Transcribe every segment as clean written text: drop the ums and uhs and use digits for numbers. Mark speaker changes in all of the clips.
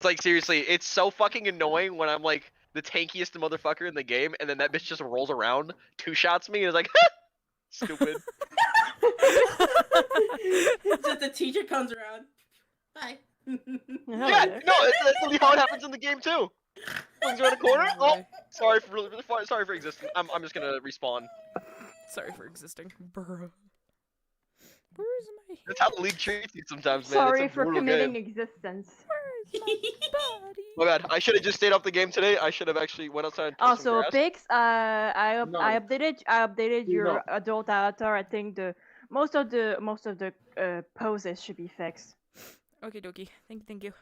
Speaker 1: Like seriously, it's so fucking annoying when I'm like the tankiest motherfucker in the game, and then that bitch just rolls around, two-shots me, and is like, stupid.
Speaker 2: Just the teacher comes around. Bye.
Speaker 1: Yeah, no, that's literally how it happens in the game too. Swings around the corner. Oh, sorry for existing. I'm just gonna respawn.
Speaker 3: Sorry for existing, bro. Where is my?
Speaker 1: That's how the league treats you sometimes, man.
Speaker 4: Sorry
Speaker 1: It's a
Speaker 4: for
Speaker 1: brutal
Speaker 4: committing
Speaker 1: game.
Speaker 4: existence.
Speaker 3: Where is my body?
Speaker 1: My bad. I should have just stayed off the game today. I should have actually went outside and touched some
Speaker 4: Also,
Speaker 1: grass.
Speaker 4: Pix, I updated
Speaker 5: Do
Speaker 4: your
Speaker 5: not.
Speaker 4: adult avatar. I think most of the poses should be fixed.
Speaker 3: Okay, dokie. Thank you.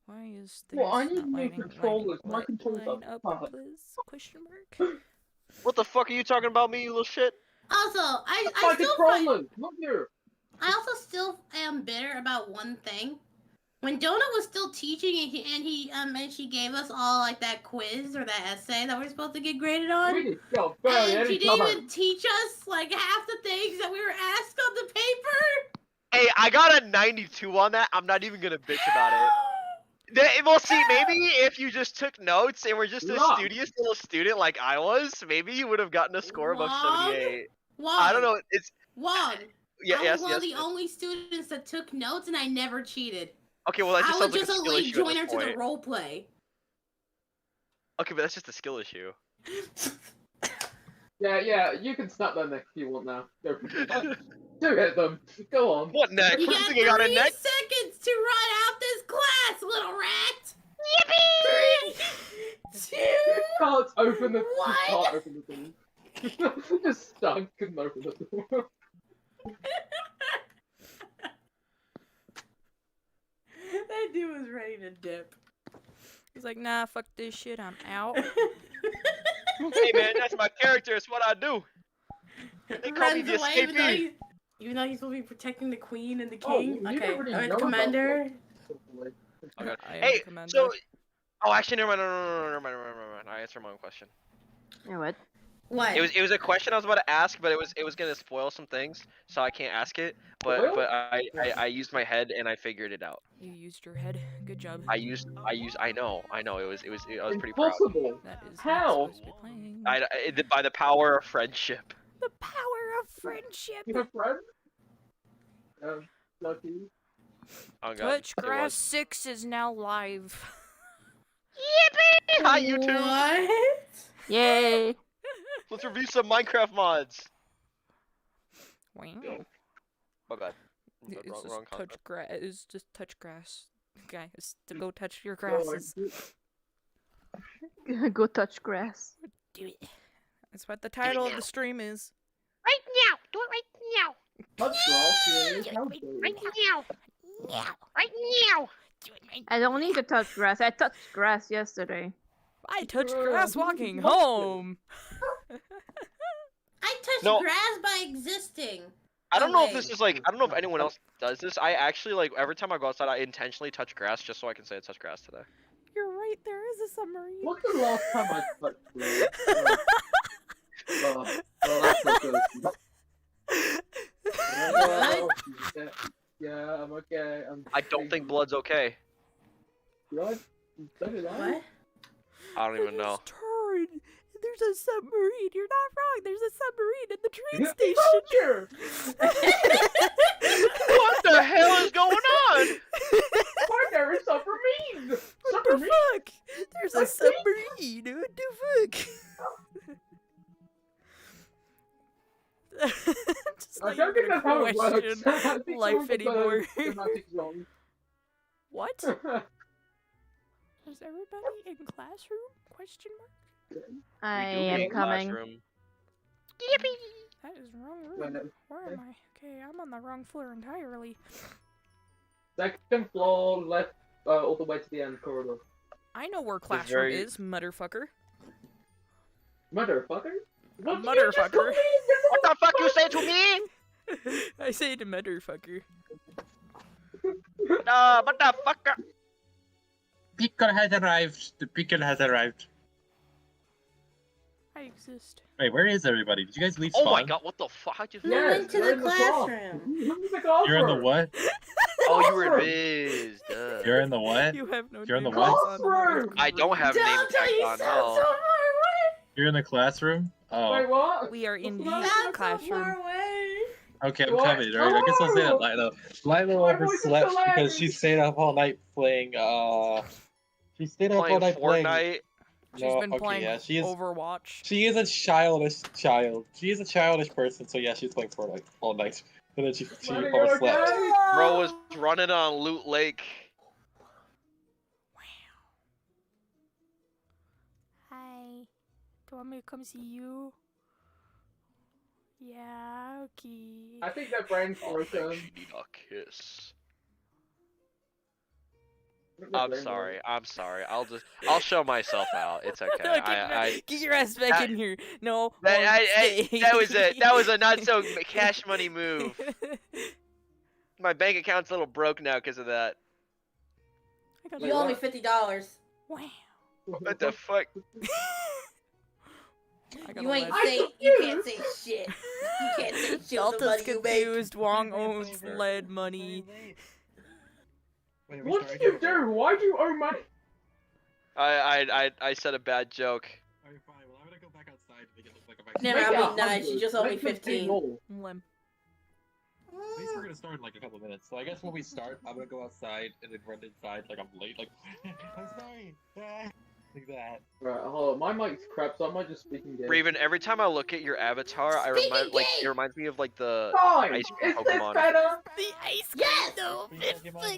Speaker 3: Why is this
Speaker 5: Well, I need
Speaker 3: not
Speaker 5: new
Speaker 3: lining,
Speaker 5: controllers. My
Speaker 3: line
Speaker 5: controllers are
Speaker 3: up,
Speaker 5: fucked.
Speaker 3: please? Question mark.
Speaker 1: What the fuck are you talking about, me, you little shit?
Speaker 2: Also, I
Speaker 5: My
Speaker 2: still
Speaker 5: controllers, not you.
Speaker 2: I also still am bitter about one thing. When Donut was still teaching and she gave us all like that quiz or that essay that we're supposed to get graded on.
Speaker 5: We just got barely
Speaker 2: And she
Speaker 5: any
Speaker 2: didn't
Speaker 5: cover.
Speaker 2: even teach us like half the things that we were asked on the paper.
Speaker 1: Hey, I got a 92 on that. I'm not even gonna bitch about it. Well, see, maybe if you just took notes and were just a
Speaker 5: Wrong.
Speaker 1: studious little student like I was, maybe you would have gotten a score above
Speaker 2: Wrong.
Speaker 1: 78.
Speaker 2: Wong.
Speaker 1: I don't know. It's
Speaker 2: Wong.
Speaker 1: yeah,
Speaker 2: I
Speaker 1: yes,
Speaker 2: was one
Speaker 1: yes.
Speaker 2: of the only students that took notes and I never cheated.
Speaker 1: Okay, well that just
Speaker 2: I
Speaker 1: sounds
Speaker 2: was
Speaker 1: like
Speaker 2: just
Speaker 1: a
Speaker 2: a
Speaker 1: skill
Speaker 2: late
Speaker 1: issue at
Speaker 2: joiner
Speaker 1: this
Speaker 2: to the
Speaker 1: point.
Speaker 2: role play.
Speaker 1: Okay, but that's just a skill issue.
Speaker 5: Yeah, you can snap them next if you want now. Go for it. Do hit them. Go on.
Speaker 1: What next?
Speaker 2: You
Speaker 1: What do
Speaker 2: got
Speaker 1: you think I got a
Speaker 2: 3
Speaker 1: next?
Speaker 2: seconds to run out this class, little rat. Yippee! 3, 2,
Speaker 5: Can't open the
Speaker 2: What?
Speaker 5: Can't open the door. Just stuck, couldn't open the door.
Speaker 2: That dude was ready to dip.
Speaker 3: He's like, nah, fuck this shit, I'm out.
Speaker 1: Hey man, that's my character. It's what I do. They call me
Speaker 2: Runs
Speaker 1: the
Speaker 2: away
Speaker 1: escapee.
Speaker 2: even though he's supposed to be protecting the queen and the
Speaker 5: Oh,
Speaker 2: king.
Speaker 5: you don't
Speaker 2: Okay,
Speaker 5: really
Speaker 2: alright,
Speaker 5: know about
Speaker 2: commander.
Speaker 1: Okay.
Speaker 3: I am
Speaker 1: Hey,
Speaker 3: the commander.
Speaker 1: so oh, actually, never mind. Never mind. I answered my own question.
Speaker 4: You know what?
Speaker 2: What?
Speaker 1: It was a question I was about to ask, but it was gonna spoil some things, so I can't ask it. But
Speaker 5: Spoil?
Speaker 1: I used my head and I figured it out.
Speaker 3: You used your head. Good job.
Speaker 1: I know. I was pretty proud.
Speaker 5: Impossible.
Speaker 3: That is
Speaker 5: How?
Speaker 3: not supposed to be playing.
Speaker 1: By the power of friendship.
Speaker 3: The power of friendship.
Speaker 5: You have friends? Lucky.
Speaker 1: Oh god.
Speaker 3: Touch
Speaker 1: it
Speaker 3: Grass
Speaker 1: was.
Speaker 3: 6 is now live.
Speaker 1: Yippee! Hi YouTube.
Speaker 2: What?
Speaker 4: Yay!
Speaker 1: Let's review some Minecraft mods.
Speaker 3: Wow.
Speaker 1: My bad.
Speaker 3: It's
Speaker 1: Wrong
Speaker 3: just
Speaker 1: concept.
Speaker 3: touch grass. It's just touch grass, guys. To go touch your
Speaker 5: Oh,
Speaker 3: grasses.
Speaker 4: Go touch grass.
Speaker 3: Do it. That's what the title of the stream is.
Speaker 6: Right now! Do it right now!
Speaker 5: Touch grass, yeah. How
Speaker 6: Right
Speaker 5: dare
Speaker 6: right
Speaker 5: you.
Speaker 6: now! Now! Right now! Do it right
Speaker 4: I don't need to touch grass. I touched grass yesterday.
Speaker 3: I touched grass walking home.
Speaker 2: I touched
Speaker 1: No.
Speaker 2: grass by existing.
Speaker 1: I don't know if this
Speaker 2: Wait.
Speaker 1: is like I don't know if anyone else does this. I actually like every time I go outside I intentionally touch grass just so I can say I touched grass today.
Speaker 3: You're right, there is a submarine.
Speaker 5: What's the last time I touched grass? Well, that's not good. Yeah, I'm okay.
Speaker 1: I don't think blood's okay.
Speaker 5: Blood? So did I.
Speaker 2: What?
Speaker 1: I don't even know.
Speaker 3: Turn. There's a submarine. You're not wrong. There's a submarine in the train
Speaker 5: Yeah,
Speaker 3: station.
Speaker 5: Vulture!
Speaker 1: What the hell is going on?
Speaker 5: Why there is submarine?
Speaker 3: What the
Speaker 5: Submarine?
Speaker 3: fuck? There's a submarine. What the fuck? Just
Speaker 5: I
Speaker 3: like
Speaker 5: don't think
Speaker 3: you're
Speaker 5: that's how
Speaker 3: gonna
Speaker 5: it works.
Speaker 3: question
Speaker 5: I think
Speaker 3: life
Speaker 5: someone got the
Speaker 3: anymore.
Speaker 5: grammatics wrong.
Speaker 3: What? Is everybody in classroom? Question mark.
Speaker 4: I
Speaker 1: We do be
Speaker 4: am
Speaker 1: in
Speaker 4: coming.
Speaker 1: classroom.
Speaker 3: That is wrong
Speaker 5: Well,
Speaker 3: room.
Speaker 5: no.
Speaker 3: Where am I? Okay, I'm on the wrong floor entirely.
Speaker 5: Second floor, left, all the way to the end corridor.
Speaker 3: I know where
Speaker 1: It's
Speaker 3: classroom
Speaker 1: very-
Speaker 3: is, motherfucker.
Speaker 5: Motherfucker? What did you just
Speaker 3: Motherfucker.
Speaker 5: call me?
Speaker 1: What the fuck you say to me?
Speaker 3: I say the motherfucker.
Speaker 1: Motherfucker.
Speaker 7: Pickle has arrived. The pickle has arrived.
Speaker 3: I exist.
Speaker 7: Wait, where is everybody? Did you guys leave
Speaker 1: Oh
Speaker 7: spawn?
Speaker 1: my god, what the fuck? How'd you
Speaker 2: We
Speaker 5: Yes,
Speaker 2: went to
Speaker 5: you're
Speaker 2: the
Speaker 5: in the class.
Speaker 2: classroom.
Speaker 7: You're in the what?
Speaker 1: Oh, you were in Viz. Duh.
Speaker 7: You're in the what?
Speaker 3: You have no
Speaker 7: You're in the
Speaker 3: name
Speaker 7: what?
Speaker 3: tags on
Speaker 5: Classroom!
Speaker 1: I don't have name
Speaker 2: Don't
Speaker 1: tags
Speaker 2: you
Speaker 1: on,
Speaker 2: sound so
Speaker 1: no.
Speaker 2: far away.
Speaker 7: You're in the classroom? Oh.
Speaker 5: Wait, what?
Speaker 3: We are in
Speaker 5: What's
Speaker 3: the
Speaker 5: that?
Speaker 2: Sound so
Speaker 3: classroom.
Speaker 2: far away.
Speaker 7: Okay, I'm
Speaker 5: What?
Speaker 7: coming, alright? I guess I'll say that
Speaker 5: Oh!
Speaker 7: Lilo. Lilo
Speaker 5: My voice is
Speaker 7: overslept
Speaker 5: so
Speaker 7: because
Speaker 5: laggy.
Speaker 7: she stayed up all night playing, she stayed up all
Speaker 1: Playing
Speaker 7: night playing...
Speaker 1: Fortnite.
Speaker 3: She's
Speaker 7: No,
Speaker 3: been
Speaker 7: okay,
Speaker 3: playing
Speaker 7: yeah, she is...
Speaker 3: Overwatch.
Speaker 7: She is a childish child. She is a childish person, so yeah, she's playing Fortnite all night. And then she
Speaker 5: Let me go
Speaker 7: overslept.
Speaker 5: again.
Speaker 1: Bro was running on Loot Lake.
Speaker 3: Hi. Do you want me to come see you? Yeah, okay.
Speaker 5: I think their brain's
Speaker 1: Oh,
Speaker 5: broken.
Speaker 1: she need a kiss.
Speaker 5: I think their
Speaker 1: I'm
Speaker 5: brain's
Speaker 1: sorry. I'm sorry. I'll show myself out. It's okay.
Speaker 3: No, get your ass back
Speaker 1: that-
Speaker 3: in here. No.
Speaker 1: that was a not so cash money move. My bank account's a little broke now because of that.
Speaker 2: You owe me $50.
Speaker 3: Wow.
Speaker 1: What the fuck?
Speaker 3: I got
Speaker 2: You
Speaker 3: a
Speaker 2: ain't
Speaker 3: lead.
Speaker 2: say. You can't say shit. You can't say shit. with the
Speaker 3: Delta's
Speaker 2: money you make.
Speaker 3: confused. Wong owns lead money.
Speaker 5: What did you do? Why'd you owe money?
Speaker 1: I said a bad joke.
Speaker 7: Alright, fine. Well, I'm gonna go back outside to make it look like I'm
Speaker 2: Never,
Speaker 7: actually...
Speaker 2: I'll be nice. You just owe me
Speaker 5: Make 15
Speaker 2: 15.
Speaker 5: more.
Speaker 3: Lem.
Speaker 7: At least we're gonna start in like a couple minutes. So I guess when we start, I'm gonna go outside and then run inside like I'm late. Like, I'm sorry. Like that.
Speaker 5: Right, hold on. My mic's crap, so I might just speak in game.
Speaker 1: Raven, every time I look at your avatar,
Speaker 2: Speaking
Speaker 1: it
Speaker 2: gay!
Speaker 1: reminds me of like the
Speaker 5: Fine!
Speaker 1: ice
Speaker 5: Is
Speaker 1: cream
Speaker 5: this
Speaker 1: Pokemon.
Speaker 5: better?
Speaker 3: The ice
Speaker 2: Yes!
Speaker 3: though.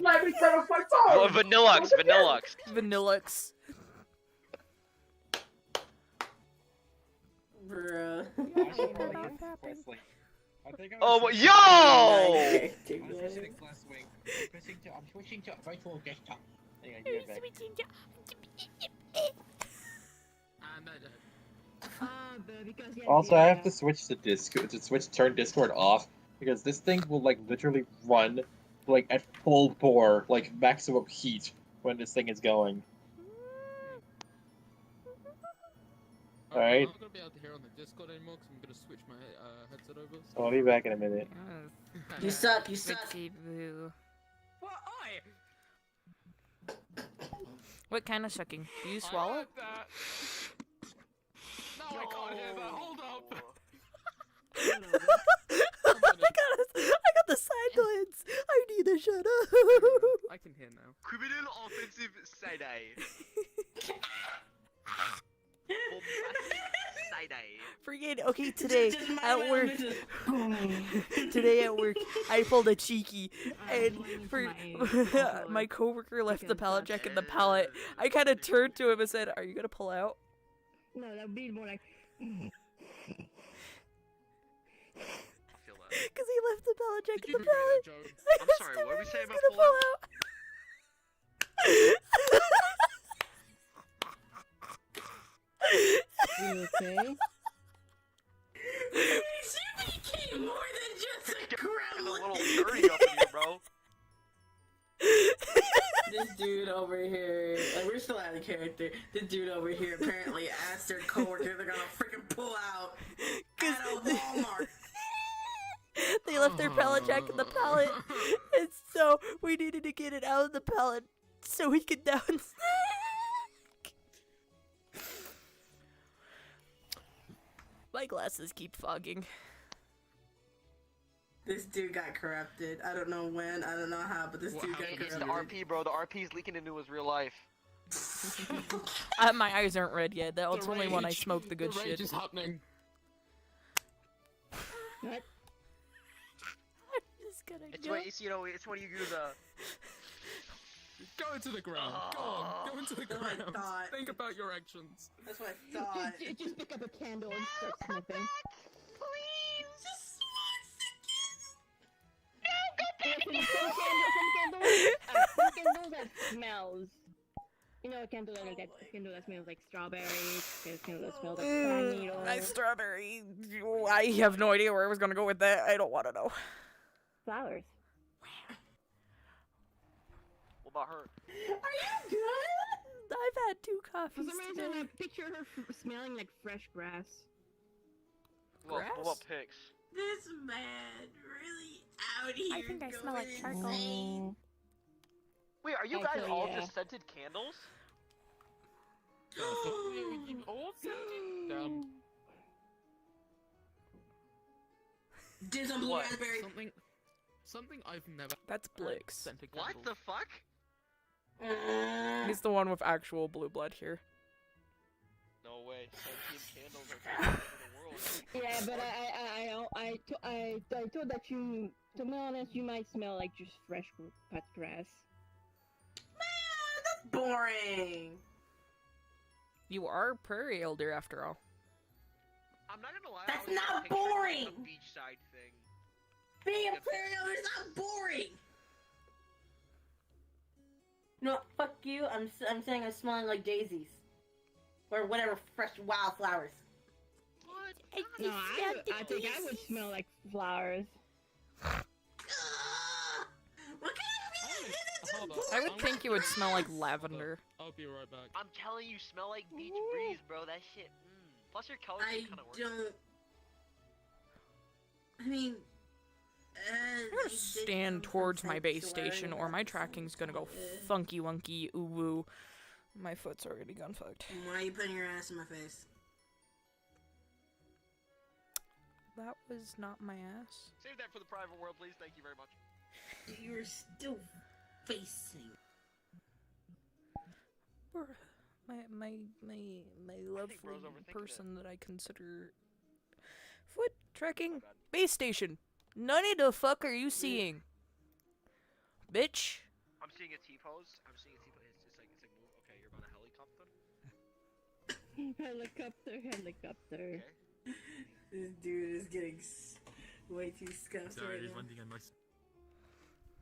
Speaker 5: Let me turn off my phone!
Speaker 1: Oh, Vanillux,
Speaker 5: Once again.
Speaker 1: Vanillux.
Speaker 3: Vanillux.
Speaker 2: Bruh.
Speaker 7: I think
Speaker 1: Oh,
Speaker 7: I'm
Speaker 1: yo!
Speaker 7: I'm switching to last swing. I'm switching to virtual desktop. Hang on, give it back. Also, I have to switch to Discord to turn Discord off because this thing will like literally run like at full bore, like maximum heat when this thing is going. Alright.
Speaker 8: I'm not gonna be able to hear on the Discord anymore because I'm gonna switch my headset over.
Speaker 7: So I'll be back in a minute.
Speaker 2: You suck. You suck.
Speaker 3: What kind of sucking? Do you swallow?
Speaker 8: No, I can't hear that. Hold up.
Speaker 3: I got the side glance. I need to shut up.
Speaker 8: I can hear now.
Speaker 1: Criminal offensive side eye. Side eye.
Speaker 3: Forget. Okay, today at work. Today at work, I pulled a cheeky, and for my coworker left the pallet jack in the pallet. I kind of turned to him and said, "Are you gonna pull out?"
Speaker 9: No, that would be more like.
Speaker 1: I feel that.
Speaker 3: Because he left the pallet jack
Speaker 8: Did
Speaker 3: in
Speaker 8: you
Speaker 3: the
Speaker 8: prepare
Speaker 3: pallet.
Speaker 8: that joke?
Speaker 3: I
Speaker 1: I'm
Speaker 3: was
Speaker 1: sorry,
Speaker 3: scared
Speaker 1: what were we
Speaker 3: he
Speaker 1: saying
Speaker 3: was
Speaker 1: about
Speaker 3: gonna
Speaker 1: pull
Speaker 9: You okay?
Speaker 2: She became more than just a
Speaker 1: Getting a little
Speaker 2: gremlin.
Speaker 1: dirty up in here, bro.
Speaker 2: This dude over here, like, we're still out of character. This dude over here apparently asked their coworker they're gonna freaking pull out at a Walmart.
Speaker 3: They left their pallet jack in the pallet, and so we needed to get it out of the pallet so we could down snack. My glasses keep fogging.
Speaker 2: This dude got corrupted. I don't know when, I don't know how, but this dude got
Speaker 1: It's the
Speaker 2: corrupted.
Speaker 1: RP, bro. The RP's leaking into his real life.
Speaker 3: My eyes aren't red yet. That was
Speaker 8: The
Speaker 3: only when I
Speaker 8: rage.
Speaker 3: smoked the good
Speaker 8: rage
Speaker 3: shit.
Speaker 8: is happening.
Speaker 9: What?
Speaker 3: I'm just gonna
Speaker 1: It's
Speaker 3: go.
Speaker 1: when it's when you do the.
Speaker 8: Go into the ground. Go on. Go into the
Speaker 2: That's what I
Speaker 8: ground.
Speaker 2: thought.
Speaker 8: Think about your actions.
Speaker 2: That's what I thought.
Speaker 9: Just pick up a candle and start sniffing. Some candles that smells. You know, a candle that smells like strawberries. A candle that smells like pine needles.
Speaker 3: Nice strawberry. I have no idea where I was gonna go with that. I don't want to know.
Speaker 9: Flowers.
Speaker 1: What about her?
Speaker 2: Are you good?
Speaker 3: I've had 2
Speaker 9: For some reason, I picture her smelling like fresh grass.
Speaker 3: Grass?
Speaker 1: What pics?
Speaker 2: This man really out here.
Speaker 6: I think I smell like
Speaker 2: going
Speaker 6: charcoal.
Speaker 2: insane.
Speaker 1: Wait, are you guys
Speaker 9: Actually,
Speaker 1: all
Speaker 9: yeah.
Speaker 1: just scented candles?
Speaker 8: All scented down.
Speaker 2: Did some blue
Speaker 1: What?
Speaker 2: raspberry.
Speaker 8: Something I've never.
Speaker 3: That's Blix.
Speaker 8: Scented
Speaker 1: What
Speaker 8: candles.
Speaker 1: the fuck?
Speaker 3: He's the one with actual blue blood here.
Speaker 1: No way. Sentient candles are taking over the world.
Speaker 9: Yeah, but I thought that you, to be honest, you might smell like just fresh cut grass.
Speaker 2: Man, that's boring.
Speaker 3: You are Prairie Elder after all.
Speaker 1: I'm not gonna lie.
Speaker 2: That's
Speaker 1: I was
Speaker 2: not
Speaker 1: picturing
Speaker 2: boring!
Speaker 1: The beachside thing.
Speaker 2: Being a prairie owner is not boring. No, fuck you. I'm saying I'm smelling like daisies, or whatever fresh wildflowers.
Speaker 1: What?
Speaker 9: No, I think I would smell like flowers.
Speaker 2: What kind of feeling is it
Speaker 8: Hold
Speaker 2: to
Speaker 8: on.
Speaker 3: I would think you would smell like lavender.
Speaker 8: I'll be right back.
Speaker 1: I'm telling you, smell like beach breeze, bro. That shit. Plus your colors
Speaker 2: I
Speaker 1: kind of work.
Speaker 2: don't. I mean,
Speaker 3: I'm gonna stand towards my base station, or my tracking's gonna go funky wonky ooh woo. My foot's already gone fucked.
Speaker 2: Why are you putting your ass in my face?
Speaker 3: That was not my ass.
Speaker 1: Save that for the private world, please. Thank you very much.
Speaker 2: You're still facing.
Speaker 3: My
Speaker 1: bro's
Speaker 3: lovely
Speaker 1: overthinking
Speaker 3: person that I consider foot tracking base station. None of the fuck are you seeing, bitch?
Speaker 1: I'm seeing a T-pose. I'm seeing a T-pose. It's like move. Okay, you're about a helicopter.
Speaker 9: Helicopter.
Speaker 1: Okay.
Speaker 2: This dude is getting way too scuffed
Speaker 8: Sorry,
Speaker 2: right
Speaker 8: there's
Speaker 2: now.
Speaker 8: one thing I must.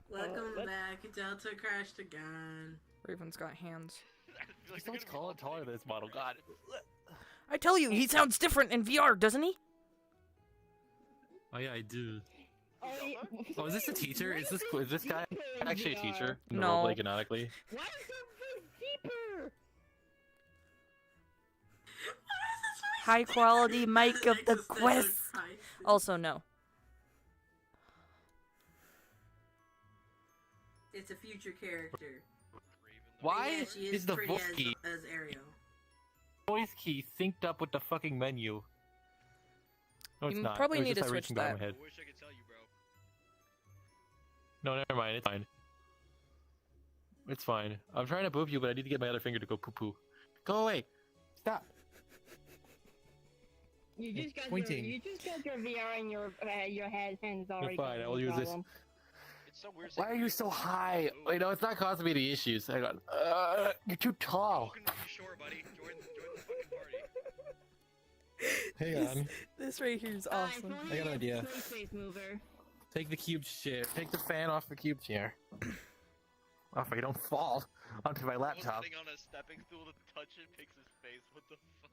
Speaker 2: Welcome
Speaker 9: what?
Speaker 2: back. Delta crashed again.
Speaker 3: Raven's got hands.
Speaker 1: Like,
Speaker 10: He's much taller than this model. God.
Speaker 3: I tell you, he sounds different in VR, doesn't he?
Speaker 8: Oh yeah, I do.
Speaker 10: Oh, is this a teacher? Is this guy actually a teacher?
Speaker 3: No.
Speaker 10: Like canonically.
Speaker 9: Why is your face deeper?
Speaker 3: High quality mic of the
Speaker 2: Existential
Speaker 3: quest.
Speaker 2: crisis.
Speaker 3: Also, no.
Speaker 2: It's a future character.
Speaker 10: Why
Speaker 2: Yeah, she
Speaker 10: is the
Speaker 2: pretty
Speaker 10: voice key
Speaker 2: as Ariel?
Speaker 10: synced up with the fucking menu? No, it's
Speaker 3: You
Speaker 10: not.
Speaker 3: probably
Speaker 10: It was
Speaker 3: need
Speaker 10: just
Speaker 3: to
Speaker 10: I
Speaker 3: switch
Speaker 10: reaching down
Speaker 3: that.
Speaker 10: my head.
Speaker 1: I wish I could tell you, bro.
Speaker 10: No, never mind. It's fine. It's fine. I'm trying to boop you, but I need to get my other finger to go poo poo. Go away. Stop.
Speaker 9: You just got
Speaker 10: pointing.
Speaker 9: your VR and your hands already.
Speaker 10: fine,
Speaker 9: got
Speaker 10: I will
Speaker 9: no
Speaker 10: use this.
Speaker 9: problem.
Speaker 1: It's so weird.
Speaker 10: Why are you so high? Wait, no, it's not causing me the issues. Hang on. You're too tall.
Speaker 1: Welcome to the shore, buddy. Join the fucking party.
Speaker 10: Hang on.
Speaker 3: This right here is
Speaker 9: If
Speaker 3: awesome.
Speaker 9: only
Speaker 10: I got an
Speaker 9: a
Speaker 10: idea.
Speaker 9: play space mover.
Speaker 10: Take the cube chair. Take the fan off the cube chair. Off, I don't fall onto my
Speaker 1: I was
Speaker 10: laptop.
Speaker 1: sitting on a stepping stool to touch it, picks his face. What the fuck?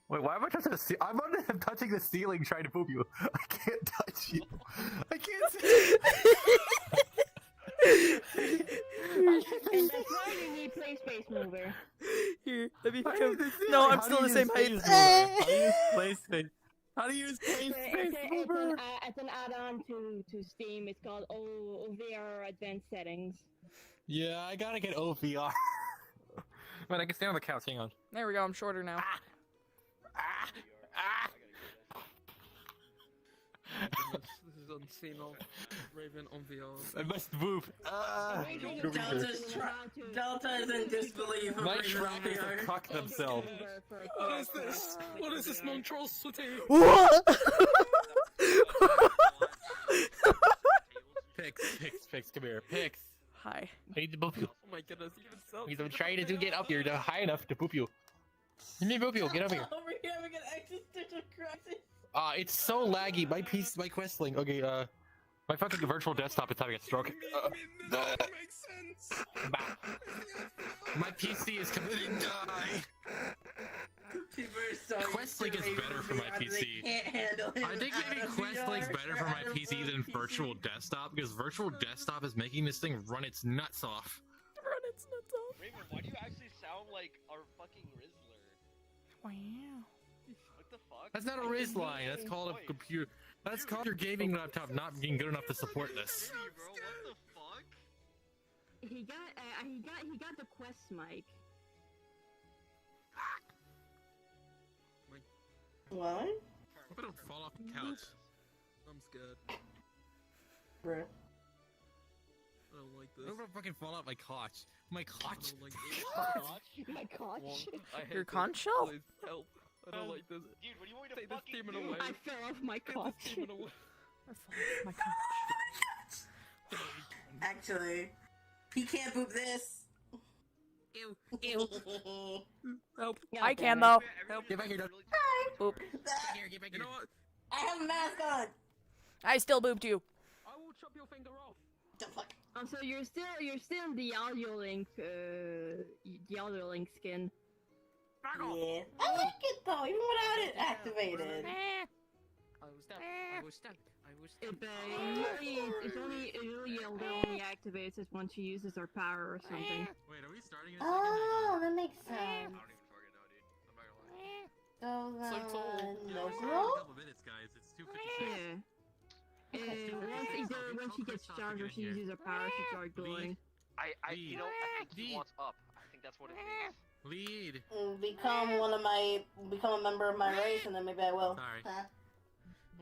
Speaker 10: Wait, why am I touching the ceiling? I'm touching the ceiling trying to poop you. I can't touch you. I can't see.
Speaker 9: And that's why you need play space mover.
Speaker 3: Here, let me
Speaker 10: I
Speaker 3: come.
Speaker 10: need the ceiling.
Speaker 3: No, I'm
Speaker 10: How do
Speaker 3: still
Speaker 10: you
Speaker 3: the same
Speaker 10: use
Speaker 3: height.
Speaker 10: space mover? How do you use play space? How do you use play space mover?
Speaker 9: It's an add-on to Steam. It's called OVR Advanced Settings.
Speaker 10: Yeah, I gotta get OVR. Man, I can stay on the couch. Hang on.
Speaker 3: There we go. I'm shorter now.
Speaker 8: This is unseen of Raven on VR.
Speaker 10: I must move.
Speaker 2: Delta is in disbelief.
Speaker 10: My
Speaker 2: over
Speaker 10: trackers
Speaker 2: VR.
Speaker 10: have cocked themselves.
Speaker 8: What is this? What is this monstrosity?
Speaker 3: What?
Speaker 10: Pix, come here. Pix.
Speaker 3: Hi.
Speaker 10: I need to boop you.
Speaker 8: Oh my goodness, even sounds.
Speaker 10: Because I'm trying to get up here to high enough to poop you. Let me poop you. Get up here.
Speaker 2: Over here, we got existential crisis.
Speaker 10: It's so laggy. My quest link. Okay, my fucking virtual desktop is having a stroke.
Speaker 8: That makes sense.
Speaker 10: My PC is completely die.
Speaker 2: People are so
Speaker 10: Questlink is better for my PC.
Speaker 2: They can't handle it
Speaker 10: I think
Speaker 2: without
Speaker 10: maybe
Speaker 2: a
Speaker 10: Questlink's
Speaker 2: VR
Speaker 10: better for my
Speaker 2: strap
Speaker 10: PC
Speaker 2: on
Speaker 10: than
Speaker 2: the
Speaker 10: virtual
Speaker 2: PC.
Speaker 10: desktop because virtual desktop is making this thing run its nuts off.
Speaker 3: Run its nuts off.
Speaker 1: Raven, why do you actually sound like our fucking Rizzler.
Speaker 3: Wow.
Speaker 1: What the fuck?
Speaker 8: That's not a Riz line. That's called a computer. That's called your gaming laptop not being good enough to support this.
Speaker 1: Bro, what the fuck?
Speaker 9: He got the Quest mic.
Speaker 2: What?
Speaker 8: I'm gonna fall off the couch. I'm scared.
Speaker 2: Bruh.
Speaker 8: I don't like this. I'm gonna fucking fall off my couch. My couch.
Speaker 9: My gosh.
Speaker 3: Your conch shell?
Speaker 8: Please help. I don't like this.
Speaker 1: Dude, what do you want me to
Speaker 8: Take this
Speaker 1: fucking
Speaker 8: demon
Speaker 1: do?
Speaker 8: away.
Speaker 9: I fell off my
Speaker 8: Take
Speaker 9: couch.
Speaker 8: this demon away.
Speaker 3: I fall off my conch.
Speaker 2: Actually, he can't boop this.
Speaker 8: Ew.
Speaker 3: Nope.
Speaker 9: Yeah,
Speaker 3: I can
Speaker 9: okay.
Speaker 3: though.
Speaker 8: Help. Get back here, Doug.
Speaker 3: Boop.
Speaker 8: Here, get back here. You know what?
Speaker 2: I have a mask on.
Speaker 3: I still booped you.
Speaker 8: I will chop your finger off.
Speaker 2: The fuck?
Speaker 9: So you're still in the audio link skin.
Speaker 2: Yeah. I like it though, even without it activated.
Speaker 8: I was stuck. I was stuck. I was stuck.
Speaker 9: But it only activates it once she uses her power or something.
Speaker 8: Wait, are we starting in a second?
Speaker 2: Oh, that makes sense.
Speaker 1: I don't even fucking know, dude. I'm not gonna lie.
Speaker 2: So
Speaker 8: So tall.
Speaker 2: no
Speaker 8: We're starting in
Speaker 2: girl?
Speaker 8: a couple minutes, guys. It's 2:56.
Speaker 9: Yeah. When she gets charged or she uses her power, she starts glowing.
Speaker 1: I think he wants up. I think that's what it means.
Speaker 8: Lead.
Speaker 2: Become a member of my race, and then maybe I will.
Speaker 8: Sorry.
Speaker 2: Huh?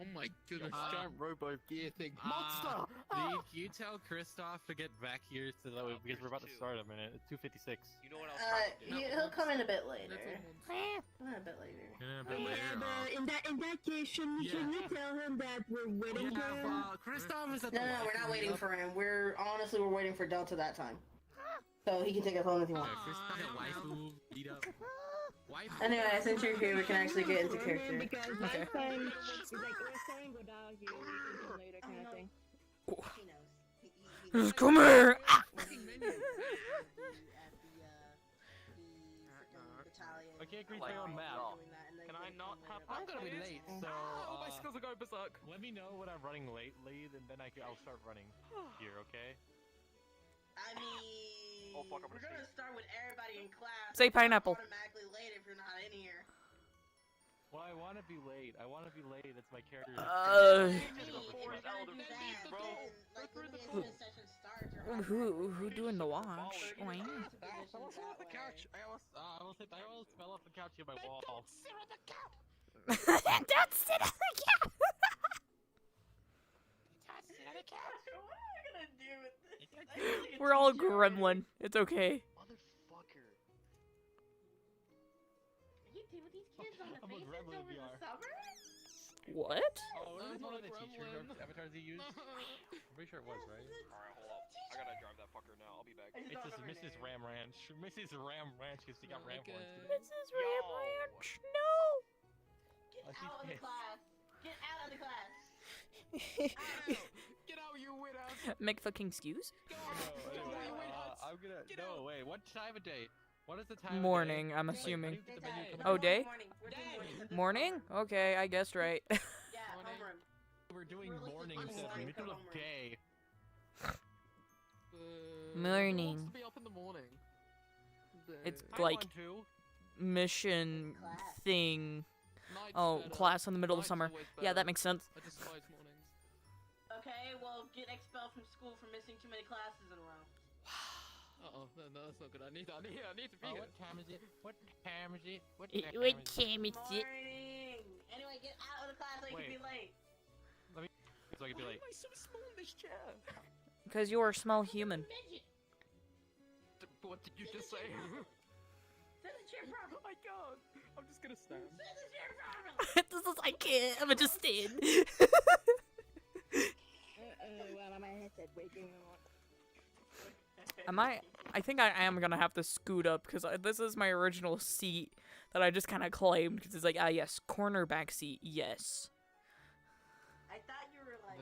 Speaker 8: Oh my goodness, giant robo gear thing. Monster! Lead, you tell Kristoff to get back here so that way, because we're about to start in a minute. It's 2:56.
Speaker 1: You know what else? I was trying to do?
Speaker 2: He'll come in a bit later.
Speaker 8: That's
Speaker 2: Come in a bit later.
Speaker 8: Yeah, but later.
Speaker 9: But in that case, shouldn't you tell him that we're waiting for him?
Speaker 8: Kristoff is at
Speaker 2: No,
Speaker 8: the
Speaker 2: we're not
Speaker 8: waiting
Speaker 2: waiting for him. We're waiting for Delta that time. So he can take us home if he wants.
Speaker 8: Kristoff got waifu beat up. Waifu.
Speaker 2: Anyway, since you're here, we can actually get into character.
Speaker 9: Because last time, it's like, we're saying without you, we can do later kind of thing.
Speaker 2: He knows.
Speaker 3: Just come here.
Speaker 10: I can't create my own map. Can I not have? I'm gonna be late, so
Speaker 8: bicycles are going berserk. Let me know when I'm running late, and then I'll start running here, okay?
Speaker 2: I mean,
Speaker 1: Oh, fuck, I'm
Speaker 2: we're
Speaker 1: gonna
Speaker 2: gonna start with everybody in class.
Speaker 3: Say pineapple.
Speaker 2: Automatically late if you're not in here.
Speaker 10: Well, I want to be late. That's my character.
Speaker 3: Who doing the watch? Oh, yeah.
Speaker 8: I almost fell off the couch. I almost fell off the couch in my wall.
Speaker 3: Don't sit on the couch.
Speaker 2: What am I gonna do with this?
Speaker 3: We're all gremlin. It's okay.
Speaker 1: Motherfucker.
Speaker 2: You do with these kids on the
Speaker 10: I'm a
Speaker 2: faces
Speaker 10: gremlin
Speaker 2: over the
Speaker 10: VR.
Speaker 2: summer?
Speaker 3: What?
Speaker 10: Oh, was
Speaker 8: I'm
Speaker 10: one
Speaker 8: a
Speaker 10: of the teacher
Speaker 8: gremlin.
Speaker 10: avatars he used? I'm pretty sure it was, right?
Speaker 1: Alright, hold up. I gotta drive that fucker now. I'll be back.
Speaker 2: I just
Speaker 10: It's
Speaker 2: don't
Speaker 10: just
Speaker 2: remember her
Speaker 10: Mrs.
Speaker 2: name.
Speaker 10: Ram Ranch. Mrs. Ram Ranch, because she got ram horns.
Speaker 3: Mrs. Ram Ranch,
Speaker 2: Get out of the class. Get out of the class.
Speaker 8: Get out, you widows!
Speaker 3: no. Make fucking excuse?
Speaker 10: I'm gonna. No, wait. What time of day? What is the time?
Speaker 3: Morning, I'm
Speaker 10: Of day?
Speaker 3: assuming.
Speaker 10: Like, how do you get the menu coming
Speaker 3: Oh,
Speaker 10: up?
Speaker 3: day?
Speaker 2: Morning. We're doing morning.
Speaker 3: Morning? Okay, I guessed right.
Speaker 2: Yeah,
Speaker 8: Morning.
Speaker 2: homeroom.
Speaker 10: We're doing
Speaker 2: Realistic
Speaker 10: morning
Speaker 2: time
Speaker 10: instead of
Speaker 2: for
Speaker 10: middle of
Speaker 2: homeroom.
Speaker 10: day.
Speaker 3: Morning.
Speaker 8: Who wants to be up in the morning?
Speaker 3: It's
Speaker 10: I
Speaker 3: like
Speaker 10: want to.
Speaker 3: mission
Speaker 2: Class.
Speaker 3: thing.
Speaker 8: Night's
Speaker 3: Oh,
Speaker 8: better.
Speaker 3: class in the middle of
Speaker 8: Night's
Speaker 3: summer.
Speaker 8: always
Speaker 3: Yeah, that
Speaker 8: better.
Speaker 3: makes sense.
Speaker 8: I despise mornings.
Speaker 2: Okay, well, get expelled from school for missing too many classes in a row.
Speaker 8: Uh-oh, no, that's not good. I need to be
Speaker 10: Oh,
Speaker 8: here.
Speaker 10: what time is it? What time is it? What
Speaker 3: What
Speaker 10: time is it?
Speaker 3: time is it?
Speaker 2: Morning. Anyway, get out of the class so you can
Speaker 10: Wait.
Speaker 2: be late.
Speaker 10: So I can be
Speaker 8: Why
Speaker 10: late.
Speaker 8: am I so small in this chair?
Speaker 3: Because you're a small human.
Speaker 2: Midget.
Speaker 8: What did you just say?
Speaker 2: Sit in the chair properly.
Speaker 8: I can't. I'm just gonna stand.
Speaker 2: Sit in the chair properly.
Speaker 3: This is I can't. I'ma just stand.
Speaker 9: Well, my headset waking me up.
Speaker 3: I think I am gonna have to scoot up because this is my original seat that I just kind of claimed because it's like, ah, yes, cornerback seat, yes.
Speaker 2: I thought you were like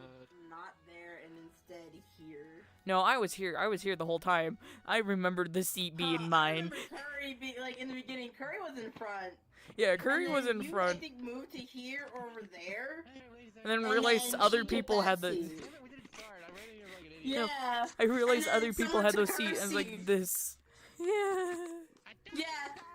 Speaker 2: not there and instead here.
Speaker 3: No, I was here. I was here the whole time. I remembered the seat being
Speaker 2: I
Speaker 3: mine.
Speaker 2: remember Curry like in the beginning, Curry was in front.
Speaker 3: Yeah, Curry
Speaker 2: and
Speaker 3: was
Speaker 2: then
Speaker 3: in
Speaker 2: you,
Speaker 3: front,
Speaker 2: I think moved to here or over there.
Speaker 3: and then
Speaker 2: and
Speaker 3: realized
Speaker 2: then
Speaker 3: other
Speaker 2: she took
Speaker 3: people
Speaker 2: that
Speaker 3: had the.
Speaker 2: seat.
Speaker 10: We didn't start. I ran in here like an idiot.
Speaker 2: Yeah.
Speaker 3: I realized
Speaker 2: And then
Speaker 3: other people
Speaker 2: someone
Speaker 3: had those
Speaker 2: took her
Speaker 3: seats and was like
Speaker 2: seat.
Speaker 3: this. Yeah.
Speaker 2: Yeah,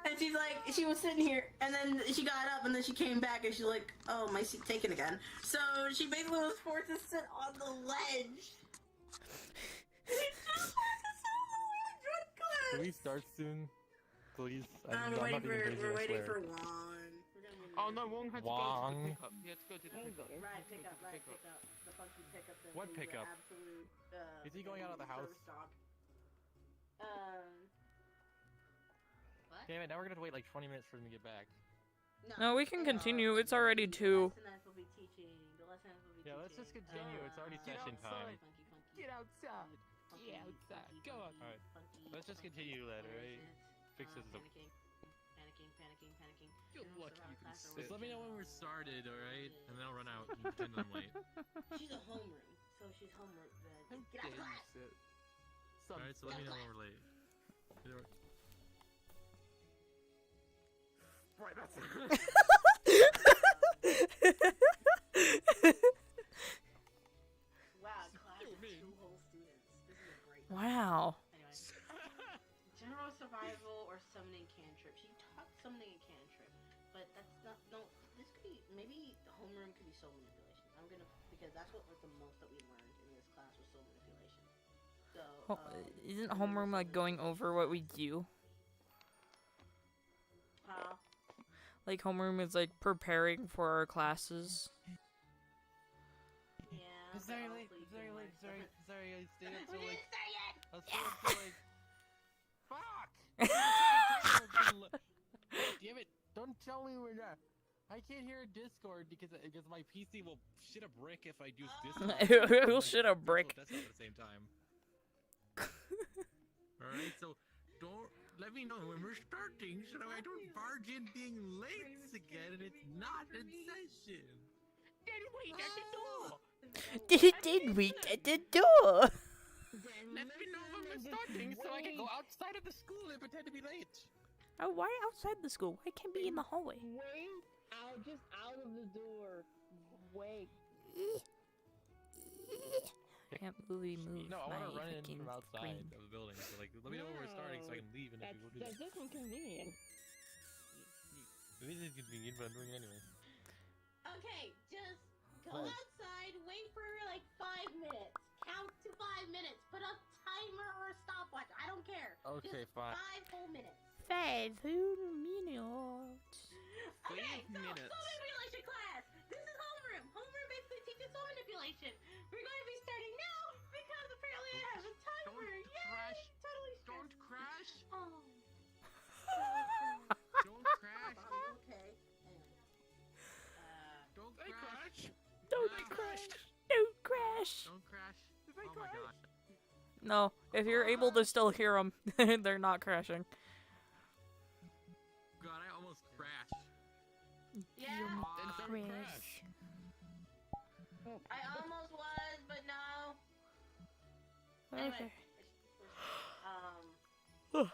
Speaker 2: and she's like, she was sitting here, and then she got up, and then she came back, and she's like, oh, my seat's taken again. So she basically was forced to sit on the ledge.
Speaker 8: Can we start soon? Please?
Speaker 2: We're waiting for Juan.
Speaker 8: Oh no, Wong had to go to the pickup. He had to go to the pickup.
Speaker 2: Right, pickup. The funky pickup.
Speaker 8: What pickup?
Speaker 2: Absolute,
Speaker 8: Is he going out of the house?
Speaker 2: What?
Speaker 8: Damn it, now we're gonna have to wait like 20 minutes for him to get back.
Speaker 3: No, we can continue. It's already 2.
Speaker 8: Yeah, let's just continue. It's already session time.
Speaker 9: Get outside. Get outside. Go on.
Speaker 8: Alright, let's just continue later, right? Fix this up.
Speaker 2: Panicking.
Speaker 8: You're lucky you can sit. Just let me know when we're started, alright? And then I'll run out and pretend I'm late.
Speaker 2: She's a homeroom, so she's homework. Get out of class.
Speaker 8: Alright, so let me know when we're late. Right, that's it.
Speaker 2: Wow, class of 2 whole students. This is a great.
Speaker 3: Wow.
Speaker 2: Anyway, general survival or summoning cantrip. She taught summoning a cantrip, but that's not. No, this could be maybe the homeroom could be soul manipulation. I'm gonna because that's what was the most that we learned in this class was soul manipulation. So
Speaker 3: Isn't homeroom like going over what we do? Like homeroom is like preparing for our classes.
Speaker 2: Yeah.
Speaker 8: Sorry, I stayed up so late. I was staying up so late. Fuck! Damn it! Don't tell me we're not. I can't hear Discord because my PC will shit a brick if I do Discord.
Speaker 3: It will shit a brick.
Speaker 8: That's at the same time. Alright, so don't let me know when we're starting so that I don't barge in being late again and it's not in session.
Speaker 9: Then wait at the door.
Speaker 3: Did wait at the door.
Speaker 8: Let me know when we're starting so I can go outside of the school and pretend to be late.
Speaker 3: Oh, why outside the school? Why can't be in the hallway?
Speaker 9: Wait out of the door. Wait.
Speaker 3: Can't really move.
Speaker 8: No, I want to
Speaker 3: my
Speaker 8: run in
Speaker 3: fucking
Speaker 8: from outside
Speaker 3: screen.
Speaker 8: of the building. So like, let me know when we're starting so I can leave and if we go do
Speaker 9: That's
Speaker 8: this.
Speaker 9: just inconvenient.
Speaker 8: It is inconvenient, but I'm doing it anyway.
Speaker 2: Okay, just go outside, wait for like 5 minutes. Count to 5 minutes. Put a timer or a stopwatch. I don't care.
Speaker 8: Okay,
Speaker 2: just
Speaker 8: fine.
Speaker 2: 5 whole minutes.
Speaker 3: 5 whole minutes.
Speaker 2: Okay, so
Speaker 8: minutes.
Speaker 2: soul manipulation class. This is homeroom. Homeroom basically teaches soul manipulation. We're going to be starting now because apparently I have a timer.
Speaker 8: Don't
Speaker 2: Yay!
Speaker 8: crash.
Speaker 2: Totally
Speaker 8: Don't
Speaker 2: stressed.
Speaker 8: crash.
Speaker 2: Oh.
Speaker 8: Don't crash.
Speaker 2: Okay. Anyway.
Speaker 8: Don't crash.
Speaker 3: Don't crash. Don't crash.
Speaker 8: Don't crash. Oh my gosh.
Speaker 3: No, if you're able to still hear them, they're not crashing.
Speaker 8: God, I almost crashed.
Speaker 2: Yeah.
Speaker 8: Then don't crash.
Speaker 2: I almost was, but no. Anyway. So,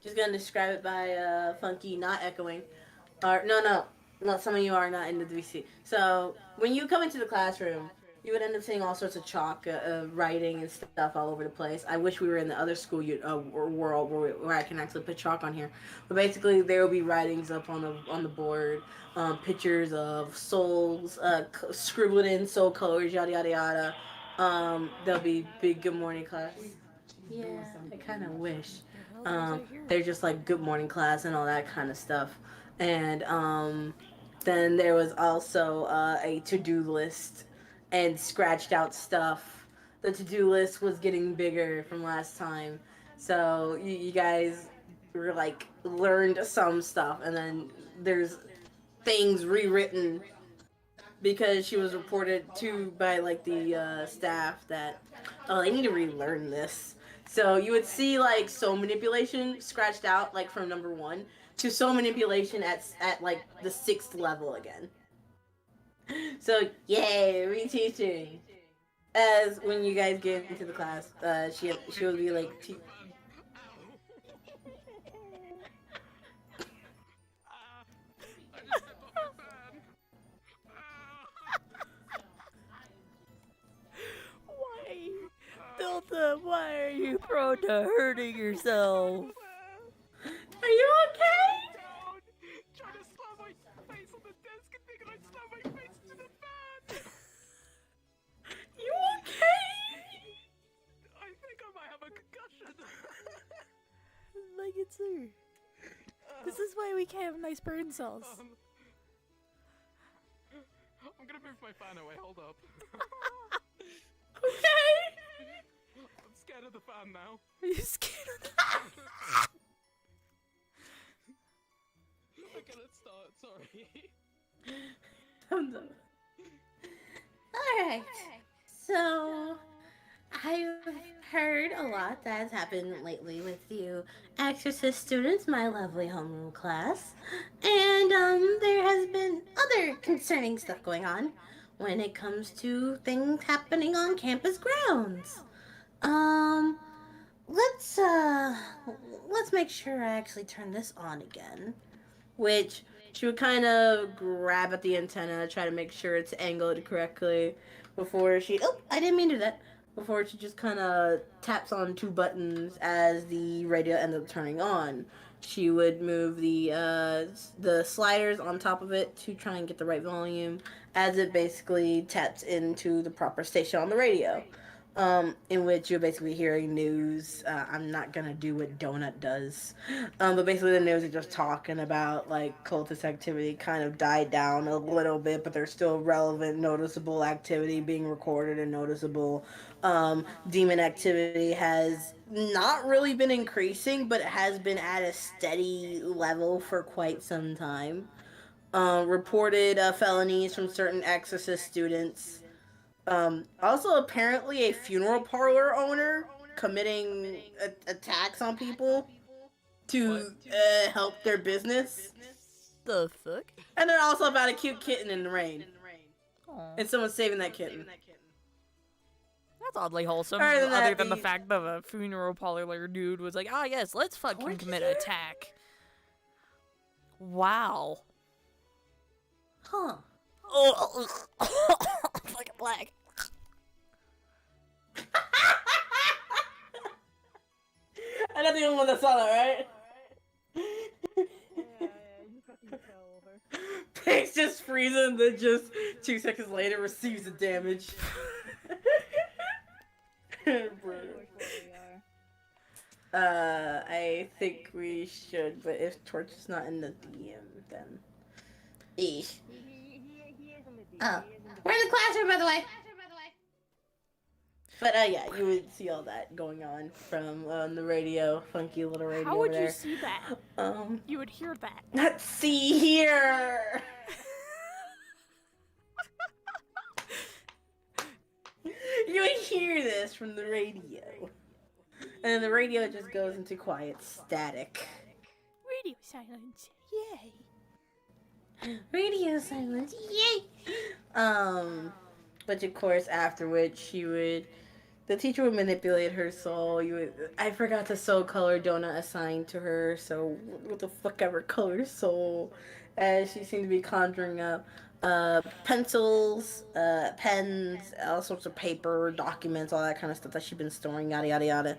Speaker 2: just gonna describe it by Funky not echoing. Or no, some of you are not into the VC. So when you come into the classroom, you would end up seeing all sorts of chalk, writing and stuff all over the place. I wish we were in the other school world where I can actually put chalk on here. But basically, there will be writings up on the board, pictures of souls, scribbled in soul colors, yada yada yada. There'll be big good morning class. Yeah, I kind of wish. They're just like good morning class and all that kind of stuff. And then there was also a to-do list and scratched out stuff. The to-do list was getting bigger from last time. So you guys were like learned some stuff, and then there's things rewritten because she was reported to by like the staff that they need to relearn this. So you would see like soul manipulation scratched out like from number 1 to soul manipulation at like the 6th level again. So yay, reteaching. As when you guys get into the class, she will be like.
Speaker 3: Why, Delta? Why are you prone to hurting yourself?
Speaker 2: Are you okay?
Speaker 8: Down, trying to slam my face on the desk and thinking I slammed my face into the fan.
Speaker 2: You okay?
Speaker 8: I think I might have a concussion.
Speaker 3: Like it's her. This is why we can't have nice burn cells.
Speaker 8: I'm gonna move my fan away. Hold up.
Speaker 2: Okay.
Speaker 8: I'm scared of the fan now.
Speaker 3: Are you scared of
Speaker 8: Okay, let's start. Sorry.
Speaker 2: Thumbs up. Alright. So, I've heard a lot that has happened lately with you Exorcist students, my lovely homeroom class. And, there has been other concerning stuff going on when it comes to things happening on campus grounds. Let's make sure I actually turn this on again. Which she would kind of grab at the antenna, try to make sure it's angled correctly before she. Oh, I didn't mean to do that. Before she just kind of taps on 2 buttons as the radio ends up turning on. She would move the sliders on top of it to try and get the right volume as it basically taps into the proper station on the radio. In which you're basically hearing news. I'm not gonna do what Donut does. But basically the news is just talking about, like, cultist activity kind of died down a little bit, but there's still relevant, noticeable activity being recorded and noticeable. Demon activity has not really been increasing, but it has been at a steady level for quite some time. Reported felonies from certain Exorcist students. Also apparently a funeral parlor owner committing attacks on people to help their business.
Speaker 3: the fuck?
Speaker 2: And then also about a cute kitten in the rain.
Speaker 3: Aw.
Speaker 2: And someone saving that kitten.
Speaker 3: That's oddly wholesome,
Speaker 2: Other than
Speaker 3: other
Speaker 2: that,
Speaker 3: than the
Speaker 2: the-
Speaker 3: fact that a funeral parlor dude was like, ah yes, let's fucking commit an attack. Wow.
Speaker 2: Huh.
Speaker 3: Oh, fucking black.
Speaker 2: I'm not the only one that saw that, right? Pig's just freezing, then just 2 seconds later receives the damage. I think we should, but if Torch is not in the DM, then. Eesh. Oh, we're in the classroom, by the way. But yeah, you would see all that going on from the radio, funky little radio.
Speaker 3: How would
Speaker 2: over
Speaker 3: you
Speaker 2: there.
Speaker 3: see that? You would hear that.
Speaker 2: Let's see here. You would hear this from the radio, and the radio just goes into quiet static.
Speaker 3: Radio silence. Yay.
Speaker 2: Radio silence, yay! But of course, after which the teacher would manipulate her soul. I forgot the soul color Donut assigned to her, so what the fuck ever color soul, as she seemed to be conjuring up pencils, pens, all sorts of paper, documents, all that kind of stuff that she'd been storing, yada yada yada.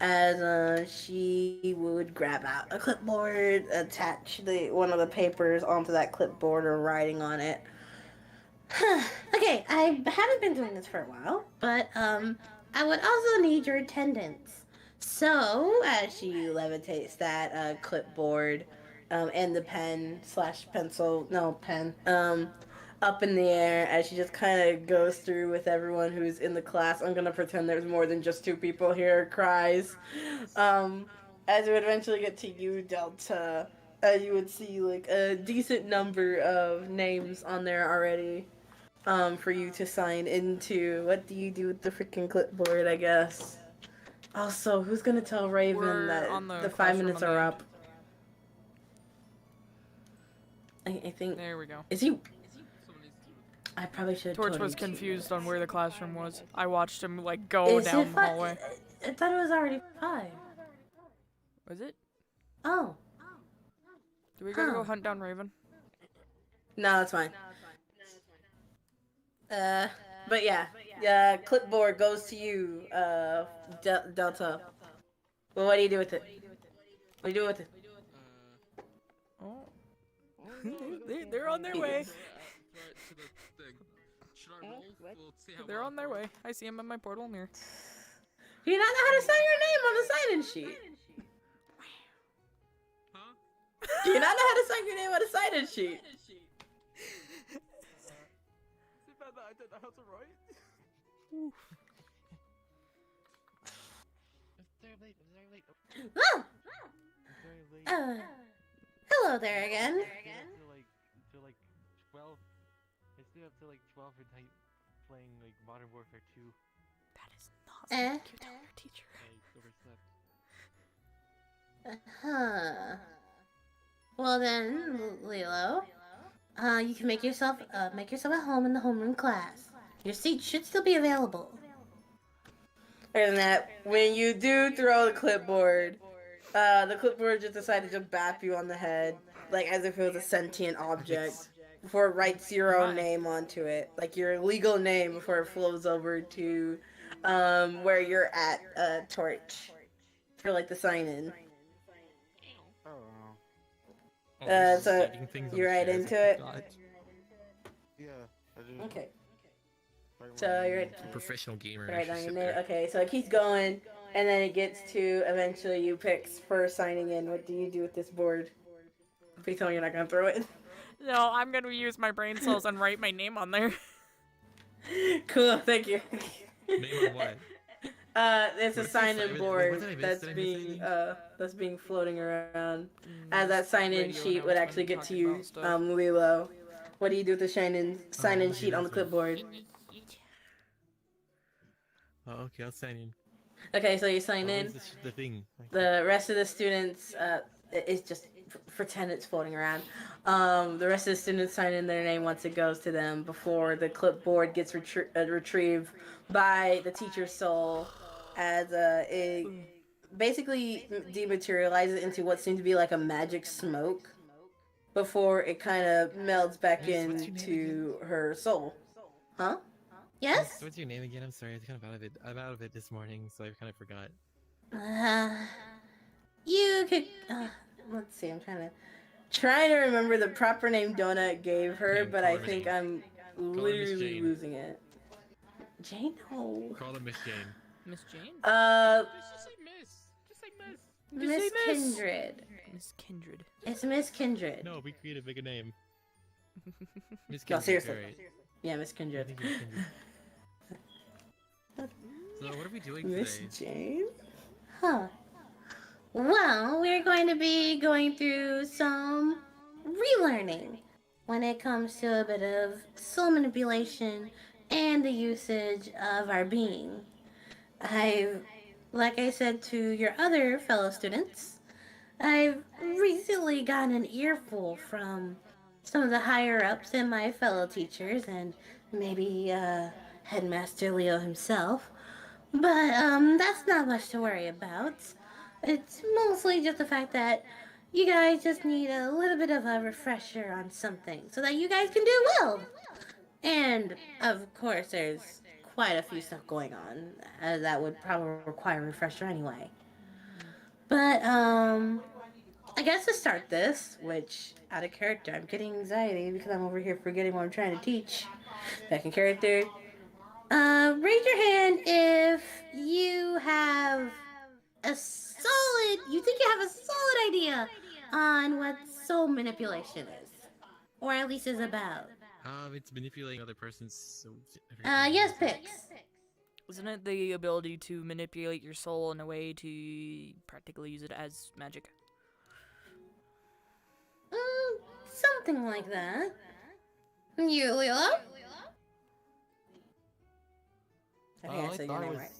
Speaker 2: As she would grab out a clipboard, attach one of the papers onto that clipboard or writing on it. Okay, I haven't been doing this for a while, but I would also need your attendance. So, as she levitates that clipboard and the pen up in the air, as she just kind of goes through with everyone who's in the class. I'm gonna pretend there's more than just 2 people here. Cries. As we would eventually get to you, Delta, you would see like a decent number of names on there already. For you to sign into. What do you do with the freaking clipboard, I guess? Also, who's gonna tell Raven
Speaker 3: We're
Speaker 2: that
Speaker 3: on the
Speaker 2: the 5
Speaker 3: classroom
Speaker 2: minutes
Speaker 3: on the
Speaker 2: are
Speaker 3: end.
Speaker 2: up? I think.
Speaker 3: There we go.
Speaker 2: Is he? I probably should have
Speaker 3: Torch
Speaker 2: told
Speaker 3: was
Speaker 2: him to.
Speaker 3: confused on where the classroom was. I watched him like go
Speaker 2: Is
Speaker 3: down
Speaker 2: it
Speaker 3: the
Speaker 2: fi-
Speaker 3: hallway.
Speaker 2: I thought it was already 5.
Speaker 3: Was it?
Speaker 2: Oh.
Speaker 3: Do we gotta go
Speaker 2: Huh.
Speaker 3: hunt down Raven?
Speaker 2: No, it's fine. But yeah, clipboard goes to you, Delta. Well, what do you do with it? What do you do with it?
Speaker 3: They're on their way. They're on their way. I see them in my portal mirror.
Speaker 2: Do you not know how to sign your name on the sign-in sheet? Do you not know how to sign your name on a sign-in sheet? Oh! Hello there again.
Speaker 8: Till like 12. I stay up till like 12 at night playing like Modern Warfare 2.
Speaker 3: That is not something you tell your teacher.
Speaker 8: I overslept.
Speaker 2: Well then, Lilo, you can make yourself at home in the homeroom class. Your seat should still be available. Other than that, when you do throw the clipboard just decided to bap you on the head, like as if it was a sentient object, before it writes your own name onto it, like your legal name, before it flows over to where you're at, Torch, for like the sign-in. So you're right into it.
Speaker 8: Yeah, I do.
Speaker 2: Okay. So you're right.
Speaker 10: Professional gamer.
Speaker 2: Right on your name. Okay, so it keeps going, and then it gets to eventually you pick for signing in. What do you do with this board? Please tell me you're not gonna throw it.
Speaker 3: No, I'm gonna use my brain cells and write my name on there.
Speaker 2: Cool, thank you.
Speaker 10: Name on what?
Speaker 2: It's a sign-in board that's being floating around. As that sign-in sheet would actually get to you, Lilo. What do you do with the sign-in sheet on the clipboard?
Speaker 10: Oh, okay, I'll sign in.
Speaker 2: Okay, so you sign in.
Speaker 10: The thing.
Speaker 2: The rest of the students, it's just pretend it's floating around. The rest of the students sign in their name once it goes to them before the clipboard gets retrieved by the teacher's soul, as it basically dematerializes into what seems to be like a magic smoke before it kind of melds back into her soul. Huh? Yes?
Speaker 10: What's your name again? I'm sorry, I was kind of out of it. I'm out of it this morning, so I kind of forgot.
Speaker 2: You could. Let's see. I'm trying to remember the proper name Donut gave her, but I think I'm literally losing it. Jane? No.
Speaker 10: Call her Miss Jane.
Speaker 3: Miss Jane?
Speaker 8: Just say Miss. Just say Miss.
Speaker 2: Miss Kindred.
Speaker 3: Miss Kindred.
Speaker 2: It's Miss Kindred.
Speaker 10: No, be creative, make a name. Miss
Speaker 2: No,
Speaker 10: Kindred.
Speaker 2: seriously.
Speaker 10: Alright.
Speaker 2: Yeah, Miss
Speaker 10: I
Speaker 2: Kindred.
Speaker 10: think Miss Kindred. So what are we doing
Speaker 2: Miss
Speaker 10: today?
Speaker 2: Jane? Huh. Well, we're going to be going through some relearning when it comes to a bit of soul manipulation and the usage of our being. Like I said to your other fellow students, I've recently gotten an earful from some of the higher-ups and my fellow teachers, and maybe Headmaster Leo himself. But that's not much to worry about. It's mostly just the fact that you guys just need a little bit of a refresher on something so that you guys can do well. And of course, there's quite a few stuff going on that would probably require a refresher anyway. But I guess to start this, which out of character, I'm getting anxiety because I'm over here forgetting what I'm trying to teach. Back in character. Raise your hand if you have you think you have a solid idea on what soul manipulation is. Or at least is about.
Speaker 10: It's manipulating other person's souls.
Speaker 2: Yes, Pix.
Speaker 3: Isn't it the ability to manipulate your soul in a way to practically use it as magic?
Speaker 2: Something like that. You, Lila? I think I said your name right.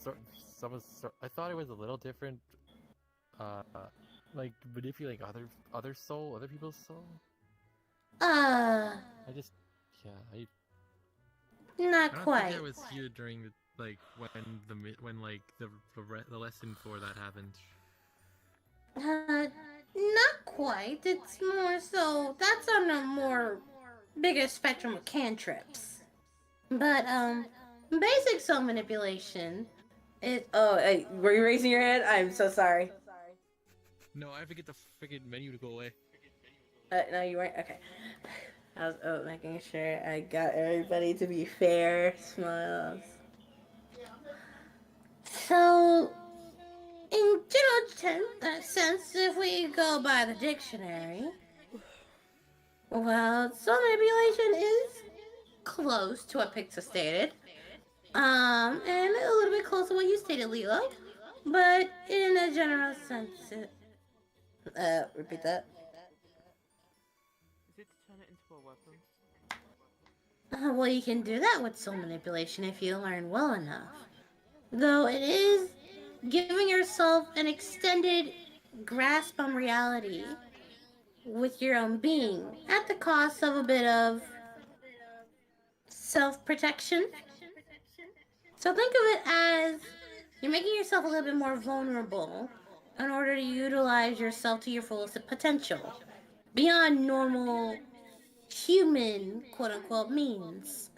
Speaker 8: I thought it was a little different. Like manipulating other people's soul.
Speaker 2: Not
Speaker 10: I don't
Speaker 2: quite.
Speaker 10: think I was here during the when the lesson for that happened.
Speaker 2: Not quite. It's more so that's on a more bigger spectrum of cantrips. But basic soul manipulation. Hey, were you raising your hand? I'm so sorry.
Speaker 10: No, I have to get the freaking menu to go away.
Speaker 2: No, you weren't. Okay. I was making sure I got everybody to be fair. Smiles. So, in general sense, if we go by the dictionary, well, soul manipulation is close to what Pixa stated. And a little bit close to what you stated, Lilo. But in a general sense, repeat that.
Speaker 3: Is it to turn it into a weapon?
Speaker 2: Well, you can do that with soul manipulation if you learn well enough. Though it is giving yourself an extended grasp on reality with your own being at the cost of a bit of self-protection. So think of it as you're making yourself a little bit more vulnerable in order to utilize yourself to your fullest potential beyond normal human quote-unquote means.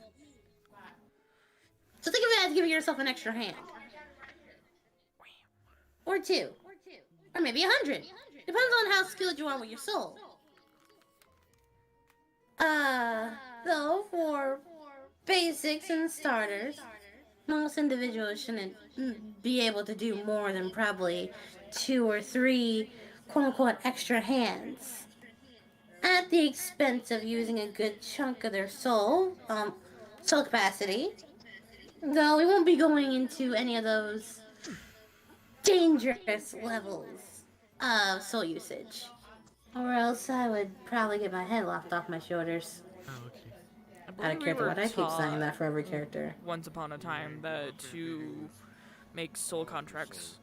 Speaker 2: So think of it as giving yourself an extra hand. Or 2. Or maybe 100. Depends on how skilled you are with your soul. Though for basics and starters, most individuals shouldn't be able to do more than probably 2 or 3 quote-unquote extra hands. At the expense of using a good chunk of their soul capacity. Though we won't be going into any of those dangerous levels of soul usage. Or else I would probably get my head lopped off my shoulders.
Speaker 8: Oh, okay.
Speaker 2: I don't care for what I keep saying that for every character.
Speaker 3: Once upon a time, that to make soul contracts,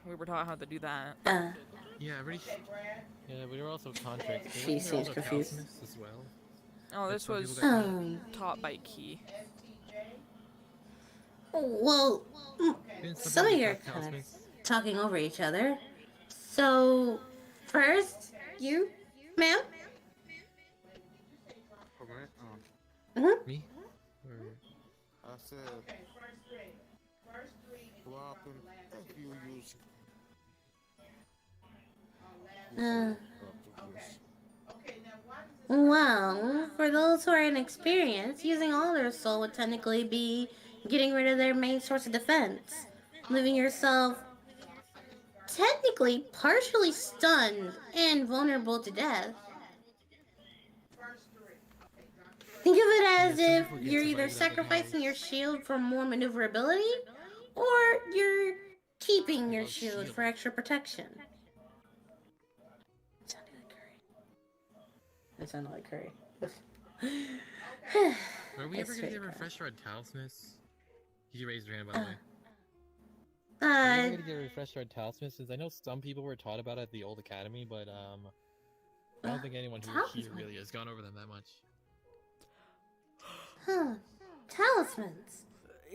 Speaker 3: we were taught how to do that.
Speaker 8: Yeah, yeah, we were also contracts.
Speaker 2: She seems confused.
Speaker 8: As well.
Speaker 3: Oh, this was taught by Key.
Speaker 2: Well, some of you are kind of talking over each other. So, first, you, ma'am?
Speaker 8: Me?
Speaker 11: I said, what happened if you use
Speaker 2: Well, for those who are inexperienced, using all their soul would technically be getting rid of their main source of defense, leaving yourself technically partially stunned and vulnerable to death. Think of it as if you're either sacrificing your shield for more maneuverability, or you're keeping your shield for extra protection. It sounded like Curry.
Speaker 8: Are we ever gonna get a refresher on Talismus? You raised your hand, by the way. Are we ever gonna get a refresher on Talismus? Since I know some people were taught about it at the old academy, but I don't think anyone here really has gone over them that much.
Speaker 2: Huh. Talismans.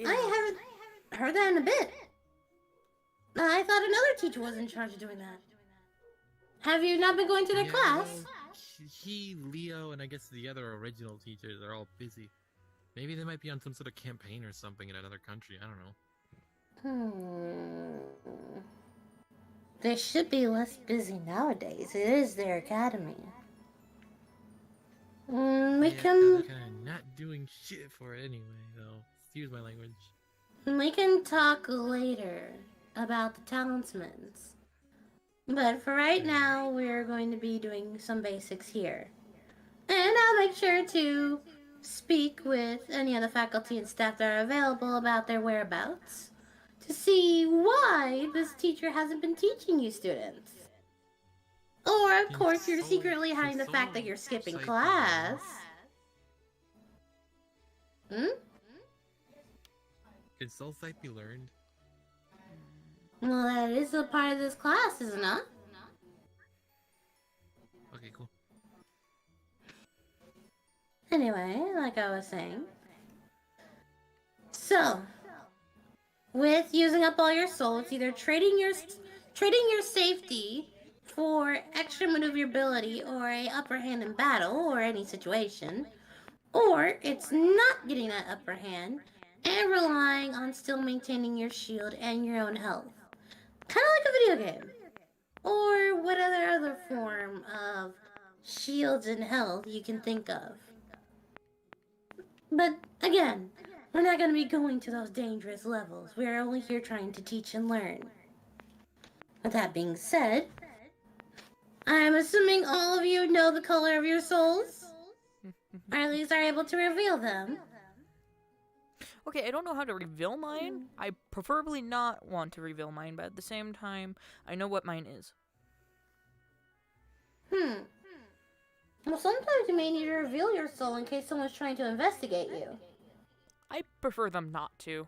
Speaker 2: I haven't heard that in a bit. I thought another teacher was in charge of doing that. Have you not been going to their class?
Speaker 8: Well, he, Leo, and I guess the other original teachers are all busy. Maybe they might be on some sort of campaign or something in another country. I don't know.
Speaker 2: They should be less busy nowadays. It is their academy. We can...
Speaker 8: They're kind of not doing shit for it anyway, though. Excuse my language.
Speaker 2: We can talk later about the talismans. But for right now, we're going to be doing some basics here. And I'll make sure to speak with any of the faculty and staff that are available about their whereabouts to see why this teacher hasn't been teaching you students. Or, of course, you're secretly hiding the fact that you're skipping class.
Speaker 8: Can soul sight be learned?
Speaker 2: Well, that is a part of this class, isn't it?
Speaker 8: Okay, cool.
Speaker 2: Anyway, like I was saying. So, with using up all your soul, it's either trading your safety for extra maneuverability or a upper hand in battle or any situation, or it's not getting that upper hand and relying on still maintaining your shield and your own health. Kind of like a video game. Or what other form of
Speaker 12: shields and health you can think of. But again, we're not going to be going to those dangerous levels. We're only here trying to teach and learn. With that being said, I'm assuming all of you know the color of your souls? Or at least are able to reveal them.
Speaker 3: Okay, I don't know how to reveal mine. I preferably not want to reveal mine, but at the same time, I know what mine is.
Speaker 12: Well, sometimes you may need to reveal your soul in case someone's trying to investigate you.
Speaker 3: I prefer them not to.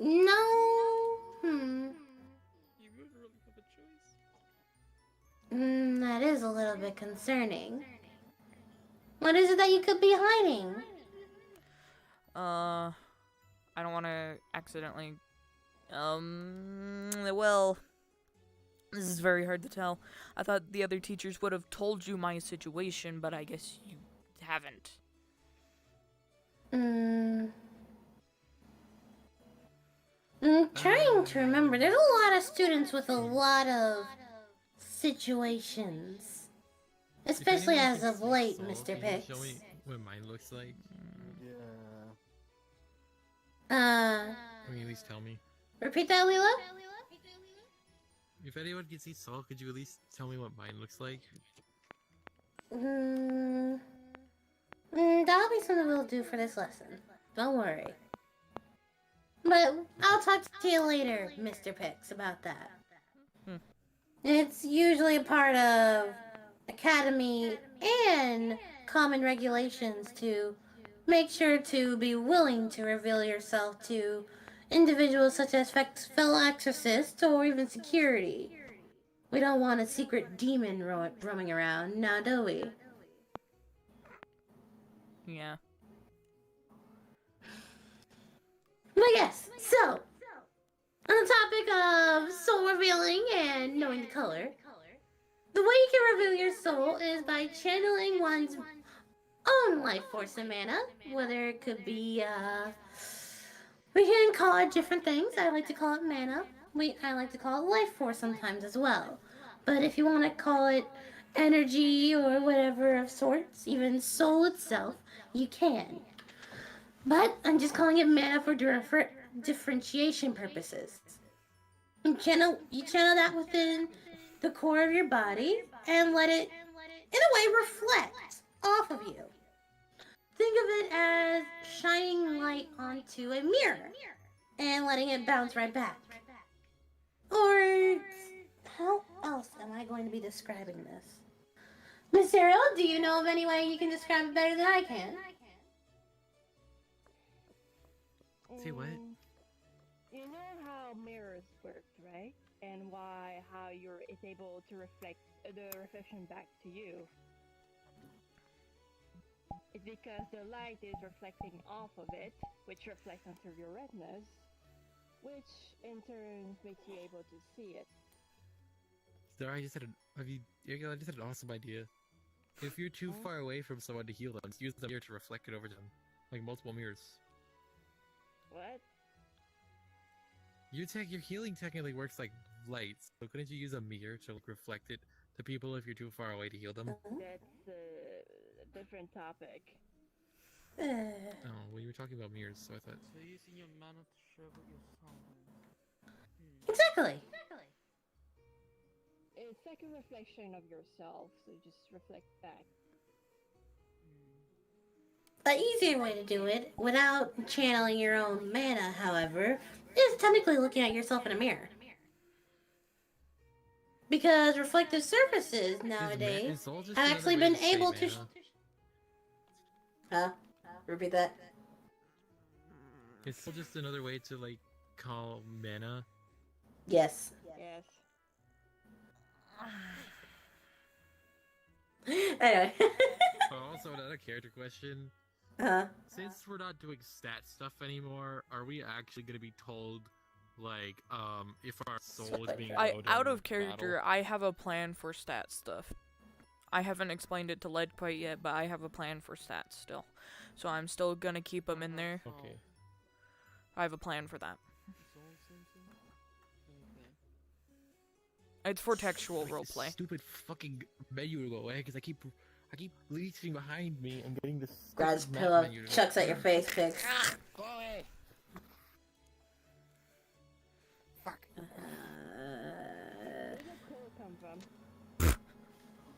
Speaker 12: No.
Speaker 3: You would really have a choice.
Speaker 12: That is a little bit concerning. What is it that you could be hiding?
Speaker 3: I don't want to accidentally... well... This is very hard to tell. I thought the other teachers would have told you my situation, but I guess you haven't.
Speaker 12: I'm trying to remember. There's a lot of students with a lot of situations. Especially as of late, Mr. Pix.
Speaker 8: Show me what mine looks like.
Speaker 11: Yeah.
Speaker 8: Can you at least tell me?
Speaker 12: Repeat that, Leela?
Speaker 8: If anyone can see Saul, could you at least tell me what mine looks like?
Speaker 12: That'll be something we'll do for this lesson. Don't worry. But I'll talk to you later, Mr. Pix, about that. It's usually a part of Academy and common regulations to make sure to be willing to reveal yourself to individuals such as fellow exorcists or even security. We don't want a secret demon roaming around, now do we?
Speaker 3: Yeah.
Speaker 12: But yes, so, on the topic of soul revealing and knowing the color, the way you can reveal your soul is by channeling one's own life force and mana, whether it could be, we can call it different things. I like to call it mana. I like to call it life force sometimes as well. But if you want to call it energy or whatever of sorts, even soul itself, you can. But I'm just calling it mana for differentiation purposes. You channel that within the core of your body and let it, in a way, reflect off of you. Think of it as shining light onto a mirror and letting it bounce right back. Or how else am I going to be describing this? Miss Ariel, do you know of any way you can describe it better than I can?
Speaker 8: Say what?
Speaker 9: You know how mirrors work, right? And how it's able to reflect the reflection back to you. It's because the light is reflecting off of it, which reflects onto your retinas, which in turn makes you able to see it.
Speaker 8: Sarah, I just had an awesome idea. If you're too far away from someone to heal them, just use the mirror to reflect it over them, like multiple mirrors.
Speaker 9: What?
Speaker 8: Your healing technically works like light, so couldn't you use a mirror to reflect it to people if you're too far away to heal them?
Speaker 9: That's a different topic.
Speaker 8: Oh, well, you were talking about mirrors, so I thought.
Speaker 13: So using your mana to travel your soul.
Speaker 12: Exactly.
Speaker 9: It's like a reflection of yourself, so just reflect back.
Speaker 12: The easier way to do it, without channeling your own mana, however, is technically looking at yourself in a mirror. Because reflective surfaces nowadays have actually been able to... Huh? Repeat that?
Speaker 8: It's still just another way to, like, call mana.
Speaker 12: Yes.
Speaker 9: Yes.
Speaker 12: Anyway.
Speaker 8: Also, another character question. Since we're not doing stat stuff anymore, are we actually going to be told, like, if our soul is being low
Speaker 3: Out
Speaker 8: during
Speaker 3: of character,
Speaker 8: battle?
Speaker 3: I have a plan for stat stuff. I haven't explained it to Led quite yet, but I have a plan for stats still. So I'm still gonna keep them in there.
Speaker 8: Okay.
Speaker 3: I have a plan for that. It's for textual
Speaker 8: Wait, this
Speaker 3: roleplay.
Speaker 8: Stupid fucking menu to go away because I keep reaching behind me and getting this.
Speaker 2: Grabs
Speaker 8: stupid map
Speaker 2: pillow,
Speaker 8: menu to go
Speaker 2: chucks at your face, Pix.
Speaker 8: Go away.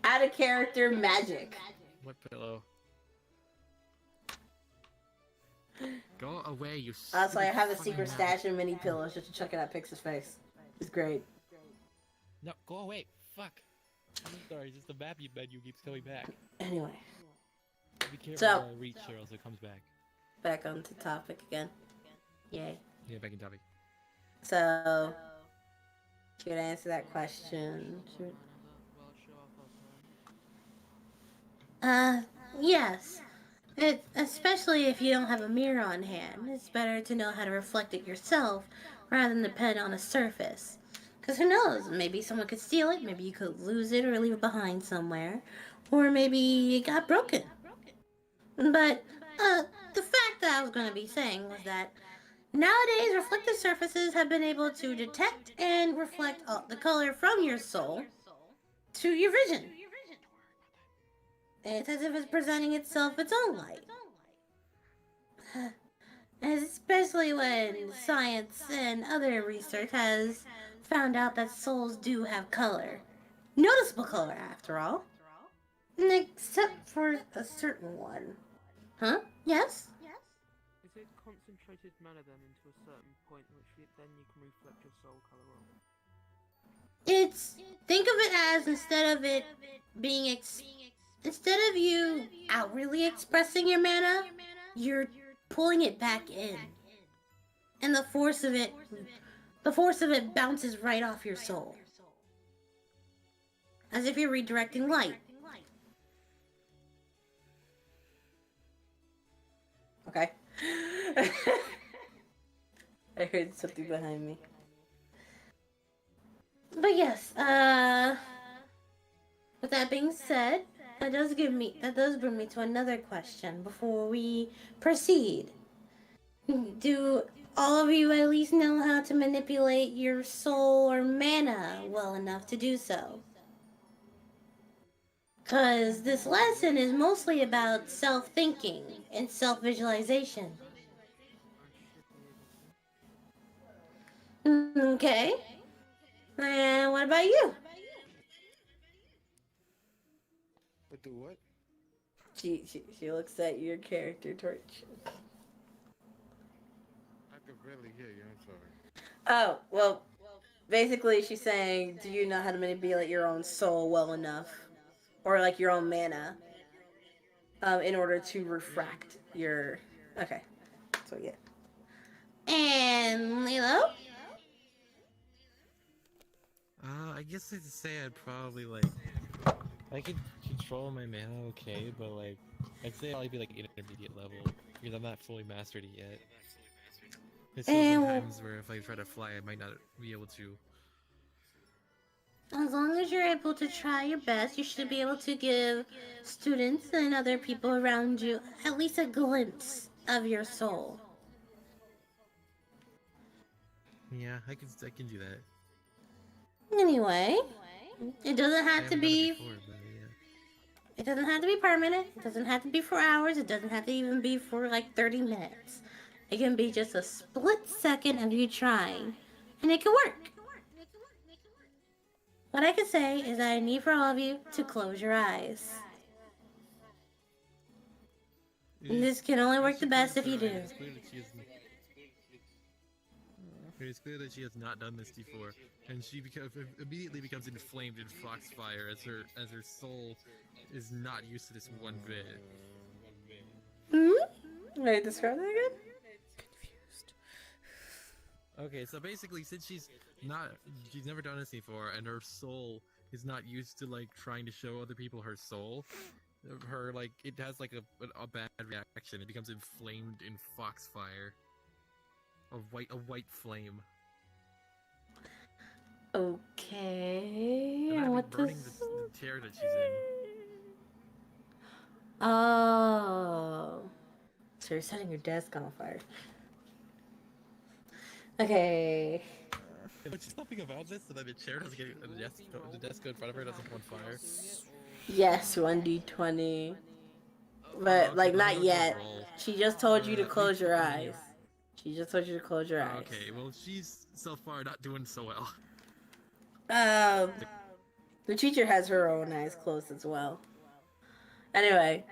Speaker 2: Out of character magic.
Speaker 8: What pillow? Go away, you.
Speaker 2: Also, I
Speaker 8: stupid
Speaker 2: have a
Speaker 8: fucking
Speaker 2: secret
Speaker 8: map.
Speaker 2: stash of mini pillows just to chuck it at Pix's face. It's great.
Speaker 8: No, go away. Fuck. I'm sorry, just the map menu keeps coming back.
Speaker 2: Anyway,
Speaker 8: Be careful
Speaker 2: So-
Speaker 8: when I reach here, else it comes back.
Speaker 2: back onto topic again. Yay.
Speaker 8: Yeah, back in topic.
Speaker 2: So, should I answer that question?
Speaker 12: Yes. Especially if you don't have a mirror on hand, it's better to know how to reflect it yourself rather than depend on a surface. Because who knows, maybe someone could steal it, maybe you could lose it or leave it behind somewhere, or maybe it got broken. But, the fact that I was going to be saying was that nowadays reflective surfaces have been able to detect and reflect the color from your soul to your vision. It's as if it's presenting itself its own light. Especially when science and other research has found out that souls do have color. Noticeable color, after all. Except for a certain one. Huh? Yes?
Speaker 13: Is it concentrated mana then into a certain point which then you can reflect your soul color on?
Speaker 12: Think of it as instead of it being instead of you outwardly expressing your mana, you're pulling it back in. And the force of it bounces right off your soul. As if you're redirecting light.
Speaker 2: Okay. I heard something behind me.
Speaker 12: But yes, with that being said, that does bring me to another question before we proceed. Do all of you at least know how to manipulate your soul or mana well enough to do so? Because this lesson is mostly about self-thinking and self-visualization. Okay. And what about you?
Speaker 10: But do what?
Speaker 2: She looks at your character, Torch.
Speaker 10: I could barely hear you. I'm sorry.
Speaker 2: Oh, well, basically she's saying, do you know how to manipulate your own soul well enough? Or like your own mana? In order to refract your... Okay. So yeah.
Speaker 12: And Lilo?
Speaker 8: I guess I'd say I'd probably I could control my mana okay, but I'd say I'll be intermediate level because I'm not fully mastered it yet. There's sometimes where if I try to fly, I might not be able to.
Speaker 12: As long as you're able to try your best, you should be able to give students and other people around you at least a glimpse of your soul.
Speaker 8: Yeah, I can do that.
Speaker 12: Anyway, it doesn't have to
Speaker 8: I haven't done it
Speaker 12: be.
Speaker 8: before, but yeah.
Speaker 12: It doesn't have to be permanent. It doesn't have to be for hours. It doesn't have to even be for 30 minutes. It can be just a split second of you trying, and it can work. What I can say is that I need for all of you to close your eyes. And this can only work the best if you do.
Speaker 8: It's clear that she has not done this before, and she immediately becomes inflamed in foxfire as her soul is not used to this one bit.
Speaker 2: Wait, describe that again?
Speaker 3: Confused.
Speaker 8: Okay, so basically, since she's never done this before, and her soul is not used to trying to show other people her soul, her it has a bad reaction. It becomes inflamed in foxfire. A white flame.
Speaker 12: Okay.
Speaker 8: And
Speaker 12: What
Speaker 8: burning
Speaker 12: does...
Speaker 8: the tear that she's in.
Speaker 2: Oh. So you're setting your desk on fire. Okay.
Speaker 8: What's something about this so that the chair doesn't get the desk in front of her doesn't come on fire?
Speaker 2: Yes, 1d20. But, like, not yet. She just told you to close your eyes. She just told you to close your eyes.
Speaker 8: Okay, well, she's so far not doing so well.
Speaker 2: The teacher has her own eyes closed as well. Anyway.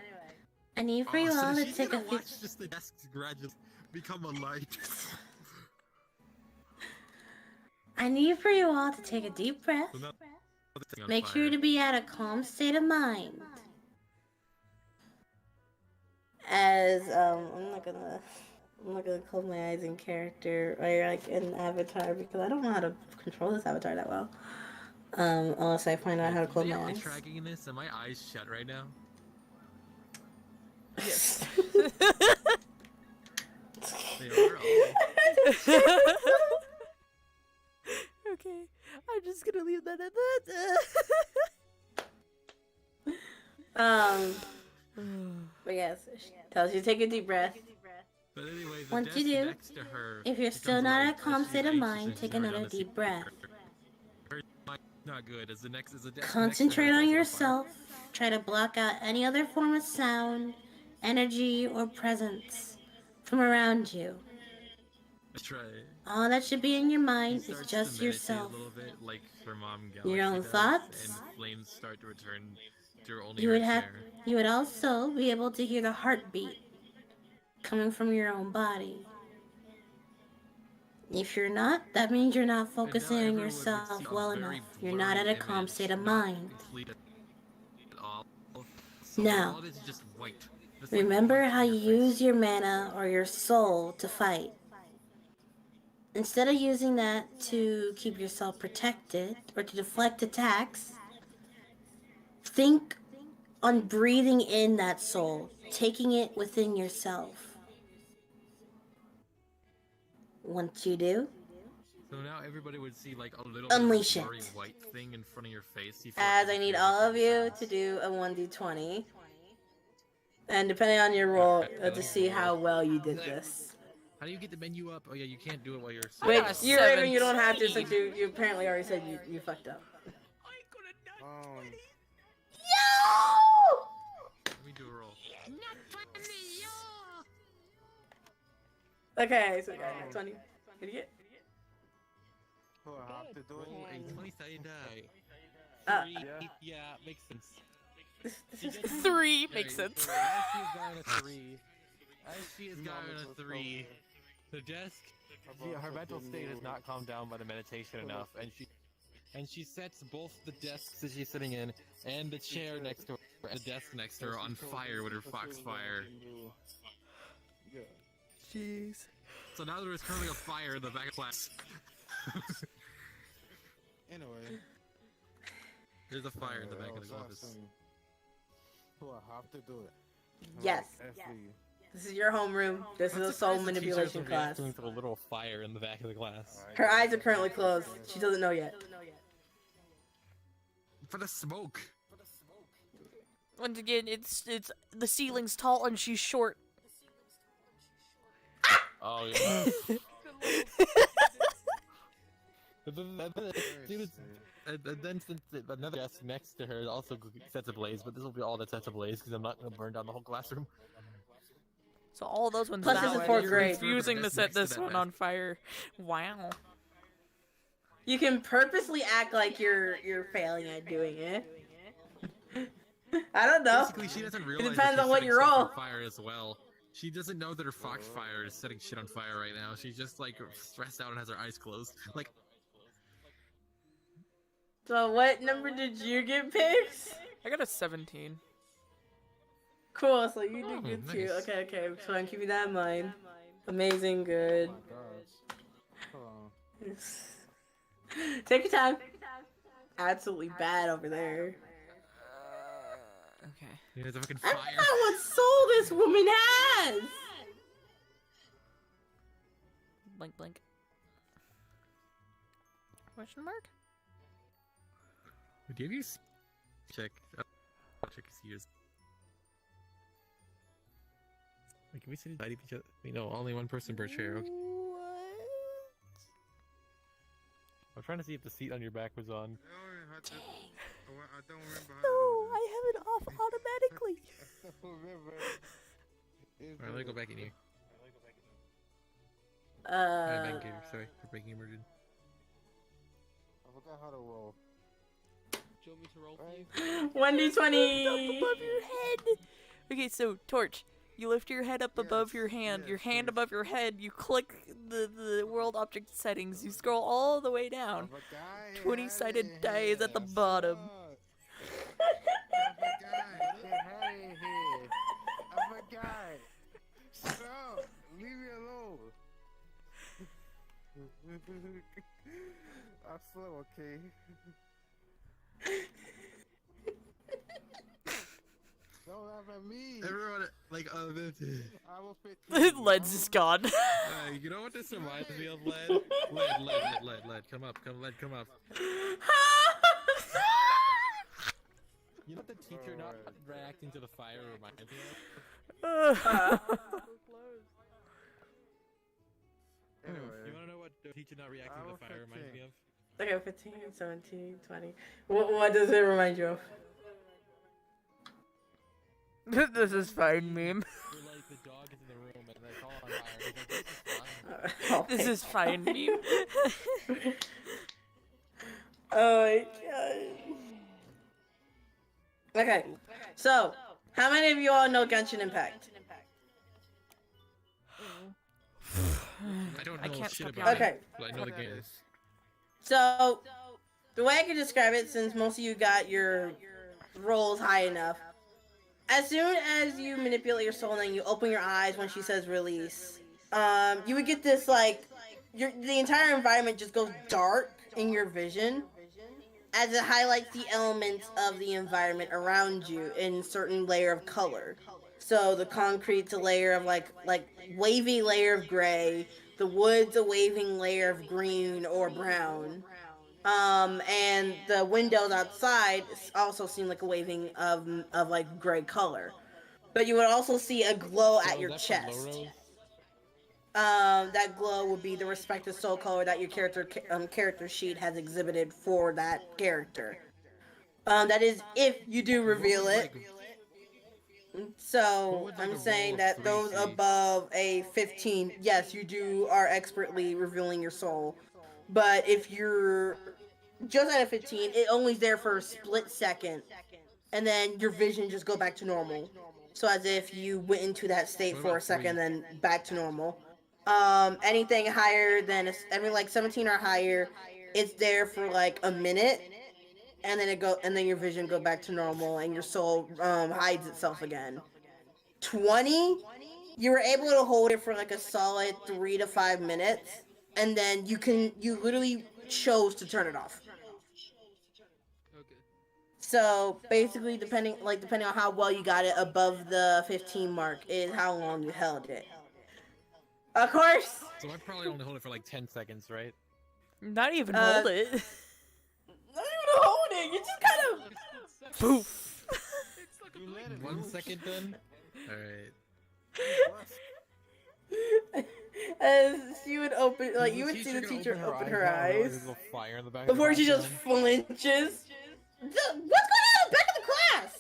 Speaker 12: I need for you all to
Speaker 8: she's
Speaker 12: take a
Speaker 8: gonna
Speaker 12: few.
Speaker 8: watch just the desks gradually become a light.
Speaker 12: I need for you all to take a deep breath.
Speaker 8: So now this thing on
Speaker 12: Make sure
Speaker 8: fire.
Speaker 12: to be at a calm state of mind.
Speaker 2: As I'm not gonna close my eyes in character or like in Avatar because I don't know how to control this Avatar that well. Unless I find out how to close my eyes.
Speaker 8: Tracking in this, and my eyes shut right now.
Speaker 3: Yes.
Speaker 8: They are.
Speaker 3: Okay, I'm just gonna leave that at that.
Speaker 2: But yes, she tells you to take a deep breath.
Speaker 8: But anyway, the
Speaker 12: Once
Speaker 8: desk
Speaker 12: you do,
Speaker 8: next to her
Speaker 12: if you're still
Speaker 8: becomes
Speaker 12: not
Speaker 8: light
Speaker 12: at a calm
Speaker 8: as she's
Speaker 12: state of
Speaker 8: anxious
Speaker 12: mind,
Speaker 8: and
Speaker 12: take
Speaker 8: she's right
Speaker 12: another
Speaker 8: on the
Speaker 12: deep breath.
Speaker 8: Her mind's not good as the desk next to her
Speaker 12: Concentrate
Speaker 8: is
Speaker 12: on
Speaker 8: also
Speaker 12: yourself. Try to block out any other form of sound, energy, or presence from around you.
Speaker 8: I try.
Speaker 12: All that should be in your mind
Speaker 8: She
Speaker 12: is
Speaker 8: starts
Speaker 12: just
Speaker 8: to meditate
Speaker 12: yourself.
Speaker 8: A little bit, like her mom Galaxy
Speaker 12: Your own
Speaker 8: does,
Speaker 12: thoughts?
Speaker 8: and flames start to return to only
Speaker 12: You
Speaker 8: her
Speaker 12: would have.
Speaker 8: chair.
Speaker 12: You would also be able to hear the heartbeat coming from your own body. If you're not, that means you're not focusing on
Speaker 8: everyone would
Speaker 12: yourself
Speaker 8: see a
Speaker 12: well
Speaker 8: very
Speaker 12: enough. You're not at a
Speaker 8: blurry
Speaker 12: calm
Speaker 8: image,
Speaker 12: state of
Speaker 8: not
Speaker 12: mind.
Speaker 8: complete at all. So
Speaker 12: Now,
Speaker 8: all it is just white. Just like
Speaker 12: remember
Speaker 8: white
Speaker 12: how
Speaker 8: in
Speaker 12: you
Speaker 8: your face.
Speaker 12: use your mana or your soul to fight. Instead of using that to keep yourself protected or to deflect attacks, think on breathing in that soul, taking it within yourself. Once you do,
Speaker 8: So now everybody would see like a little
Speaker 12: Unleash
Speaker 8: bit of a blurry
Speaker 12: it.
Speaker 8: white thing in front of your face.
Speaker 2: As I need all of you to do a 1d20. And depending on your roll, to see how well you did this.
Speaker 8: How do you get the menu up? Oh yeah, you can't do it while you're.
Speaker 2: Wait,
Speaker 3: got a
Speaker 2: you're Raven, you don't have to
Speaker 3: 17.
Speaker 2: since you apparently already said you fucked up.
Speaker 8: Let me do a roll.
Speaker 2: Okay, so we got a 20. Did you get?
Speaker 10: Oh, I have to do it.
Speaker 8: Oh, a 20-sided die.
Speaker 2: Uh,
Speaker 8: Three. Yeah, makes sense.
Speaker 3: 3 makes sense.
Speaker 8: As she has gotten a 3. As she has gotten a 3. The desk. Her mental state has not calmed down by the meditation enough, and she sets both the desks that she's sitting in and the chair next to her, and the desk next to her on fire with her foxfire.
Speaker 3: Jeez.
Speaker 8: So now there is currently a fire in the back of class.
Speaker 10: Anyway.
Speaker 8: There's a fire in the back of the office.
Speaker 10: Oh, I have to do it.
Speaker 2: Yes. This is your homeroom. This is a soul manipulation class.
Speaker 8: To a little fire in the back of the class.
Speaker 2: Her eyes are currently closed. She doesn't know yet.
Speaker 8: For the smoke.
Speaker 3: Once again, it's the ceiling's tall and she's short.
Speaker 8: Oh yeah. And then since another desk next to her also sets ablaze, but this will be all that sets ablaze because I'm not going to burn down the whole classroom.
Speaker 3: So all those ones
Speaker 2: Plus
Speaker 3: that
Speaker 2: this is
Speaker 3: way.
Speaker 2: 4th
Speaker 3: You're
Speaker 2: grade.
Speaker 3: refusing to
Speaker 8: Next
Speaker 3: set
Speaker 8: to
Speaker 3: this
Speaker 8: that
Speaker 3: one
Speaker 8: desk.
Speaker 3: on fire. Wow.
Speaker 2: You can purposely act like you're failing at doing it. I don't know.
Speaker 8: Basically, she doesn't realize
Speaker 2: It
Speaker 8: that
Speaker 2: depends
Speaker 8: she's
Speaker 2: on what
Speaker 8: setting
Speaker 2: you
Speaker 8: stuff
Speaker 2: roll.
Speaker 8: on fire as well. She doesn't know that her foxfire is setting shit on fire right now. She's just like stressed out and has her eyes closed. Like,
Speaker 2: So what number did you get, Pigs?
Speaker 3: I got a 17.
Speaker 2: Cool, so you
Speaker 8: Oh,
Speaker 2: did good too.
Speaker 8: nice.
Speaker 2: Okay, so I'm keeping that in mind. Amazing, good. Take your time. Absolutely bad over there.
Speaker 3: Okay.
Speaker 8: there's a fucking
Speaker 2: I
Speaker 8: fire.
Speaker 2: don't know what soul this woman has.
Speaker 3: Blink, blink. Question mark?
Speaker 8: Do you have your check? I'll check your yours. Wait, can we sit inside each other? No, only one person per chair. Okay. trying to see if the seat on your back was on.
Speaker 3: No, I have it off automatically.
Speaker 8: Alright, let me go back in here.
Speaker 2: Uh,
Speaker 8: Alright, back here. Sorry for breaking immersion.
Speaker 10: I forgot how to roll.
Speaker 13: Do you want me to roll for you?
Speaker 2: 1d20.
Speaker 3: Up above your head. Okay, so Torch, you lift your head up above your hand. Your hand above your head. You click the world object settings. You scroll all the way down. 20-sided die is at the bottom.
Speaker 10: I forgot. Stop. Leave me alone. I'm slow, okay? Don't laugh at me.
Speaker 8: Everyone, like,
Speaker 10: I was 15.
Speaker 3: Lens is gone.
Speaker 8: you know what this reminds me of, Led? Led, come up, come up. You know what the teacher not reacting to the fire reminds me of? You wanna know what the teacher not reacting to the fire reminds me of?
Speaker 2: Okay, 15, 17, 20. What does it remind you of?
Speaker 3: This is fine, meme.
Speaker 8: Where, like, the dog is in the room and they call on fire. He's like,
Speaker 3: This is fine, meme.
Speaker 2: Oh my god. Okay, so how many of you all know Genshin Impact?
Speaker 8: I don't know
Speaker 3: I can't
Speaker 8: shit
Speaker 3: stop
Speaker 8: about
Speaker 2: yawning.
Speaker 8: it, but I know the game.
Speaker 2: So the way I can describe it, since most of you got your rolls high enough, as soon as you manipulate your soul and then you open your eyes when she says release, you would get this like the entire environment just goes dark in your vision, as it highlights the elements of the environment around you in certain layer of color. So the concrete's a layer of like wavy layer of gray, the wood's a waving layer of green or brown. And the windows outside also seem like a waving of like gray color. But you would also see a glow at your chest. That glow would be the respective soul color that your character sheet has exhibited for that character. That is if you do reveal it. So I'm saying that those above a 15, yes, you are expertly revealing your soul. But if you're just at a 15, it only's there for a split second, and then your vision just go back to normal. So as if you went into that state for a second, then back to normal. Anything higher than like 17 or higher, it's there for like a minute, and then your vision go back to normal, and your soul hides itself again. 20, you were able to hold it for like a solid 3 to 5 minutes, and then you literally chose to turn it off.
Speaker 13: Okay.
Speaker 2: So basically, depending on how well you got it, above the 15 mark is how long you held it. Of course.
Speaker 8: So I probably only hold it for like 10 seconds, right?
Speaker 3: Not even hold it.
Speaker 2: Not even hold it. You just kind of
Speaker 3: poof.
Speaker 8: 1 second then. All right.
Speaker 2: As she would open, like you would see the teacher open her eyes
Speaker 8: Fire in the back
Speaker 2: before she just flinches. What's going on back in the class?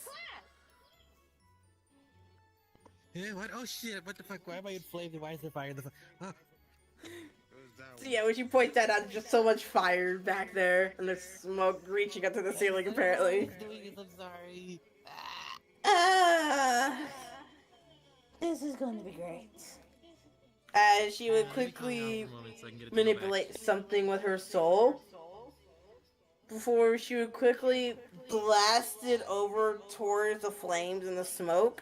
Speaker 8: Yeah, what? Oh shit, what the fuck? Why am I inflamed? Why is there fire in the fuck?
Speaker 2: So yeah, when she points that out, just so much fire back there, and there's smoke reaching up to the ceiling apparently.
Speaker 8: I'm sorry.
Speaker 12: This is going to be great.
Speaker 2: As she would quickly manipulate something with her soul, before she would quickly blast it over towards the flames and the smoke.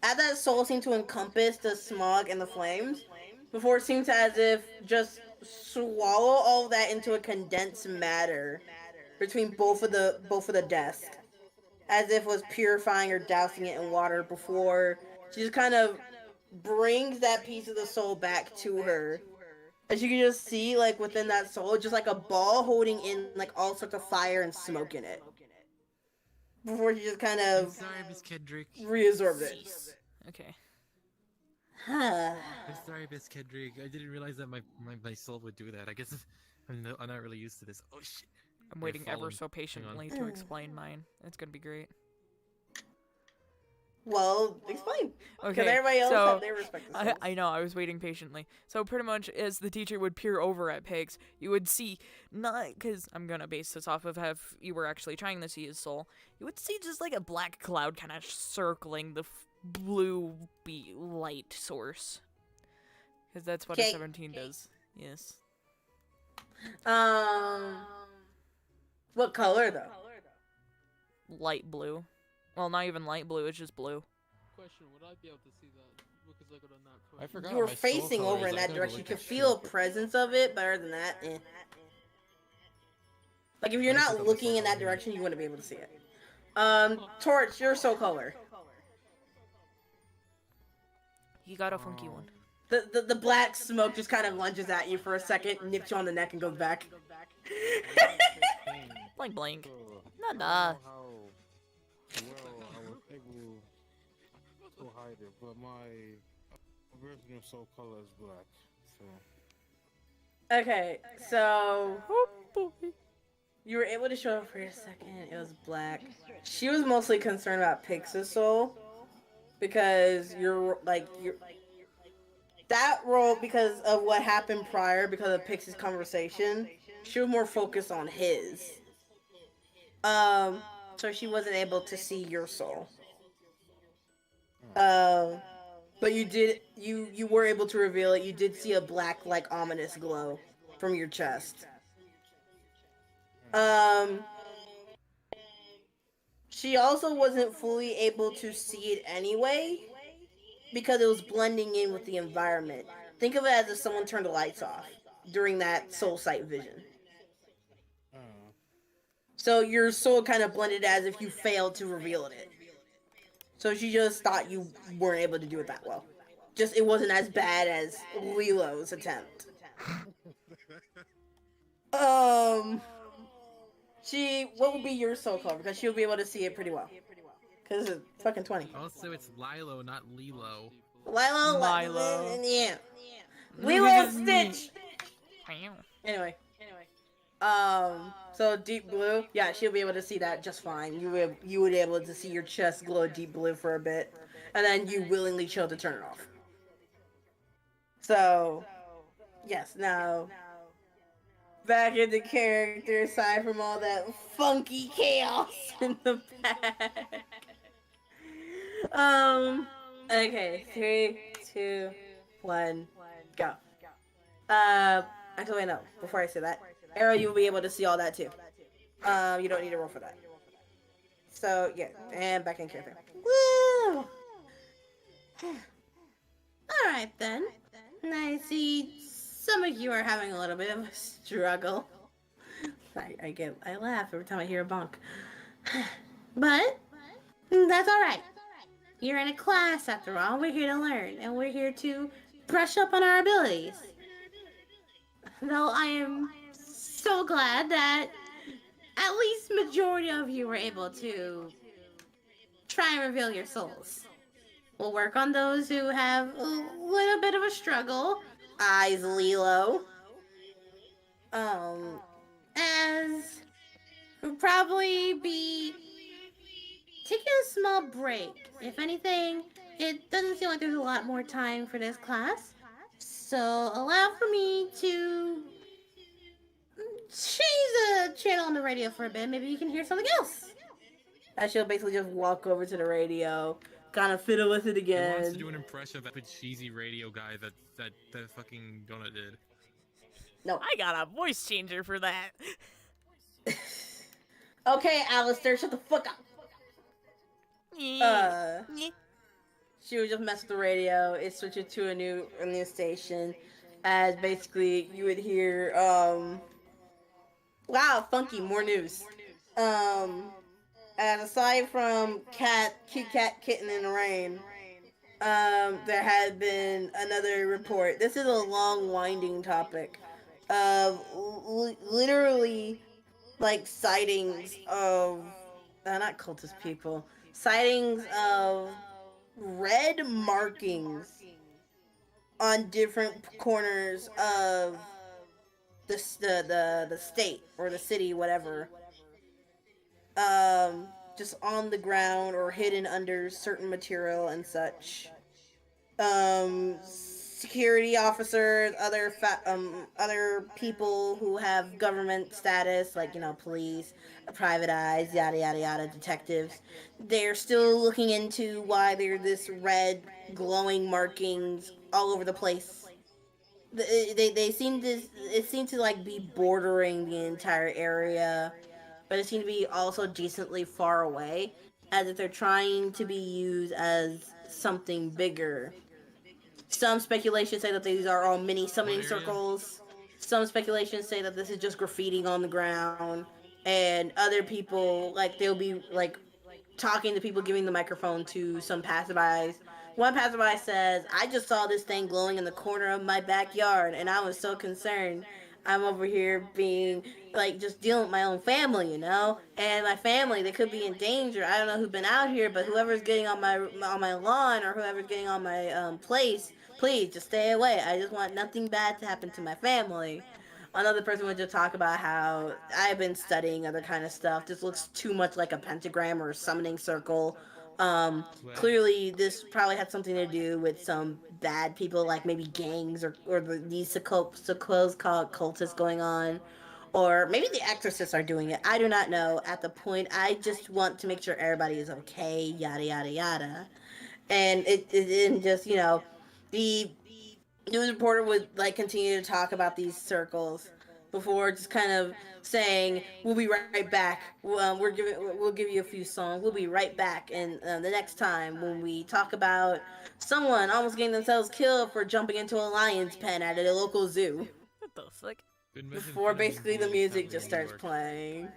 Speaker 2: As that soul seemed to encompass the smog and the flames, before it seemed as if just swallow all of that into a condensed matter between both of the desks, as if it was purifying or dousing it in water before she just kind of brings that piece of the soul back to her. As you can just see, like, within that soul, just like a ball holding in, like, all sorts of fire and smoke in it. Before she just kind of
Speaker 8: Sorry, Miss Kendrick.
Speaker 2: reabsorbed it.
Speaker 3: Okay.
Speaker 8: I'm sorry, Miss Kendrick. I didn't realize that my soul would do that. I guess I'm not really used to this. Oh shit.
Speaker 3: I'm
Speaker 8: They're
Speaker 3: waiting ever
Speaker 8: falling.
Speaker 3: so
Speaker 8: Hang on.
Speaker 3: patiently to explain mine. It's gonna be great.
Speaker 2: Well, explain. Because
Speaker 3: Okay,
Speaker 2: everybody else
Speaker 3: so
Speaker 2: have their respective
Speaker 3: I,
Speaker 2: souls.
Speaker 3: I know, I was waiting patiently. So pretty much as the teacher would peer over at Pigs, you would see, not, because I'm going to base this off of if you were actually trying to see his soul, you would see just like a black cloud kind of circling the blue light source. Because that's what a 17 does. Yes.
Speaker 2: What color though?
Speaker 3: Light blue. Well, not even light blue, it's just blue.
Speaker 13: Question: would I be able to see that? Because I got a nat 20.
Speaker 8: I forgot.
Speaker 2: You were
Speaker 8: my soul
Speaker 2: facing
Speaker 8: color
Speaker 2: over
Speaker 8: is.
Speaker 2: in
Speaker 8: I
Speaker 2: that
Speaker 8: gotta
Speaker 2: direction. You
Speaker 8: look
Speaker 2: could
Speaker 8: at
Speaker 2: feel a
Speaker 8: shit.
Speaker 2: presence of it. Better than that, eh. Like if you're
Speaker 8: I
Speaker 2: not
Speaker 8: forgot my
Speaker 2: looking
Speaker 8: soul
Speaker 2: in that
Speaker 8: color.
Speaker 2: direction, you wouldn't be able to see it. Torch, your soul color.
Speaker 3: You got a funky one.
Speaker 2: The black smoke just kind of lunges at you for a second, nips you on the neck, and goes back.
Speaker 3: Blank blank.
Speaker 14: I
Speaker 3: Nah.
Speaker 14: don't know how well I was able to hide it, but my version of soul color is black. So
Speaker 2: Okay, so you were able to show up for a second. It was black. She was mostly concerned about Pix's soul because you're that role because of what happened prior because of Pix's conversation. She was more focused on his. So she wasn't able to see your soul. But you were able to reveal it. You did see a black, like, ominous glow from your chest. She also wasn't fully able to see it anyway because it was blending in with the environment. Think of it as if someone turned the lights off during that soul sight vision. So your soul kind of blended as if you failed to reveal it. So she just thought you weren't able to do it that well. Just it wasn't as bad as Lilo's attempt. What would be your soul color? Because she'll be able to see it pretty well. Because it's fucking 20.
Speaker 8: Also, it's Lilo, not Lilo.
Speaker 2: Lilo. Yeah. Lilo Stitch. Anyway. So deep blue. Yeah, she'll be able to see that just fine. You would be able to see your chest glow deep blue for a bit, and then you willingly chose to turn it off. So, yes. Now, back into character aside from all that funky chaos in the back. Okay, 3, 2, 1, go. Actually, no. Before I say that, Arrow, you'll be able to see all that too. You don't need to roll for that. So yeah, and back in character.
Speaker 12: Woo! Alright then. I see some of you are having a little bit of a struggle.
Speaker 2: I laugh every time I hear a bonk.
Speaker 12: But that's alright. You're in a class after all. We're here to learn, and we're here to brush up on our abilities. Though I am so glad that at least majority of you were able to try and reveal your souls. We'll work on those who have a little bit of a struggle.
Speaker 2: Eyes Lilo.
Speaker 12: As we'll probably be taking a small break. If anything, it doesn't seem like there's a lot more time for this class. So allow for me to change the channel on the radio for a bit. Maybe you can hear something else.
Speaker 2: I she'll basically just walk over to the radio, kind of fiddle with it
Speaker 8: He wants to
Speaker 2: again.
Speaker 8: do an impression of that cheesy radio guy that fucking Donut did.
Speaker 2: No.
Speaker 3: I got a voice changer for that.
Speaker 2: Okay, Alistair, shut the fuck up. She would just mess with the radio. It switches to a new station, as basically you would hear wow, funky, more news. And aside from Kit Kat Kitten in the Rain, there had been another report. This is a long, winding topic of literally like sightings of not cultist people, sightings of red markings on different corners of the state or the city, whatever. Just on the ground or hidden under certain material and such. Security officers, other people who have government status, like, you know, police, private eyes, yada yada yada, detectives. They're still looking into why there's this red glowing markings all over the place. They seem to, it seemed to like be bordering the entire area, but it seemed to be also decently far away, as if they're trying to be used as something bigger. Some speculations say that these are all mini summoning circles. Some speculations say that this is just graffiti on the ground. And other people, like, they'll be, like, talking to people, giving the microphone to some passerbys. One passerby says, I just saw this thing glowing in the corner of my backyard, and I was so concerned. I'm over here being, like, just dealing with my own family, you know? And my family, they could be in danger. I don't know who's been out here, but whoever's getting on my lawn or whoever's getting on my place, please, just stay away. I just want nothing bad to happen to my family. Another person would just talk about how I've been studying other kind of stuff. This looks too much like a pentagram or a summoning circle. Clearly, this probably had something to do with some bad people, like maybe gangs or these supposed cultists going on. Or maybe the exorcists are doing it. I do not know. At the point, I just want to make sure everybody is okay, yada, yada, yada. And it didn't just, you know, the news reporter would like continue to talk about these circles before just kind of saying, "We'll be right back. We'll give you a few songs. We'll be right back." And the next time when we talk about someone almost getting themselves killed for jumping into a lion's pen at a local zoo.
Speaker 3: What the fuck?
Speaker 2: Before basically the music just starts playing.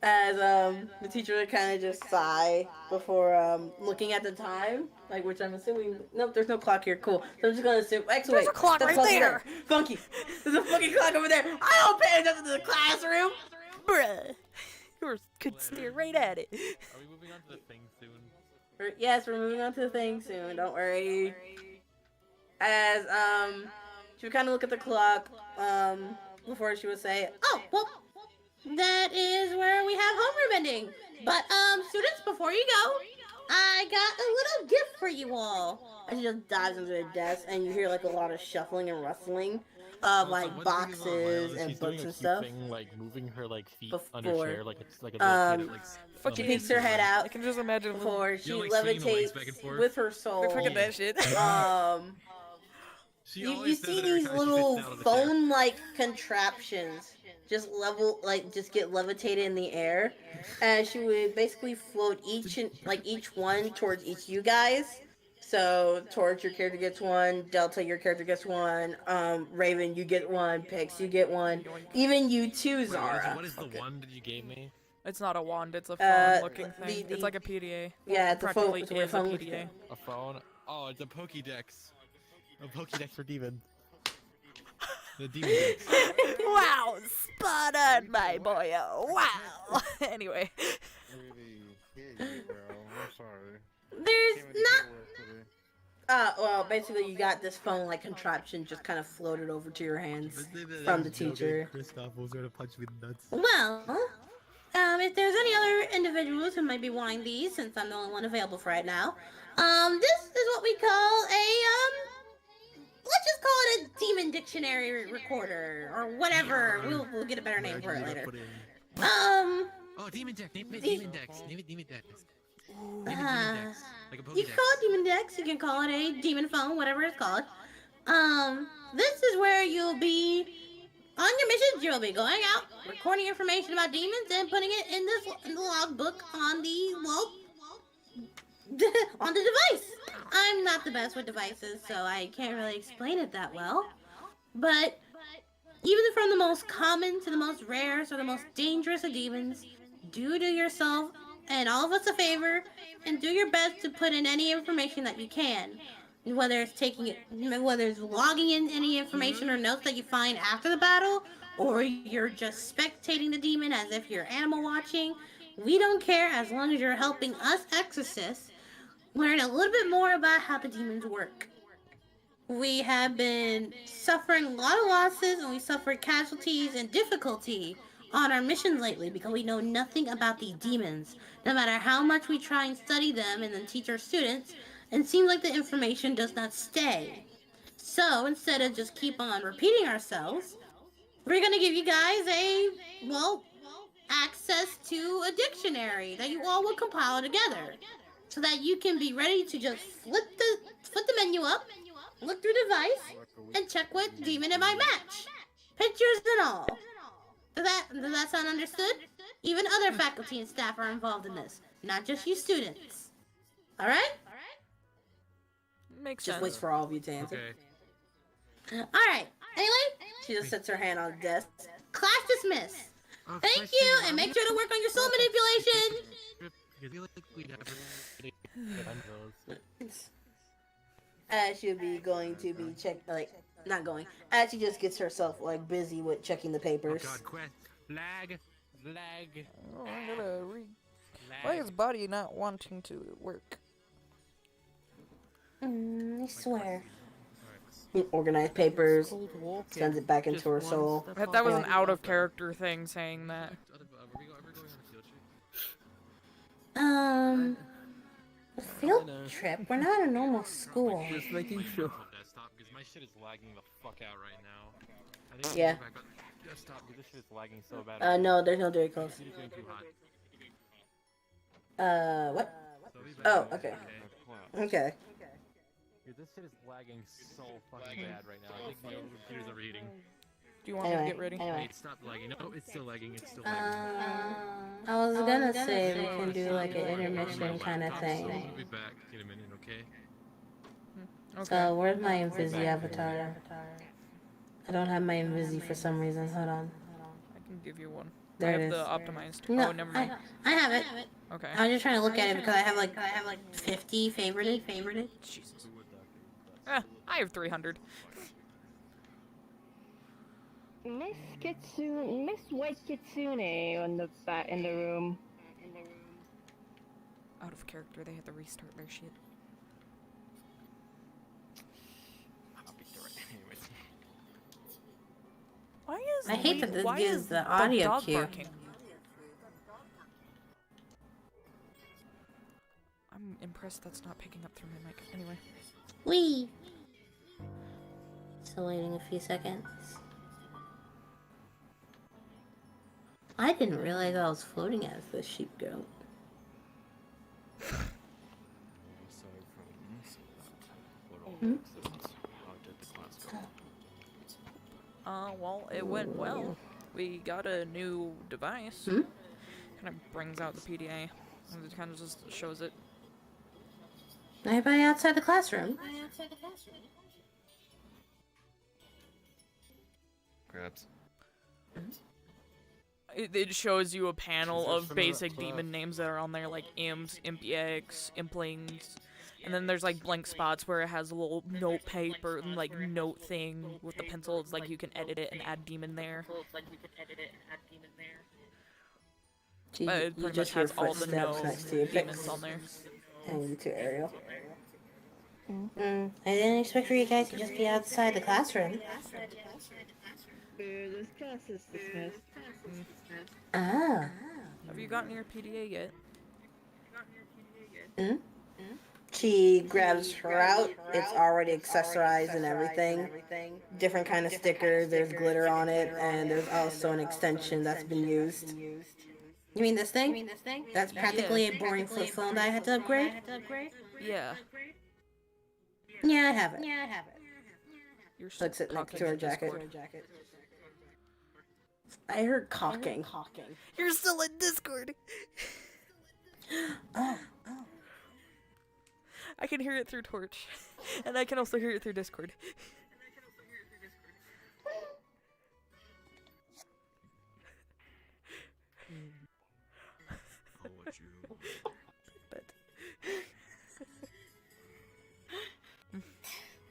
Speaker 2: As the teacher would kind of just sigh before looking at the time, like, which I'm assuming, nope, there's no clock here. Cool. So I'm just gonna assume. Actually,
Speaker 3: there's a clock right there.
Speaker 2: Funky. There's a fucking clock over there. I don't pay attention to the classroom.
Speaker 3: Bruh, you could stare right at it.
Speaker 8: Are we moving on to the thing soon?
Speaker 2: Yes, we're moving on to the thing soon. Don't worry. As she would kind of look at the clock before she would say,
Speaker 12: Oh, well, that is where we have homeroom ending. But, students, before you go, I got a little gift for you all.
Speaker 2: And she just dives into the desk, and you hear like a lot of shuffling and rustling of like boxes and books and stuff.
Speaker 8: Thing, like moving her like feet
Speaker 2: Before,
Speaker 8: under chair, like it's like a little kid, like,
Speaker 2: she peeks her head out.
Speaker 3: I can just imagine
Speaker 2: before she
Speaker 8: like,
Speaker 2: levitates
Speaker 8: back and forth.
Speaker 2: with her soul.
Speaker 3: Look at that shit.
Speaker 2: You see these little phone-like contraptions just get levitated in the air, and she would basically float each one towards each of you guys. So Torch, your character gets one. Delta, your character gets one. Raven, you get one. Pix, you get one. Even you too, Zara.
Speaker 8: What is the one that you gave me?
Speaker 3: It's not a wand, it's a phone-looking thing. It's like a PDA.
Speaker 2: Yeah, it's a phone.
Speaker 3: Practically is a PDA.
Speaker 8: A phone? Oh, it's a Pokédex. A Pokédex for demon. The demon dex.
Speaker 3: Wow, spot on, my boy. Wow. Anyway.
Speaker 14: I'm sorry.
Speaker 12: There's not.
Speaker 2: Well, basically, you got this phone-like contraption just kind of floated over to your hands from the teacher.
Speaker 8: Christoph was going to punch me in the nuts.
Speaker 12: Well, if there's any other individuals who might be wanting these, since I'm the only one available for right now, this is what we call let's just call it a demon dictionary recorder, or whatever. We'll get a better name for it later.
Speaker 8: Oh, demon dex. Name it demon dex. Name it demon dex. Like a
Speaker 12: You can call it demon dex. You can call it a demon phone, whatever it's called. This is where you'll be on your missions. You'll be going out, recording information about demons, and putting it in the logbook on the on the device. I'm not the best with devices, so I can't really explain it that well. But even from the most common to the most rare to the most dangerous of demons, do yourself and all of us a favor and do your best to put in any information that you can. Whether it's logging in any information or notes that you find after the battle, or you're just spectating the demon as if you're animal watching. We don't care as long as you're helping us exorcists learn a little bit more about how the demons work. we have been suffering a lot of losses and we suffered casualties and difficulty on our missions lately because we know nothing about these demons. No matter how much we try and study them and then teach our students, it seems like the information does not stay. So instead of just keep on repeating ourselves, we're gonna give you guys access to a dictionary that you all will compile together, so that you can be ready to just flip the menu up, look through the device, and check what demon it might match, pictures and all. Does that sound understood? Even other faculty and staff are involved in this, not just you students. All right?
Speaker 3: Makes
Speaker 2: Just
Speaker 3: sense.
Speaker 2: waits for all of you to answer.
Speaker 12: All right. Anyway,
Speaker 2: She just sets her hand on the desk.
Speaker 12: class dismissed. Thank you, and make sure to work on your soul manipulation.
Speaker 2: As she'll be going to be not going. As she just gets herself busy with checking the papers.
Speaker 8: Oh god, quest. Lag.
Speaker 3: Oh, I'm gonna read. Why is body not wanting to work?
Speaker 12: I swear.
Speaker 2: Organize papers. Sends it back into her soul.
Speaker 3: That was an out of character thing saying that.
Speaker 12: A field trip? We're not a normal school.
Speaker 8: Just making sure. Desktop, because my shit is lagging the fuck out right now. I think
Speaker 2: Yeah.
Speaker 8: I got desktop because this shit is lagging so bad.
Speaker 2: No, there's no Dairy Close.
Speaker 8: It's getting too hot.
Speaker 2: What? Oh, okay. Okay.
Speaker 8: Dude, this shit is lagging so fucking bad right now. I think my computer's overheating.
Speaker 3: Do you want me to get ready?
Speaker 8: Wait, stop lagging. No, it's still lagging. It's still lagging.
Speaker 2: I was gonna say we can do an intermission kind of
Speaker 8: I'll
Speaker 2: thing.
Speaker 8: be back in a minute, okay?
Speaker 2: So where's my Invisi avatar? I don't have my Invisi for some reason. Hold on.
Speaker 3: I can give you one.
Speaker 2: There
Speaker 3: I have
Speaker 2: it
Speaker 3: the
Speaker 2: is.
Speaker 3: optimized.
Speaker 12: No,
Speaker 3: oh, never mind.
Speaker 12: I have it.
Speaker 3: Okay.
Speaker 12: I was just trying to look at it because I have like 50 favorited.
Speaker 3: Jesus. I have 300.
Speaker 9: Miss White Kitsune in the room.
Speaker 3: Out of character, they had to restart their shit.
Speaker 8: I'll be through it anyways.
Speaker 3: Why is
Speaker 12: I hate that this
Speaker 3: why
Speaker 12: gives
Speaker 3: is
Speaker 12: the audio
Speaker 3: dog
Speaker 12: cue.
Speaker 3: barking? I'm impressed that's not picking up through my mic. Anyway.
Speaker 12: Wee. Still waiting a few seconds. I didn't realize I was floating as the sheep goat.
Speaker 3: Well, it went well. We got a new device. Kind of brings out the PDA. And it kind of just shows it.
Speaker 12: Anybody outside the classroom?
Speaker 1: Grabs.
Speaker 3: It shows you a panel of basic demon names that are on there, like Imps, Imp-EX, Implings, and then there's like blank spots where it has a little note paper and like note thing with the pencil. It's like you can edit it and add demon there.
Speaker 2: Gee,
Speaker 3: It
Speaker 2: you
Speaker 3: pretty
Speaker 2: just
Speaker 3: much
Speaker 2: hear
Speaker 3: has all the
Speaker 2: footsteps next to your
Speaker 3: demons
Speaker 2: pics.
Speaker 3: on there.
Speaker 2: And you too, Ariel.
Speaker 12: I didn't expect for you guys to just be outside the classroom.
Speaker 9: This class is dismissed.
Speaker 12: Ah.
Speaker 3: Have you gotten your PDA yet?
Speaker 2: She grabs her out. It's already accessorized and everything. Different kind of stickers. There's glitter on it, and there's also an extension that's been used.
Speaker 12: You mean this thing? That's practically a boring flip phone that I had to upgrade?
Speaker 3: Yeah.
Speaker 12: Yeah, I have it.
Speaker 3: You're
Speaker 2: Looks it next
Speaker 3: talking
Speaker 2: to her
Speaker 3: in
Speaker 2: jacket.
Speaker 3: Discord.
Speaker 2: I heard caulking.
Speaker 3: You're still in Discord.
Speaker 2: Oh.
Speaker 3: I can hear it through Torch, and I can also hear it through Discord. But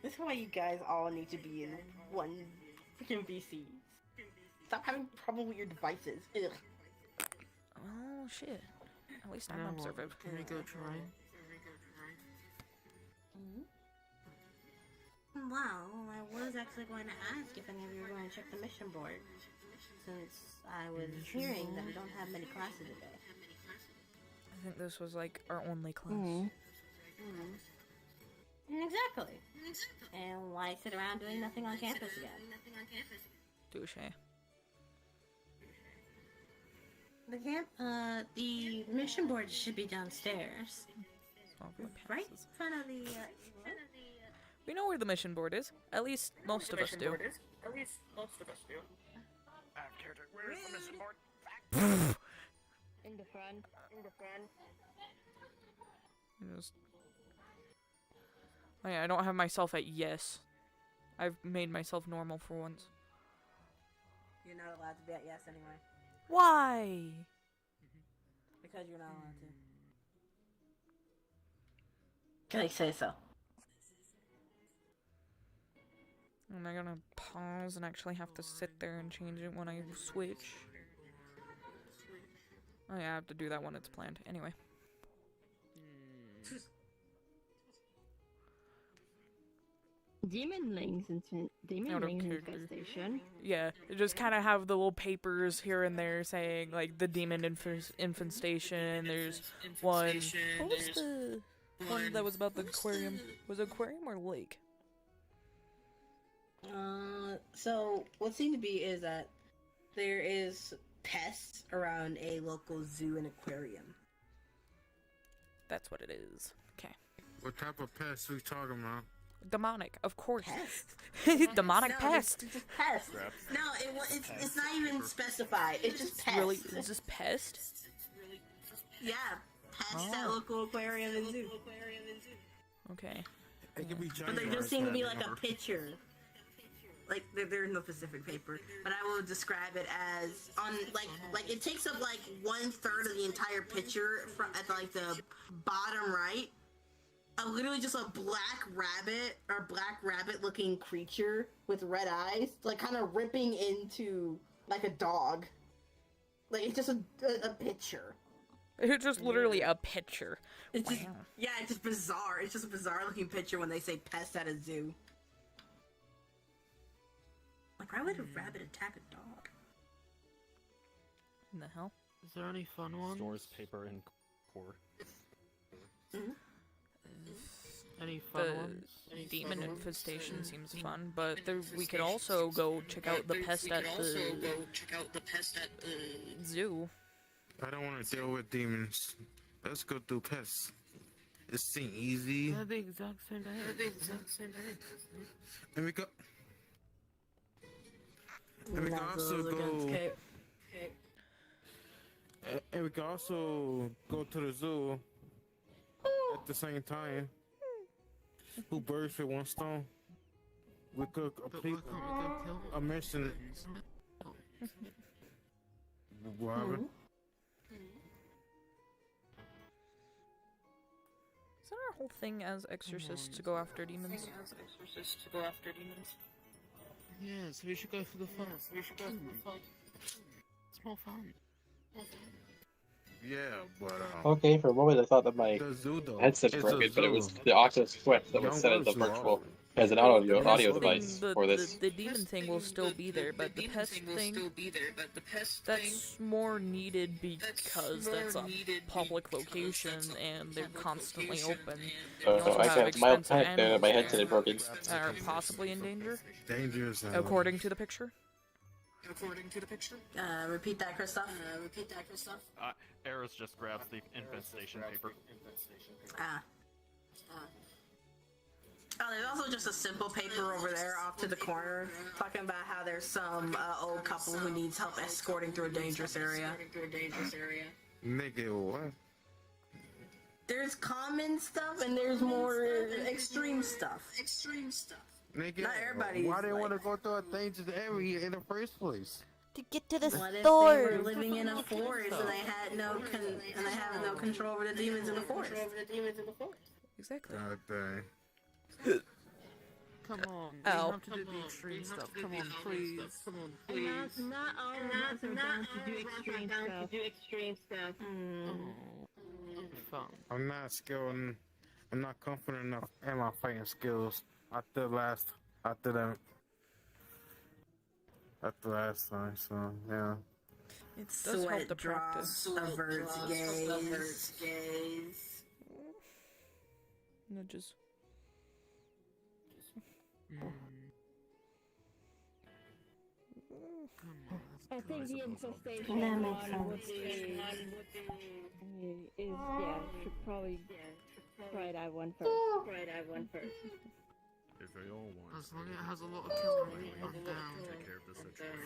Speaker 2: This is why you guys all need to be in one freaking VC. Stop having trouble with your devices. Ugh.
Speaker 3: oh shit! At least I'm observant.
Speaker 13: Can we go try?
Speaker 12: Well, I was actually going to ask if any of you were going to check the mission board, since I was hearing that we don't have many classes today.
Speaker 3: I think this was like our only class.
Speaker 12: Exactly. And why sit around doing nothing on campus again?
Speaker 3: Touche.
Speaker 12: The mission board should be downstairs. Right in front of the,
Speaker 3: We know where the mission board is. At least most of us do.
Speaker 13: Where's the mission board?
Speaker 9: In the front.
Speaker 3: Oh yeah, I don't have myself at yes. I've made myself normal for once.
Speaker 2: You're not allowed to be at yes anyway.
Speaker 3: Why?
Speaker 2: Because you're not allowed to. Can I say so?
Speaker 3: Am I gonna pause and actually have to sit there and change it when I switch? Oh yeah, I have to do that when it's planned. Anyway.
Speaker 9: Demon Lings infestation.
Speaker 3: Yeah, they just kind of have the little papers here and there saying like the demon infestation. There's one. What was the one that was about the aquarium? Was it aquarium or lake?
Speaker 2: So what seemed to be is that there is pests around a local zoo and aquarium.
Speaker 3: That's what it is. Okay.
Speaker 14: What type of pest we talking about?
Speaker 3: Demonic, of course.
Speaker 2: Pest?
Speaker 3: Demonic
Speaker 2: No,
Speaker 3: pest.
Speaker 2: It's just pest. No, it's not even specified. It's just pest.
Speaker 3: Really? It's just pest?
Speaker 2: Yeah, pest at local aquarium and zoo.
Speaker 3: Okay.
Speaker 14: It could be
Speaker 2: But there just seemed to be like a picture. Like there's no specific paper, but I will describe it as on like it takes up like 1/3 of the entire picture from at like the bottom right. Literally just a black rabbit looking creature with red eyes, like kind of ripping into like a dog. Like it's just a picture.
Speaker 3: It's just literally a picture.
Speaker 2: It's just, yeah, it's just bizarre. It's just a bizarre looking picture when they say pest at a zoo. Like, why would a rabbit attack a dog?
Speaker 3: In the hell?
Speaker 13: Is there any fun ones?
Speaker 8: Stores paper and core.
Speaker 13: Any fun
Speaker 3: The
Speaker 13: ones?
Speaker 3: demon infestation seems fun, but we could also go check out the pest at the zoo.
Speaker 14: I don't want to deal with demons. Let's go do pests. It seems easy.
Speaker 13: They're the exact same day.
Speaker 14: And we go. And we can also go. And we can also go to the zoo at the same time. Two birds with one stone. We could complete a mission. Whatever.
Speaker 3: Isn't our whole thing as exorcists to go after demons?
Speaker 13: Yes, we should go for the fun. It's more fun.
Speaker 14: Yeah, but
Speaker 7: Okay, for a moment I thought that my
Speaker 14: the zoo though.
Speaker 7: headset
Speaker 14: It's
Speaker 7: broken,
Speaker 14: a
Speaker 7: but it was
Speaker 14: zoo.
Speaker 7: the Oculus Quest that was
Speaker 14: Young
Speaker 7: set as a
Speaker 14: Will's
Speaker 7: virtual,
Speaker 14: wrong.
Speaker 7: as an audio device for this.
Speaker 3: The demon thing will still be there, but the pest thing, that's more needed because that's a public location and they're constantly open. You also
Speaker 7: I
Speaker 3: have
Speaker 7: have mild
Speaker 3: expensive
Speaker 7: panic there that my
Speaker 3: animals
Speaker 7: headset is broken.
Speaker 3: that are possibly in danger,
Speaker 14: Dangerous.
Speaker 3: according to the picture.
Speaker 2: Repeat that, Christoph.
Speaker 8: Eris just grabs the infestation paper.
Speaker 2: Oh, there's also just a simple paper over there off to the corner talking about how there's some old couple who needs help escorting through a dangerous area.
Speaker 14: Nigga, what?
Speaker 2: There's common stuff and there's more extreme stuff.
Speaker 14: Nigga,
Speaker 2: Not everybody.
Speaker 14: why they want to go to a dangerous area in the first place?
Speaker 11: To get to the
Speaker 2: What if
Speaker 11: store.
Speaker 2: they were living in a forest and they had they have no control over the demons in the forest?
Speaker 3: Exactly.
Speaker 14: God dang.
Speaker 13: Come on, you
Speaker 3: Ow.
Speaker 13: have to do the extreme stuff. Come on, please.
Speaker 9: Not all of us are down to do extreme stuff.
Speaker 13: Fun.
Speaker 14: I'm not skilled. I'm not confident enough in my fighting skills after the last time, so yeah.
Speaker 3: It does help
Speaker 2: Sweat
Speaker 3: to practice.
Speaker 2: drops, averts gaze.
Speaker 3: Nudges.
Speaker 9: I think the infestation
Speaker 11: That makes
Speaker 9: one would
Speaker 11: sense.
Speaker 9: be should probably try that one first.
Speaker 10: If they all want.
Speaker 13: As long as it has a lot of kill rate, I'm down.
Speaker 10: Take care of the situation.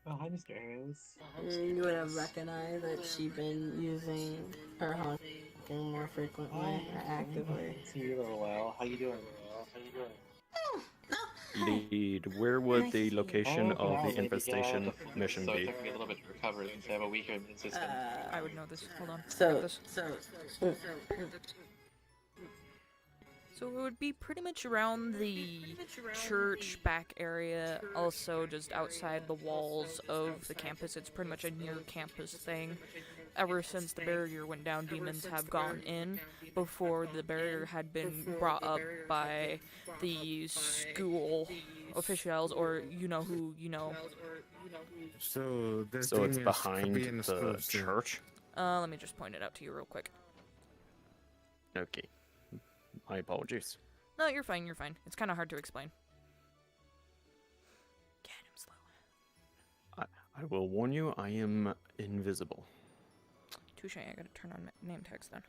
Speaker 7: Oh, hi, Mr. Arrows.
Speaker 2: You would have recognized that she'd been using her honking more frequently or actively.
Speaker 7: See you, little well. How you doing?
Speaker 15: Lead, where would the location
Speaker 7: Oh,
Speaker 15: of
Speaker 7: wow,
Speaker 15: the
Speaker 7: maybe get
Speaker 15: infestation
Speaker 7: out of the-
Speaker 15: mission
Speaker 7: so
Speaker 15: be?
Speaker 7: it took me a little bit to recover since I have a weaker immune system.
Speaker 3: I would know this. Hold on.
Speaker 2: So-
Speaker 3: Got this. So it would be pretty much around the church back area, also just outside the walls of the campus. It's pretty much a near campus thing. Ever since the barrier went down, demons have gone in before the barrier had been brought up by the school officials, or you know who, you know.
Speaker 14: So there's
Speaker 15: So it's
Speaker 14: demons could
Speaker 15: behind
Speaker 14: be in
Speaker 15: the
Speaker 14: school too.
Speaker 15: church?
Speaker 3: Let me just point it out to you real quick.
Speaker 15: Okay. My apologies.
Speaker 3: No, you're fine, you're fine. It's kind of hard to explain. Get him slow.
Speaker 15: I will warn you, I am invisible.
Speaker 3: Touche, I gotta turn on name tags then.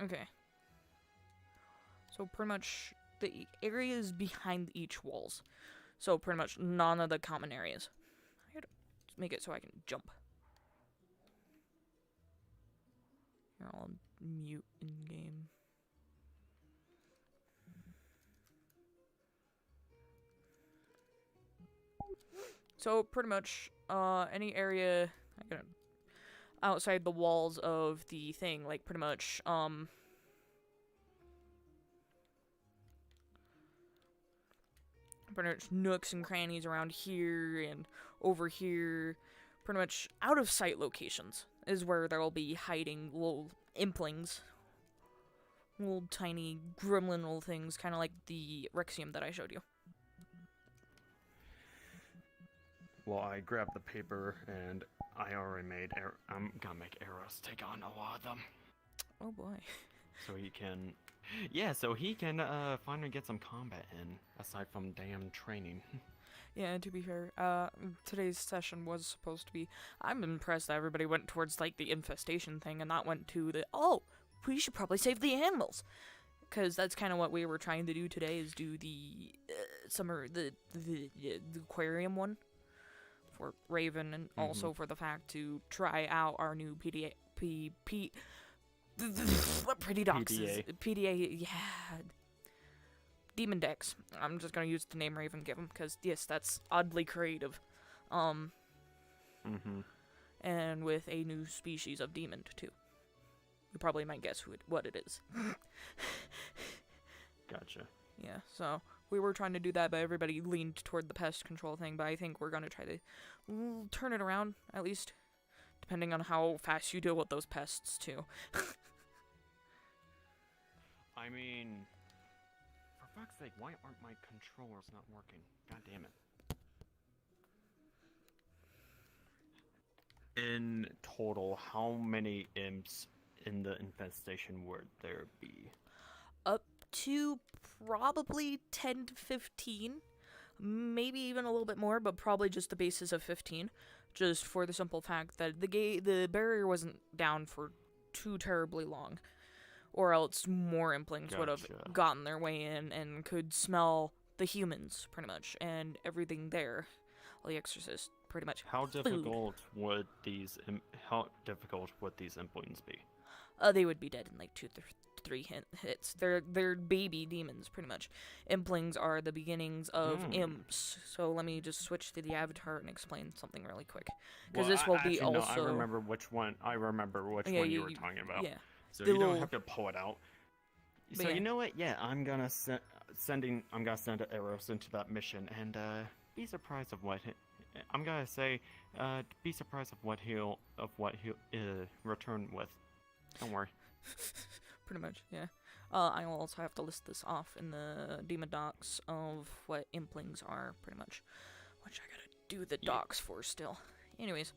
Speaker 3: Okay. So pretty much the areas behind each walls. So pretty much none of the common areas. I gotta make it so I can jump. Here, I'll mute in game. So pretty much any area outside the walls of the thing, like pretty much pretty much nooks and crannies around here and over here, pretty much out of sight locations is where there'll be hiding little implings. Little tiny gremlin little things, kind of like the Rexium that I showed you.
Speaker 15: Well, I grabbed the paper and I already made. I'm gonna make arrows take on a lot of them.
Speaker 3: Oh boy.
Speaker 15: So he can. Yeah, so he can finally get some combat in, aside from damn training.
Speaker 3: Yeah, to be fair, today's session was supposed to be. I'm impressed that everybody went towards like the infestation thing and not went to the. Oh, we should probably save the animals, because that's kind of what we were trying to do today. Is do the the aquarium one for Raven, and also for the fact to try out our new what Pretty Docs is. PDA, yeah. Demon Dex. I'm just gonna use the name Raven give him, because yes, that's oddly creative. And with a new species of demon too. You probably might guess what it is.
Speaker 15: Gotcha.
Speaker 3: Yeah, so we were trying to do that, but everybody leaned toward the pest control thing. But I think we're gonna try to turn it around, at least, depending on how fast you deal with those pests too.
Speaker 15: I mean, for fuck's sake, why aren't my controllers not working? God damn it. In total, how many imps in the infestation would there be?
Speaker 3: Up to probably 10 to 15. Maybe even a little bit more, but probably just the basis of 15. Just for the simple fact that the barrier wasn't down for too terribly long. Or else more implings would have gotten their way in and could smell the humans, pretty much, and everything there. Well, the Exorcist, pretty much.
Speaker 15: How difficult would these implings be?
Speaker 3: They would be dead in like 2 to 3 hits. They're baby demons, pretty much. Implings are the beginnings of imps. So let me just switch to the avatar and explain something really quick, because this will be also.
Speaker 15: No, I remember which one. I remember which one you were talking about.
Speaker 3: Yeah.
Speaker 15: So you don't have to pull it out. So you know what? Yeah, I'm gonna send arrows into that mission, and be surprised of what I'm gonna say, be surprised of what he'll return with. Don't worry.
Speaker 3: Pretty much, yeah. I will also have to list this off in the Demon Docs of what Implings are, pretty much. Which I gotta do the docs for still. Anyways,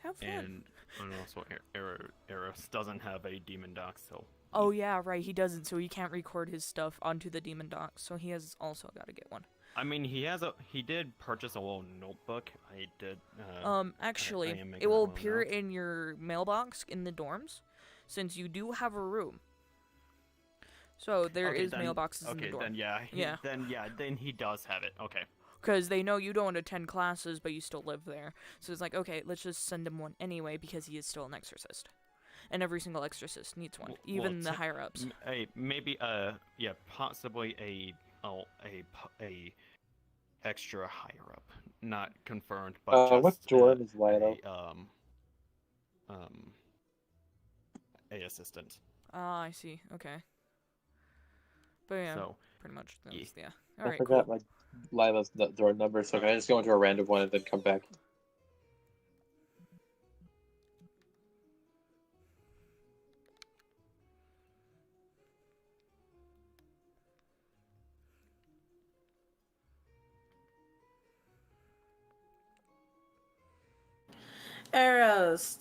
Speaker 3: have fun.
Speaker 15: And also, Eros doesn't have a demon doc, so.
Speaker 3: Oh yeah, right. He doesn't, so he can't record his stuff onto the Demon Docs. So he has also got to get one.
Speaker 15: I mean, he did purchase a little notebook. I did.
Speaker 3: Actually,
Speaker 15: I am making
Speaker 3: it will
Speaker 15: a little
Speaker 3: appear
Speaker 15: note.
Speaker 3: in your mailbox in the dorms, since you do have a room. So there is mailboxes in the dorm.
Speaker 15: Then he does have it. Okay.
Speaker 3: Because they know you don't attend classes, but you still live there. So it's like, okay, let's just send him one anyway, because he is still an exorcist. And every single exorcist needs one, even the higher ups.
Speaker 15: Possibly a extra higher up, not confirmed, but just
Speaker 7: what dorm is Lilo?
Speaker 15: a assistant.
Speaker 3: Ah, I see. Okay. But yeah,
Speaker 15: So,
Speaker 3: pretty much. That's, yeah.
Speaker 7: I
Speaker 3: All right.
Speaker 7: forgot
Speaker 3: Cool.
Speaker 7: my Lila's door number, so can I just go into a random one and then come back?
Speaker 2: Eros,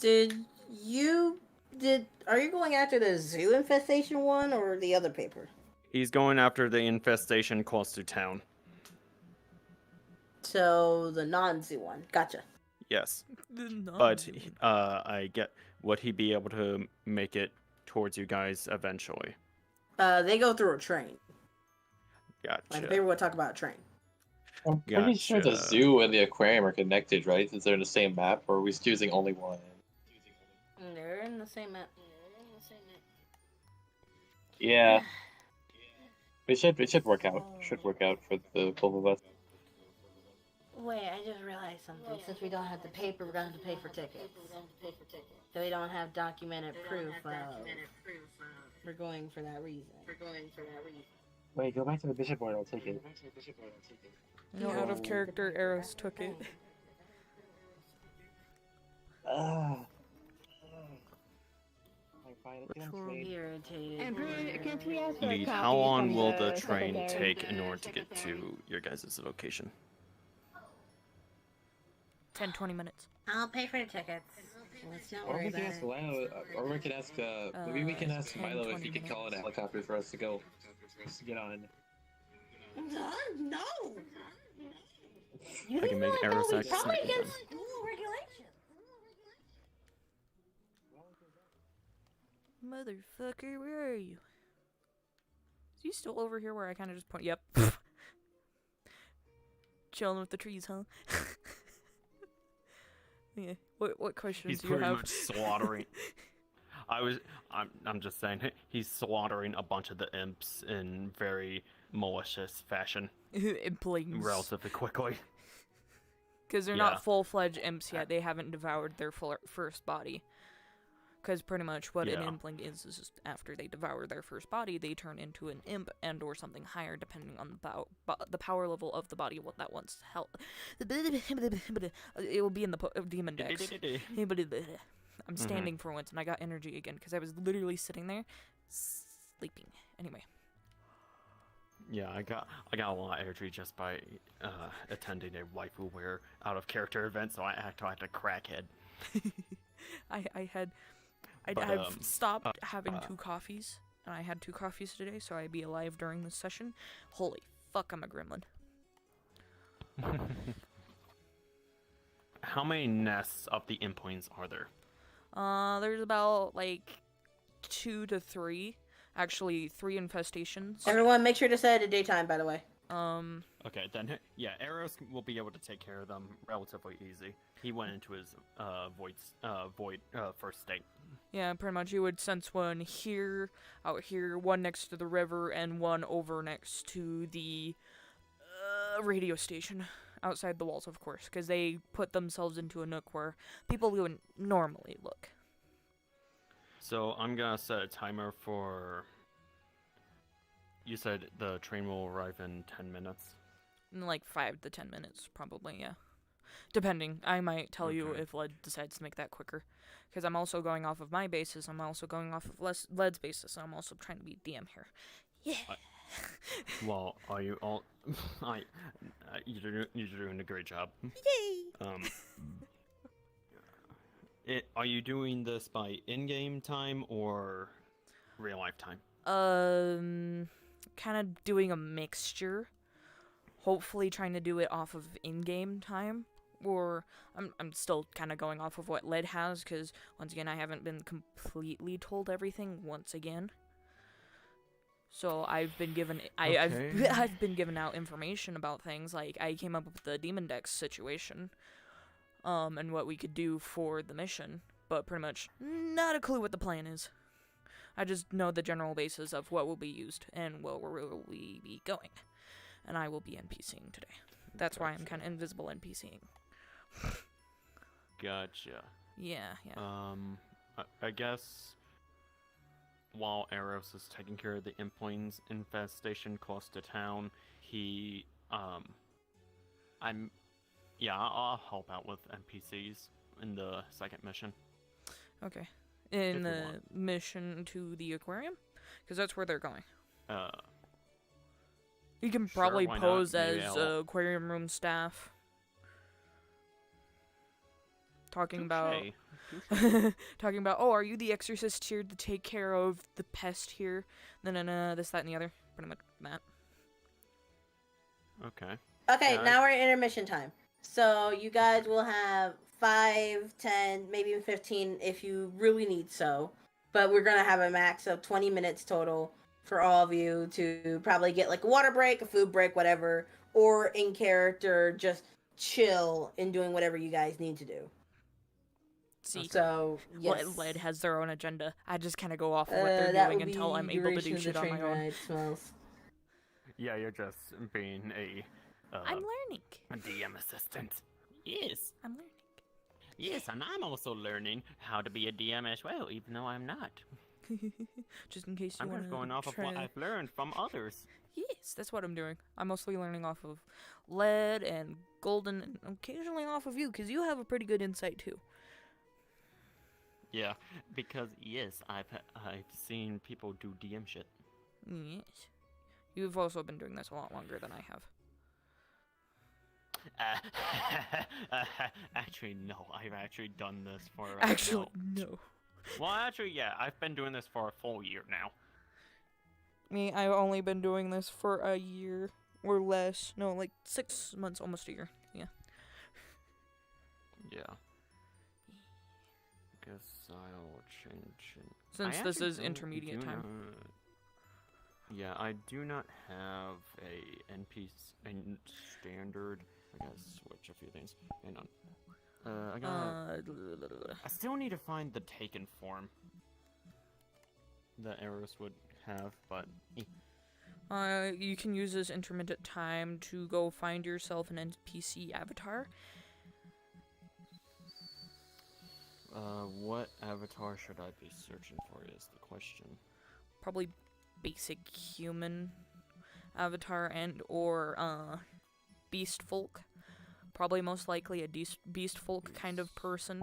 Speaker 2: are you going after the zoo infestation one or the other paper?
Speaker 15: He's going after the infestation close to town.
Speaker 2: So the non-zoo one. Gotcha.
Speaker 15: Yes. But would he be able to make it towards you guys eventually?
Speaker 2: They go through a train. Like the
Speaker 15: Gotcha.
Speaker 2: paper will talk about a train.
Speaker 7: I'm pretty sure the
Speaker 15: Gotcha.
Speaker 7: zoo and the aquarium are connected, right? Since they're in the same map, or are we just using only one?
Speaker 2: They're in the same map.
Speaker 7: Yeah. It should work out. Should work out for the both of us.
Speaker 2: Wait, I just realized something. Since we don't have the paper, we're gonna have to pay for tickets. So we don't have documented proof. We're going for that reason.
Speaker 7: Wait, go back to the bishop board. I'll take it.
Speaker 3: No, out of character, Eros took it.
Speaker 2: Irritated.
Speaker 9: Can't we ask for a
Speaker 15: Lead,
Speaker 9: copy
Speaker 15: how long
Speaker 9: from
Speaker 15: will the
Speaker 9: the
Speaker 15: train
Speaker 9: secondary?
Speaker 15: take in order to get to your guys' location?
Speaker 3: 10-20 minutes.
Speaker 12: I'll pay for the tickets. Let's not
Speaker 7: Or
Speaker 12: worry
Speaker 7: we can
Speaker 12: about
Speaker 7: ask
Speaker 12: it.
Speaker 7: Lilo, or we can ask, maybe we can ask Milo if he could call in a helicopter for us to go get on.
Speaker 2: No.
Speaker 15: I can make Eros
Speaker 2: It's
Speaker 15: act
Speaker 2: probably
Speaker 15: sneaky
Speaker 2: against
Speaker 15: then.
Speaker 2: school regulations.
Speaker 3: Motherfucker, where are you? Is he still over here where I kind of just point? Yep. Chilling with the trees, huh? Yeah. What questions
Speaker 15: He's
Speaker 3: do you
Speaker 15: pretty
Speaker 3: have?
Speaker 15: much slaughtering. I'm just saying, he's slaughtering a bunch of the imps in very malicious fashion.
Speaker 3: Implings.
Speaker 15: Relatively quickly.
Speaker 3: Because they're
Speaker 15: Yeah.
Speaker 3: not full-fledged imps yet. They haven't devoured their first body. Because pretty much what an
Speaker 15: Yeah.
Speaker 3: impling is just after they devour their first body, they turn into an imp and or something higher, depending on the power level of the body what that wants held. It will be in the demon dex. I'm standing for once, and I got energy again because I was literally sitting there sleeping. Anyway.
Speaker 15: Yeah, I got a lot of energy just by attending a waifu wear out of character event, so I act like a crackhead.
Speaker 3: I've stopped having 2 coffees, and I had 2 coffees today, so I'd be alive during this session. Holy fuck, I'm a gremlin.
Speaker 15: How many nests of the implings are there?
Speaker 3: There's about, like, 2 to 3. Actually, 3 infestations.
Speaker 2: Everyone, make sure to set it to daytime, by the way.
Speaker 15: Okay, then, yeah, Eros will be able to take care of them relatively easy. He went into his void first state.
Speaker 3: Yeah, pretty much. You would sense one here, out here, one next to the river, and one over next to the radio station. Outside the walls, of course, because they put themselves into a nook where people wouldn't normally look.
Speaker 15: So I'm gonna set a timer for... You said the train will arrive in 10 minutes?
Speaker 3: In like 5 to 10 minutes, probably, yeah. Depending, I might tell you
Speaker 15: Okay.
Speaker 3: if Led decides to make that quicker. Because I'm also going off of my basis, I'm also going off of Led's basis, so I'm also trying to be DM here. Yeah.
Speaker 15: Well, are you all? You're doing a great job.
Speaker 3: Yay!
Speaker 15: Are you doing this by in-game time or real life time?
Speaker 3: Kind of doing a mixture. Hopefully trying to do it off of in-game time. Or, I'm still kind of going off of what Led has, because, once again, I haven't been completely told everything once again. So, I've been given,
Speaker 15: Okay.
Speaker 3: I've been given out information about things, like, I came up with the Demon Dex situation, and what we could do for the mission, but pretty much not a clue what the plan is. I just know the general basis of what will be used, and where will we be going. And I will be NPCing today. That's why I'm kind of invisible NPCing.
Speaker 15: Gotcha.
Speaker 3: Yeah.
Speaker 15: I guess while Eros is taking care of the Implanes infestation close to town, I'll help out with NPCs in the second mission.
Speaker 3: Okay. In
Speaker 15: If you
Speaker 3: the
Speaker 15: want.
Speaker 3: mission to the aquarium? Because that's where they're going. You can
Speaker 15: Sure,
Speaker 3: probably
Speaker 15: why not?
Speaker 3: pose
Speaker 15: Maybe
Speaker 3: as
Speaker 15: I'll-
Speaker 3: aquarium room staff. Talking about... talking about, oh, are you the exorcist here to take care of the pest here? No, this, that, and the other. Pretty much that.
Speaker 15: Okay.
Speaker 2: Okay,
Speaker 15: Yeah,
Speaker 2: now we're in intermission time. So you guys will have 5, 10, maybe even 15 if you really need so. But we're going to have a max of 20 minutes total for all of you to probably get like a water break, a food break, whatever. Or in character, just chill in doing whatever you guys need to do.
Speaker 3: See,
Speaker 2: So, yes.
Speaker 3: Led has their own agenda. I just kind of go off of what they're
Speaker 2: that
Speaker 3: doing
Speaker 2: will
Speaker 3: until
Speaker 2: be
Speaker 3: I'm able to
Speaker 2: duration
Speaker 3: do
Speaker 2: of the
Speaker 3: shit on my
Speaker 2: train
Speaker 3: own.
Speaker 2: ride, Smells.
Speaker 15: Yeah, you're just being a
Speaker 3: I'm learning.
Speaker 15: a DM assistant. Yes.
Speaker 3: I'm learning.
Speaker 15: Yes, and I'm also learning how to be a DM as well, even though I'm not.
Speaker 3: Just in case you
Speaker 15: I'm
Speaker 3: want
Speaker 15: just
Speaker 3: to
Speaker 15: going off of what I've learned from others.
Speaker 3: Yes, that's what I'm doing. I'm mostly learning off of Led and Golden, and occasionally off of you, because you have a pretty good insight too.
Speaker 15: Yeah, because yes, I've seen people do DM shit.
Speaker 3: Yes. You've also been doing this a lot longer than I have.
Speaker 15: Actually, no. I've actually done this for.
Speaker 3: Actually, no.
Speaker 15: Well, actually, yeah. I've been doing this for a full year now.
Speaker 3: Me, I've only been doing this for a year or less. No, like 6 months, almost a year. Yeah.
Speaker 15: Yeah. Guess I'll change it.
Speaker 3: Since
Speaker 15: I
Speaker 3: this
Speaker 15: actually
Speaker 3: is
Speaker 15: don't-
Speaker 3: intermediate
Speaker 15: do
Speaker 3: time.
Speaker 15: not- Yeah, I do not have a NPC standard. I gotta switch a few things. Hang on. I still need to find the taken form that Eros would have, but
Speaker 3: You can use this intermittent time to go find yourself an NPC avatar.
Speaker 15: what avatar should I be searching for is the question.
Speaker 3: Probably basic human avatar and or beast folk. Probably most likely a beast folk kind of person,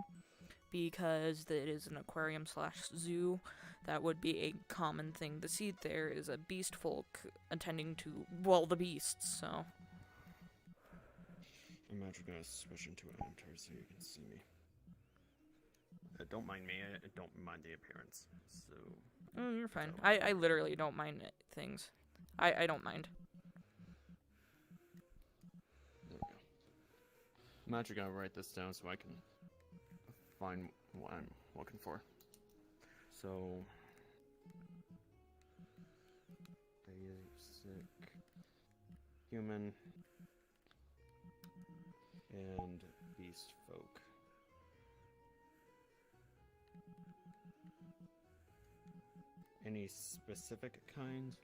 Speaker 3: because it is an aquarium / zoo. That would be a common thing to see there, is a beast folk attending to, well, the beasts, so.
Speaker 15: I'm actually gonna switch into an avatar so you can see me. Don't mind me, I don't mind the appearance, so...
Speaker 3: Oh, you're fine. I literally don't mind things. I don't mind.
Speaker 15: There we go. I'm actually gonna write this down so I can find what I'm looking for. So... basic... human... and beast folk. Any specific kinds?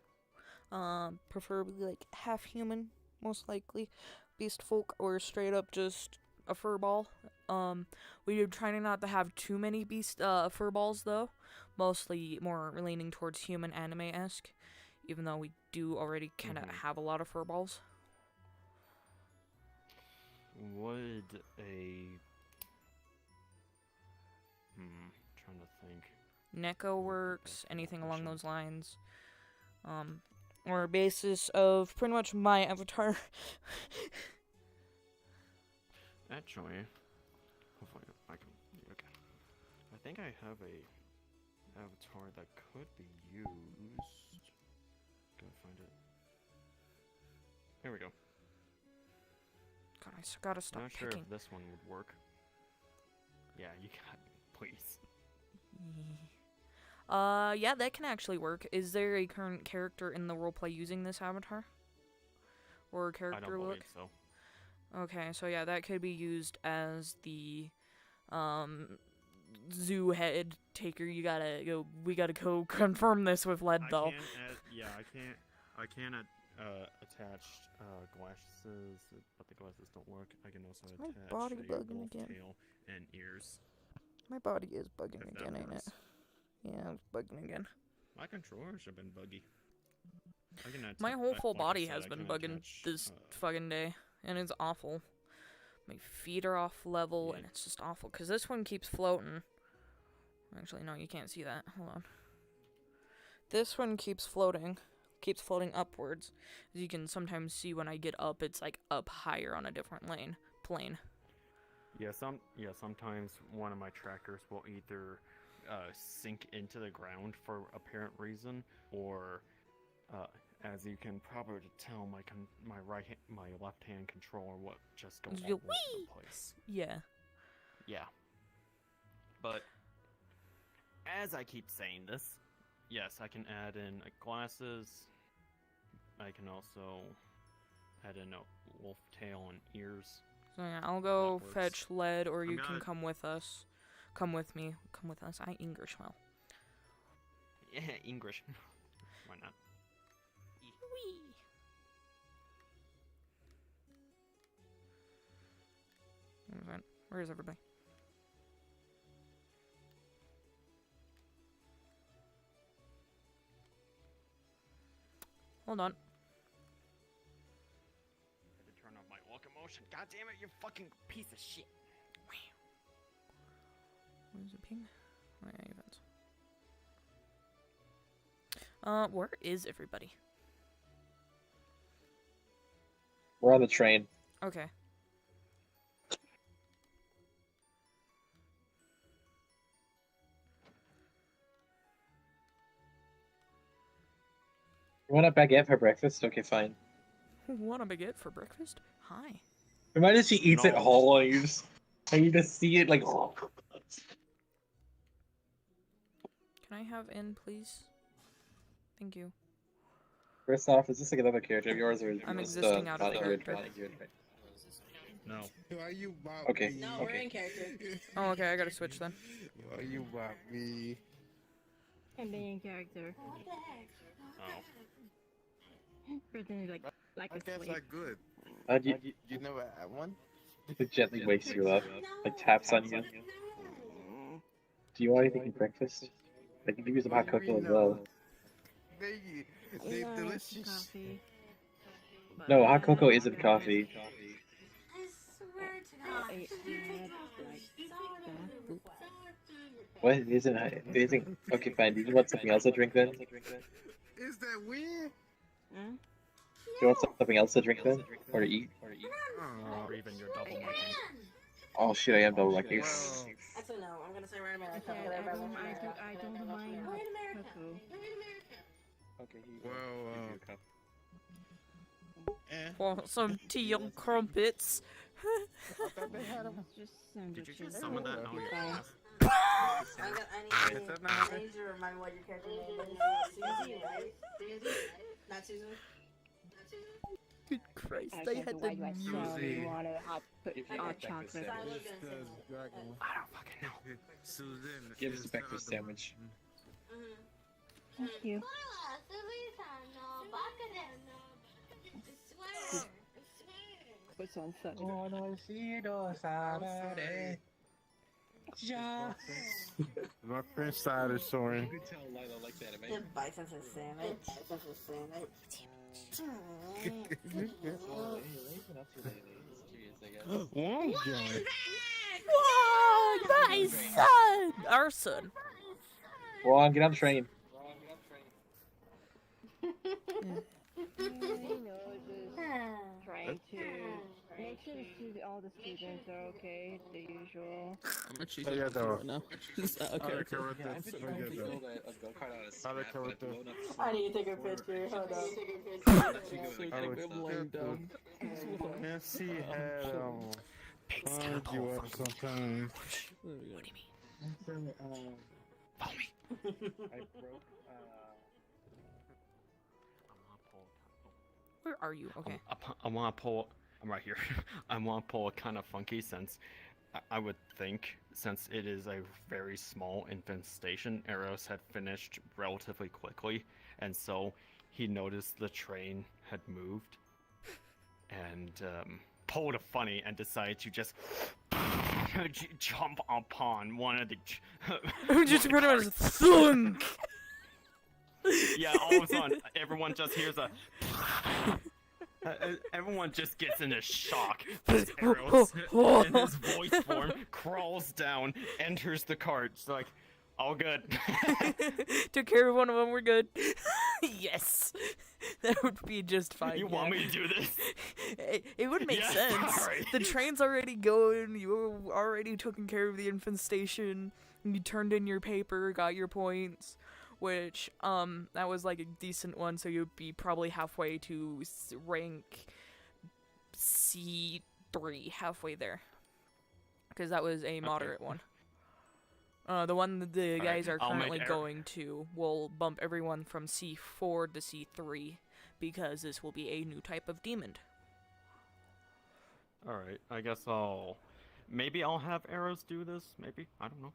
Speaker 3: Preferably like half human, most likely. Beast folk or straight up just a furball. We are trying not to have too many furballs though. Mostly more leaning towards human anime-esque. Even though we do already kind of have a lot of furballs.
Speaker 15: would a trying to think.
Speaker 3: Neko works, anything along those lines. Or a basis of pretty much my avatar.
Speaker 15: Actually, hopefully I can. Okay, I think I have a avatar that could be used. Gotta find it. Here we go.
Speaker 3: God, I gotta stop
Speaker 15: Not sure
Speaker 3: picking.
Speaker 15: if this one would work. Yeah, you got it. Please.
Speaker 3: Yeah, that can actually work. Is there a current character in the roleplay using this avatar? Or
Speaker 15: I
Speaker 3: character
Speaker 15: don't
Speaker 3: look?
Speaker 15: believe so.
Speaker 3: Okay, so yeah, that could be used as the, zoo head taker. We gotta go confirm this with Led, though.
Speaker 15: I can attach glasses, but the glasses don't work. I can also
Speaker 3: my
Speaker 15: attach
Speaker 3: body
Speaker 15: a
Speaker 3: bugging
Speaker 15: wolf
Speaker 3: again?
Speaker 15: tail and ears.
Speaker 3: My body is bugging
Speaker 15: If that
Speaker 3: again, ain't it?
Speaker 15: works.
Speaker 3: Yeah, it's bugging again.
Speaker 15: My controllers have been buggy.
Speaker 3: My whole full
Speaker 15: like I
Speaker 3: body
Speaker 15: said,
Speaker 3: has
Speaker 15: I
Speaker 3: been
Speaker 15: can
Speaker 3: bugging
Speaker 15: attach,
Speaker 3: this fucking day, and it's awful. My feet are off level, and it's just awful, because this one keeps floating. Actually, no, you can't see that. Hold on. This one keeps floating upwards. As you can sometimes see when I get up, it's like up higher on a different plane.
Speaker 15: Yeah, sometimes one of my trackers will either sink into the ground for apparent reason, or as you can probably tell, my left hand controller will just go all over the place.
Speaker 3: Yeah.
Speaker 15: Yeah. But as I keep saying this, yes, I can add in glasses. I can also add in a wolf tail and ears.
Speaker 3: So yeah, I'll go
Speaker 15: That works.
Speaker 3: fetch Lead, or
Speaker 15: I'm
Speaker 3: you can
Speaker 15: gonna-
Speaker 3: come with us. Come with me. Come with us. I English well.
Speaker 15: Yeah, English. Why not?
Speaker 3: Where is everybody? Hold on.
Speaker 15: I had to turn off my locomotion. God damn it, you fucking piece of shit.
Speaker 3: Where's the ping? Oh, yeah, events. Where is everybody?
Speaker 7: We're on the train.
Speaker 3: Okay.
Speaker 7: You want a baguette for breakfast? Okay, fine.
Speaker 3: Want a baguette for breakfast? Hi.
Speaker 7: Imagine she eats it
Speaker 15: No.
Speaker 7: whole and you just see it like.
Speaker 3: Can I have in, please? Thank you.
Speaker 7: First off, is this like another character of yours, or is
Speaker 3: I'm
Speaker 7: it just,
Speaker 3: existing out of
Speaker 7: not
Speaker 3: character.
Speaker 7: good?
Speaker 15: No.
Speaker 14: Why you bop
Speaker 7: Okay.
Speaker 14: me?
Speaker 2: No, we're in character.
Speaker 3: Oh, okay, I gotta switch then.
Speaker 14: Why you bop me?
Speaker 9: And being in character.
Speaker 15: Oh.
Speaker 9: Pretending like
Speaker 14: I guess
Speaker 9: asleep.
Speaker 14: I good.
Speaker 7: You
Speaker 14: never had one?
Speaker 7: it gently wakes you up, like taps on you. Do you want anything for breakfast? I can give you some hot cocoa as well.
Speaker 14: They delicious.
Speaker 9: Coffee.
Speaker 7: No, hot cocoa isn't coffee. What isn't? It isn't. Okay, fine. Do you want something else to drink then? Do
Speaker 14: Is that weird?
Speaker 7: you want something else to drink then, or to eat?
Speaker 15: Or even your double marking.
Speaker 7: Oh shit, I am double lucking.
Speaker 2: Actually, no. I'm gonna say right America.
Speaker 9: I don't mind cocoa.
Speaker 7: Okay,
Speaker 14: Well,
Speaker 3: For some tea and crumpets.
Speaker 9: Just
Speaker 15: Did you
Speaker 9: sandwiches.
Speaker 15: get some of that? Oh, yeah.
Speaker 2: I need to remind what your character name is. Susie, right? Not Susan?
Speaker 3: Good Christ,
Speaker 9: I
Speaker 3: I
Speaker 9: said,
Speaker 3: had
Speaker 9: why
Speaker 3: the
Speaker 9: do I smell you want to put hot chocolate?
Speaker 15: I don't fucking know.
Speaker 14: Susan.
Speaker 7: Give us a breakfast sandwich.
Speaker 9: Thank you. What's on
Speaker 14: My French side is soaring.
Speaker 7: You could tell Lila likes anime.
Speaker 2: The bison's a sandwich.
Speaker 14: One guy.
Speaker 3: Whoa, my son! Our son.
Speaker 7: Wong, get on the train.
Speaker 9: Trying to make sure all the students are okay, the usual.
Speaker 13: I'm actually
Speaker 14: Oh, yeah, though.
Speaker 13: right now. Is that okay?
Speaker 14: I'll correct this. Oh, yeah, though. I'll correct this.
Speaker 2: I need to take a picture. Hold on.
Speaker 14: And she had you up sometimes.
Speaker 3: What do you mean?
Speaker 14: Follow me.
Speaker 7: I broke.
Speaker 3: Where are you? Okay.
Speaker 15: I want to pull. I'm right here. I want to pull a kind of funky since I would think, since it is a very small infestation, Eros had finished relatively quickly, and so he noticed the train had moved, and pulled a funny and decided to just jump upon one of the.
Speaker 3: Just pretty much thunk.
Speaker 15: Yeah, all of a sudden, everyone just hears a. Everyone just gets into shock. As Eros, in his voice form, crawls down, enters the cart. It's like, all good.
Speaker 3: Took care of one of them. We're good. Yes, that would be just fine.
Speaker 15: You want me to do this?
Speaker 3: It would make
Speaker 15: Yes,
Speaker 3: sense.
Speaker 15: alright.
Speaker 3: The train's already going. You already taken care of the infestation. You turned in your paper, got your points. Which, that was like a decent one, so you'd be probably halfway to rank C3, halfway there. Because that was a moderate one. The one that the guys are
Speaker 15: I'll make
Speaker 3: currently
Speaker 15: error.
Speaker 3: going to will bump everyone from C4 to C3, because this will be a new type of demon.
Speaker 15: Alright, I guess I'll. Maybe I'll have Eros do this? Maybe? I don't know.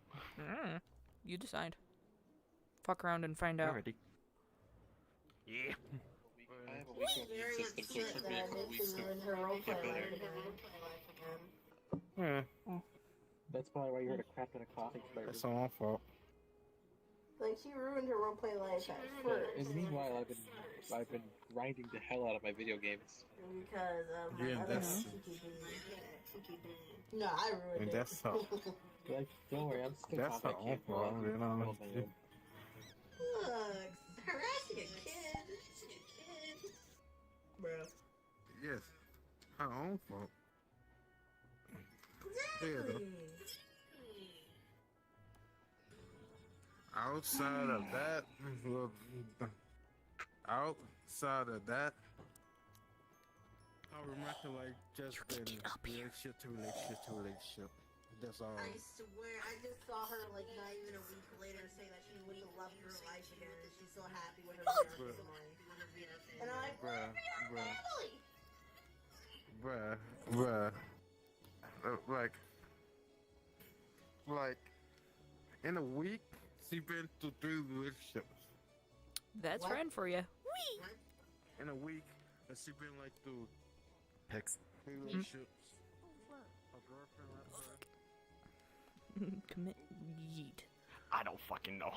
Speaker 3: You decide. Fuck around and find out.
Speaker 15: Alrighty. Yeah.
Speaker 7: I have a week of system, so it should be a couple weeks to get better.
Speaker 14: Yeah,
Speaker 7: That's probably why you heard a crap ton of coughing.
Speaker 14: that's all my fault.
Speaker 2: Like, she ruined her roleplay life at first.
Speaker 7: And meanwhile, I've been grinding the hell out of my video games.
Speaker 2: Because of my
Speaker 14: Yeah,
Speaker 2: other
Speaker 14: that's-
Speaker 2: No, I ruined
Speaker 14: And
Speaker 2: it.
Speaker 14: that's how.
Speaker 7: Like, don't worry, I'm still
Speaker 14: That's
Speaker 7: combat
Speaker 14: her own
Speaker 7: camp for
Speaker 14: fault, you know.
Speaker 2: Look, harassing a kid. Bro.
Speaker 14: Yes, her own fault. Yeah, though. Outside of that, I remember like just been relationship to relationship. That's all.
Speaker 2: I swear, I just saw her like not even a week later say that she would love her life again and she's so happy with her parents this morning. And I'm like, what for your family?
Speaker 14: Bruh. Like, in a week, she been through 3 relationships.
Speaker 3: That's
Speaker 2: What?
Speaker 3: friend for you.
Speaker 14: In a week, and she been like through
Speaker 15: Pics.
Speaker 14: 3 relationships. Her girlfriend left her.
Speaker 3: Commit yeet.
Speaker 15: I don't fucking know.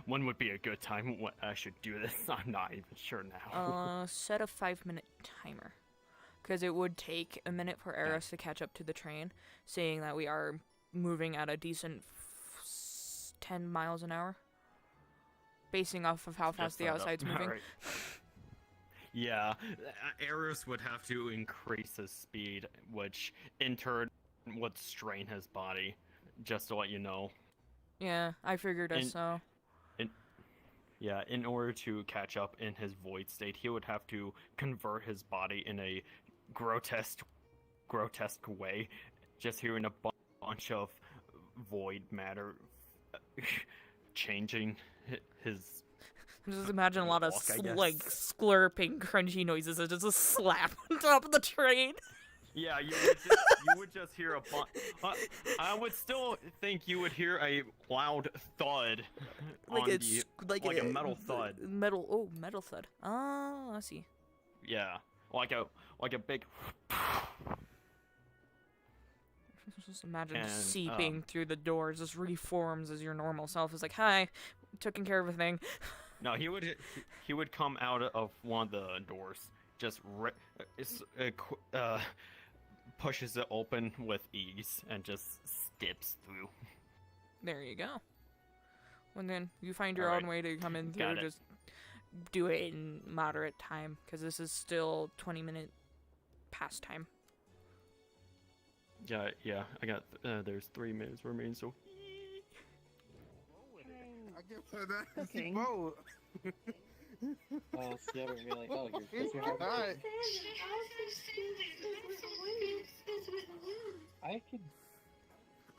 Speaker 15: When would be a good time when I should do this? I'm not even sure now.
Speaker 3: Set a 5-minute timer. Because it would take a minute for Eros to catch up to the train, seeing that we are moving at a decent 10 miles an hour. Basing off of how fast the outside's moving.
Speaker 15: Alright. Yeah, Eros would have to increase his speed, which in turn would strain his body, just to let you know.
Speaker 3: Yeah, I figured as so.
Speaker 15: Yeah, in order to catch up in his void state, he would have to convert his body in a grotesque way, just hearing a bunch of void matter changing his.
Speaker 3: Just imagine a lot of
Speaker 15: walk, I guess.
Speaker 3: like slurping, crunchy noises as just a slap on top of the train.
Speaker 15: Yeah, you would just hear a I would still think you would hear a loud thud
Speaker 3: Like
Speaker 15: on
Speaker 3: a
Speaker 15: the,
Speaker 3: like
Speaker 15: a metal thud.
Speaker 3: Metal thud. Oh, I see.
Speaker 15: Yeah, like a big.
Speaker 3: Just imagine
Speaker 15: And,
Speaker 3: seeping through the doors, just reforms as your normal self. Is like, hi, taking care of a thing.
Speaker 15: No, he would come out of one of the doors, just pushes it open with ease and just steps through.
Speaker 3: There you go. And then you find your
Speaker 15: Alright.
Speaker 3: own way to come in
Speaker 15: Got
Speaker 3: through.
Speaker 15: it.
Speaker 3: Just do it in moderate time, because this is still 20-minute past time.
Speaker 15: Yeah, I got, there's 3 minutes remaining, so.
Speaker 14: I get that.
Speaker 4: Cooking.
Speaker 14: Vote.
Speaker 7: Oh, so you haven't really. Oh, you're just
Speaker 14: Alright.
Speaker 7: I can.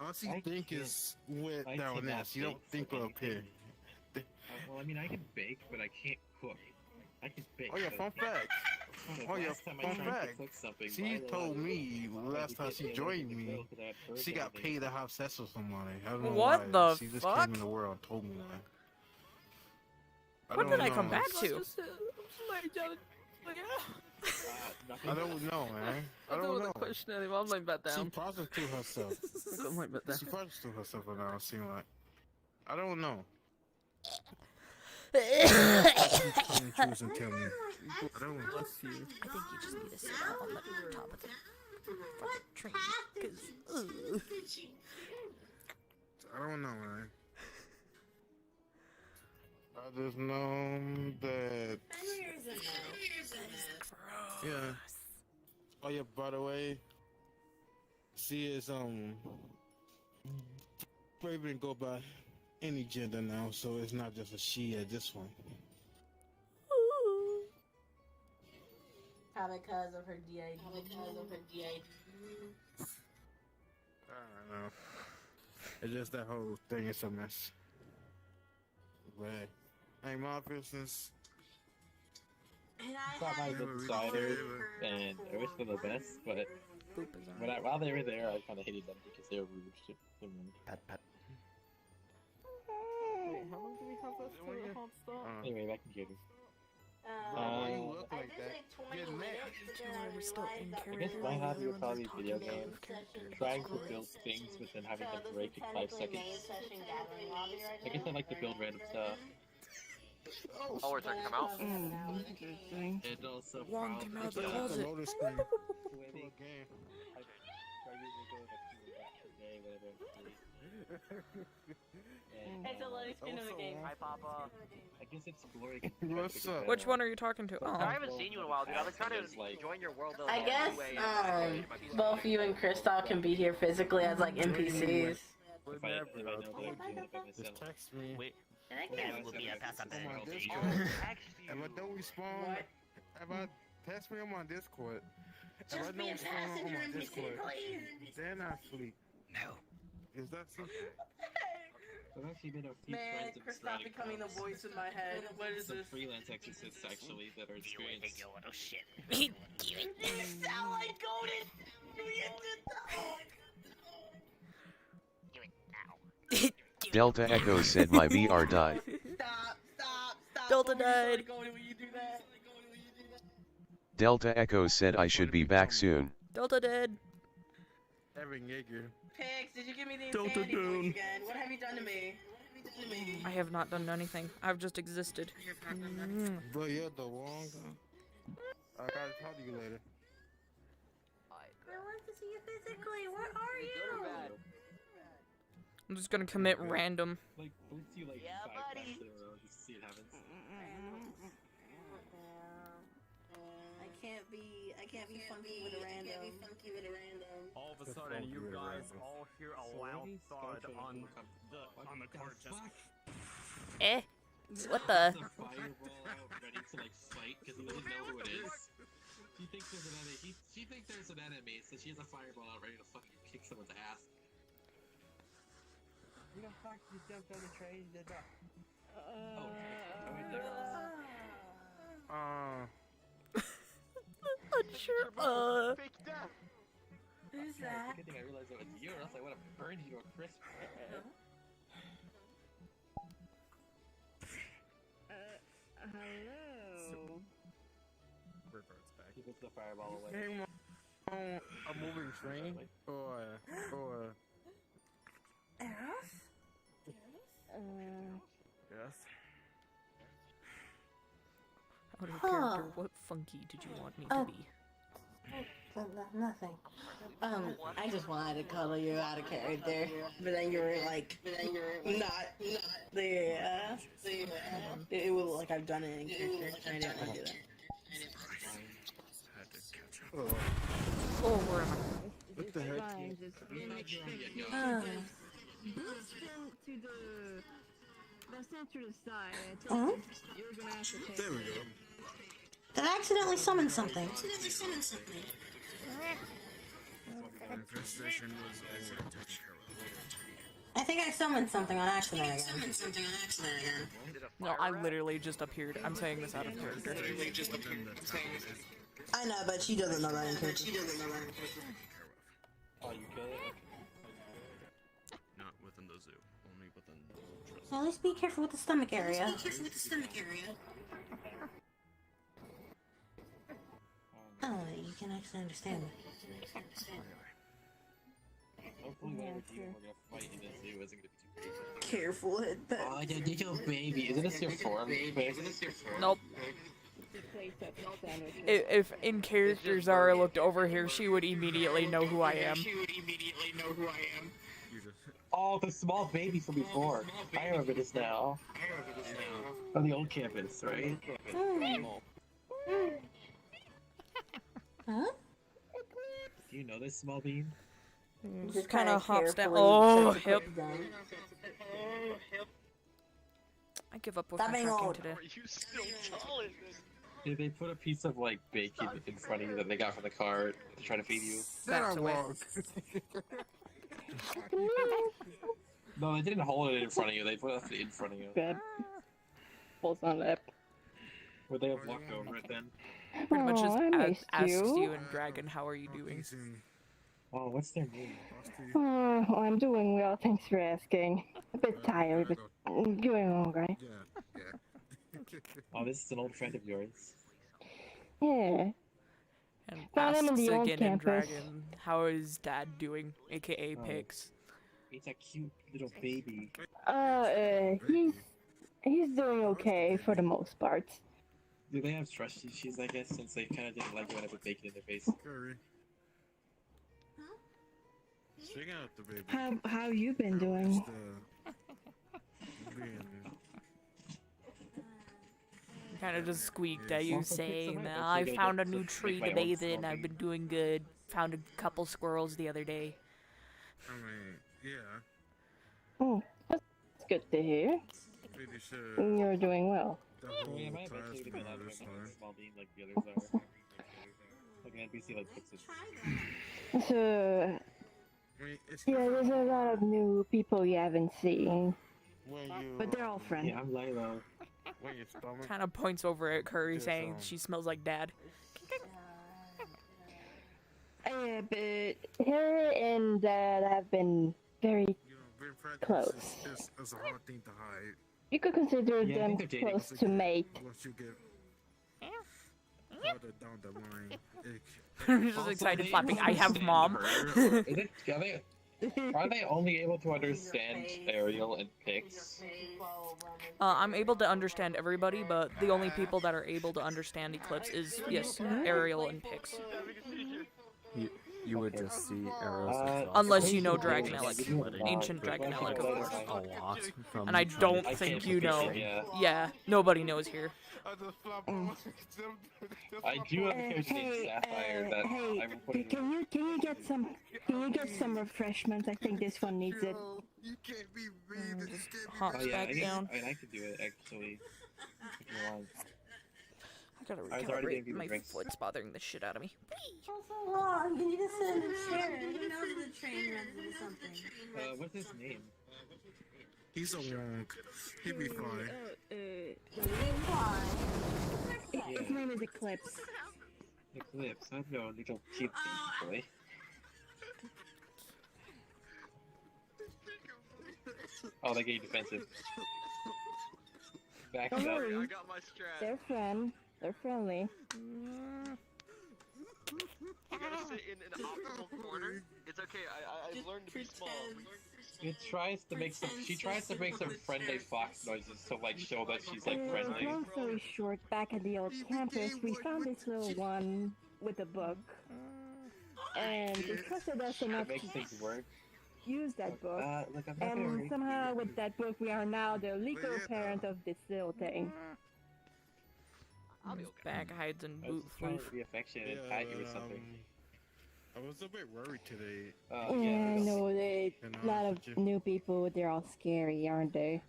Speaker 14: All you
Speaker 7: I
Speaker 14: think
Speaker 7: can't-
Speaker 14: is wet
Speaker 7: I
Speaker 14: down there.
Speaker 7: cannot
Speaker 14: You don't
Speaker 7: bake
Speaker 14: think up here.
Speaker 7: Well, I mean, I can bake, but I can't cook. I can bake.
Speaker 14: Oh yeah,
Speaker 7: but-
Speaker 14: fun fact.
Speaker 7: but
Speaker 14: Oh yeah,
Speaker 7: last time I
Speaker 14: fun
Speaker 7: tried to
Speaker 14: fact.
Speaker 7: cook something,
Speaker 14: She
Speaker 7: my
Speaker 14: told
Speaker 7: love-
Speaker 14: me last time she joined me, she got paid to have sex with somebody. I don't know
Speaker 3: What
Speaker 14: why.
Speaker 3: the
Speaker 14: She just
Speaker 3: fuck?
Speaker 14: came in the world and told me that.
Speaker 3: What did I come
Speaker 14: know.
Speaker 3: back to?
Speaker 14: I don't know, man. I don't know.
Speaker 3: Question anymore. I'm laying back
Speaker 14: She
Speaker 3: down.
Speaker 14: prostitute herself.
Speaker 3: I'm laying back down.
Speaker 14: She prostitute herself now. It seems like. I don't know. Come choose and tell me. I don't know.
Speaker 3: I think you just need to sit up on the top of the fucking train. Cause,
Speaker 14: I don't know, man. I just know that. Yeah. Oh yeah. By the way, she is Brave didn't go by any gender now, so it's not just a she at this one.
Speaker 2: How because of her DID.
Speaker 14: I don't know. It's just that whole thing is a mess. But ain't my business.
Speaker 7: It's not my good deciders, and I wish them the best, but while they were there, I kind of hated them because they were rude.
Speaker 15: Pat.
Speaker 13: Wait, how long do we have left for the hard start?
Speaker 7: Anyway, back to Gator.
Speaker 14: Why you look like that? Get mad.
Speaker 7: I guess my hobby would probably be video games. Trying to build things, but then having them break in 5 seconds. I guess I like to build random stuff.
Speaker 1: Oh, we're talking about.
Speaker 7: And also
Speaker 3: Wong came out of the
Speaker 14: It's like a
Speaker 3: closet.
Speaker 14: loaded screen.
Speaker 2: It's a loading screen of the game.
Speaker 1: Hi, Papa.
Speaker 7: I guess it's glory.
Speaker 14: What's up?
Speaker 3: Which one are you talking to?
Speaker 1: I
Speaker 3: Oh.
Speaker 1: haven't seen you in a while, dude. I've been trying to join your world.
Speaker 2: I guess both you and Kristoff can be here physically as like NPCs.
Speaker 7: If I know that I'm doing it by myself.
Speaker 14: Just text me.
Speaker 15: Wait.
Speaker 1: That would be a pass on
Speaker 14: On my
Speaker 1: that.
Speaker 14: Discord. If I don't respond, if I text me on my Discord, if I don't respond on my Discord, then I sleep.
Speaker 15: No.
Speaker 14: Is that simple?
Speaker 7: I've actually been a few
Speaker 2: Man,
Speaker 7: friends of
Speaker 2: Kristoff becoming the voice in my head. What is
Speaker 7: some
Speaker 2: this?
Speaker 7: freelance exorcists actually that are experienced.
Speaker 15: little shit.
Speaker 2: This sound like Golden.
Speaker 16: Delta Echo said my VR died.
Speaker 2: Stop.
Speaker 3: Delta died.
Speaker 2: Golden, when you do that.
Speaker 16: Delta Echo said I should be back soon.
Speaker 3: Delta dead.
Speaker 14: Evan Yeager.
Speaker 2: Pix, did you give me the
Speaker 3: Delta
Speaker 2: insanity points
Speaker 3: down.
Speaker 2: again? What have you done to me?
Speaker 3: I have not done anything. I've just existed.
Speaker 14: But you're the wrong. I gotta talk to you later.
Speaker 12: I want to see you physically. Where are you?
Speaker 3: I'm just gonna commit random.
Speaker 7: Like, boots you like 5 times in a row just to see it happens.
Speaker 2: I can't be funky with a random.
Speaker 15: All of a sudden, you guys all hear a loud thud on the cart just.
Speaker 3: Eh? What the?
Speaker 7: There's a fireball out ready to like fight because he doesn't know who it is. She thinks there's an enemy. She thinks there's an enemy, so she has a fireball out ready to fucking kick someone's ass.
Speaker 13: Who the fuck just jumped on the train and did that?
Speaker 3: Unsure.
Speaker 2: Who's that?
Speaker 7: Good thing I realized it was you, or else I would have burned you to a crisp.
Speaker 9: Hello.
Speaker 15: Reverts back.
Speaker 7: He puts the fireball away.
Speaker 14: Game on a moving train or yes.
Speaker 3: Out of character, what funky did you want me to be?
Speaker 2: Nothing. I just wanted to cuddle you out of character, but then you were like, not. It was like I've done it in character, and I didn't want to do that.
Speaker 4: Oh, where am I?
Speaker 14: What the heck?
Speaker 9: Fine, just that's not to the side. You're gonna have to take
Speaker 14: There we go.
Speaker 2: Did I accidentally summon something?
Speaker 14: Infestation was over taken care of.
Speaker 2: I think I summoned something on accident again.
Speaker 3: No, I literally just appeared. I'm saying this out of character.
Speaker 2: I know, but she doesn't know that in character.
Speaker 7: Oh, you killed it?
Speaker 15: Not within the zoo, only within the trust.
Speaker 2: At least be careful with the stomach area. Oh, you can actually understand me.
Speaker 7: Hopefully whatever demon we're gonna fight in this zoo isn't gonna be too crazy.
Speaker 2: Careful, hit that.
Speaker 7: Oh, yeah, little baby. Isn't this your form?
Speaker 3: Nope. If in character Zara looked over here, she would immediately know who I am.
Speaker 7: Oh, the small baby from before. I remember this now. On the old campus, right?
Speaker 2: Huh?
Speaker 7: Do you know this small bean?
Speaker 3: Just kind of hops down. Oh, hip. I give up with my tracking today.
Speaker 1: Are you still calling?
Speaker 7: Did they put a piece of like bacon in front of you that they got from the car to try to feed you?
Speaker 3: That's away.
Speaker 7: No, they didn't hold it in front of you. They put it in front of you.
Speaker 4: Good. Pulls on lip.
Speaker 7: Would they have walked over it then?
Speaker 3: Pretty much just
Speaker 4: I missed
Speaker 3: asks
Speaker 4: you.
Speaker 3: you and Dragon, how are you doing?
Speaker 7: Oh, what's their name?
Speaker 4: Oh, I'm doing well, thanks for asking. A bit tired, but doing alright.
Speaker 7: Oh, this is an old friend of yours.
Speaker 4: Yeah.
Speaker 3: And
Speaker 4: Found him in
Speaker 3: asks
Speaker 4: the old
Speaker 3: again and
Speaker 4: campus.
Speaker 3: Dragon, how is Dad doing? AKA
Speaker 7: Oh.
Speaker 3: Pix.
Speaker 7: He's a cute little baby.
Speaker 4: He's doing okay for the most part.
Speaker 7: Do they have trust issues, I guess, since they kind of didn't like it when I put bacon in their face?
Speaker 14: Curry. Check out the baby.
Speaker 4: How you been doing?
Speaker 3: Kind of just squeaked at you
Speaker 7: Also,
Speaker 3: saying
Speaker 7: Pixel,
Speaker 3: that
Speaker 7: I'm
Speaker 3: I
Speaker 7: actually
Speaker 3: found a
Speaker 7: gonna
Speaker 3: new
Speaker 7: make
Speaker 3: tree
Speaker 7: my
Speaker 3: to
Speaker 7: own
Speaker 3: bathe
Speaker 7: small
Speaker 3: in. I've
Speaker 7: bean.
Speaker 3: been doing good. Found a couple squirrels the other day.
Speaker 14: I mean, yeah.
Speaker 4: Oh, that's good to hear.
Speaker 14: Pretty sure
Speaker 4: You're doing well.
Speaker 14: the
Speaker 7: Yeah,
Speaker 14: whole
Speaker 7: my
Speaker 14: class
Speaker 7: eventually
Speaker 14: been
Speaker 7: gonna have
Speaker 14: this
Speaker 7: like
Speaker 14: time.
Speaker 7: a small bean like the others are. Like an NPC like Pixel.
Speaker 4: So,
Speaker 14: I mean, it's
Speaker 4: yeah, there's a lot of new people you haven't seen.
Speaker 14: when you,
Speaker 4: But they're all friends.
Speaker 7: Yeah, I'm Lilo.
Speaker 14: when your stomach.
Speaker 3: Kind of points over at Curry
Speaker 14: Yes,
Speaker 3: saying she smells like Dad.
Speaker 4: But her and Dad have been very
Speaker 14: You know, being pregnant
Speaker 4: close.
Speaker 14: is a hard thing to hide.
Speaker 4: You could consider
Speaker 7: Yeah, I
Speaker 4: them
Speaker 7: think they're dating.
Speaker 4: close to mate.
Speaker 14: Once you get farther down the line,
Speaker 3: I'm just excited flapping. I have mom.
Speaker 7: Are they only able to understand Ariel and Pix?
Speaker 3: I'm able to understand everybody, but the only people that are able to understand Eclipse is, yes, Ariel and Pix.
Speaker 15: You would just see arrows.
Speaker 3: Unless you know Dragonelic. Ancient Dragonelic, of course.
Speaker 15: A lot from
Speaker 3: And I don't
Speaker 7: I
Speaker 3: think
Speaker 7: can't
Speaker 3: you know.
Speaker 7: appreciate it,
Speaker 3: Yeah, nobody knows here.
Speaker 7: I do have a character named Sapphire that I will put in.
Speaker 4: Can you get some refreshments? I think this one needs it.
Speaker 14: you can't be reading.
Speaker 3: Hops
Speaker 7: Oh yeah,
Speaker 3: back down.
Speaker 7: I can do it actually. If you want.
Speaker 3: I gotta
Speaker 7: I was already
Speaker 3: recalibrate.
Speaker 7: gonna give
Speaker 3: My
Speaker 7: you drinks.
Speaker 3: foot's bothering the shit out of me.
Speaker 2: So long. Can you just sit in the chair? Who knows the train runs into something?
Speaker 7: What's his name?
Speaker 14: He's a wonk. He'll be fine.
Speaker 4: His name is Eclipse.
Speaker 7: Eclipse. I know, little cute boy. Oh, they get defensive. Back
Speaker 4: Don't
Speaker 7: it up.
Speaker 4: worry.
Speaker 1: I got my strat.
Speaker 4: They're friendly.
Speaker 1: You gotta sit in an optimal corner. It's okay. I've learned to be small.
Speaker 7: It tries to make some. She tries to make some friendly fox noises to like show that she's like friendly.
Speaker 4: Long story short, back at the old campus, we found this little one with a book. and it trusted us enough
Speaker 7: That makes
Speaker 4: to
Speaker 7: things work.
Speaker 4: use that book.
Speaker 7: Look, I'm not
Speaker 4: And
Speaker 7: married.
Speaker 4: somehow with that book we are now the legal parent of this little thing.
Speaker 1: I'll be okay.
Speaker 3: Bag hides and
Speaker 7: I was
Speaker 3: boot
Speaker 7: just trying
Speaker 3: floof.
Speaker 7: to be affectionate and pat you with something.
Speaker 14: I was a bit worried today.
Speaker 4: Yeah, no, a lot of new people, they're all scary, aren't they?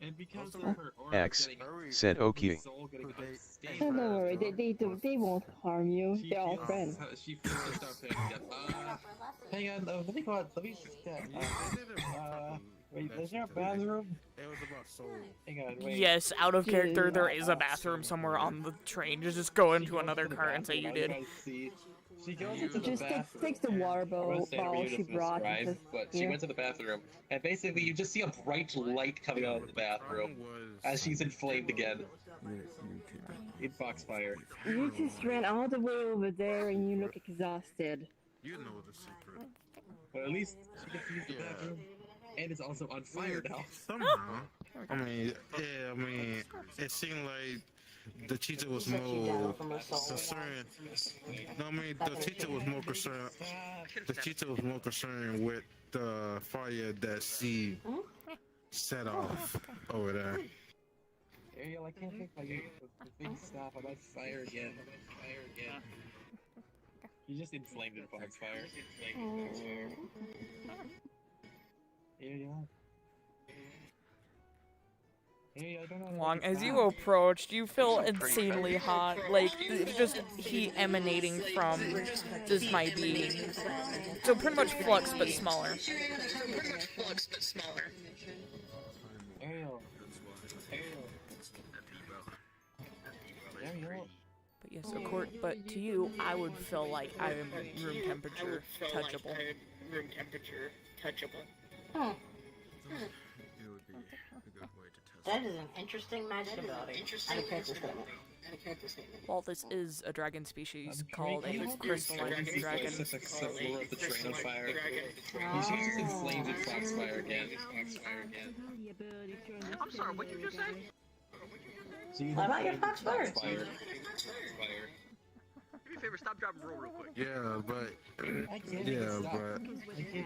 Speaker 7: And because of
Speaker 4: Huh?
Speaker 7: her aura
Speaker 16: X
Speaker 7: getting
Speaker 16: said
Speaker 7: her
Speaker 16: okay.
Speaker 7: soul getting unstable.
Speaker 4: Don't worry, they won't harm you.
Speaker 7: She
Speaker 4: They're all
Speaker 7: feels-
Speaker 4: friends.
Speaker 7: She feels something. Hang on, let me go out. Let me. Wait, is there a bathroom?
Speaker 14: It was about soul.
Speaker 7: Hang on, wait.
Speaker 3: Yes, out of character, there is a bathroom somewhere on the train. Just go into another car and say you did.
Speaker 7: She goes into the
Speaker 4: Just
Speaker 7: bathroom.
Speaker 4: takes the water bottle she brought. and just-
Speaker 7: But she
Speaker 4: yeah.
Speaker 7: went to the bathroom, and basically you just see a bright light coming out of the bathroom as she's inflamed again. In Foxfire.
Speaker 4: You just ran all the way over there and you look exhausted.
Speaker 14: You know the secret.
Speaker 7: But at least she gets to use the bathroom, and it's also on fire now.
Speaker 14: Somehow. I mean, it seemed like the teacher was more concerned. No, I mean, the teacher was more concerned. The teacher was more concerned with the fire that she set off over there.
Speaker 7: Ariel, I can't think like the thing stop. I'm on fire again. You just inflamed in Foxfire. Ariel. Ariel, I don't know.
Speaker 3: Long as you approached, you feel insanely hot, like just heat emanating from this my being. So pretty much flux, but smaller.
Speaker 7: Ariel.
Speaker 3: But yes, but to you, I would feel like I am room temperature touchable.
Speaker 2: Hmm.
Speaker 10: It would be a good way to test
Speaker 2: That is an interesting magic ability. And a character statement.
Speaker 3: Well, this is a dragon species called a crystalline dragon.
Speaker 7: Set the train on fire. You should just inflamed in Foxfire again.
Speaker 1: I'm sorry, what did you just say?
Speaker 2: What about your Foxfire?
Speaker 1: Do me a favor, stop, drop, and roll real quick.
Speaker 14: Yeah, but
Speaker 7: I can't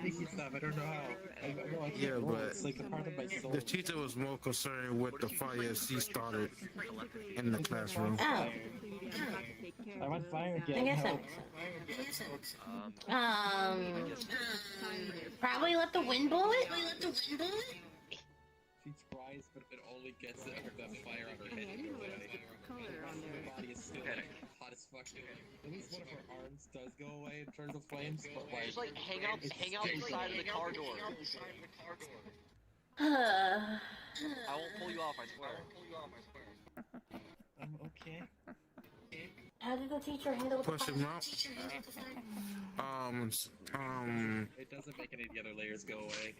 Speaker 7: make it stop. I don't know how. I can't
Speaker 14: yeah,
Speaker 7: roll.
Speaker 14: but
Speaker 7: It's like a part of my soul.
Speaker 14: the teacher was more concerned with the fire she started in the classroom.
Speaker 2: Oh.
Speaker 7: I'm on fire
Speaker 2: I
Speaker 7: again.
Speaker 2: guess that
Speaker 7: Help.
Speaker 2: makes sense. Probably let the wind blow it?
Speaker 7: She tries, but it only gets the fire on her head. Her body is still like, hot as fuck. At least one of her arms does go away in terms of flames, but like...
Speaker 1: Just like hang out the side of the car door. I won't pull you off, I swear.
Speaker 7: I'm okay.
Speaker 2: How did the teacher handle the
Speaker 14: Push him out.
Speaker 7: It doesn't make any of the other layers go away.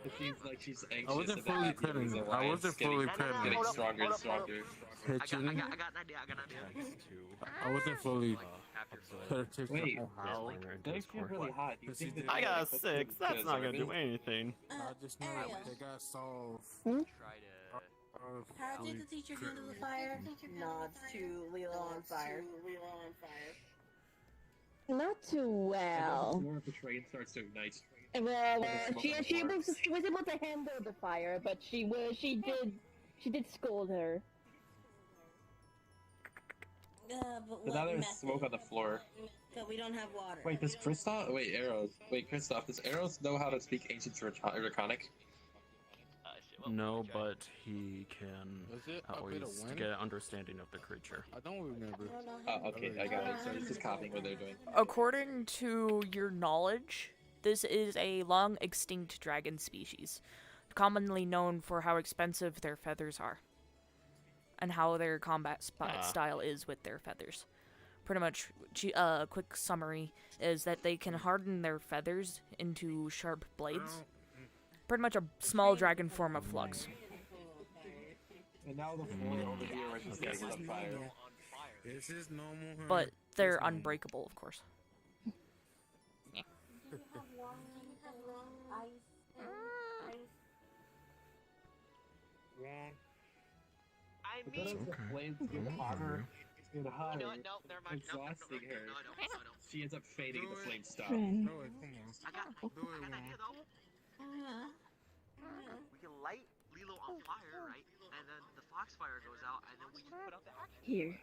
Speaker 7: It seems like she's anxious.
Speaker 14: I wasn't fully
Speaker 7: about the
Speaker 14: petting.
Speaker 7: alliance
Speaker 14: I wasn't fully petting.
Speaker 7: getting stronger and stronger.
Speaker 14: Pitching.
Speaker 1: I got an idea.
Speaker 14: I wasn't fully petting.
Speaker 7: Wait, they feel really hot. You think that
Speaker 15: I
Speaker 7: they
Speaker 15: got a
Speaker 7: like
Speaker 15: 6.
Speaker 7: to
Speaker 15: That's not gonna do
Speaker 7: deserve it?
Speaker 15: anything.
Speaker 14: I just know they got solved.
Speaker 2: How did the teacher handle the fire? Nods to Lilo on fire.
Speaker 4: Not too well.
Speaker 7: The floor of the train starts to ignite.
Speaker 4: Well, she was able to handle the fire, but she did scold her.
Speaker 2: But
Speaker 7: So now there's smoke on the floor.
Speaker 2: But we don't have water.
Speaker 7: Wait, does Kristoff? Wait, Arrows. Wait, Kristoff, does Arrows know how to speak Ancient Draconic?
Speaker 15: No, but he can
Speaker 14: Was it a bit of
Speaker 15: always
Speaker 14: wind?
Speaker 15: get an understanding of the creature.
Speaker 14: I don't remember.
Speaker 7: Okay, I got it. So he's just copying what they're doing.
Speaker 3: According to your knowledge, this is a long extinct dragon species, commonly known for how expensive their feathers are, and how their combat style is with their feathers. Pretty much, a quick summary is that they can harden their feathers into sharp blades. Pretty much a small dragon form of Flux.
Speaker 7: And now the floor over here is getting on fire.
Speaker 14: This is normal.
Speaker 3: But they're unbreakable, of course. Yeah.
Speaker 7: But then as the flames get hotter, and higher,
Speaker 1: You know what? No, never mind. No,
Speaker 7: exhausting her.
Speaker 1: no, I don't.
Speaker 7: She ends up fading and the flames stop.
Speaker 4: Friend.
Speaker 14: No, come on.
Speaker 1: I got an idea though. We can light Lilo on fire, right? And then the foxfire goes out, and then we just put out the action.
Speaker 4: Here.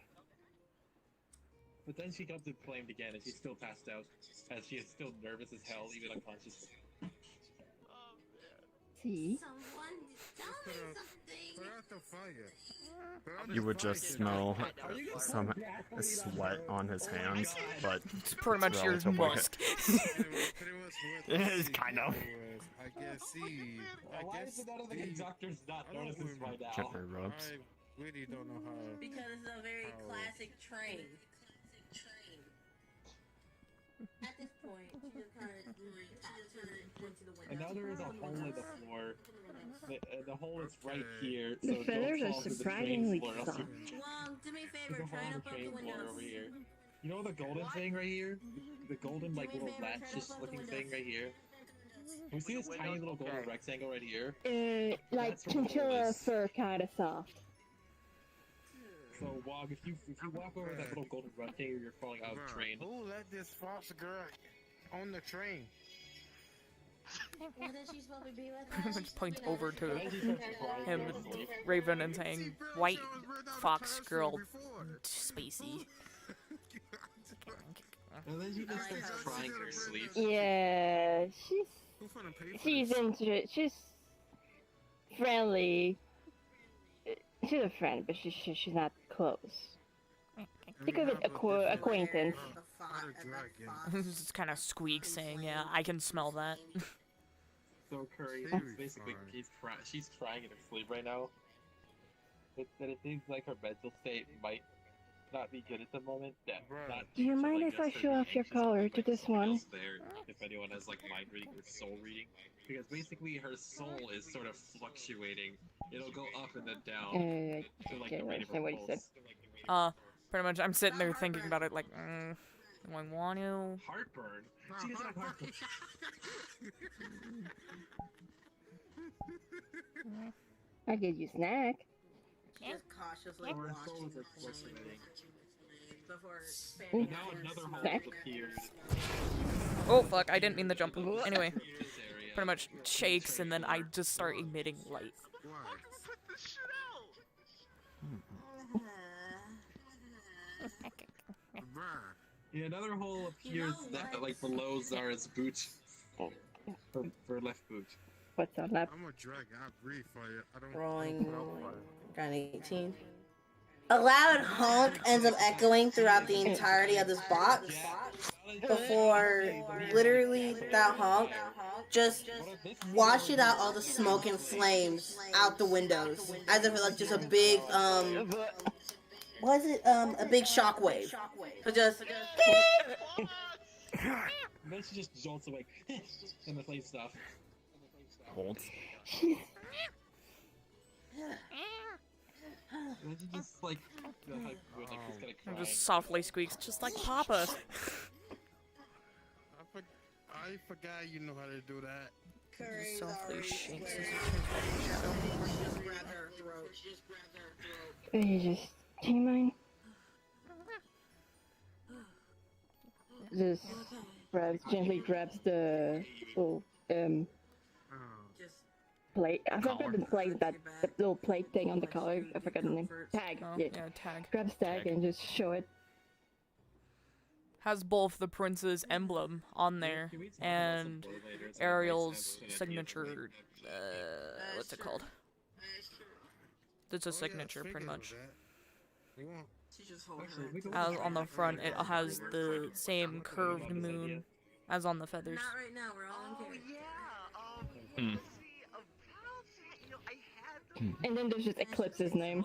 Speaker 7: But then she comes inflamed again, and she's still passed out, as she is still nervous as hell, even unconscious.
Speaker 4: See?
Speaker 12: Someone tell me something.
Speaker 14: Put out the fire.
Speaker 15: You would just smell some sweat on his hands, but
Speaker 3: It's pretty much your
Speaker 15: relatively-
Speaker 3: musk.
Speaker 15: It is kind of.
Speaker 14: I guess see.
Speaker 7: Why is it none of the doctors not noticing this by now?
Speaker 15: Jeffrey rubs.
Speaker 14: I really don't know how.
Speaker 2: Because it's a very classic train.
Speaker 12: At this point, she just kind of went to the window.
Speaker 7: And now there is a hole in the floor. The hole is right here.
Speaker 4: The
Speaker 7: so
Speaker 4: feathers
Speaker 7: don't
Speaker 4: are
Speaker 7: fall to the
Speaker 4: surprisingly
Speaker 7: train floor, else
Speaker 4: soft.
Speaker 7: you-
Speaker 2: Well, do me a
Speaker 7: There's
Speaker 2: favor,
Speaker 7: a
Speaker 2: try
Speaker 7: hole in
Speaker 2: and
Speaker 7: the
Speaker 2: open up
Speaker 7: train
Speaker 2: the
Speaker 7: floor
Speaker 2: windows.
Speaker 7: over here. You know the golden thing right here? The golden, like, little lattice looking thing right here? We see this tiny little golden rectangle right here?
Speaker 4: Like
Speaker 7: That's where the hole
Speaker 4: chinchilla
Speaker 7: is.
Speaker 4: fur, kind of soft.
Speaker 7: So, Wog, if you walk over that little golden rectangle, you're falling out of the train.
Speaker 14: Who let this false girl on the train?
Speaker 12: What is she supposed to be with
Speaker 3: Pretty
Speaker 12: us?
Speaker 3: much points over to
Speaker 7: Crying
Speaker 3: him,
Speaker 7: nervously.
Speaker 3: Raven, and saying, "White fox girl, spacey."
Speaker 7: And then she just starts crying in her sleep.
Speaker 4: Yeah,
Speaker 14: Who finna pay for
Speaker 4: she's
Speaker 14: this?
Speaker 4: into she's friendly. She's a friend, but she's not close. Think of it acquaintance.
Speaker 3: Just kind of squeaks, saying, "Yeah, I can smell that."
Speaker 7: So Curry, basically, she's crying in her sleep right now. That it seems like her mental state might not be good at the moment.
Speaker 4: Do you mind if I show off your collar to this one?
Speaker 7: There, if anyone has like mind reading or soul reading, because basically her soul is sort of fluctuating. It'll go up and then down. to, like,
Speaker 4: okay,
Speaker 7: the
Speaker 4: I
Speaker 7: rate of her
Speaker 4: understand what you said.
Speaker 7: pulse.
Speaker 3: Pretty much, I'm sitting there thinking about it, like, do I want to?
Speaker 7: Heartburn. She doesn't have heartburn.
Speaker 4: I give you snack.
Speaker 2: She just cautiously
Speaker 7: Her
Speaker 2: walks
Speaker 7: soul is
Speaker 2: to the
Speaker 7: fluctuating.
Speaker 2: before
Speaker 4: Ooh.
Speaker 2: expanding
Speaker 7: Now
Speaker 2: out her
Speaker 7: another
Speaker 2: soul.
Speaker 7: hole has appeared.
Speaker 3: Oh fuck! I didn't mean to jump. Anyway, pretty much shakes, and then I just start emitting light.
Speaker 7: Yeah, another hole appears that, like below Zara's boot. Her left boot.
Speaker 4: What's on that?
Speaker 14: I'm a dragon. I breathe fire. I don't.
Speaker 2: Rolling.
Speaker 14: put out fire.
Speaker 2: Got an 18. A loud honk ends up echoing throughout the entirety of this box before literally that honk just washing out all the smoke and flames out the windows as if it like just a big was it a big shockwave. So just
Speaker 7: Then she just jolts awake and the flames stop.
Speaker 15: Holds.
Speaker 7: And then she just like, she's kinda
Speaker 3: And
Speaker 7: crying.
Speaker 3: just softly squeaks, just like Papa.
Speaker 14: I forgot you know how to do that.
Speaker 3: Softly shakes his
Speaker 4: You just can you mind? Just gently grabs the little plate. I forgot the plate, that little plate thing on the collar. I forgot the name. Tag.
Speaker 3: Oh,
Speaker 4: yeah.
Speaker 3: yeah, tag.
Speaker 4: Grabs tag and just show it.
Speaker 3: Has both the prince's emblem on there and Ariel's signature. What's it called? It's a signature, pretty much. As on the front, it has the same curved moon as on the feathers.
Speaker 2: not right now. We're all in here.
Speaker 4: And then there's just Eclipse's name.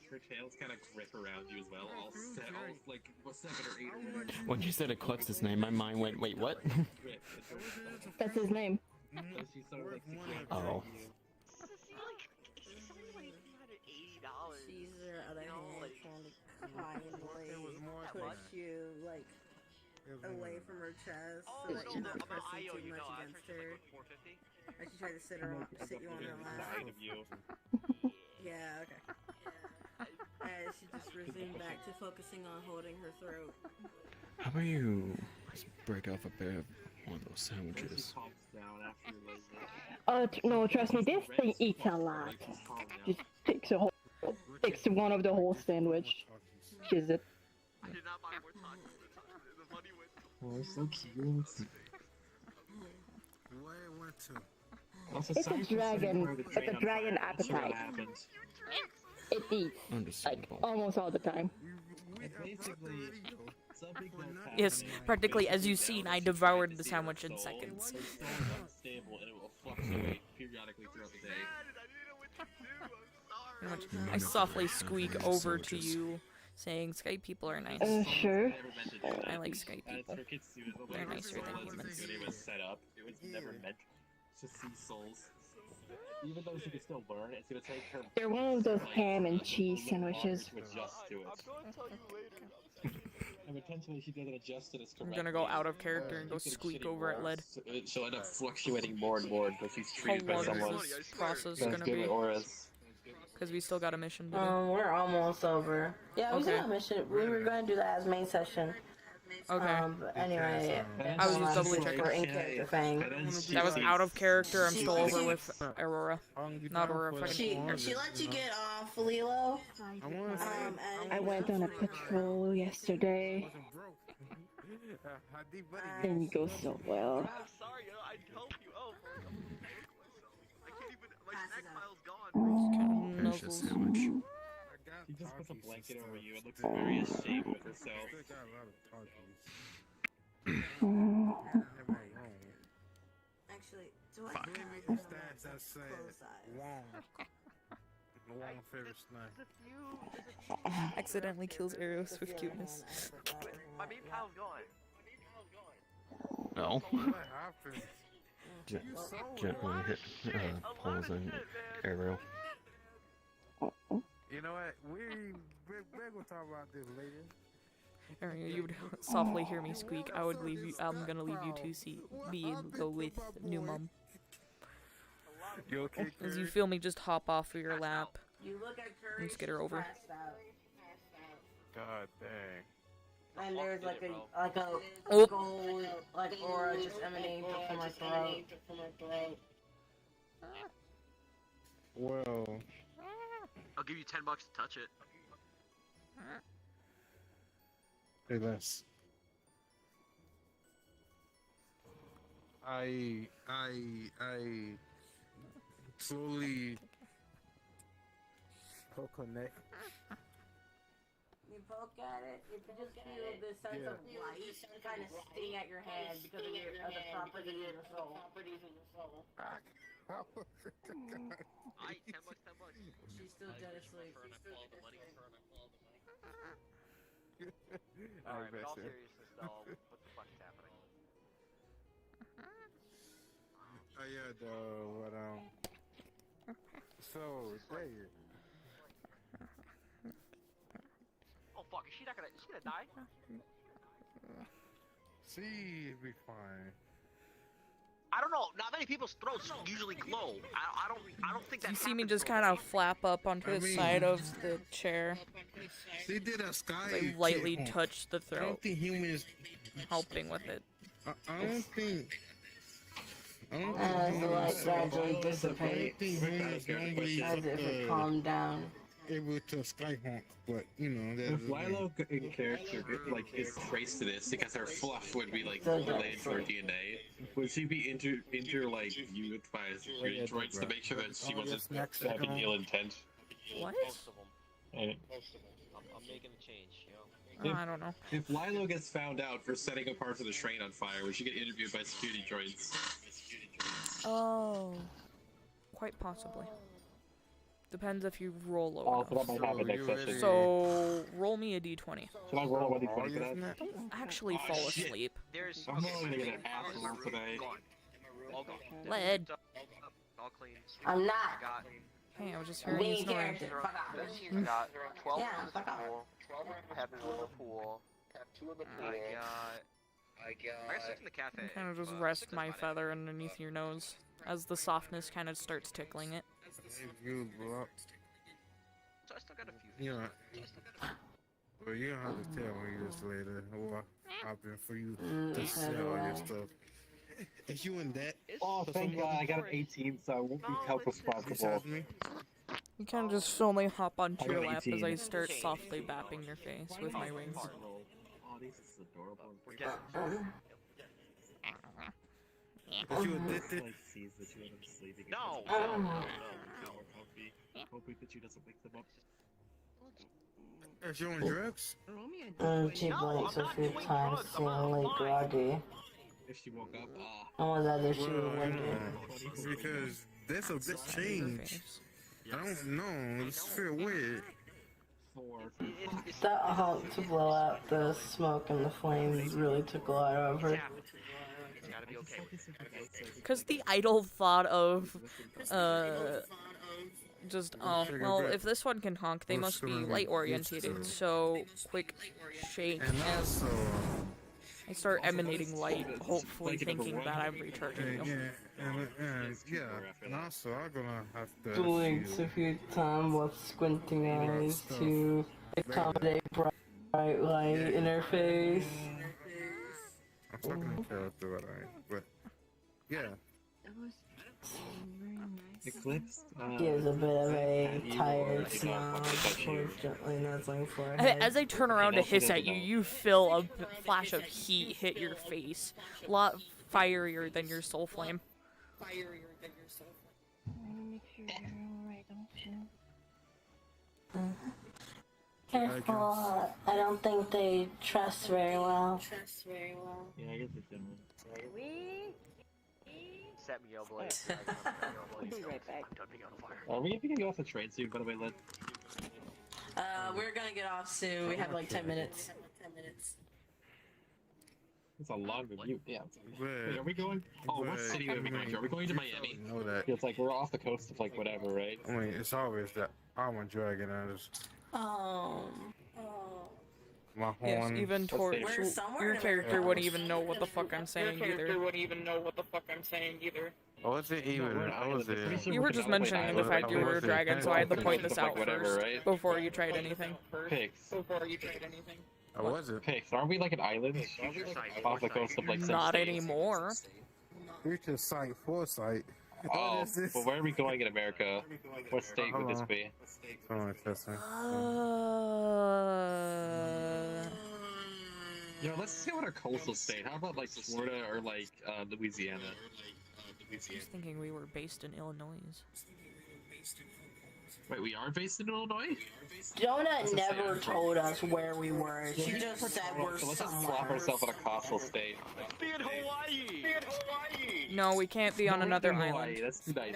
Speaker 7: Her tails kind of grip around you as well. All like 7 or 8 or whatever.
Speaker 15: When you said Eclipse's name, my mind went, wait, what?
Speaker 4: That's his name.
Speaker 7: So she's sort of like
Speaker 15: Oh.
Speaker 2: Caesar, other hand, trying to kindly push you like away from her chest so that you're not pressing too much against her. Like she tried to sit you on her lap.
Speaker 7: Of you.
Speaker 2: Yeah, okay. resume back to focusing on holding her throat.
Speaker 14: How about you break off a bit of one of those sandwiches?
Speaker 4: No, trust me, this thing eats a lot. Just takes one of the whole sandwich. Is it?
Speaker 7: Oh, it's so cute.
Speaker 14: Where it went to?
Speaker 7: Also,
Speaker 4: It's a dragon appetite. It eats like almost all the time.
Speaker 7: Basically, something does happen.
Speaker 3: Yes, practically, as you've seen, I devoured the sandwich in seconds.
Speaker 7: It's so unstable and it will fluctuate periodically throughout the day.
Speaker 3: I softly squeak over to you, saying Skype people are nice.
Speaker 4: Sure.
Speaker 3: I like Skype people. They're nicer than
Speaker 7: When
Speaker 3: humans.
Speaker 7: it was set up, it was never meant to see souls. Even though she could still learn, it's gonna take her.
Speaker 4: They're one of those ham and cheese sandwiches.
Speaker 7: To adjust to it. And potentially she doesn't adjust to this
Speaker 3: I'm
Speaker 7: correctly.
Speaker 3: gonna go out of character and go squeak over at Led.
Speaker 7: She'll end up fluctuating more and more until she's
Speaker 3: How
Speaker 7: treated by
Speaker 3: long
Speaker 7: someone.
Speaker 3: is this process
Speaker 7: That's
Speaker 3: gonna
Speaker 7: good
Speaker 3: be?
Speaker 7: with auras.
Speaker 3: Because we still got a mission to do.
Speaker 2: We're almost over. Yeah, we
Speaker 3: Okay.
Speaker 2: still got a mission. We were going to do that as main session.
Speaker 3: Okay.
Speaker 2: But anyway,
Speaker 3: I was just doubly
Speaker 2: for
Speaker 3: checking.
Speaker 2: in-character thing.
Speaker 3: That was out of character. I'm still over with Aurora. Not Aurora, fucking
Speaker 2: She let you get off, Lilo.
Speaker 4: I went on a patrol yesterday. Didn't go so well.
Speaker 1: I'm sorry, I'd help you. Oh, I can't even. My snack file's gone.
Speaker 14: Finish this sandwich.
Speaker 7: She just puts a blanket over you and looks very ashamed with herself.
Speaker 2: Actually, do I
Speaker 3: Accidentally kills Eros with cuteness.
Speaker 1: My main pal's gone.
Speaker 15: No.
Speaker 14: What happened?
Speaker 15: Gently hit pause and aerial.
Speaker 14: You know what? We're gonna talk about this later.
Speaker 3: Ariel, you would softly hear me squeak. I would leave you. I'm gonna leave you to see me and go with new mom.
Speaker 14: You okay,
Speaker 3: As you feel me just hop off of your lap
Speaker 2: You look at Curry,
Speaker 3: and just get her over.
Speaker 14: God dang.
Speaker 2: And there's like a
Speaker 3: Oh.
Speaker 2: gold like aura just emanating from my throat.
Speaker 14: Well,
Speaker 1: I'll give you $10 to touch it.
Speaker 14: hey, Les. I slowly poke her neck.
Speaker 2: You poke at it, you can just feel this sense of light kind of sting at your hand because of the properties of your soul.
Speaker 1: Alright, $10.
Speaker 2: She's still dead asleep.
Speaker 1: Alright, but in all seriousness though, what the fuck is happening?
Speaker 14: Yeah, but so there.
Speaker 1: Oh fuck, is she gonna die?
Speaker 14: See, it'll be fine.
Speaker 1: I don't know, not many people's throats usually glow. I don't think that
Speaker 3: You see me just kind of flap up onto the side of the chair.
Speaker 14: They did a sky.
Speaker 3: I lightly touch the
Speaker 14: I
Speaker 3: throat,
Speaker 14: don't think humans.
Speaker 3: helping with it.
Speaker 14: I don't think.
Speaker 2: As the light gradually dissipates, as if it calmed down.
Speaker 14: Able to skyhawk, but you know that.
Speaker 7: If Lilo in character like is traced to this because her fluff would be like related to her DNA, would she be like viewed by security droids to make sure that she wasn't having ill intent?
Speaker 3: What?
Speaker 1: Most of them.
Speaker 7: And
Speaker 1: I'm making a change, you know?
Speaker 3: I don't know.
Speaker 7: if Lilo gets found out for setting a part of the train on fire, would she get interviewed by security droids?
Speaker 3: Oh, quite possibly. Depends if you roll low
Speaker 7: Oh, so that
Speaker 3: enough.
Speaker 7: might happen next session.
Speaker 3: So roll me a d20.
Speaker 7: Should I roll a 1d20 for that?
Speaker 3: Don't actually fall asleep.
Speaker 1: There's.
Speaker 7: I'm only gonna get an asshole today.
Speaker 1: All gone.
Speaker 3: Lead.
Speaker 1: All clean.
Speaker 2: I'm not.
Speaker 1: I got.
Speaker 3: Hey, I was just hearing you
Speaker 2: Main
Speaker 3: snoring.
Speaker 2: character. Fuck off.
Speaker 1: Got 12
Speaker 2: Yeah,
Speaker 1: in the
Speaker 2: fuck off.
Speaker 1: pool. Have 2 in the pool. I got 6 in the cafe.
Speaker 3: Kind of just rest my feather underneath your nose as the softness kind of starts tickling it.
Speaker 14: You, bro.
Speaker 1: So I still got a few.
Speaker 14: Yeah. Well, you don't have to tell me this later. Or I've been for you
Speaker 2: Mm,
Speaker 14: to
Speaker 2: okay,
Speaker 14: sell
Speaker 2: well.
Speaker 14: your stuff. If you in that,
Speaker 7: Oh, thank God, I got an 18, so I won't be held responsible.
Speaker 14: besides me,
Speaker 3: You kind of just slowly hop onto
Speaker 7: I
Speaker 3: your
Speaker 7: got
Speaker 3: lap as I
Speaker 7: 18.
Speaker 3: start softly bapping your face with my wings.
Speaker 7: Oh, this is adorable.
Speaker 14: if you addicted,
Speaker 7: Like sees the two of them sleeping.
Speaker 1: No.
Speaker 7: Hoping that she doesn't wake them up.
Speaker 14: if you're on drugs,
Speaker 2: She blinks a few times, feeling like groggy.
Speaker 7: If she woke up,
Speaker 2: I was either she
Speaker 14: well,
Speaker 2: would
Speaker 14: you
Speaker 2: wake
Speaker 14: know,
Speaker 2: it.
Speaker 14: because that's a big change. I don't know. It's feel weird.
Speaker 2: That honk to blow out the smoke and the flames really took a lot out of her.
Speaker 3: Because the idle thought of, just, oh, well, if this one can honk, they must be light orientated, so quick shake,
Speaker 14: And
Speaker 3: and
Speaker 14: also,
Speaker 3: I start emanating light, hopefully thinking that I'm recharging you.
Speaker 14: and also I'm gonna have to.
Speaker 2: Blinks a few times with squinting eyes to accommodate bright light in her face.
Speaker 14: I'm talking to character, but yeah.
Speaker 7: Eclipse
Speaker 2: Gives a bit of a tired smile before gently nuzzling for her head.
Speaker 3: As I turn around to hiss at you, you feel a flash of heat hit your face. A lot fierier than your soul flame.
Speaker 9: Make sure you're alright, don't you?
Speaker 2: Careful, I don't think they trust very well.
Speaker 7: Yeah, I guess it's done.
Speaker 1: Set me up, Blade.
Speaker 9: I'll be right back.
Speaker 7: Are we gonna go off the train soon, by the way, Lynn?
Speaker 2: We're gonna get off soon. We have like 10 minutes.
Speaker 7: It's a long review. Yeah.
Speaker 14: But,
Speaker 7: Wait, are we going? Oh, what city are we going to? Are we going to Miami?
Speaker 14: know that.
Speaker 7: It's like we're off the coast of like whatever, right?
Speaker 14: I mean, it's always that I'm a dragon. I just my
Speaker 3: Yes,
Speaker 14: horn.
Speaker 3: even Tor-
Speaker 2: We're somewhere
Speaker 3: your
Speaker 2: in
Speaker 3: character
Speaker 2: America.
Speaker 3: wouldn't even know what the fuck I'm saying either.
Speaker 14: What was it even? What was it?
Speaker 3: You were just mentioning the fact you were a dragon, so I had to point this out
Speaker 7: Whatever,
Speaker 3: first
Speaker 7: right?
Speaker 3: before you tried anything.
Speaker 7: Pigs.
Speaker 14: I was it?
Speaker 7: Pigs. Aren't we like an island off the coast of like some
Speaker 3: Not
Speaker 7: state?
Speaker 3: anymore.
Speaker 14: Future sight, foresight.
Speaker 7: Oh,
Speaker 14: What is this?
Speaker 7: well, where are we going in America? What state would this be?
Speaker 14: Oh, interesting.
Speaker 7: Yo, let's see what our coastal state. How about like Florida or like Louisiana?
Speaker 3: I was thinking we were based in Illinois.
Speaker 7: Wait, we are based in Illinois?
Speaker 2: Jonah never told us where we were. She just said we're
Speaker 7: So let's just slap
Speaker 2: somewhere.
Speaker 7: ourselves in a coastal state.
Speaker 1: Be in Hawaii!
Speaker 3: No, we can't be on
Speaker 7: No,
Speaker 3: another
Speaker 7: Hawaii,
Speaker 3: island.
Speaker 7: That's too nice.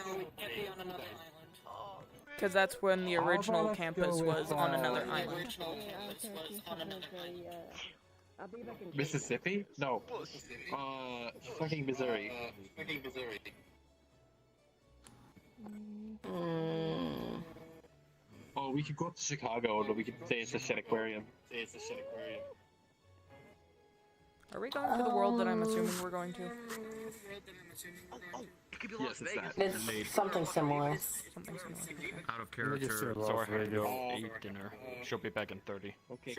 Speaker 3: Because that's when the
Speaker 7: How
Speaker 3: original
Speaker 7: about let's
Speaker 3: campus
Speaker 7: go
Speaker 3: was
Speaker 7: with,
Speaker 3: on another island.
Speaker 4: I'll be back in
Speaker 7: Mississippi? No. Fucking Missouri. Oh, we could go up to Chicago and we could say it's a shit aquarium.
Speaker 3: Are we going to the world that I'm assuming we're going to?
Speaker 7: Yes, it's that.
Speaker 2: It's something similar.
Speaker 3: Something similar.
Speaker 15: Out of
Speaker 14: Let me just
Speaker 15: character,
Speaker 14: turn off
Speaker 15: Zora had
Speaker 14: radio.
Speaker 15: to eat dinner. She'll be back in 30.
Speaker 7: Okay.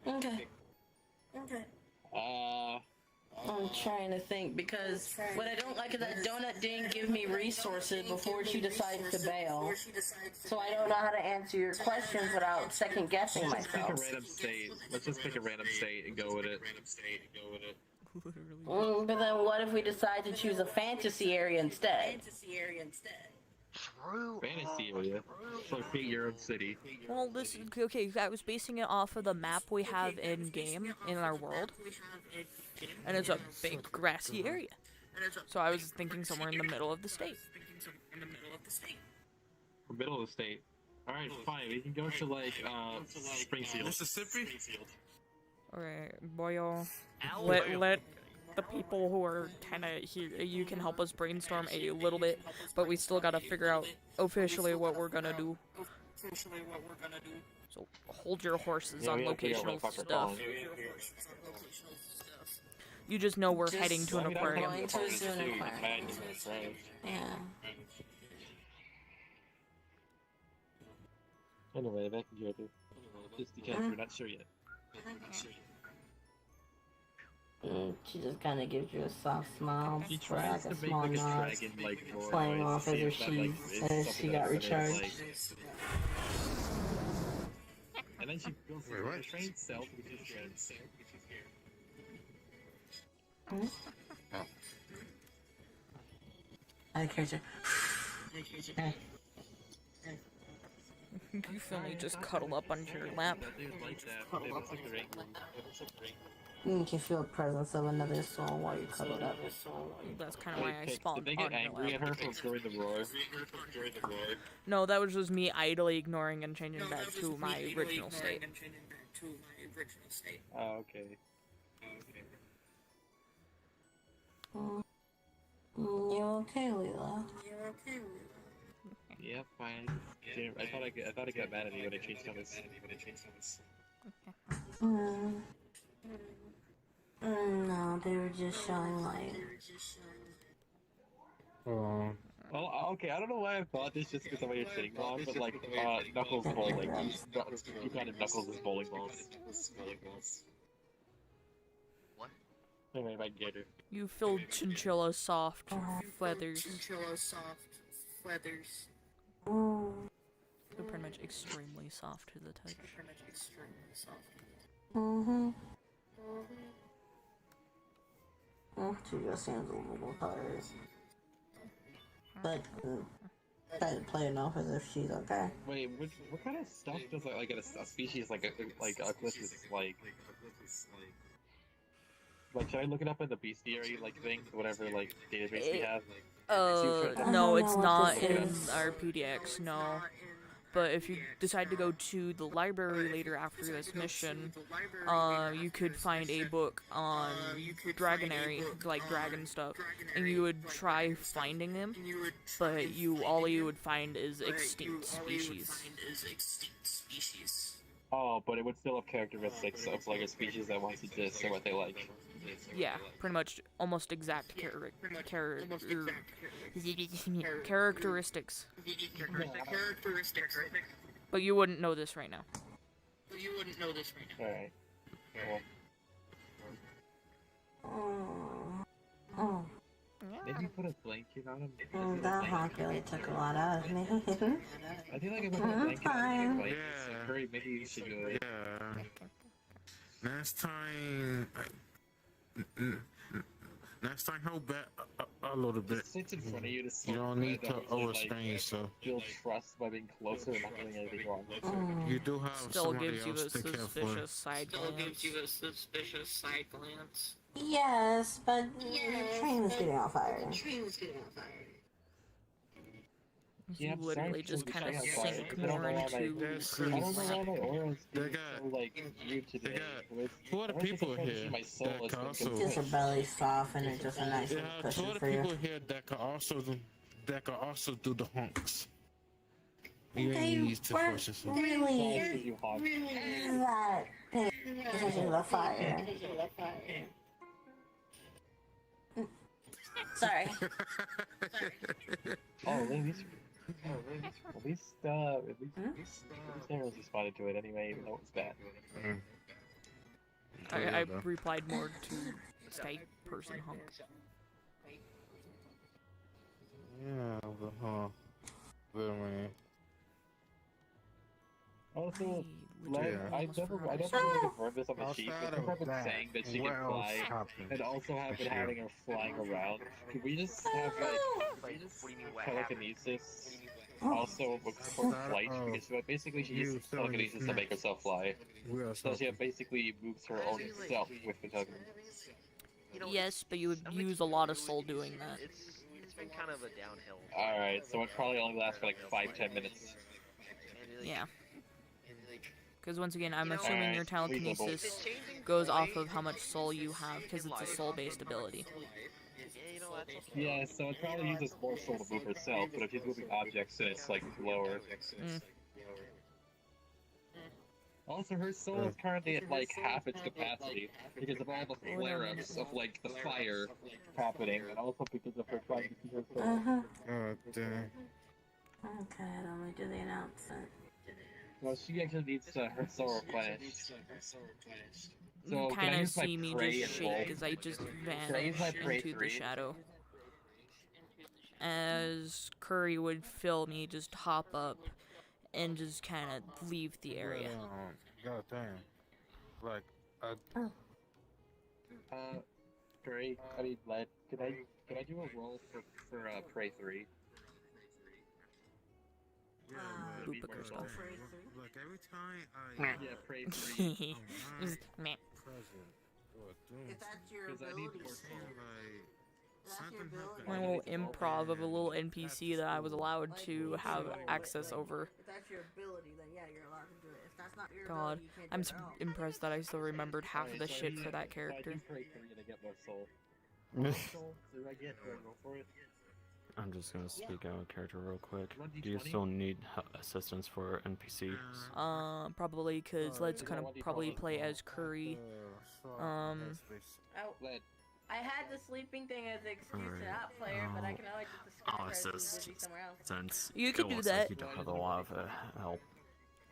Speaker 2: Okay. I'm trying to think because what I don't like is that Donut didn't give me resources before she decided to bail. So I don't know how to answer your questions without second guessing
Speaker 7: Let's just pick a
Speaker 2: myself.
Speaker 7: random state. Let's just pick a random state and go with it.
Speaker 2: But then what if we decide to choose a fantasy area instead?
Speaker 1: True.
Speaker 7: Fantasy area. So create your own city.
Speaker 3: Well, this okay. I was basing it off of the map we have in game in our world, and it's a big grassy area. So I was thinking somewhere in the middle of the state.
Speaker 7: The middle of the state. Alright, fine. We can go to like Springfield.
Speaker 14: Mississippi?
Speaker 3: Alright, boyo. Let the people who are kind of here, you can help us brainstorm a little bit, but we still gotta figure out officially what we're gonna do. So hold your horses
Speaker 7: Yeah,
Speaker 3: on
Speaker 7: we gotta figure out what
Speaker 3: locational
Speaker 7: the fuck we're
Speaker 3: stuff.
Speaker 7: calling.
Speaker 3: You just know we're heading to an aquarium.
Speaker 2: Going to an aquarium. Yeah.
Speaker 7: Anyway, back to you. Just because we're not sure yet.
Speaker 2: She just kind of gives you a soft smile,
Speaker 7: She
Speaker 2: for
Speaker 7: tries
Speaker 2: like
Speaker 7: to
Speaker 2: a
Speaker 7: make
Speaker 2: small
Speaker 7: like a
Speaker 2: nod,
Speaker 7: dragon like roar
Speaker 2: playing
Speaker 7: noise
Speaker 2: off
Speaker 7: to
Speaker 2: as
Speaker 7: see
Speaker 2: if
Speaker 7: if that like is
Speaker 2: she
Speaker 7: something
Speaker 2: got
Speaker 7: that
Speaker 2: recharged.
Speaker 7: like... And then she builds a trained self, which is good.
Speaker 2: I character.
Speaker 3: You finally just cuddle up onto your lap.
Speaker 2: You can feel the presence of another soul while you cuddle up.
Speaker 3: That's kind of why I spawned
Speaker 7: Did they
Speaker 3: on
Speaker 7: get
Speaker 3: your
Speaker 7: angry
Speaker 3: lap.
Speaker 7: at her for throwing the roar?
Speaker 3: No, that was just me idly ignoring and changing back to my original state.
Speaker 7: Oh, okay.
Speaker 2: You okay, Leela?
Speaker 7: Yep, fine. I thought I got mad at you when I changed colors.
Speaker 2: No, they were just showing light.
Speaker 7: Oh. Well, okay, I don't know why I thought this just because of what you're sitting on, but like, Knuckles bowling. You kind of Knuckles is bowling balls.
Speaker 1: What?
Speaker 7: Anyway, I get it.
Speaker 3: You filled Chinchilla soft feathers. They're pretty much extremely soft to the touch.
Speaker 2: She just seems a little tired. But try to play it off as if she's okay.
Speaker 7: Wait, what kind of stuff does like a species like Eclipse like? Like, should I look it up in the bestiary like thing, whatever like database we have?
Speaker 3: No, it's not in our PDX, no. But if you decide to go to the library later after this mission, you could find a book on Dragonary, like dragon stuff, and you would try finding them, but all you would find is extinct species.
Speaker 7: Oh, but it would still have characteristics of like a species that once exists and what they like.
Speaker 3: Yeah, pretty much almost exact characteristics. But you wouldn't know this right now.
Speaker 7: Alright.
Speaker 2: Oh.
Speaker 7: Maybe put a blanket on him.
Speaker 2: That honk really took a lot out of me.
Speaker 7: I feel like if I put a blanket on him, like,
Speaker 14: Yeah.
Speaker 7: Curry, maybe you should go.
Speaker 14: Yeah. Next time, hold back a little bit.
Speaker 7: Sits in front of you to
Speaker 14: You don't need to overstrain
Speaker 7: like,
Speaker 14: yourself.
Speaker 7: build trust by being closer and not doing anything wrong.
Speaker 14: You do have
Speaker 3: Still
Speaker 14: somebody
Speaker 3: gives you
Speaker 14: else
Speaker 3: a
Speaker 14: to care for.
Speaker 3: suspicious side glance.
Speaker 2: Yes, but your train is getting on fire.
Speaker 3: You literally just kind of sink more into Kirby's lap.
Speaker 7: like weird today.
Speaker 14: Who are the people here that can also?
Speaker 2: Just your belly soft and it's just a nice little
Speaker 14: Who
Speaker 2: cushion
Speaker 14: are the
Speaker 2: for you.
Speaker 14: people here that can also do the honks? You
Speaker 2: They
Speaker 14: ain't used to
Speaker 2: weren't
Speaker 14: force yourself.
Speaker 2: really that paying attention to the fire. Sorry.
Speaker 7: Oh, at least Sarah's responded to it anyway, even though it's bad.
Speaker 3: I replied more to Skype person hunk.
Speaker 14: Yeah,
Speaker 7: Also, I never really confirmed this on the sheet, but I've been saying that she can fly, and also have been having her flying around. Could we just have like telekinesis also for flight? Because basically she uses telekinesis to make herself fly. So she basically moves her own self with the telekinesis.
Speaker 3: Yes, but you would use a lot of soul doing that.
Speaker 1: It's been kind of a downhill.
Speaker 7: Alright, so it probably only lasts for like 5-10 minutes.
Speaker 3: Yeah. Because once again, I'm assuming your telekinesis goes off of how much soul you have, because it's a soul-based ability.
Speaker 7: Yeah, so it probably uses more soul to move herself, but if she's moving objects, then it's like lower. Also, her soul is currently at like half its capacity because of all the flare-ups of like the fire happening, and also because of her trying to keep her soul.
Speaker 14: Oh, damn.
Speaker 2: Okay, let me do the announcement.
Speaker 7: Well, she actually needs her soul replenished.
Speaker 3: You
Speaker 7: So, can I
Speaker 3: kind of
Speaker 7: use my
Speaker 3: see me
Speaker 7: prey
Speaker 3: just
Speaker 7: and wolf?
Speaker 3: shake as I just
Speaker 7: Can I use my
Speaker 3: vanish
Speaker 7: prey
Speaker 3: into the
Speaker 7: 3?
Speaker 3: shadow. As Curry would fill me, just hop up and just kind of leave the area.
Speaker 14: God damn. Like,
Speaker 7: Prey, I mean, Led, can I do a roll for Prey 3?
Speaker 14: yeah,
Speaker 3: Boop a crystal.
Speaker 14: like every time
Speaker 7: Yeah, Prey 3.
Speaker 3: Just meh.
Speaker 14: present or doing
Speaker 2: If that's your
Speaker 7: Because I need
Speaker 2: ability,
Speaker 7: more
Speaker 2: so
Speaker 7: soul.
Speaker 2: that's your ability.
Speaker 3: My little improv of a little NPC that I was allowed to have access over.
Speaker 2: If that's your ability, then yeah, you're allowed to do it. If that's not your
Speaker 3: God,
Speaker 2: ability, you can't
Speaker 3: I'm
Speaker 2: do it at all.
Speaker 3: impressed that I still remembered half of the shit for that character.
Speaker 7: So I do Prey 3 and I get more soul. How much soul do I get? Do I go for it?
Speaker 15: I'm just gonna speak out of character real quick.
Speaker 7: Run
Speaker 15: Do you
Speaker 7: D20?
Speaker 15: still need assistance for NPCs?
Speaker 3: Probably, cause let's kind of probably play as Curry.
Speaker 7: Led.
Speaker 2: I had the sleeping thing as an excuse to not play her, but I can always just
Speaker 15: I'll
Speaker 2: discuss her
Speaker 15: assist
Speaker 2: busy somewhere else.
Speaker 15: since
Speaker 3: You could
Speaker 15: it
Speaker 3: do
Speaker 15: looks
Speaker 3: that.
Speaker 15: like you don't have a lot of help.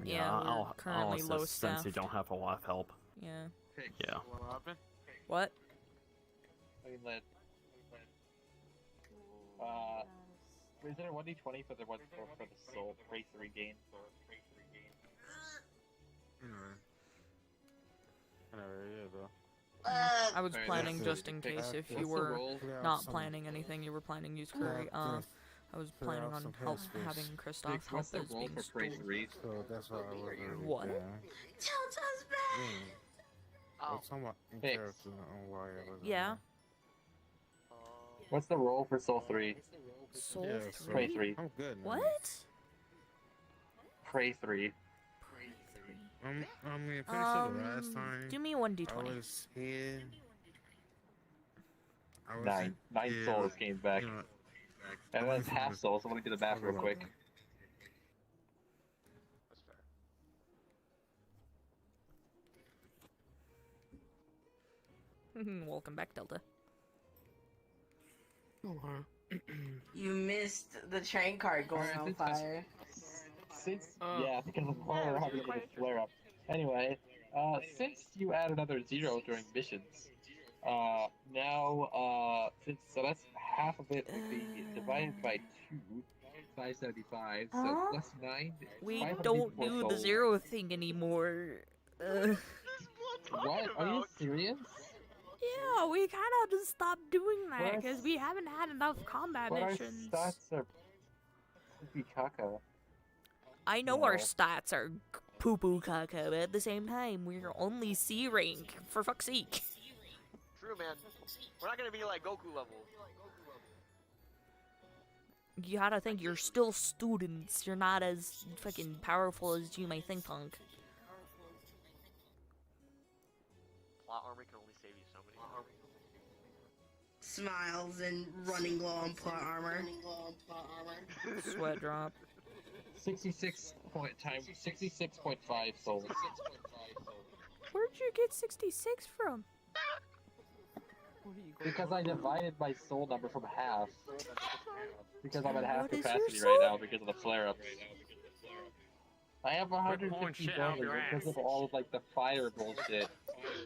Speaker 3: Yeah, we're
Speaker 15: I'll
Speaker 3: currently
Speaker 15: assist
Speaker 3: low
Speaker 15: since you
Speaker 3: staffed.
Speaker 15: don't have a lot of help.
Speaker 3: Yeah.
Speaker 15: Yeah.
Speaker 14: What happened?
Speaker 3: What?
Speaker 7: I mean, Led. Is there a 1d20 for the soul Prey 3 gain?
Speaker 14: Yeah, though.
Speaker 3: I was
Speaker 7: Alright,
Speaker 3: planning
Speaker 7: that's
Speaker 3: just in
Speaker 7: it.
Speaker 3: case if
Speaker 7: What's
Speaker 3: you
Speaker 7: the
Speaker 3: were
Speaker 7: roll?
Speaker 3: not planning anything, you were planning to use Curry. I was planning on having Kristoff
Speaker 7: What's
Speaker 3: help
Speaker 7: the
Speaker 3: as
Speaker 7: roll
Speaker 3: being
Speaker 7: for Prey
Speaker 3: schooled.
Speaker 7: 3?
Speaker 14: So that's why I was
Speaker 3: What?
Speaker 2: Tilta's back!
Speaker 14: I was talking about in
Speaker 7: Hey.
Speaker 14: character on why I was.
Speaker 3: Yeah.
Speaker 7: What's the roll for Soul 3?
Speaker 3: Soul
Speaker 14: Yeah, so-
Speaker 7: Prey 3.
Speaker 14: I'm good. Now.
Speaker 3: What?
Speaker 7: Prey 3.
Speaker 14: I mean, pretty sure the last time
Speaker 3: do me
Speaker 14: I
Speaker 3: 1d20.
Speaker 14: was here. I was
Speaker 7: 9. 9
Speaker 14: here,
Speaker 7: souls came back.
Speaker 14: you know,
Speaker 7: And that's half soul, so let me do the math real quick.
Speaker 3: Welcome back, Delta.
Speaker 2: You missed the train car going on fire.
Speaker 7: Yeah, because of horror having a flare up. Anyway, since you add another 0 during missions, now, so that's half of it would be divided by 2, 575, so plus 9.
Speaker 3: We
Speaker 7: 554
Speaker 3: don't do the
Speaker 7: souls.
Speaker 3: 0 thing anymore.
Speaker 7: What? Are you serious?
Speaker 3: Yeah, we kind of just stopped doing that
Speaker 7: What?
Speaker 3: because we haven't had enough combat
Speaker 7: But our
Speaker 3: missions.
Speaker 7: stats are poopy caca.
Speaker 3: I know our
Speaker 7: No.
Speaker 3: stats are poo poo caca, but at the same time, we're only C rank, for fuck's sake.
Speaker 1: True, man. We're not gonna be like Goku level.
Speaker 3: You gotta think, you're still students. You're not as fucking powerful as you may think, punk.
Speaker 1: Plot armor can only save you so many times.
Speaker 2: Smiles and running low on plot armor.
Speaker 3: Sweat drop.
Speaker 7: 66.5 souls.
Speaker 3: Where'd you get 66 from?
Speaker 7: Because I divided my soul number from half. Because I'm at half
Speaker 3: What is your
Speaker 7: capacity
Speaker 3: soul?
Speaker 7: right now because of the flare-ups. I have
Speaker 15: pulling
Speaker 7: 150
Speaker 15: shit out of
Speaker 7: billion
Speaker 15: your
Speaker 7: because
Speaker 15: ass.
Speaker 7: of all of like the fire bullshit.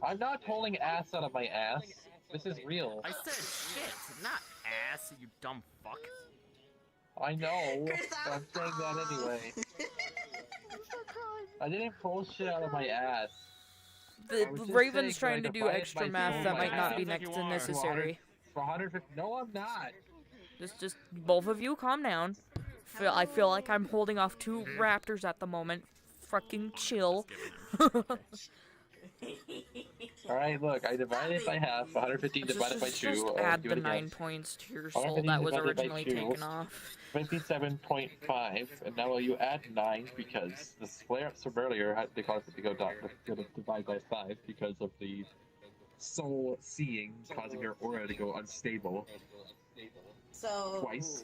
Speaker 7: I'm not pulling ass out of my ass. This is real.
Speaker 15: I said shit, not ass, you dumb fuck.
Speaker 7: I know, but I'm saying that anyway. I didn't pull shit out of my ass.
Speaker 3: The
Speaker 7: I was just
Speaker 3: Raven's
Speaker 7: saying,
Speaker 3: trying to
Speaker 7: like,
Speaker 3: do
Speaker 7: divided
Speaker 3: extra
Speaker 7: my
Speaker 3: math
Speaker 7: soul
Speaker 3: that
Speaker 7: by
Speaker 3: might not
Speaker 7: half.
Speaker 3: be next to necessary.
Speaker 7: For 150. No, I'm not.
Speaker 3: Just both of you calm down. I feel like I'm holding off 2 raptors at the moment. Fucking chill.
Speaker 7: Alright, look, I divided by half. 115 divided by 2.
Speaker 3: Just
Speaker 7: I'll
Speaker 3: add
Speaker 7: do
Speaker 3: the
Speaker 7: it again.
Speaker 3: 9 points to your soul
Speaker 7: 115
Speaker 3: that was
Speaker 7: divided by
Speaker 3: originally
Speaker 7: 2,
Speaker 3: taken off.
Speaker 7: 57.5, and now you add 9 because the flare-ups from earlier had to cause it to go down, to divide by 5 because of the soul seeing causing your aura to go unstable
Speaker 2: So
Speaker 7: twice.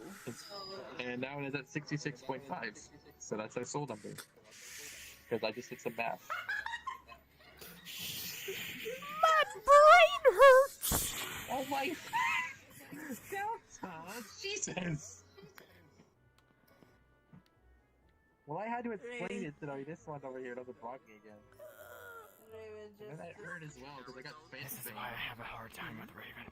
Speaker 7: And now it is at 66.5, so that's our soul number. Because I just did some math.
Speaker 3: My brain hurts!
Speaker 7: Oh my... Delta! Jesus! Well, I had to explain it to this one over here doesn't block me again. And that hurt as well because I got face
Speaker 15: This is why I have a hard time with Raven.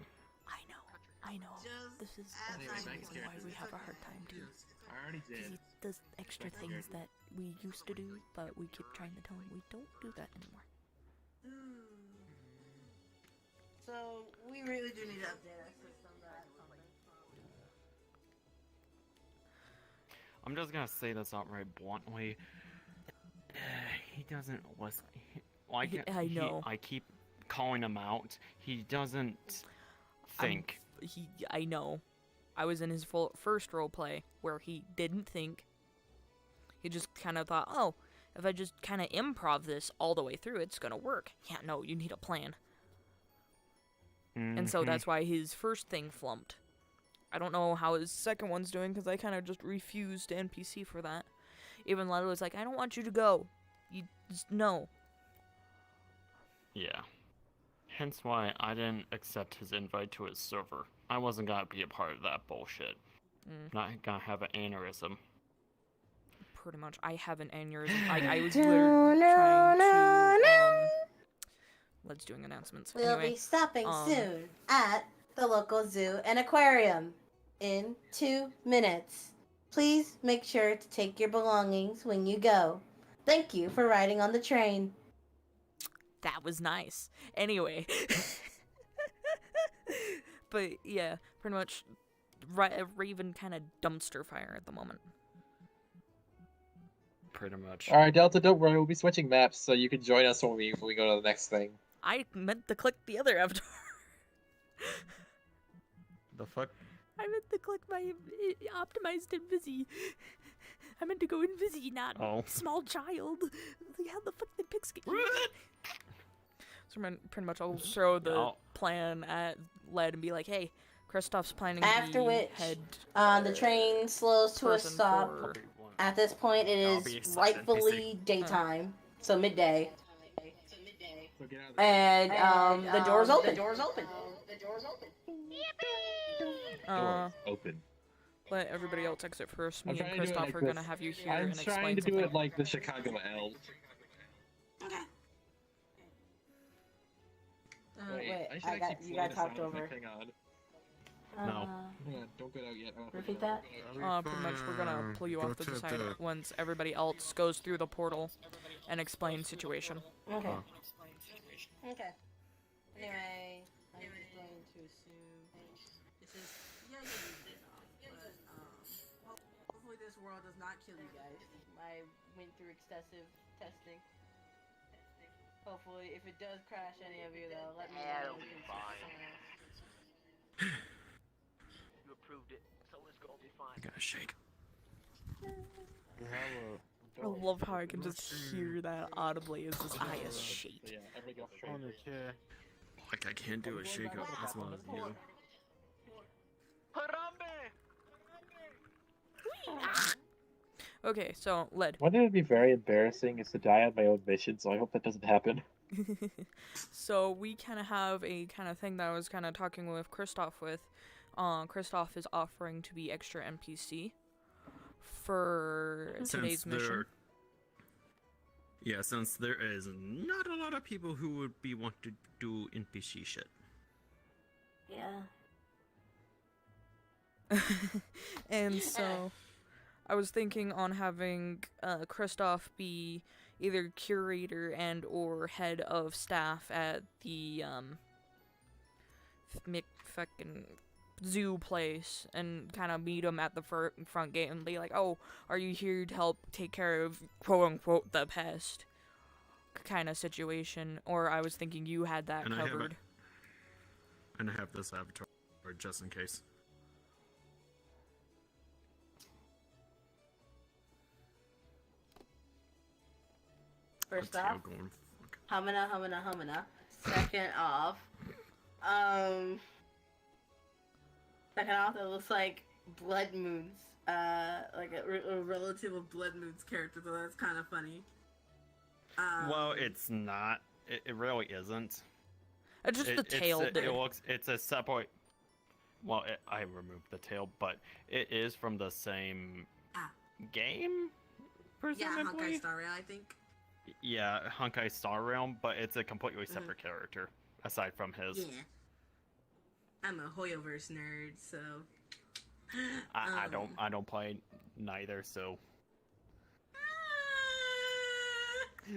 Speaker 3: I know. This is
Speaker 7: Anyway,
Speaker 3: also
Speaker 7: back to
Speaker 3: why we
Speaker 7: characters.
Speaker 3: have a hard time too.
Speaker 7: I already did.
Speaker 3: He does extra
Speaker 7: Back to
Speaker 3: things
Speaker 7: characters.
Speaker 3: that we used to do, but we keep trying to tell him we don't do that anymore.
Speaker 2: So we really do need to update our system.
Speaker 15: I'm just gonna say this outright bluntly. He doesn't listen.
Speaker 3: I know.
Speaker 15: I keep calling him out. He doesn't think.
Speaker 3: I know. I was in his first role play where he didn't think. He just kind of thought, oh, if I just kind of improv this all the way through, it's gonna work. Yeah, no, you need a plan. And so that's why his first thing flumped. I don't know how his second one's doing because I kind of just refused to NPC for that. Even Letta was like, I don't want you to go. You just no.
Speaker 15: Yeah. Hence why I didn't accept his invite to his server. I wasn't gonna be a part of that bullshit. Not gonna have an aneurysm.
Speaker 3: Pretty much. I have an aneurysm. I was literally trying to... let's doing announcements.
Speaker 2: We'll
Speaker 3: Anyway,
Speaker 2: be stopping soon at the local zoo and aquarium in 2 minutes. Please make sure to take your belongings when you go. Thank you for riding on the train.
Speaker 3: that was nice. Anyway. But yeah, pretty much Raven kind of dumpster fire at the moment.
Speaker 15: Pretty much.
Speaker 7: Alright, Delta, don't worry, we'll be switching maps, so you can join us when we go to the next thing.
Speaker 3: I meant to click the other avatar.
Speaker 15: The fuck?
Speaker 3: I meant to click my optimized Invisi. I meant to go Invisi, not small child. How the fuck did Pix get here? So pretty much I'll throw the plan at Led and be like, hey, Kristoff's planning
Speaker 2: After
Speaker 3: the
Speaker 2: which,
Speaker 3: head
Speaker 2: the train slows to a
Speaker 3: person
Speaker 2: stop.
Speaker 3: for-
Speaker 2: At this point, it
Speaker 3: I'll be
Speaker 2: is
Speaker 3: such
Speaker 2: rightfully
Speaker 3: NPC.
Speaker 2: daytime, so midday. And the door's open. The door's open.
Speaker 7: Open.
Speaker 3: Let everybody else exit first. Me
Speaker 7: I'm
Speaker 3: and
Speaker 7: trying to do it
Speaker 3: Kristoff
Speaker 7: like
Speaker 3: are
Speaker 7: this.
Speaker 3: gonna have you here
Speaker 7: I'm
Speaker 3: and
Speaker 7: trying
Speaker 3: explain
Speaker 7: to do
Speaker 3: something.
Speaker 7: it like the Chicago Elves.
Speaker 2: Wait,
Speaker 7: I should
Speaker 2: I got
Speaker 7: actually
Speaker 2: you
Speaker 7: play
Speaker 2: got
Speaker 7: the
Speaker 2: talked
Speaker 7: sound
Speaker 2: over.
Speaker 7: effect, hang on.
Speaker 15: No.
Speaker 7: Hang on, don't get out yet.
Speaker 2: Repeat that.
Speaker 3: Pretty much we're gonna pull you off to the side once everybody else goes through the portal and explain situation.
Speaker 2: Okay. Okay. Anyway, I'm just going to assume this is but hopefully this world does not kill you guys. I went through excessive testing. Hopefully, if it does crash any of you, though, let me know.
Speaker 1: It'll be fine. You approved it, so it's gonna be fine.
Speaker 15: Gotta shake.
Speaker 3: I love how I can just hear that audibly as his eyes shake.
Speaker 7: Yeah, everybody go straight.
Speaker 14: On the chair.
Speaker 15: Like I can't do a shake up as well as you.
Speaker 3: Okay, so Led.
Speaker 7: One thing that would be very embarrassing is to die on my own mission, so I hope that doesn't happen.
Speaker 3: So we kind of have a kind of thing that I was kind of talking with Kristoff with. Kristoff is offering to be extra NPC for today's mission.
Speaker 15: Yeah, since there is not a lot of people who would be want to do NPC shit.
Speaker 2: Yeah.
Speaker 3: And so I was thinking on having Kristoff be either curator and or head of staff at the fucking zoo place and kind of meet him at the front gate and be like, oh, are you here to help take care of quote-unquote the pest kind of situation? Or I was thinking you had that covered.
Speaker 15: And I have this avatar just in case.
Speaker 2: First off, humana. Second off, it looks like Blood Moon's, like a relative of Blood Moon's character, so that's kind of funny.
Speaker 15: Well, it's not. It really isn't.
Speaker 3: Just the tail.
Speaker 15: It's a separate. Well, I removed the tail, but it is from the same game.
Speaker 2: Yeah, Honkai
Speaker 15: presumably.
Speaker 2: Star Rail, I think.
Speaker 15: Yeah, Honkai Star Realm, but it's a completely separate character aside from his.
Speaker 2: Yeah. I'm a Hoyoverse nerd, so.
Speaker 15: I don't play neither, so.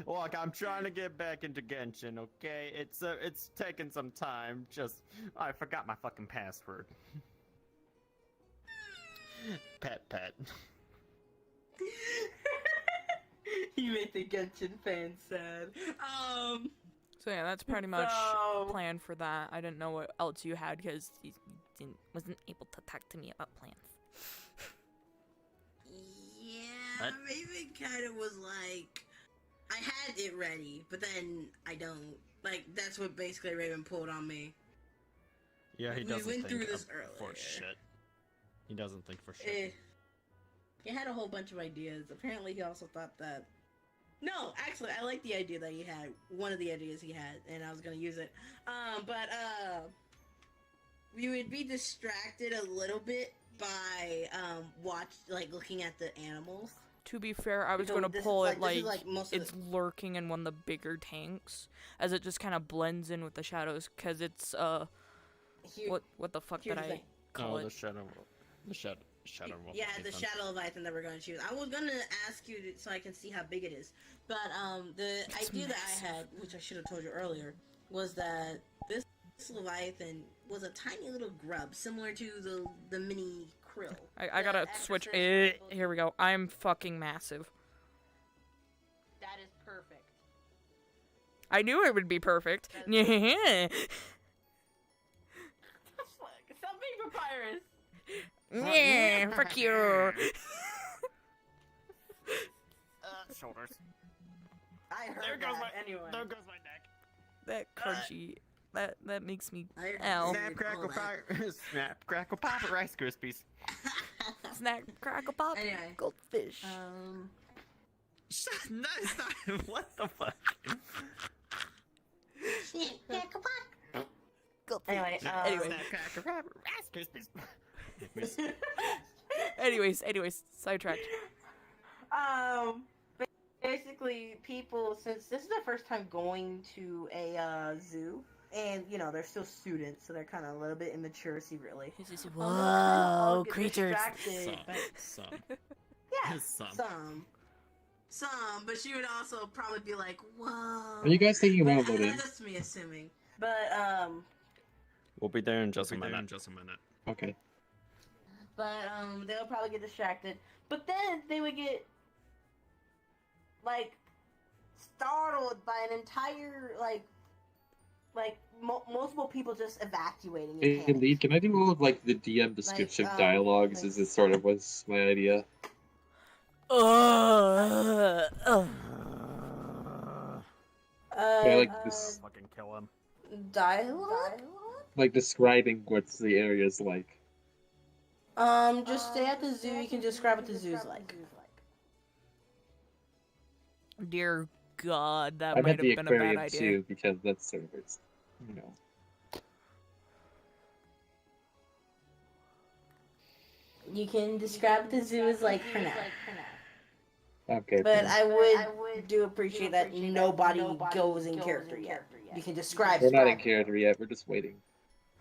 Speaker 15: Look, I'm trying to get back into Genshin, okay? It's taking some time. Just I forgot my fucking password. Pet.
Speaker 2: You made the Genshin fans sad.
Speaker 3: So yeah, that's pretty much
Speaker 2: So-
Speaker 3: planned for that. I didn't know what else you had because you wasn't able to talk to me about plans.
Speaker 2: Yeah, Raven kind of was like, I had it ready, but then I don't. Like, that's what basically Raven pulled on me.
Speaker 15: Yeah, he
Speaker 2: We
Speaker 15: doesn't
Speaker 2: went
Speaker 15: think
Speaker 2: through this
Speaker 15: for
Speaker 2: earlier.
Speaker 15: shit. He doesn't think for shit.
Speaker 2: He had a whole bunch of ideas. Apparently, he also thought that. No, actually, I like the idea that he had. One of the ideas he had, and I was gonna use it. But we would be distracted a little bit by looking at the animals.
Speaker 3: To be fair, I was
Speaker 2: So
Speaker 3: going to
Speaker 2: this is
Speaker 3: pull
Speaker 2: like-
Speaker 3: it
Speaker 2: this is
Speaker 3: like
Speaker 2: like most of
Speaker 3: it's lurking in one of the bigger tanks, as it just kind of blends in with the shadows. Cause it's what the fuck
Speaker 2: here's
Speaker 3: did
Speaker 2: the
Speaker 3: I
Speaker 2: thing.
Speaker 3: call it?
Speaker 15: The shadow.
Speaker 2: Yeah, the Shadow Leviathan that we're going to choose. I was gonna ask you so I can see how big it is, but the idea that I had, which I should have told you earlier, was that this Leviathan was a tiny little grub, similar to the mini krill.
Speaker 3: I gotta switch. Here we go. I'm fucking massive.
Speaker 2: That is perfect.
Speaker 3: I knew it would be perfect. Yeah.
Speaker 2: Stop being papyrus.
Speaker 3: Yeah, fuck you.
Speaker 15: Shoulders.
Speaker 2: I heard
Speaker 15: There goes
Speaker 2: that
Speaker 15: my
Speaker 2: anyway.
Speaker 15: There goes my neck.
Speaker 3: That crunchy. That makes me.
Speaker 2: I
Speaker 3: Ow.
Speaker 15: Snap, crackle, pop, snap, crackle, pop, Rice Krispies.
Speaker 3: Snack, crackle, pop.
Speaker 2: Anyway.
Speaker 3: Goldfish.
Speaker 15: No, it's not. What the fuck?
Speaker 2: Anyway,
Speaker 15: Snap, crackle, pop, Rice Krispies.
Speaker 3: Anyways, sidetracked.
Speaker 2: Basically, people, since this is their first time going to a zoo, and they're still students, so they're kind of a little bit immature secretly.
Speaker 3: Whoa, creatures.
Speaker 15: Some.
Speaker 2: Yeah,
Speaker 15: Some.
Speaker 2: some, but she would also probably be like, "Whoa."
Speaker 7: Are you guys thinking about
Speaker 2: But
Speaker 7: voting?
Speaker 2: that's me assuming. But
Speaker 15: We'll be there in just a minute.
Speaker 7: Okay.
Speaker 2: They'll probably get distracted. But then they would get startled by an entire multiple people just evacuating. in
Speaker 7: Hey,
Speaker 2: panic.
Speaker 7: Lead, can I do all of the DM description dialogues? As it sort of was my idea. Yeah, this,
Speaker 15: Fucking kill him.
Speaker 2: Dialogue?
Speaker 7: describing what's the area's like.
Speaker 2: Just stay at the zoo. You can describe what the zoo's like.
Speaker 3: Dear God, that
Speaker 7: I
Speaker 3: might
Speaker 7: meant the
Speaker 3: have been a bad
Speaker 7: aquarium
Speaker 3: idea.
Speaker 7: too, because that's sort of its,
Speaker 2: You can describe what the zoo is like for now.
Speaker 7: Okay.
Speaker 2: But
Speaker 7: fine.
Speaker 2: I do appreciate that nobody goes in character yet. You can describe.
Speaker 7: We're not in character yet. We're just waiting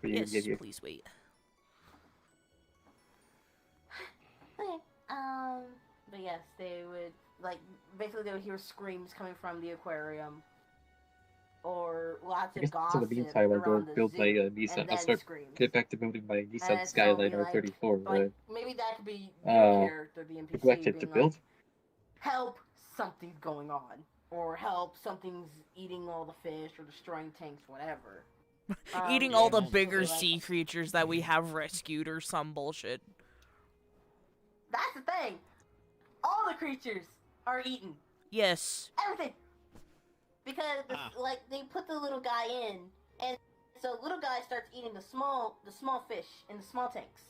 Speaker 7: for you
Speaker 3: Yes,
Speaker 7: to get here.
Speaker 3: please wait.
Speaker 2: Okay. But yes, they would basically they would hear screams coming from the aquarium, or lots
Speaker 7: I
Speaker 2: of
Speaker 7: guess
Speaker 2: gossip
Speaker 7: in the meantime, I'll go
Speaker 2: around the
Speaker 7: build
Speaker 2: zoo,
Speaker 7: my
Speaker 2: and
Speaker 7: Nissan. I'll
Speaker 2: then
Speaker 7: start
Speaker 2: screams.
Speaker 7: get back to building my
Speaker 2: And
Speaker 7: Nissan
Speaker 2: it's gonna be
Speaker 7: Skyline
Speaker 2: like-
Speaker 7: R34.
Speaker 2: Maybe that could be
Speaker 7: Uh,
Speaker 2: your character, the NPC,
Speaker 7: neglected to
Speaker 2: being
Speaker 7: build.
Speaker 2: like, help, something's going on, or help, something's eating all the fish or destroying tanks, whatever.
Speaker 3: Eating all the
Speaker 2: yeah,
Speaker 3: bigger
Speaker 2: like-
Speaker 3: sea creatures that we have rescued or some bullshit.
Speaker 2: That's the thing. All the creatures are eaten.
Speaker 3: Yes.
Speaker 2: Everything. Because they put the little guy in, and so little guy starts eating the small fish in the small tanks,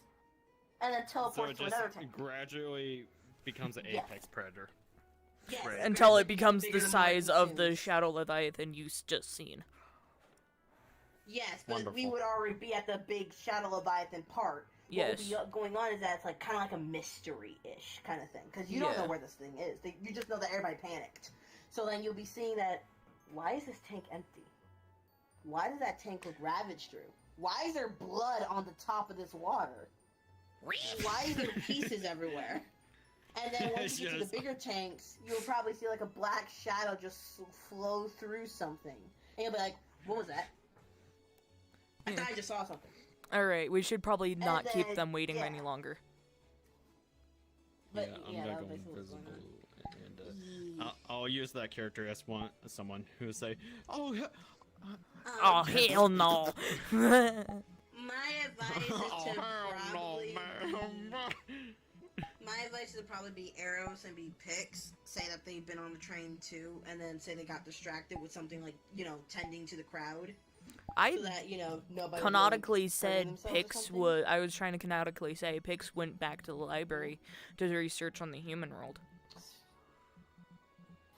Speaker 2: and then
Speaker 15: So
Speaker 2: teleports
Speaker 15: it
Speaker 2: to
Speaker 15: just
Speaker 2: another tank.
Speaker 15: gradually becomes an
Speaker 2: Yes.
Speaker 15: apex predator.
Speaker 2: Yes.
Speaker 15: Right.
Speaker 3: Until it becomes
Speaker 2: Bigger
Speaker 3: the
Speaker 2: than
Speaker 3: size
Speaker 2: what
Speaker 3: of
Speaker 2: it
Speaker 3: the
Speaker 2: is.
Speaker 3: Shadow Leviathan you just seen.
Speaker 2: Yes, but we
Speaker 15: Wonderful.
Speaker 2: would already be at the big Shadow Leviathan part.
Speaker 3: Yes.
Speaker 2: will be going on is that it's like kind of like a mystery-ish kind of thing, because you don't know
Speaker 3: Yeah.
Speaker 2: where this thing is. You just know that everybody panicked. So then you'll be seeing that. Why is this tank empty? Why does that tank look ravaged through? Why is there blood on the top of this water? Why is there pieces everywhere? And then once you get to the bigger tanks, you'll probably see like a black shadow just flow through something. And you'll be like, what was that? I thought I just saw something.
Speaker 3: Alright, we should probably not keep
Speaker 2: then-
Speaker 3: them waiting
Speaker 2: yeah.
Speaker 3: any longer.
Speaker 2: But,
Speaker 15: I'm
Speaker 2: yeah,
Speaker 15: gonna
Speaker 2: that
Speaker 15: go
Speaker 2: was basically what's
Speaker 15: invisible,
Speaker 2: going
Speaker 15: and I'll use that character as someone who will say, "Oh, yeah."
Speaker 3: Oh, hell no.
Speaker 2: My advice is to probably... My advice is to probably be Arrows and be Pix. Say that they've been on the train too, and then say they got distracted with something like, tending to the crowd.
Speaker 3: I
Speaker 2: so that, nobody
Speaker 3: canonically
Speaker 2: would hurt
Speaker 3: said
Speaker 2: themselves or
Speaker 3: Pix
Speaker 2: something.
Speaker 3: would. I was trying to canonically say Pix went back to the library to research on the human world.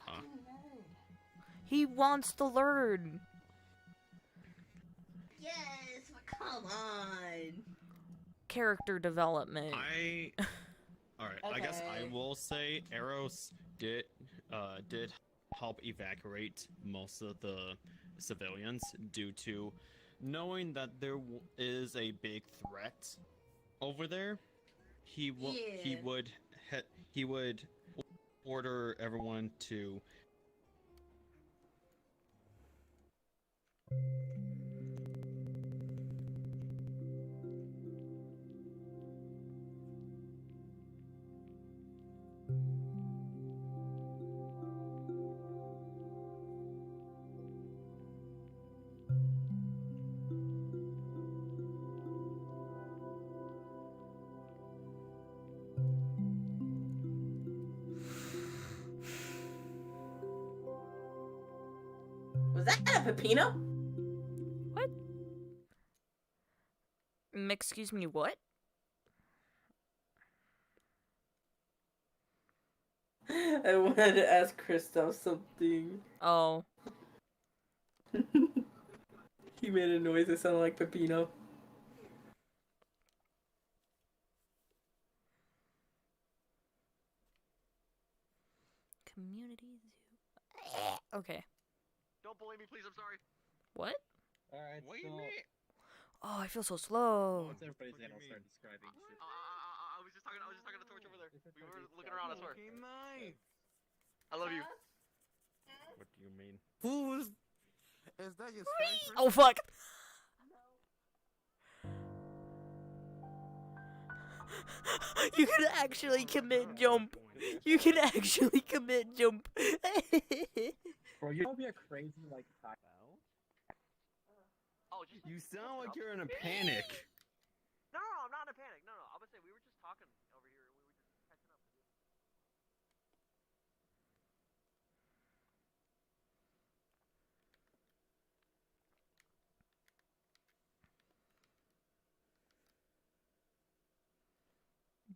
Speaker 15: Huh?
Speaker 3: He wants to learn.
Speaker 2: Yes, but come on.
Speaker 3: Character development.
Speaker 15: Alright, I guess I will say Eros did help evacuate most of the civilians due to knowing that there is a big threat over there. He would order everyone to
Speaker 2: Was that a Pepino?
Speaker 3: What? Excuse me, what?
Speaker 2: I wanted to ask Christoph something.
Speaker 3: Oh.
Speaker 2: He made a noise that sounded like Pepino.
Speaker 3: Community zoo. Okay.
Speaker 1: Don't bully me, please. I'm sorry.
Speaker 3: What?
Speaker 7: Alright,
Speaker 1: Wait
Speaker 7: so...
Speaker 1: a minute.
Speaker 3: Oh, I feel so slow.
Speaker 7: Once everybody's in, I'll start describing shit.
Speaker 1: I was just talking to Torch over there. We were looking around, I swear.
Speaker 14: Okay, nice.
Speaker 1: I love you.
Speaker 15: What do you mean?
Speaker 14: Who was? Is that your skyscraper?
Speaker 3: Oh, fuck. You can actually commit jump. You can actually commit jump.
Speaker 7: Bro, you don't be a crazy, like,
Speaker 1: Oh, just
Speaker 15: You sound like you're in a panic.
Speaker 1: No, I'm not in a panic. No, I would say we were just talking over here. We were just catching up.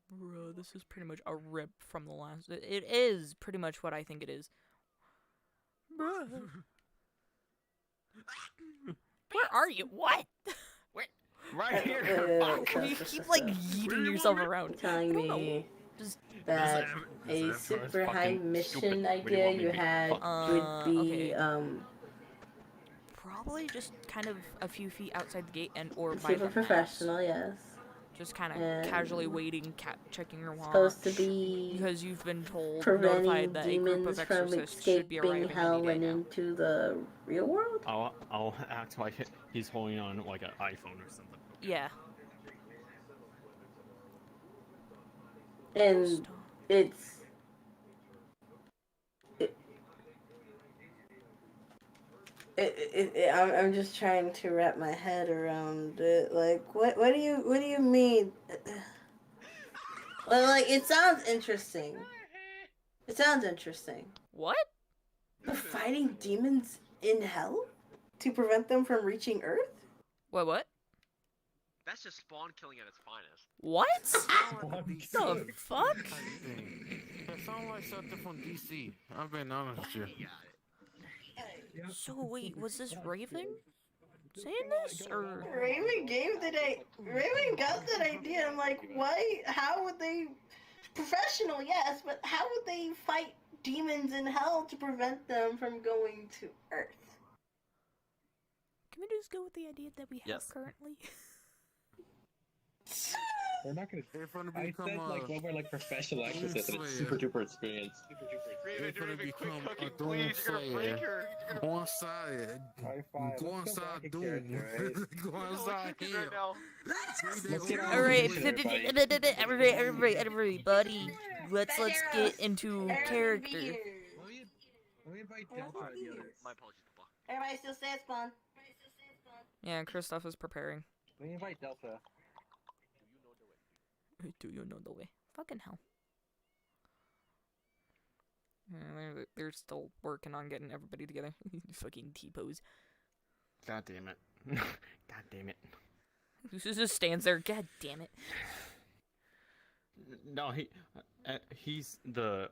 Speaker 3: Bro, this is pretty much a rip from the last. It is pretty much what I think it is. Bro. Where are you? What? Where?
Speaker 15: Right here.
Speaker 3: You keep like yeeting yourself around.
Speaker 2: Telling me that a super high mission idea you had would be
Speaker 3: probably just kind of a few feet outside the gate and or by
Speaker 2: super
Speaker 3: the house.
Speaker 2: professional, yes.
Speaker 3: Just kind of
Speaker 2: And
Speaker 3: casually waiting, checking your watch.
Speaker 2: Supposed to be
Speaker 3: because you've been told,
Speaker 2: preventing
Speaker 3: notified that a group
Speaker 2: demons
Speaker 3: of
Speaker 2: from
Speaker 3: exorcists should be
Speaker 2: escaping
Speaker 3: arriving
Speaker 2: hell
Speaker 3: any day
Speaker 2: and
Speaker 3: now.
Speaker 2: into the real world.
Speaker 15: I'll act like he's holding on like an iPhone or something.
Speaker 3: Yeah.
Speaker 2: And I'm just trying to wrap my head around it. Like, what do you mean? Well, like, it sounds interesting. It sounds interesting.
Speaker 3: What?
Speaker 2: But fighting demons in hell to prevent them from reaching Earth?
Speaker 3: What?
Speaker 1: That's just Spawn killing at its finest.
Speaker 3: What?
Speaker 14: The
Speaker 3: fuck?
Speaker 14: That sounds like something from DC. I'm being honest with you.
Speaker 3: So wait, was this Raven? saying this, or
Speaker 2: Raymond got that idea. I'm like, why? How would they? Professional, yes, but how would they fight demons in hell to prevent them from going to Earth?
Speaker 3: can we just go with the idea that we have
Speaker 15: Yes.
Speaker 3: currently?
Speaker 7: We're not gonna.
Speaker 14: They're gonna
Speaker 7: I
Speaker 14: become
Speaker 7: said like when we're like professional exorcists and it's super duper experience.
Speaker 14: They're gonna become a Doom Slayer. On side. Go inside Doom. Go inside hell.
Speaker 3: All right, everybody, let's get into character.
Speaker 7: Let me invite Delta and the others.
Speaker 1: My apologies, Papa.
Speaker 2: Everybody still stay at spawn.
Speaker 3: Yeah, Kristoff is preparing.
Speaker 7: Let me invite Delta.
Speaker 3: Do you know the way? Fucking hell. Yeah, they're still working on getting everybody together. Fucking T-pose.
Speaker 15: God damn it. God damn it.
Speaker 3: Who just stands there? God damn it.
Speaker 15: No, he's the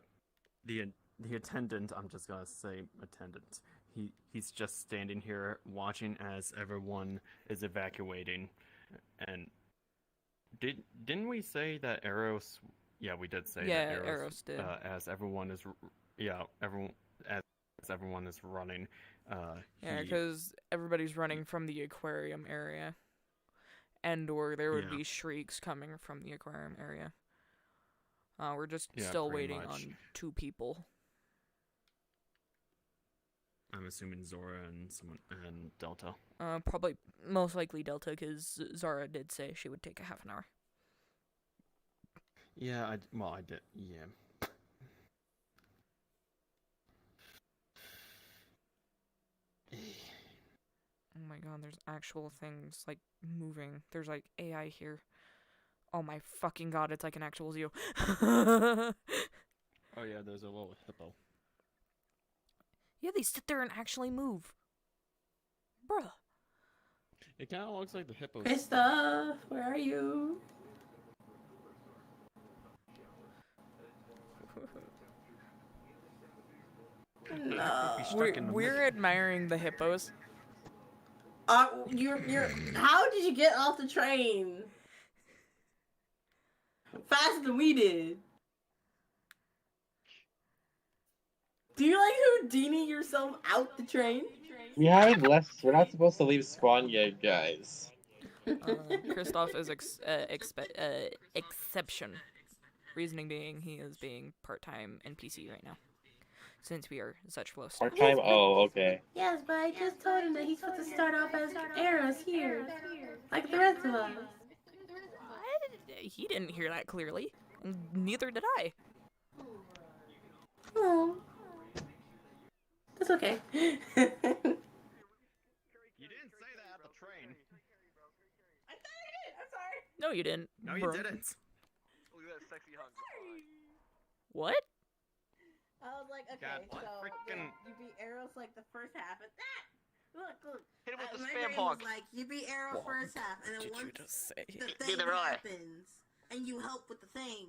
Speaker 15: attendant. I'm just gonna say attendant. He's just standing here watching as everyone is evacuating, and didn't we say that Eros? Yeah, we did say
Speaker 3: Yeah,
Speaker 15: that
Speaker 3: Eros did.
Speaker 15: As everyone is everyone is running.
Speaker 3: Yeah, because everybody's running from the aquarium area, or there would be shrieks coming from the aquarium area. We're just still
Speaker 15: pretty
Speaker 3: waiting
Speaker 15: much.
Speaker 3: on 2 people.
Speaker 15: I'm assuming Zora and Delta.
Speaker 3: Probably most likely Delta, because Zara did say she would take a half an hour.
Speaker 15: Yeah, I did. Yeah.
Speaker 3: Oh my god, there's actual things, like, moving. There's, like, AI here. Oh my fucking god, it's like an actual zoo.
Speaker 15: Oh yeah, there's a little hippo.
Speaker 3: Yeah, they sit there and actually move. Bruh.
Speaker 15: It kind of looks like the hippo.
Speaker 2: Krista, where are you? No.
Speaker 3: We're admiring the hippos.
Speaker 2: You're. How did you get off the train? Faster than we did. Do you like Houdini yourself out the train?
Speaker 7: We haven't left. We're not supposed to leave spawn yet, guys.
Speaker 3: Kristoff is exception. Reasoning being, he is being part-time NPC right now, since we are such close.
Speaker 7: Part time? Oh, okay.
Speaker 2: Yes, but I just told him that he's supposed to start off as Eros here, like the rest of us.
Speaker 3: He didn't hear that clearly. Neither did I.
Speaker 2: Oh, that's okay.
Speaker 15: You didn't say that at the train.
Speaker 2: I thought I did. I'm sorry.
Speaker 3: No, you didn't.
Speaker 15: No, you
Speaker 3: bro.
Speaker 15: didn't.
Speaker 1: Look at that sexy hug.
Speaker 3: What?
Speaker 2: I was like, okay,
Speaker 15: God,
Speaker 2: so
Speaker 15: frickin-
Speaker 2: you beat Eros like the first half, and that. Look.
Speaker 1: Hit him with the
Speaker 2: my
Speaker 1: spam
Speaker 2: brain
Speaker 1: hog.
Speaker 2: was like, you beat Eros first half, and then
Speaker 3: Did you
Speaker 2: once
Speaker 3: just say?
Speaker 2: the thing happens, and you help with the thing,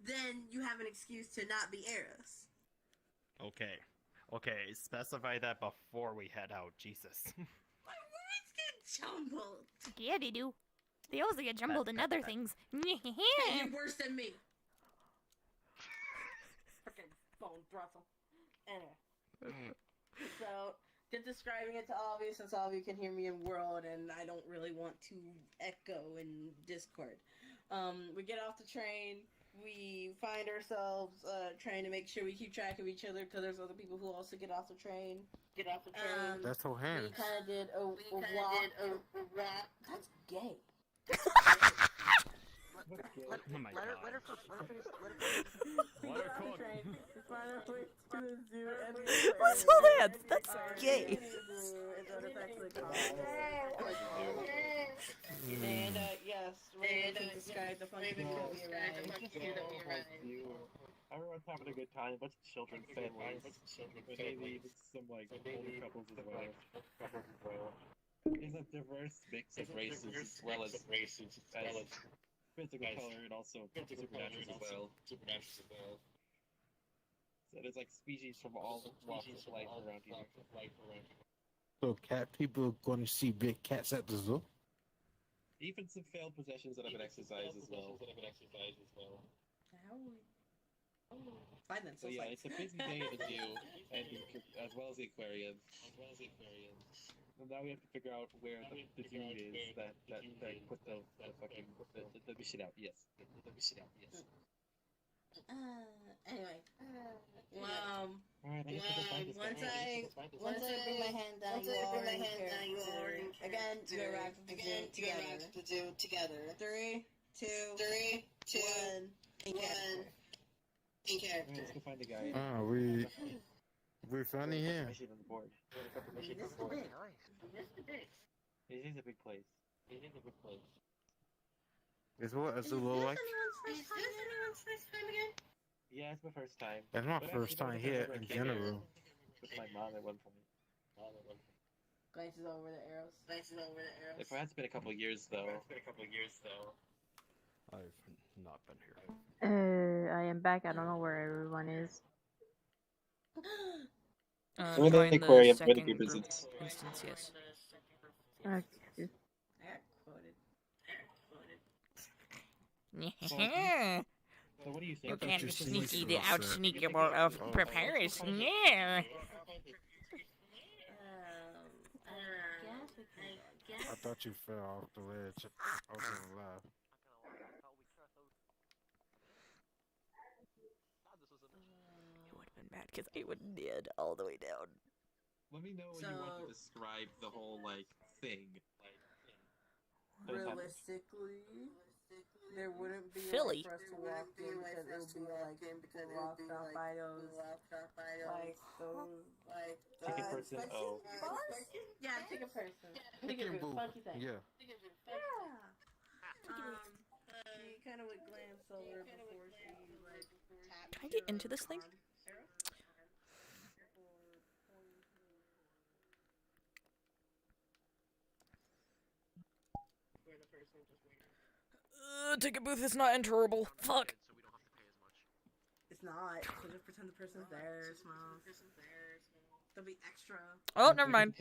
Speaker 2: then you have an excuse to not be Eros.
Speaker 15: Okay, specify that before we head out, Jesus.
Speaker 2: My words get jumbled.
Speaker 6: Yeah, they do. They also get jumbled in other things.
Speaker 2: Hey, you're worse than me. Freaking bone throttle. Anyway. So, just describing it to all of you, since all of you can hear me in world, and I don't really want to echo in Discord. We get off the train. We find ourselves trying to make sure we keep track of each other, because there's other people who also get off the train.
Speaker 14: That's how hands.
Speaker 2: We kind of did a walk. That's gay.
Speaker 15: Oh my god.
Speaker 1: Let her
Speaker 15: cook.
Speaker 3: What's all that? That's gay.
Speaker 2: And yes, Raven can describe the funky kill me ride.
Speaker 7: Everyone's having a good time. A bunch of children, families, maybe even some like older couples as well. There's a diverse mix of races as well as physical color and also supernatural as well. So there's like species from all walks of life around here.
Speaker 14: So cat people are going to see big cats at the zoo.
Speaker 7: Even some failed possessions that have been exercised as well.
Speaker 2: Fine then.
Speaker 7: So yeah, it's a busy day at the zoo, and as well as the aquarium. And now we have to figure out where the dude is that put the fucking the mission out. Yes, the mission out. Yes.
Speaker 2: Anyway.
Speaker 7: Alright, I guess we'll go find this guy.
Speaker 2: Once I bring my hand down, you are in again. You arrive at the zoo together. 3, 2, 1. In character.
Speaker 7: Alright, let's go find the guy.
Speaker 14: Ah, we're finally here.
Speaker 7: Mission on the board.
Speaker 2: This is big.
Speaker 7: It is a big place.
Speaker 14: Is what a zoo look like?
Speaker 2: Is this anyone's first time again?
Speaker 7: Yeah, it's my first time.
Speaker 14: That's my
Speaker 7: But
Speaker 14: first
Speaker 7: actually,
Speaker 14: time here
Speaker 7: I
Speaker 14: in
Speaker 7: came here
Speaker 14: general.
Speaker 7: with my mom at one point.
Speaker 2: Glances over the arrows.
Speaker 7: It has been a couple years though.
Speaker 15: I've not been here.
Speaker 11: I am back. I don't know where everyone is.
Speaker 7: We're in the
Speaker 3: join
Speaker 7: aquarium, we're in the
Speaker 3: second
Speaker 7: group
Speaker 3: group
Speaker 7: visits.
Speaker 3: instance, yes.
Speaker 11: Okay.
Speaker 2: I got quoted.
Speaker 7: So what do you think?
Speaker 3: You can't be sneaky to outsneakable of prepares. Yeah.
Speaker 14: I thought you fell off the ledge. I was alive.
Speaker 3: It would have been bad because I would have dead all the way down.
Speaker 7: Let me know when you want to describe the whole thing.
Speaker 2: Realistically, there wouldn't be
Speaker 3: Philly.
Speaker 2: for us to walk in because it would be locked off by those
Speaker 7: Ticket person. Oh.
Speaker 2: bars? Yeah, ticket person. Ticket booth. Funky thing.
Speaker 14: Yeah.
Speaker 2: She kind of would glance over before she tapped.
Speaker 3: Can I get into this thing? Ticket booth is not enterable. Fuck.
Speaker 2: It's not. So just pretend the person's there, Smiles. There'll be extra.
Speaker 3: Oh, never mind.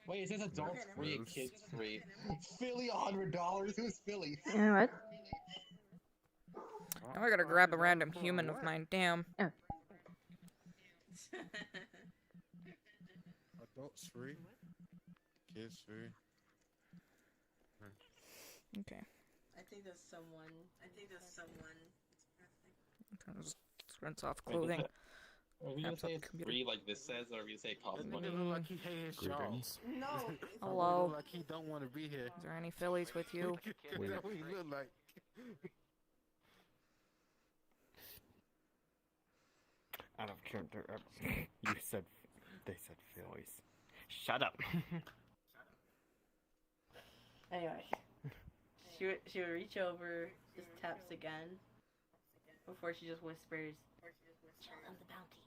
Speaker 7: Wait, it says adults free and kids free. Philly $100? Who's Philly?
Speaker 11: You know what?
Speaker 3: Now I gotta grab a random human of mine. Damn.
Speaker 11: Oh.
Speaker 14: Adults free. Kids free.
Speaker 3: Okay.
Speaker 2: I think there's someone.
Speaker 3: Just rinse off clothing.
Speaker 7: Are we gonna
Speaker 3: Laptop,
Speaker 7: say it's
Speaker 3: computer.
Speaker 7: free like this says, or are we gonna say it costs money?
Speaker 14: Nigga look like he hate his job.
Speaker 15: Greetings.
Speaker 2: No.
Speaker 3: Hello.
Speaker 14: Like he don't want to be here.
Speaker 3: Is there any Phillies with you?
Speaker 14: That's what he look like.
Speaker 15: Out of character. You said. They said Phillies. Shut up.
Speaker 2: Anyway, she would reach over, just taps again, before she just whispers, "Chill on the bounty."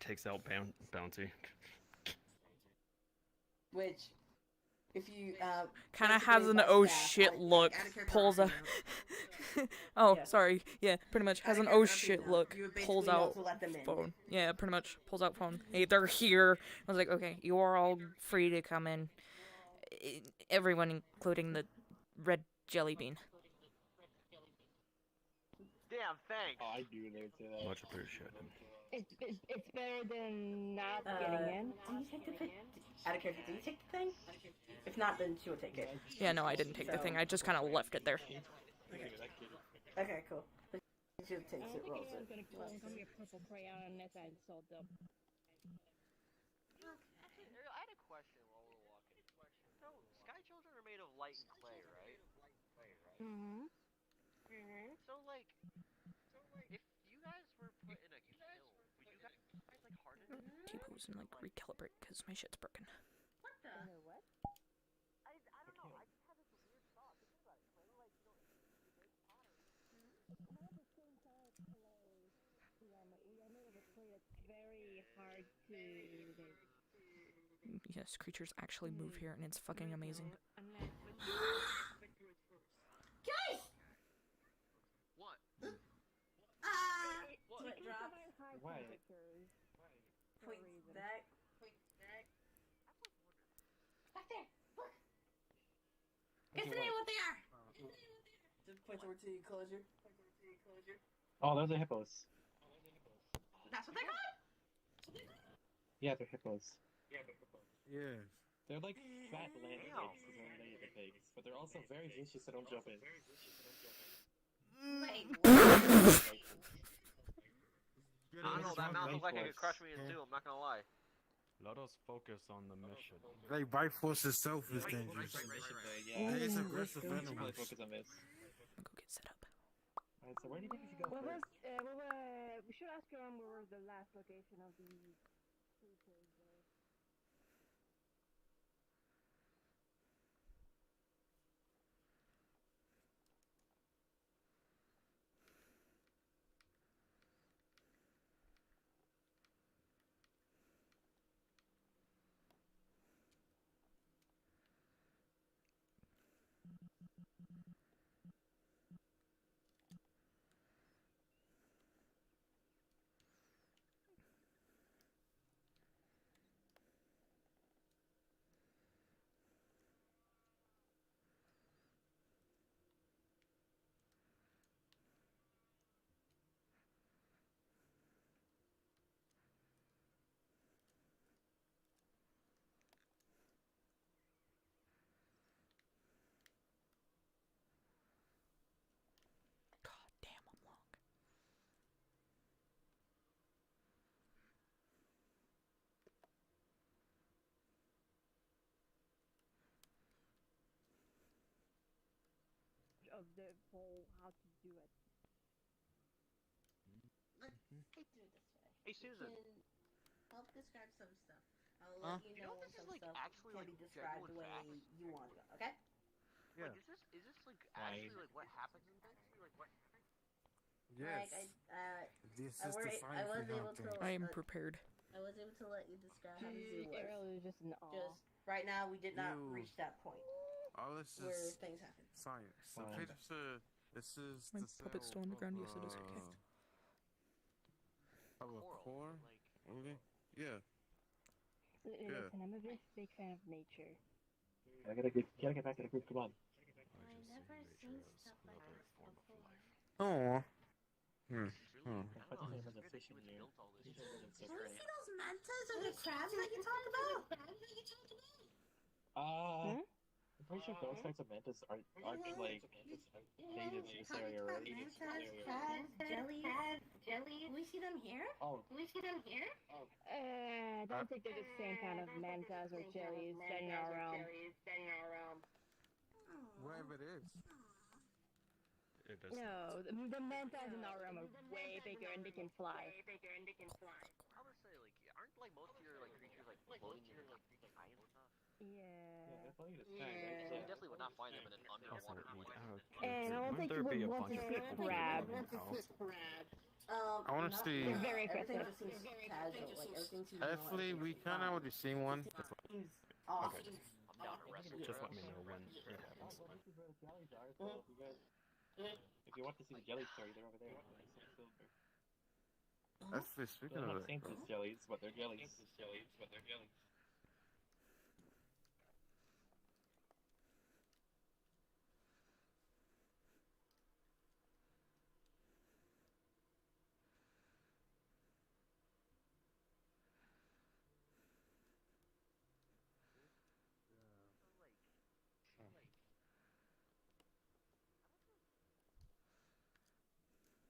Speaker 15: Takes out bounty.
Speaker 2: Which, if you
Speaker 3: Kind of
Speaker 2: basically
Speaker 3: has an
Speaker 2: by
Speaker 3: oh
Speaker 2: staff,
Speaker 3: shit look.
Speaker 2: add a character
Speaker 3: Pulls out.
Speaker 2: arc,
Speaker 3: Oh,
Speaker 2: Yeah.
Speaker 3: sorry. Yeah, pretty much has
Speaker 2: Add a
Speaker 3: an
Speaker 2: character
Speaker 3: oh
Speaker 2: arc
Speaker 3: shit
Speaker 2: now.
Speaker 3: look.
Speaker 2: You would
Speaker 3: Pulls
Speaker 2: basically
Speaker 3: out
Speaker 2: also let them in.
Speaker 3: phone. Yeah, pretty much pulls out phone. Hey, they're here. I was like, okay, you are all free to come in. Everyone, including the red jelly bean.
Speaker 1: Damn, thanks.
Speaker 7: Oh, I knew they would say that.
Speaker 15: Much appreciated.
Speaker 9: It's better than not getting in.
Speaker 2: Do you take the thing? Out of character, do you take the thing? If not, then she will take it.
Speaker 3: Yeah, no, I didn't take the thing. I just kind of left it there.
Speaker 2: Okay, cool. But she takes it, rolls
Speaker 9: I'm
Speaker 2: it.
Speaker 9: gonna go and give me a purple crayon unless I insult them.
Speaker 1: Actually, Ariel, I had a question while we were walking. So, sky children are made of light and clay, right?
Speaker 9: Mm-hmm.
Speaker 1: So, if you guys were put in a kiln, would you guys harden it?
Speaker 3: T-pose and like recalibrate because my shit's broken.
Speaker 9: What?
Speaker 1: I don't know. I just had this weird thought. Think about it. Clay,
Speaker 9: very hard to.
Speaker 3: Yes, creatures actually move here, and it's fucking amazing.
Speaker 2: Guys!
Speaker 1: What?
Speaker 2: What drop?
Speaker 7: What?
Speaker 9: for a
Speaker 2: Points
Speaker 9: reason.
Speaker 2: back.
Speaker 12: Back there. Look.
Speaker 7: Okay,
Speaker 12: Guess today
Speaker 7: what?
Speaker 12: what they are.
Speaker 2: Just point over to the enclosure.
Speaker 7: Oh, those are hippos.
Speaker 12: That's what they're called.
Speaker 7: Yeah, they're hippos.
Speaker 14: Yes.
Speaker 7: They're like fat land pigs because they're related to pigs, but they're also very vicious, so don't jump in.
Speaker 12: Wait.
Speaker 1: I don't know, that mouth looks like it could crush me in two, I'm not gonna lie.
Speaker 15: Let us focus on the mission.
Speaker 14: Like bite force itself is dangerous.
Speaker 7: Yeah,
Speaker 14: It's
Speaker 7: let's
Speaker 14: aggressive
Speaker 7: go.
Speaker 14: animals.
Speaker 7: Really focus on this.
Speaker 3: Go get set up.
Speaker 7: Alright, so where do you think we should go
Speaker 9: What was,
Speaker 7: first?
Speaker 9: we should ask around where was the last location of the creatures there.
Speaker 3: God damn, I'm long.
Speaker 9: Of the whole how to do it.
Speaker 12: Let's take through this way.
Speaker 1: Hey, Susan.
Speaker 12: You can help describe some stuff. I'll
Speaker 1: Huh?
Speaker 12: let you
Speaker 1: You know
Speaker 12: know when
Speaker 1: this is,
Speaker 12: some
Speaker 1: like,
Speaker 12: stuff
Speaker 1: actually,
Speaker 12: can
Speaker 1: like,
Speaker 12: be described the
Speaker 1: genuine
Speaker 12: way
Speaker 1: facts?
Speaker 12: you want to. Okay?
Speaker 14: Yeah.
Speaker 1: Like, is this like actually like what happens in things?
Speaker 14: Yes. This is the
Speaker 2: I was able to.
Speaker 3: I am prepared.
Speaker 2: I was able to let you describe how the zoo
Speaker 9: Ariel
Speaker 2: was.
Speaker 9: is just an awe.
Speaker 2: Just right now, we did not
Speaker 14: You-
Speaker 2: reach that point
Speaker 14: All this
Speaker 2: where
Speaker 14: is
Speaker 2: things happen.
Speaker 14: science.
Speaker 7: Wow.
Speaker 14: Okay, this is
Speaker 3: My
Speaker 14: the
Speaker 3: puppet's still on the ground. Yes, it is. Okay.
Speaker 14: Of a core? Really? Yeah.
Speaker 9: Listen, I'm a big fan of nature.
Speaker 7: I gotta get back to the group. Come on.
Speaker 12: I've never seen stuff like this before.
Speaker 14: Oh.
Speaker 7: I thought there was a fish in here.
Speaker 12: Do you see those mantas or the crabs that you talk about?
Speaker 7: I'm pretty sure those types of mantas aren't like native to this area, right?
Speaker 12: Crabs, jellies. We see them here?
Speaker 7: Oh.
Speaker 12: We see them here?
Speaker 9: I don't think they're the same kind of mantas or jellies that in our realm.
Speaker 14: Whatever it is.
Speaker 15: It is.
Speaker 9: No, the mantas in our realm are way bigger and they can fly.
Speaker 1: I would say like aren't like most of your like creatures like floating in like sky and stuff?
Speaker 9: Yeah.
Speaker 7: They're floating in the
Speaker 1: So
Speaker 7: sky,
Speaker 1: you
Speaker 7: right?
Speaker 1: definitely would not find them in an underwater place.
Speaker 9: And I don't think you would want to see crab.
Speaker 14: I wanna
Speaker 2: not-
Speaker 14: see-
Speaker 9: They're very
Speaker 2: Everything
Speaker 9: aggressive.
Speaker 2: just seems casual. Like everything seems.
Speaker 14: Actually, we kind of already seen one.
Speaker 2: Off.
Speaker 15: Okay.
Speaker 1: I'm down to wrestle.
Speaker 15: Just let me know when it happens.
Speaker 7: If you want to see the jelly story, they're over there.
Speaker 14: Actually, speaking
Speaker 7: They're
Speaker 14: of
Speaker 7: not
Speaker 14: that,
Speaker 7: Saints jellies, but they're jellies.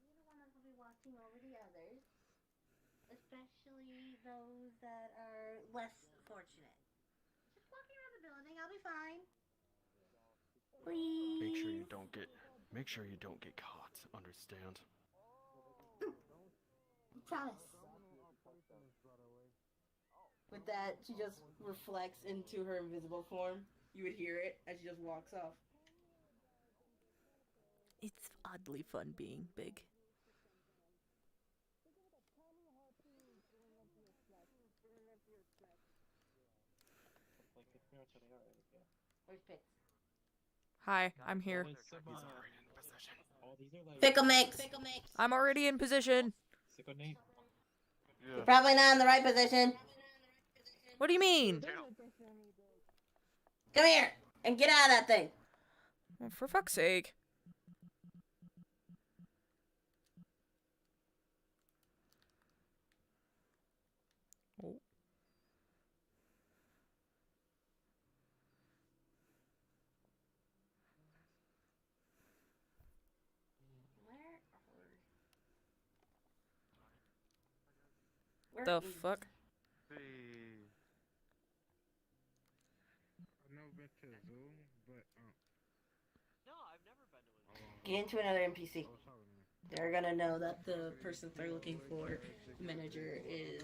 Speaker 12: You don't want to be watching over the others, especially those that are less fortunate. Just walking around the building, I'll be fine. Please.
Speaker 15: Make sure you don't get caught. Understand?
Speaker 12: Promise.
Speaker 2: With that, she just reflects into her invisible form. You would hear it as she just walks off.
Speaker 3: It's oddly fun being big.
Speaker 2: Where's Pix?
Speaker 3: Hi, I'm here.
Speaker 2: Pickle mix.
Speaker 3: I'm already in position.
Speaker 7: Sicko Nate.
Speaker 2: You're probably not in the right position.
Speaker 3: What do you mean?
Speaker 2: Come here and get out of that thing.
Speaker 3: Well, for fuck's sake. Oh. The fuck?
Speaker 14: I've never been to a zoo, but
Speaker 2: Get into another NPC. They're gonna know that the person they're looking for, manager, is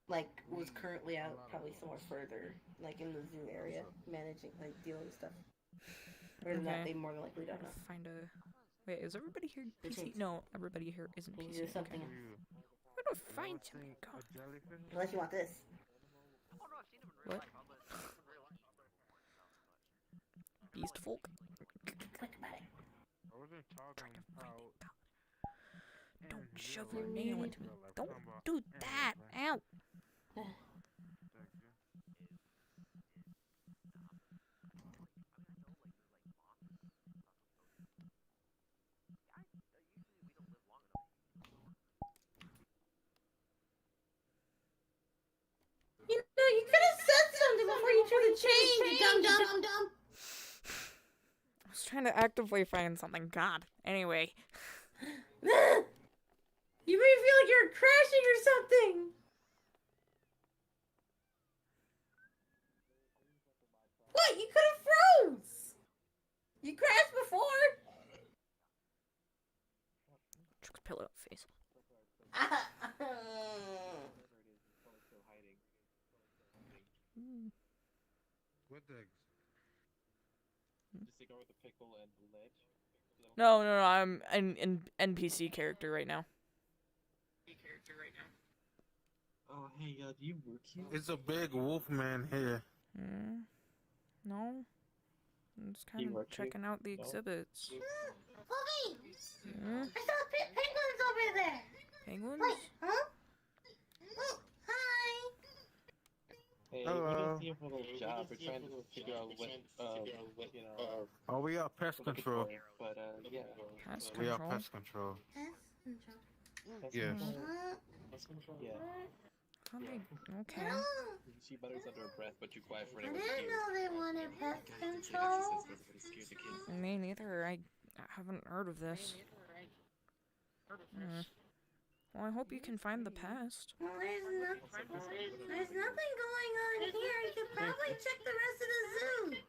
Speaker 2: like was currently out probably somewhere further, like in the zoo area, managing like dealing with stuff. Other than that, they more than likely don't know.
Speaker 3: Find a. Wait, is everybody here PC? No, everybody here isn't
Speaker 2: You
Speaker 3: PC.
Speaker 2: do something.
Speaker 3: Okay. Where do I find something? God.
Speaker 2: Unless you want this.
Speaker 3: What? Beast folk?
Speaker 14: I wasn't talking about.
Speaker 3: Don't shove your nail into me. Don't do that. Ow.
Speaker 12: You know, you could have said something before you threw the chain, you dum-dum.
Speaker 3: I was trying to actively find something. God. Anyway.
Speaker 12: You made me feel like you were crashing or something. What? You could have froze. You crashed before.
Speaker 3: Chuck's pillow face.
Speaker 14: What the?
Speaker 7: Just ignore the pickle and the ledge.
Speaker 3: No, I'm an NPC character right now.
Speaker 7: Oh, hey, do you work here?
Speaker 14: It's a big wolf man here.
Speaker 3: No. I'm just kind of checking out the exhibits.
Speaker 12: Bobby!
Speaker 3: Hmm?
Speaker 12: I saw penguins over there.
Speaker 3: Penguins?
Speaker 12: Wait, huh? Oh, hi.
Speaker 7: Hey,
Speaker 14: Hello.
Speaker 7: we're just here for a little job. We're trying to figure out what you know.
Speaker 14: Oh, we are pest
Speaker 7: we're looking
Speaker 14: control.
Speaker 7: for, but yeah.
Speaker 3: Pest
Speaker 14: We are
Speaker 3: control?
Speaker 14: pest control.
Speaker 7: Pest
Speaker 14: Yes.
Speaker 7: control? Pest control? Yeah.
Speaker 3: Okay.
Speaker 7: She mutters under her breath, but you quiet for
Speaker 12: I
Speaker 7: anyone
Speaker 12: didn't
Speaker 7: scared.
Speaker 12: know they wanted pest
Speaker 7: She
Speaker 12: control.
Speaker 7: says everybody scares the kids.
Speaker 3: Me neither. I haven't heard of this. Well, I hope you can find the pest.
Speaker 12: Well, there's nothing going on here. You could probably check the rest of the zoo.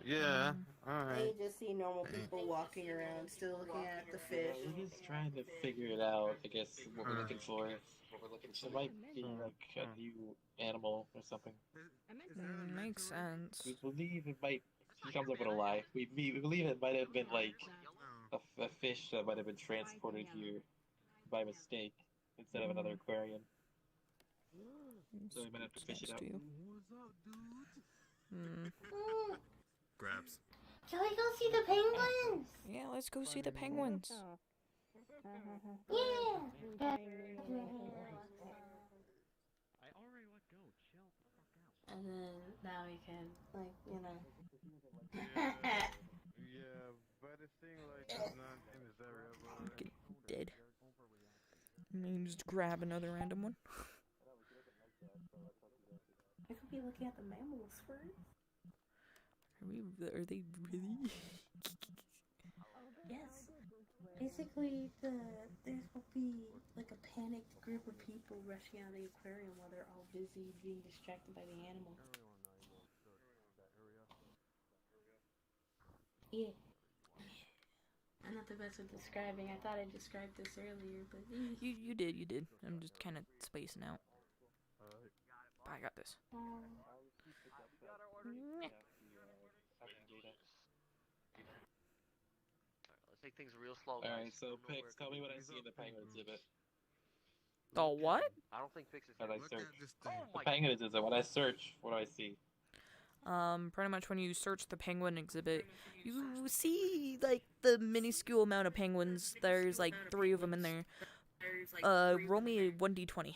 Speaker 14: Yeah.
Speaker 2: They
Speaker 14: Alright.
Speaker 2: just see normal people walking around, still looking at the fish.
Speaker 7: We're just trying to figure it out, I guess, what we're looking for. It might be like a new animal or something.
Speaker 3: Makes sense.
Speaker 7: We believe it might. She comes up with a lie. We believe it might have been like a fish that might have been transported here by mistake instead of another aquarium. So we might have to fish it out.
Speaker 16: Grabs.
Speaker 12: Shall we go see the penguins?
Speaker 3: Yeah, let's go see the penguins.
Speaker 12: Yeah.
Speaker 2: And then now we can, like, you know.
Speaker 14: Yeah, but it seems like it's not in this area. But
Speaker 3: Get dead. Maybe just grab another random one.
Speaker 2: I could be looking at the mammals first.
Speaker 3: Are they really?
Speaker 2: Yes. Basically, there will be like a panicked group of people rushing out of the aquarium while they're all busy being distracted by the animals. Yeah. I'm not the best with describing. I thought I described this earlier, but
Speaker 3: You did. I'm just kind of spacing out. I got this.
Speaker 1: Let's take things real slow.
Speaker 7: Alright, so Pix, tell me what I see in the penguin exhibit.
Speaker 3: The what?
Speaker 1: I don't think Pix is.
Speaker 7: As I search.
Speaker 1: Oh
Speaker 7: The
Speaker 1: my
Speaker 7: penguin exhibit. When I search, what do I see?
Speaker 3: Pretty much when you search the penguin exhibit, you see like the minuscule amount of penguins. There's like 3 of them in there, roll me a 1d20.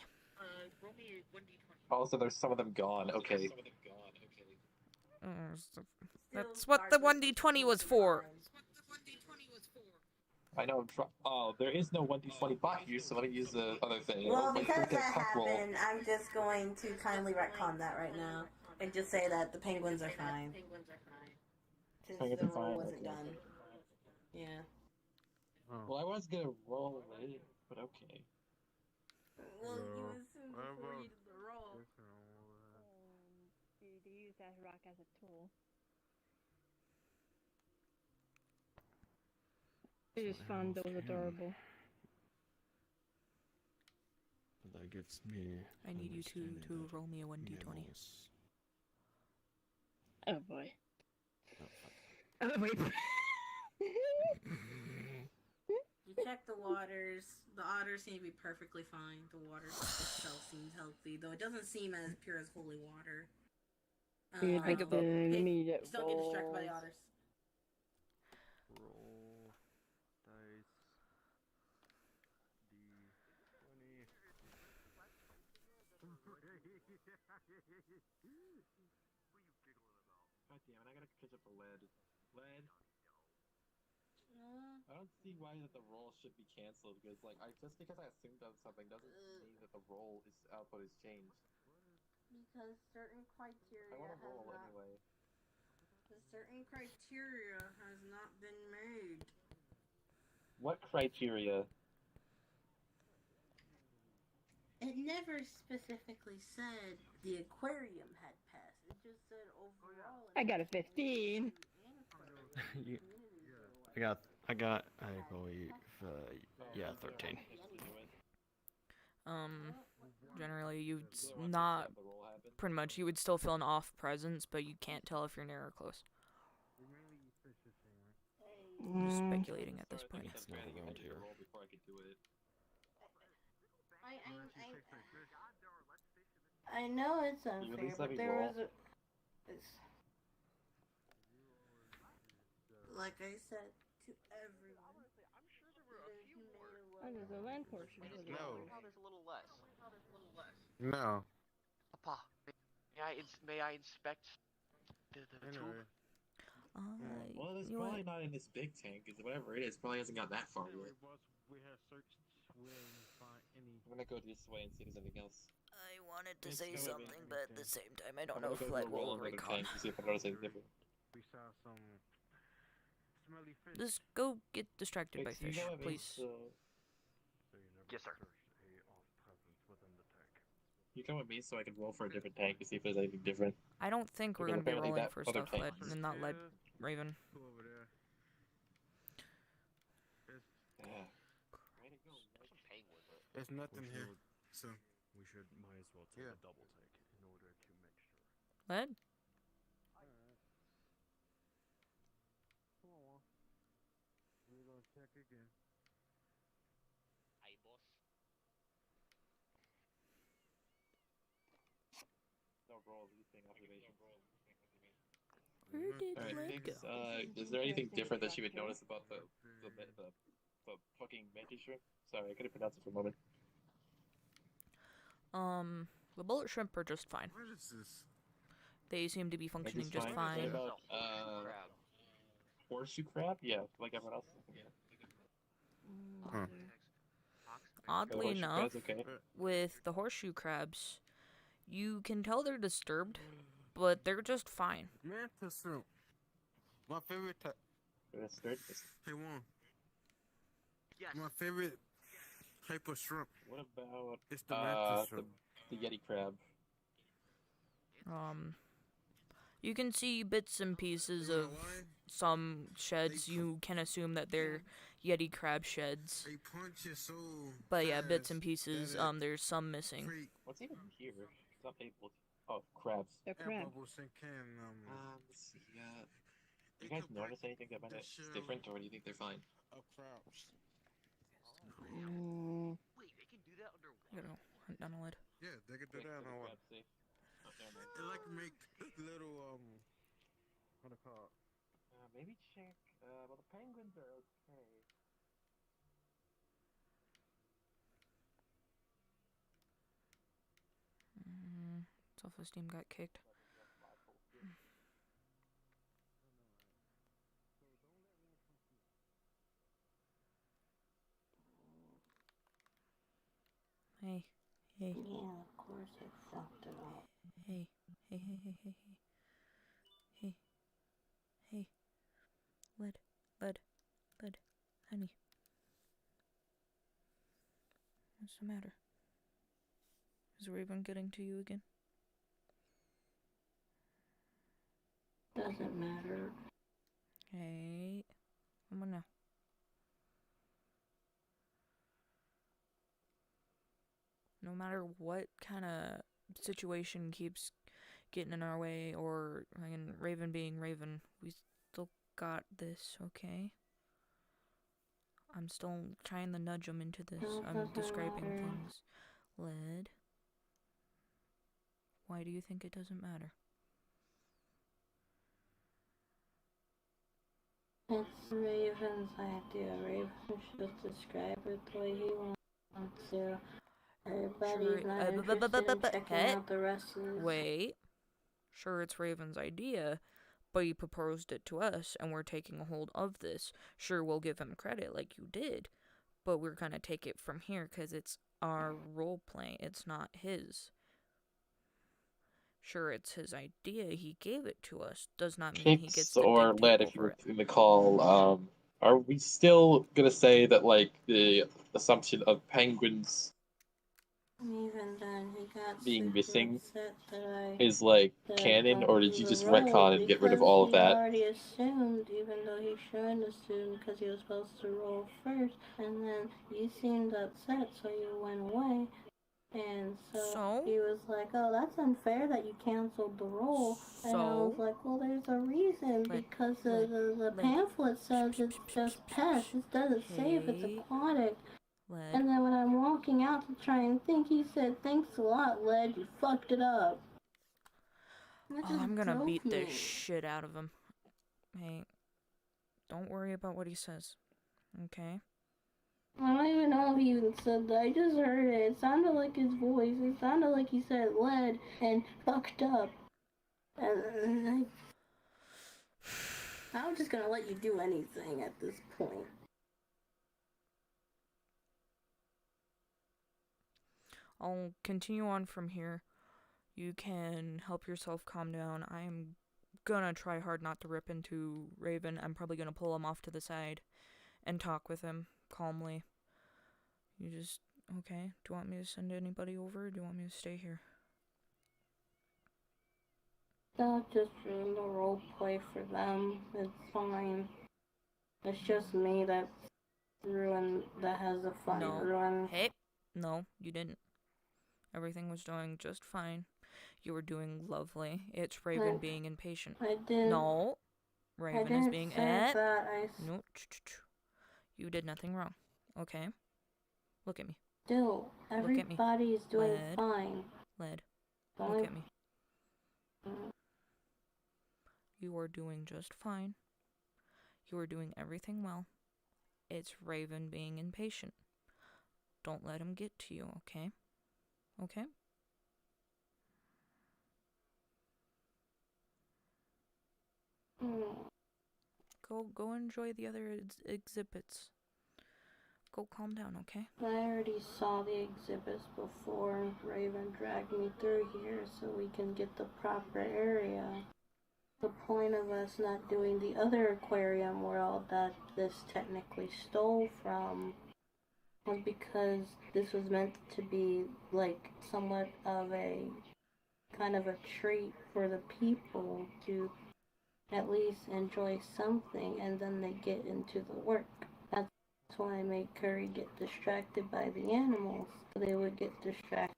Speaker 7: Also, there's some of them gone. Okay.
Speaker 3: That's what the 1d20 was for.
Speaker 7: I know. Oh, there is no 1d20 bot here, so let me use the other thing.
Speaker 2: Well,
Speaker 7: Like,
Speaker 2: because
Speaker 7: freaking
Speaker 2: that
Speaker 7: puck roll.
Speaker 2: happened, I'm just going to kindly retcon that right now and just say that the penguins are fine. Since
Speaker 7: Penguins
Speaker 2: the
Speaker 7: are fine,
Speaker 2: roll wasn't
Speaker 7: okay.
Speaker 2: done. Yeah.
Speaker 7: Well, I was gonna roll it, but okay.
Speaker 2: Well, you assumed before you did the roll.
Speaker 9: They use that rock as a tool. I just found those adorable.
Speaker 15: That gets me.
Speaker 3: I need you to roll me a 1d20.
Speaker 9: Oh boy. Oh wait.
Speaker 2: You check the waters. The otters seem to be perfectly fine. The water itself seems healthy, though it doesn't seem as pure as holy water.
Speaker 3: I give up.
Speaker 2: Just don't get distracted by the otters.
Speaker 15: Roll dice.
Speaker 7: God damn it, I gotta catch up to lead. Lead? I don't see why that the roll should be cancelled, because, like, just because I assumed on something doesn't mean that the roll output is changed.
Speaker 2: Because certain criteria
Speaker 7: I want to roll anyway.
Speaker 2: certain criteria has not been made.
Speaker 7: What criteria?
Speaker 2: It never specifically said the aquarium had passed. It just said overall.
Speaker 9: I got a 15.
Speaker 15: I believe, yeah, 13.
Speaker 3: Generally you'd not, pretty much, you would still feel an off presence, but you can't tell if you're near or close. I'm just speculating at this point.
Speaker 15: It's not around here.
Speaker 2: I know it's unfair, but there was a... Like I said to everyone.
Speaker 9: Oh, there's a land portion.
Speaker 14: No.
Speaker 1: There's a little less.
Speaker 14: No.
Speaker 1: Papa, may I inspect the tube?
Speaker 7: Well, it's
Speaker 3: you know
Speaker 7: probably
Speaker 3: what?
Speaker 7: not in this big tank, because whatever it is, probably hasn't got that far yet.
Speaker 14: We have searched where we find any.
Speaker 7: I'm gonna go this way and see if there's anything else.
Speaker 3: I wanted to
Speaker 7: It's
Speaker 3: say
Speaker 7: gonna be
Speaker 3: something, but at the same time, I don't
Speaker 7: I'm
Speaker 3: know
Speaker 7: gonna
Speaker 3: if
Speaker 7: go
Speaker 3: Fled
Speaker 7: to a roll
Speaker 3: will
Speaker 7: in another
Speaker 3: recon.
Speaker 7: tank to see if I notice anything different.
Speaker 14: We saw some smelly fish.
Speaker 3: Just go get distracted by
Speaker 7: Fix, you
Speaker 3: fish,
Speaker 7: know what I mean,
Speaker 3: please.
Speaker 7: so-
Speaker 1: Yes, sir.
Speaker 7: You come with me so I can roll for a different tank to see if there's anything different.
Speaker 3: I don't think we're
Speaker 7: Because
Speaker 3: gonna be
Speaker 7: apparently
Speaker 3: rolling
Speaker 7: that
Speaker 3: for
Speaker 7: other
Speaker 3: stuff
Speaker 7: tank
Speaker 3: led
Speaker 7: is-
Speaker 3: and not led Raven.
Speaker 14: Who over there?
Speaker 7: Yeah.
Speaker 14: There's nothing
Speaker 15: We
Speaker 14: here.
Speaker 15: should-
Speaker 14: So
Speaker 15: We should might as well take a double take in order to make sure.
Speaker 3: Led?
Speaker 14: come on. We're gonna check again.
Speaker 1: Aye, boss.
Speaker 7: No roll, you think observation.
Speaker 3: Where did
Speaker 7: Alright,
Speaker 3: Led go?
Speaker 7: is there anything different that you would notice about the fucking mantis shrimp? Sorry, I couldn't pronounce it for a moment.
Speaker 3: The bullet shrimp are just fine.
Speaker 14: What is this?
Speaker 3: They seem to be functioning
Speaker 7: Just
Speaker 3: just
Speaker 7: fine.
Speaker 3: fine.
Speaker 7: What about, horseshoe crab? Yeah, like everyone else.
Speaker 14: Huh.
Speaker 3: Oddly
Speaker 7: Horseshoe
Speaker 3: enough,
Speaker 7: crab's okay.
Speaker 3: with the horseshoe crabs, you can tell they're disturbed, but they're just fine.
Speaker 14: Mantis shrimp. My favorite type. Hey, Juan.
Speaker 1: Yes.
Speaker 14: My favorite type of shrimp.
Speaker 7: What about
Speaker 14: It's the mantis shrimp.
Speaker 7: the yeti crab?
Speaker 3: You can see bits and pieces of some sheds. You can assume that they're yeti crab sheds.
Speaker 14: They punch you so
Speaker 3: But yeah, bits and
Speaker 14: fast
Speaker 3: pieces.
Speaker 14: that it
Speaker 3: There's some missing.
Speaker 14: create
Speaker 7: What's even here? It's not able. Oh, crabs.
Speaker 9: They're
Speaker 14: air
Speaker 9: crab.
Speaker 14: bubbles and can
Speaker 7: Let's see. You guys notice anything about it different, or do you think they're fine?
Speaker 14: of crabs.
Speaker 1: Wait, they can do that underwater?
Speaker 3: I don't know. Hunt down a lid.
Speaker 14: Yeah, they can do that on what?
Speaker 7: Safe. Oh, never mind.
Speaker 14: They like make little what do you call it?
Speaker 7: Maybe check. Well, the penguins are okay.
Speaker 3: self-esteem got kicked. Hey. Hey.
Speaker 2: Yeah, of course I fucked it up.
Speaker 3: Hey. Hey. Hey. Hey. Led. Honey. What's the matter? Is Raven getting to you again?
Speaker 2: Doesn't matter.
Speaker 3: Hey. Come on now. No matter what kind of situation keeps getting in our way, or Raven being Raven, we still got this, okay? I'm still trying to nudge him into this. I'm describing things. Led. Why do you think it doesn't matter?
Speaker 2: It's Raven's idea. Raven should describe it the way he wants to. Everybody's not interested in checking out the rest of this.
Speaker 3: Wait. Sure, it's Raven's idea, but he proposed it to us, and we're taking a hold of this. Sure, we'll give him credit like you did, but we're gonna take it from here because it's our role play. It's not his. Sure, it's his idea. He gave it to us. Does not mean he gets
Speaker 7: Kicks
Speaker 3: to
Speaker 7: or
Speaker 3: dictate
Speaker 7: Led, if
Speaker 3: over
Speaker 7: you're
Speaker 3: it.
Speaker 7: in the call, are we still gonna say that, like, the assumption of penguins
Speaker 2: Even then, he got
Speaker 7: being
Speaker 2: super
Speaker 7: missing
Speaker 2: upset that
Speaker 7: is, like,
Speaker 2: that
Speaker 7: canon, or did
Speaker 2: do
Speaker 7: you
Speaker 2: the
Speaker 7: just
Speaker 2: role
Speaker 7: retcon and get rid of
Speaker 2: because
Speaker 7: all of
Speaker 2: he
Speaker 7: that?
Speaker 2: already assumed, even though he shouldn't assume because he was supposed to roll first, and then you seemed upset, so you went away. And so he was like, oh, that's unfair that you canceled the roll. And I was like, well, there's a reason, because the pamphlet says it's just pests. It doesn't say if it's aquatic. And then when I'm walking out to try and think, he said, thanks a lot, Led, you fucked it up. That
Speaker 3: Oh,
Speaker 2: just
Speaker 3: I'm gonna
Speaker 2: drove
Speaker 3: beat the
Speaker 2: me.
Speaker 3: shit out of him. Hey, don't worry about what he says, okay?
Speaker 2: I don't even know if he even said that. I just heard it. It sounded like his voice. It sounded like he said Led and fucked up. And I'm just gonna let you do anything at this point.
Speaker 3: I'll continue on from here. You can help yourself calm down. I'm gonna try hard not to rip into Raven. I'm probably gonna pull him off to the side and talk with him calmly. You just, okay? Do you want me to send anybody over, or do you want me to stay here?
Speaker 2: Don't just ruin the role play for them. It's fine. It's just me that has the fun ruined.
Speaker 3: Hey, no, you didn't. Everything was doing just fine. You were doing lovely. It's Raven being impatient.
Speaker 2: I didn't.
Speaker 3: No, Raven is being
Speaker 2: that.
Speaker 3: No, you did nothing wrong. Okay, look at me.
Speaker 2: Still, everybody is doing fine.
Speaker 3: Led, look at me. You are doing just fine. You are doing everything well. It's Raven being impatient. Don't let him get to you, okay? Okay? Go enjoy the other exhibits. Go calm down, okay?
Speaker 2: I already saw the exhibits before. Raven dragged me through here so we can get the proper area. The point of us not doing the other aquarium world that this technically stole from was because this was meant to be like somewhat of a kind of a treat for the people to at least enjoy something, and then they get into the work. That's why I made Curry get distracted by the animals. They would get distracted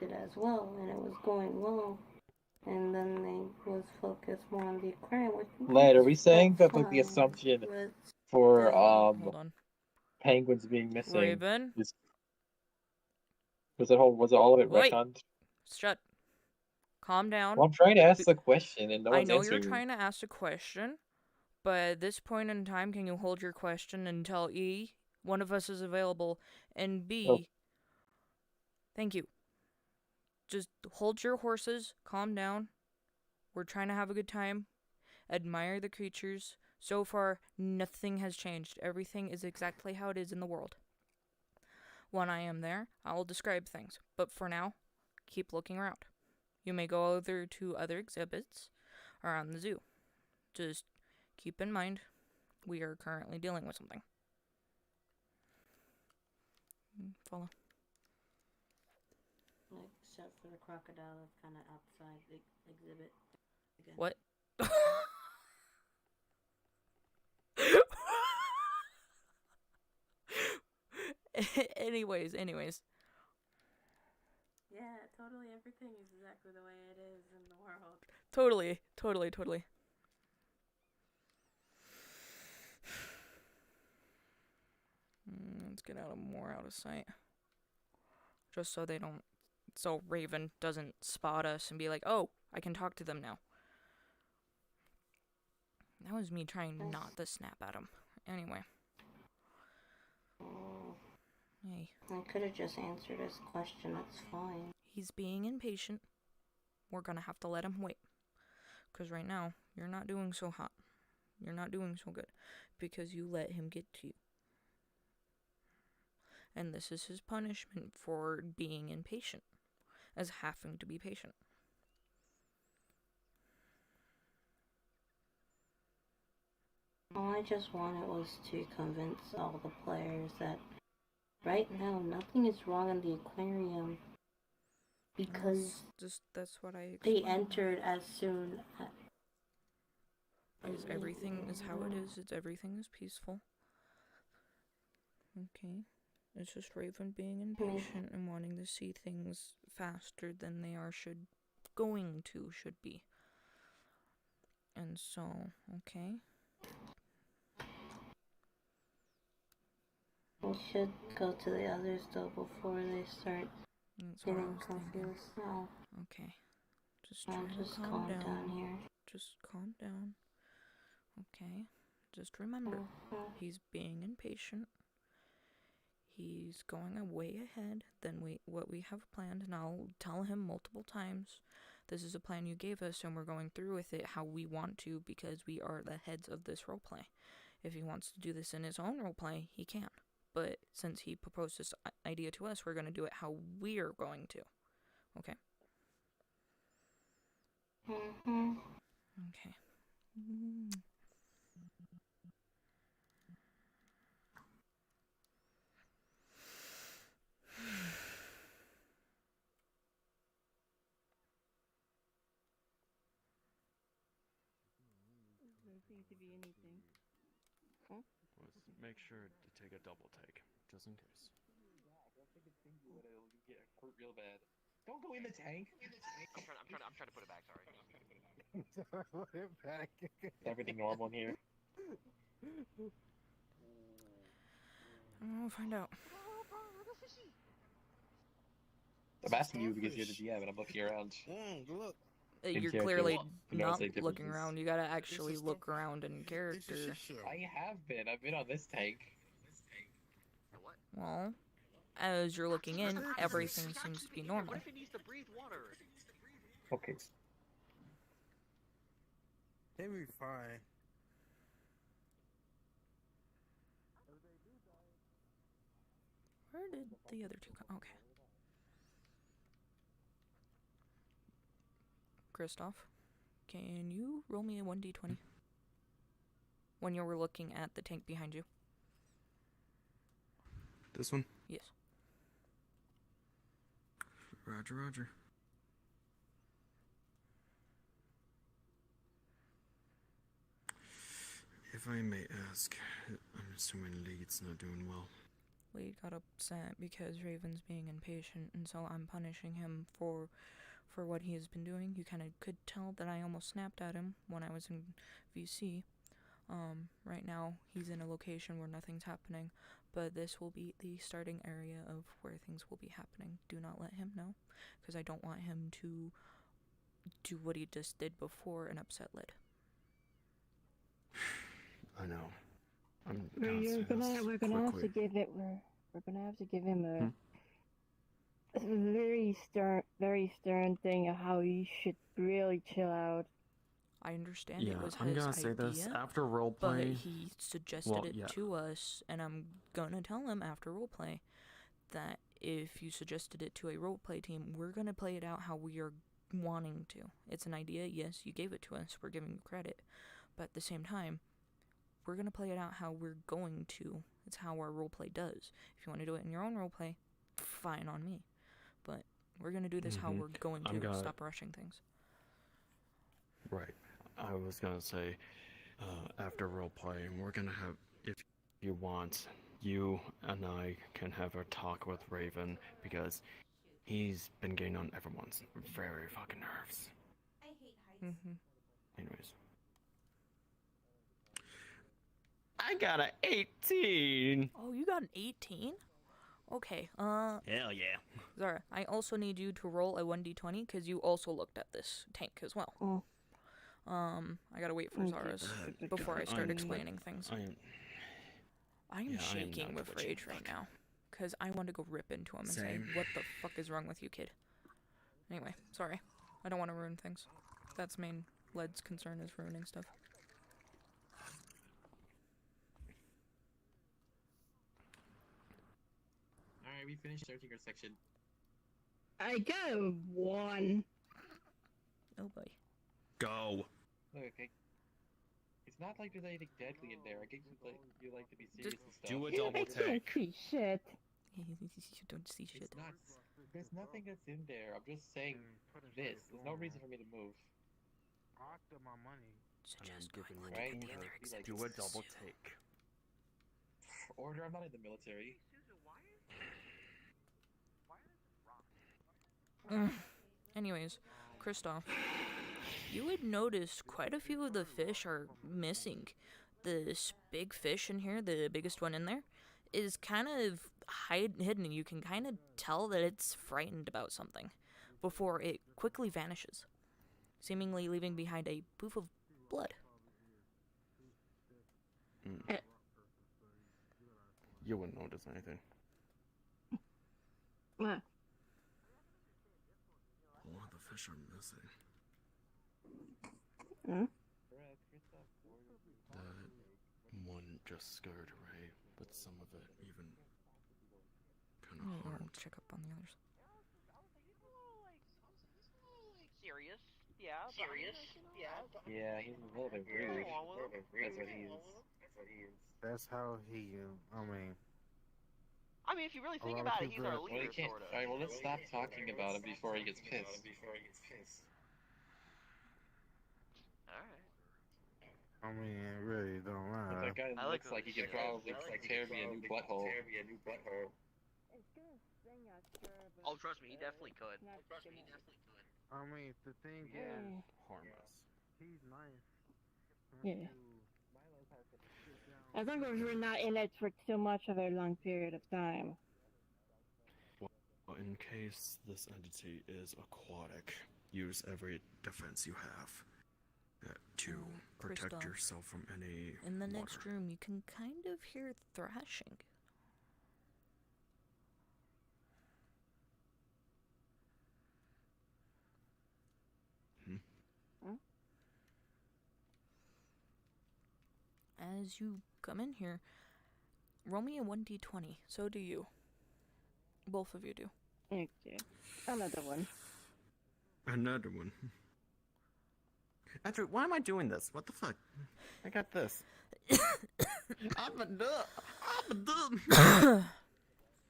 Speaker 2: as well, and it was going well. And then they was focused more on the aquarium.
Speaker 7: Led, are we saying that, like, the assumption for
Speaker 3: Hold on.
Speaker 7: penguins being missing
Speaker 3: Raven?
Speaker 7: was it all of it
Speaker 3: Wait.
Speaker 7: retconned?
Speaker 3: Shut. Calm down.
Speaker 7: Well, I'm trying to ask the question and no
Speaker 3: I
Speaker 7: one's
Speaker 3: know
Speaker 7: answering
Speaker 3: you're
Speaker 7: me.
Speaker 3: trying to ask a question, but at this point in time, can you hold your question until E, one of us is available, and B, thank you. just hold your horses, calm down. We're trying to have a good time. Admire the creatures. So far, nothing has changed. Everything is exactly how it is in the world. When I am there, I will describe things. But for now, keep looking around. You may go over to other exhibits around the zoo. Just keep in mind, we are currently dealing with something. Follow.
Speaker 2: Except for the crocodile that's kind of outside the exhibit. Again.
Speaker 3: What? anyways.
Speaker 2: Yeah, totally everything is exactly the way it is in the world.
Speaker 3: Totally. Let's get more out of sight. Just so they don't... So Raven doesn't spot us and be like, oh, I can talk to them now. That was me trying not to snap at him. Anyway. Hey.
Speaker 2: I could have just answered his question, that's fine.
Speaker 3: He's being impatient. We're gonna have to let him wait. Because right now, you're not doing so hot. You're not doing so good. Because you let him get to you. And this is his punishment for being impatient. As having to be patient.
Speaker 2: All I just wanted was to convince all the players that right now nothing is wrong in the aquarium. Because
Speaker 3: that's what I
Speaker 2: they
Speaker 3: explained.
Speaker 2: entered as soon as
Speaker 3: everything is how it is. Everything is peaceful. Okay. It's just Raven being impatient and wanting to see things faster than they are should be. And so, okay.
Speaker 2: We should go to the others though before they start getting confused. No.
Speaker 3: Okay. Just try to calm down here. Just calm down. Okay. Just remember, he's being impatient. He's going way ahead than what we have planned, and I'll tell him multiple times, this is a plan you gave us, and we're going through with it how we want to, because we are the heads of this roleplay. If he wants to do this in his own roleplay, he can. But since he proposed this idea to us, we're going to do it how we're going to. Okay? Okay.
Speaker 9: There seems to be anything. Huh?
Speaker 15: Make sure to take a double take, just in case.
Speaker 7: It'll get hurt real bad. Don't go in the tank.
Speaker 1: I'm trying to put it back. Sorry.
Speaker 10: Put it back.
Speaker 7: Is everything normal in here?
Speaker 3: We'll find out.
Speaker 7: I'm asking you because you're the DM and I'm looking around.
Speaker 14: Look.
Speaker 3: You're
Speaker 7: character,
Speaker 3: clearly
Speaker 7: you know,
Speaker 3: not
Speaker 7: say
Speaker 3: looking
Speaker 7: differences.
Speaker 3: around. You gotta actually look around in character.
Speaker 7: I have been. I've been on this tank.
Speaker 3: Well, as you're looking in, everything seems to be normal.
Speaker 1: What if it needs to breathe water?
Speaker 7: Okay.
Speaker 14: They'll be fine.
Speaker 3: Where did the other two come? Okay. Kristoff, can you roll me a 1d20? When you were looking at the tank behind you.
Speaker 17: This one?
Speaker 3: Yes.
Speaker 17: Roger. If I may ask, I'm assuming Lead's not doing well.
Speaker 3: Lead got upset because Raven's being impatient, and so I'm punishing him for what he has been doing. You kind of could tell that I almost snapped at him when I was in VC. Right now, he's in a location where nothing's happening, but this will be the starting area of where things will be happening. Do not let him know, because I don't want him to do what he just did before and upset Lid.
Speaker 17: I know.
Speaker 4: We're gonna have to give him a very very stern thing of how you should really chill out.
Speaker 3: I understand
Speaker 15: Yeah,
Speaker 3: it was
Speaker 15: I'm
Speaker 3: his
Speaker 15: gonna say
Speaker 3: idea,
Speaker 15: this after
Speaker 3: but
Speaker 15: roleplay.
Speaker 3: he suggested
Speaker 15: Well,
Speaker 3: it
Speaker 15: yeah.
Speaker 3: to us, and I'm gonna tell him after roleplay that if you suggested it to a roleplay team, we're gonna play it out how we are wanting to. It's an idea, yes, you gave it to us, we're giving you credit, but at the same time, we're gonna play it out how we're going to. It's how our roleplay does. If you want to do it in your own roleplay, fine on me, but we're gonna do this how
Speaker 15: Mhm.
Speaker 3: we're going
Speaker 15: I'm
Speaker 3: to.
Speaker 15: gonna-
Speaker 3: Stop rushing things.
Speaker 15: Right. I was gonna say, after roleplay, we're gonna have, if you want, you and I can have a talk with Raven because he's been getting on everyone's very fucking nerves.
Speaker 3: Mm-hmm.
Speaker 15: Anyways. I got an 18!
Speaker 3: Oh, you got an 18? Okay,
Speaker 15: Hell yeah.
Speaker 3: Zara, I also need you to roll a 1d20 because you also looked at this tank as well.
Speaker 4: Oh.
Speaker 3: I gotta wait for
Speaker 4: Okay.
Speaker 3: Zara's before I start explaining things. I'm
Speaker 15: yeah, I am
Speaker 3: shaking
Speaker 15: not
Speaker 3: with
Speaker 15: twitching.
Speaker 3: rage right now because I want to go rip into him and
Speaker 15: Same.
Speaker 3: say, "What the fuck is wrong with you, kid?" Anyway, sorry. I don't want to ruin things. That's main Led's concern is ruining stuff.
Speaker 7: Alright, we finished searching our section.
Speaker 4: I got a 1.
Speaker 3: Oh boy.
Speaker 15: Go.
Speaker 7: Look, it's not like there's anything deadly in there. I get you like to be serious and stuff.
Speaker 15: do a
Speaker 4: I
Speaker 15: double
Speaker 4: can't
Speaker 15: take.
Speaker 4: see shit.
Speaker 3: You don't see shit.
Speaker 7: It's not. There's nothing that's in there. I'm just saying this. There's no reason for me to move.
Speaker 13: After my money.
Speaker 3: Suggest
Speaker 15: I'm giving you
Speaker 7: Right?
Speaker 15: an order. Do a double take.
Speaker 7: Order, I'm not in the military.
Speaker 3: Anyways, Kristoff, you would notice quite a few of the fish are missing. This big fish in here, the biggest one in there, is kind of hidden. You can kind of tell that it's frightened about something before it quickly vanishes, seemingly leaving behind a poof of blood.
Speaker 15: You wouldn't notice anything.
Speaker 4: What?
Speaker 17: A lot of fish are missing.
Speaker 4: Hmm?
Speaker 17: That one just scared away, but some of it even kind of
Speaker 3: I'll
Speaker 17: harmed.
Speaker 3: check up on the others.
Speaker 1: Serious? Yeah.
Speaker 7: Yeah, he's a little bit rude. That's what he is.
Speaker 14: That's how he.
Speaker 1: I mean, if you really think
Speaker 14: lot of
Speaker 1: about it, he's
Speaker 14: people
Speaker 1: our
Speaker 14: are-
Speaker 7: Well,
Speaker 1: leader,
Speaker 7: you can't.
Speaker 1: sort of.
Speaker 7: Alright, well, let's stop talking about him before he gets pissed.
Speaker 1: Alright.
Speaker 14: I mean, it really don't matter.
Speaker 7: That guy
Speaker 1: I like
Speaker 7: looks like he could probably tear me a new butthole.
Speaker 1: Oh, trust me, he definitely could.
Speaker 14: I mean, the thing
Speaker 4: Yeah.
Speaker 14: is,
Speaker 15: Harm us.
Speaker 14: he's nice.
Speaker 4: Yeah. As long as we're not in it for too much of a long period of time.
Speaker 17: Well, in case this entity is aquatic, use every defense you have to protect
Speaker 3: Kristoff,
Speaker 17: yourself from any
Speaker 3: In the
Speaker 17: water.
Speaker 3: next room, you can kind of hear thrashing. As you come in here, roll me a 1d20. So do you. Both of you do.
Speaker 4: Okay. Another one.
Speaker 17: Another one.
Speaker 15: Andrew, why am I doing this? What the fuck? I got this. I'm a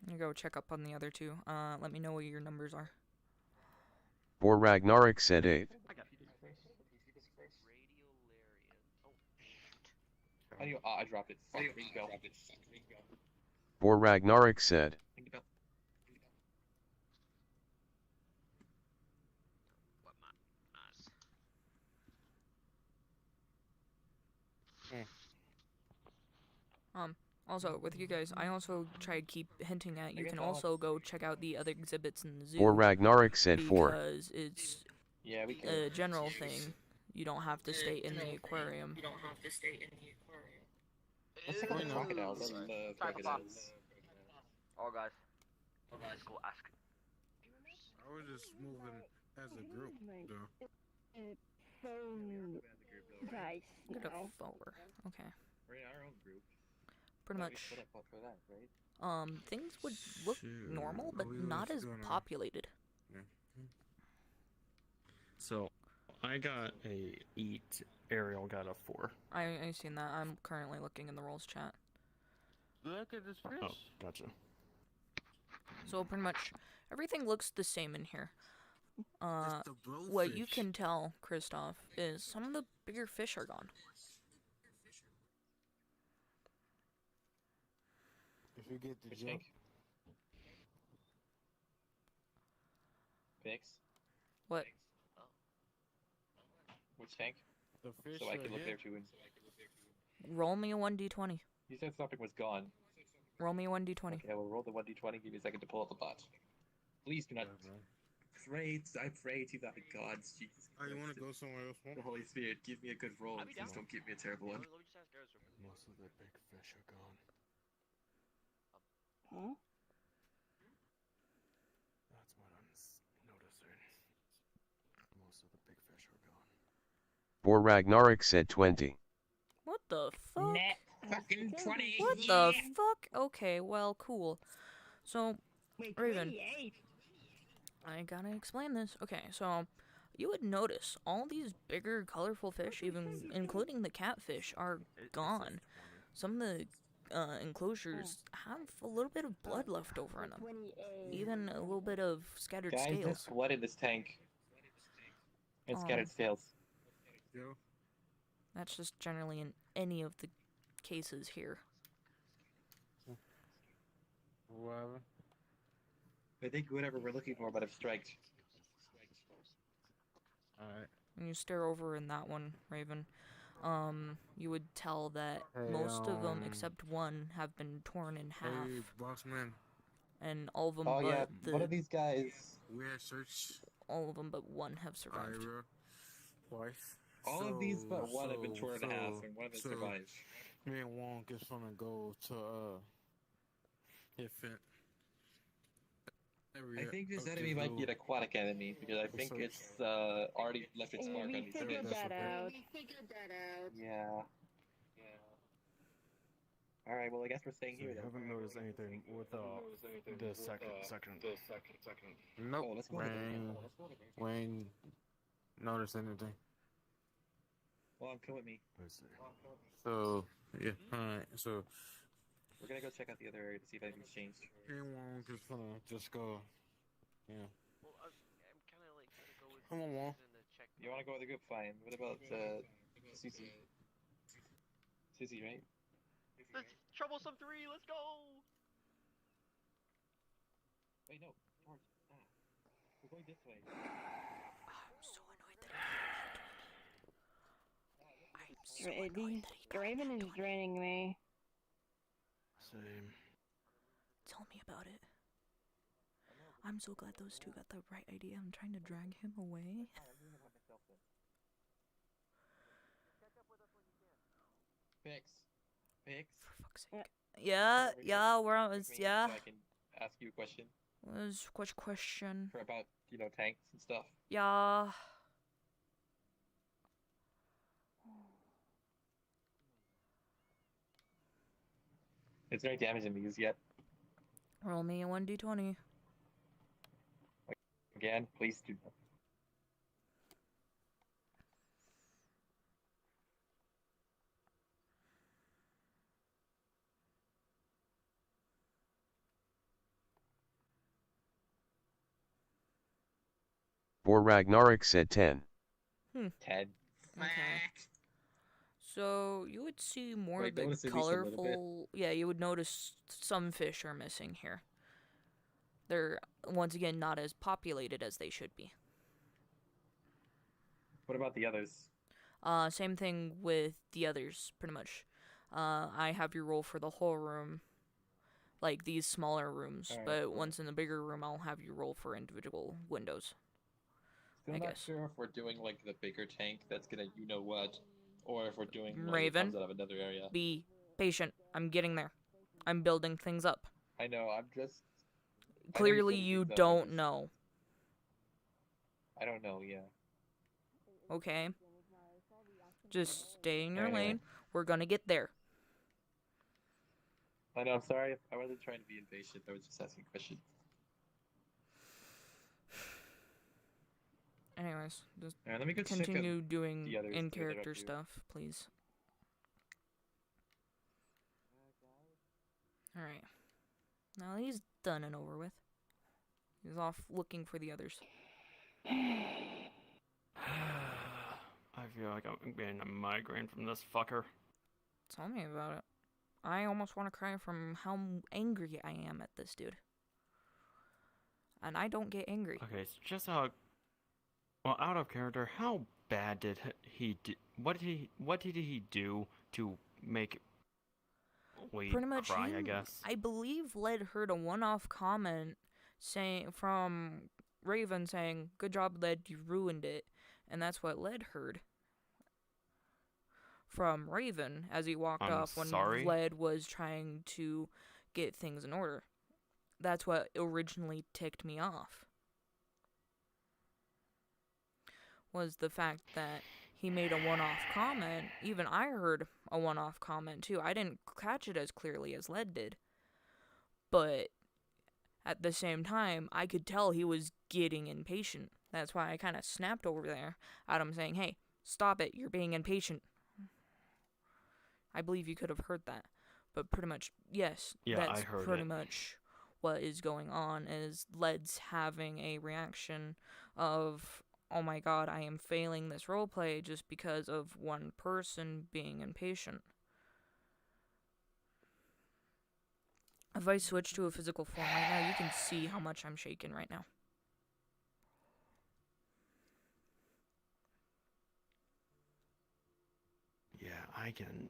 Speaker 3: You go check up on the other two. Let me know what your numbers are.
Speaker 16: For Ragnarok said 8.
Speaker 7: How do you? I dropped it. Fuck, there you go.
Speaker 16: For Ragnarok said.
Speaker 3: Also, with you guys, I also try to keep hinting at you can also go check out the other exhibits in the zoo.
Speaker 16: For Ragnarok said 4.
Speaker 3: Because it's
Speaker 7: Yeah, we can.
Speaker 3: a general thing. You don't have to stay in the aquarium.
Speaker 7: Let's check out the crocodiles and the crocodiles.
Speaker 1: Oh, guys. Let's go ask.
Speaker 14: just moving as a group, though.
Speaker 4: Phone dice.
Speaker 3: Look at
Speaker 4: No.
Speaker 3: a 4. Okay.
Speaker 7: We're in our own group.
Speaker 3: Pretty
Speaker 7: But we
Speaker 3: much.
Speaker 7: split up for that, right?
Speaker 3: Things would look normal, but not as populated.
Speaker 15: So, I got a 8. Ariel got a 4.
Speaker 3: I seen that. I'm currently looking in the roles chat.
Speaker 14: Look at this fish.
Speaker 15: Oh, gotcha.
Speaker 3: So pretty much everything looks the same in here.
Speaker 14: Just the
Speaker 3: What you
Speaker 14: blowfish.
Speaker 3: can tell, Kristoff, is some of the bigger fish are gone.
Speaker 14: If you get the
Speaker 7: Which
Speaker 14: jump,
Speaker 7: tank? Fix.
Speaker 3: What?
Speaker 7: Which tank?
Speaker 14: the fish
Speaker 7: So I
Speaker 14: are
Speaker 7: can look
Speaker 14: here.
Speaker 7: there too.
Speaker 3: Roll me a 1d20.
Speaker 7: You said something was gone.
Speaker 3: Roll me a 1d20.
Speaker 7: Okay, I will roll the 1d20. Give me a second to pull up the bot. Please do not. Pray, I pray to the gods, Jesus.
Speaker 14: Oh, you want
Speaker 7: Christ.
Speaker 14: to go somewhere else?
Speaker 7: The Holy Spirit, give me a good roll.
Speaker 1: I'd be
Speaker 7: Please
Speaker 1: down.
Speaker 7: don't give me a terrible one.
Speaker 1: Let me just ask Garrus real quick.
Speaker 15: Most of the big fish are gone.
Speaker 4: Huh?
Speaker 15: That's what I'm noticing. Most of the big fish are gone.
Speaker 16: For Ragnarok said 20.
Speaker 3: What the fuck?
Speaker 7: Net fucking 20.
Speaker 3: What the fuck? Okay, well, cool. So,
Speaker 4: Wait,
Speaker 3: Raven,
Speaker 4: 28.
Speaker 3: I gotta explain this. Okay, so you would notice all these bigger, colorful fish, even including the catfish, are gone. Some of the enclosures have a little bit of blood left over in them.
Speaker 4: 28.
Speaker 3: Even a little bit of scattered
Speaker 7: Guys,
Speaker 3: scales.
Speaker 7: there's blood in this tank. And
Speaker 3: Oh.
Speaker 7: scattered scales.
Speaker 14: Yo.
Speaker 3: That's just generally in any of the cases here.
Speaker 14: Whatever.
Speaker 7: I think whatever we're looking for might have striked.
Speaker 14: Alright.
Speaker 3: When you stare over in that one, Raven, you would tell that
Speaker 14: Hey,
Speaker 3: most of them, except one, have been torn in half.
Speaker 14: Hey, boss man.
Speaker 3: And all of them
Speaker 7: Oh
Speaker 3: but
Speaker 7: yeah,
Speaker 3: the
Speaker 7: one of these guys.
Speaker 14: We had search
Speaker 3: all of them but one have survived.
Speaker 14: Ira, wife.
Speaker 7: All of these but one have been torn in half, and one has
Speaker 14: so
Speaker 7: survived.
Speaker 14: Me and Wonk is gonna go to hit Fent.
Speaker 7: I think this enemy might be an aquatic enemy because I think it's already left its mark on
Speaker 4: We
Speaker 7: these
Speaker 4: figured
Speaker 7: fish.
Speaker 4: that out.
Speaker 7: Yeah. All right. Well, I guess we're staying
Speaker 15: So
Speaker 7: here
Speaker 15: you
Speaker 7: then.
Speaker 15: haven't noticed anything with the second.
Speaker 14: Nope.
Speaker 7: Oh, let's go to the
Speaker 14: Wayne. Wayne notice anything.
Speaker 7: Well, come with me.
Speaker 15: Let's see.
Speaker 14: So yeah. Alright. So
Speaker 7: We're gonna go check out the other area to see if anything's changed.
Speaker 14: me and Wonk is gonna just go. Yeah.
Speaker 1: Well, I'm kind of like gonna go with
Speaker 14: Come on, Wonk.
Speaker 1: and check.
Speaker 7: You wanna go with the group? Fine. What about Susie? Susie, right?
Speaker 1: The troublesome 3. Let's go.
Speaker 7: Wait, no, George. We're going this way.
Speaker 3: I'm so annoyed that I'm so
Speaker 4: Ra-
Speaker 3: annoyed
Speaker 4: these-
Speaker 3: that he
Speaker 4: Raven is draining me.
Speaker 15: Same.
Speaker 3: Tell me about it. I'm so glad those two got the right idea. I'm trying to drag him away.
Speaker 7: Fix.
Speaker 3: For fuck's sake. Yeah, where I was, yeah.
Speaker 7: So I can ask you a question
Speaker 3: Was which question?
Speaker 7: for about tanks and stuff.
Speaker 3: Yeah.
Speaker 7: Is there any damage in these yet?
Speaker 3: Roll me a 1d20.
Speaker 7: Again, please do.
Speaker 16: For Ragnarok said 10.
Speaker 7: 10.
Speaker 3: Okay. So you would see more
Speaker 7: Wait,
Speaker 3: of the
Speaker 7: notice at least a little bit.
Speaker 3: colorful. Yeah, you would notice some fish are missing here. They're once again not as populated as they should be.
Speaker 7: What about the others?
Speaker 3: Same thing with the others, pretty much. I have your roll for the whole room, like these smaller rooms.
Speaker 7: Alright,
Speaker 3: But
Speaker 7: cool.
Speaker 3: once in the bigger room, I'll have you roll for individual windows.
Speaker 7: Still
Speaker 3: I
Speaker 7: not
Speaker 3: guess.
Speaker 7: sure if we're doing like the bigger tank that's gonna what, or if we're doing like, it
Speaker 3: Raven,
Speaker 7: comes out of another area.
Speaker 3: be patient. I'm getting there. I'm building things up.
Speaker 7: I know. I'm just. I know you're
Speaker 3: Clearly,
Speaker 7: building
Speaker 3: you
Speaker 7: things up, I'm
Speaker 3: don't
Speaker 7: just-
Speaker 3: know.
Speaker 7: I don't know. Yeah.
Speaker 3: Okay? Just stay in your
Speaker 7: Anyway.
Speaker 3: lane. We're gonna get there.
Speaker 7: I know. I'm sorry. I wasn't trying to be impatient. I was just asking a question.
Speaker 3: Anyways, just
Speaker 7: Alright, let me go check out
Speaker 3: continue doing
Speaker 7: the others, see what they're up
Speaker 3: in-character
Speaker 7: to.
Speaker 3: stuff, please. Alright. Now he's done and over with. He's off looking for the others.
Speaker 15: I feel like I'm getting a migraine from this fucker.
Speaker 3: Tell me about it. I almost want to cry from how angry I am at this dude. And I don't get angry.
Speaker 15: Okay, so just how... Well, out of character, how bad did he do? What did he do to make Wade
Speaker 3: Pretty much
Speaker 15: cry,
Speaker 3: him.
Speaker 15: I guess?
Speaker 3: I believe Led heard a one-off comment saying from Raven saying, "Good job, Led, you ruined it." And that's what Led heard from Raven as he walked
Speaker 15: I'm
Speaker 3: off when
Speaker 15: sorry?
Speaker 3: Led was trying to get things in order. That's what originally ticked me off. Was the fact that he made a one-off comment. Even I heard a one-off comment too. I didn't catch it as clearly as Led did. But at the same time, I could tell he was getting impatient. That's why I kind of snapped over there at him saying, "Hey, stop it. You're being impatient." I believe you could have heard that. But pretty much, yes,
Speaker 15: Yeah,
Speaker 3: that's
Speaker 15: I heard
Speaker 3: pretty
Speaker 15: it.
Speaker 3: much what is going on is Led's having a reaction of, "Oh my god, I am failing this roleplay just because of one person being impatient." If I switch to a physical form right now, you can see how much I'm shaking right now.
Speaker 15: Yeah, I can.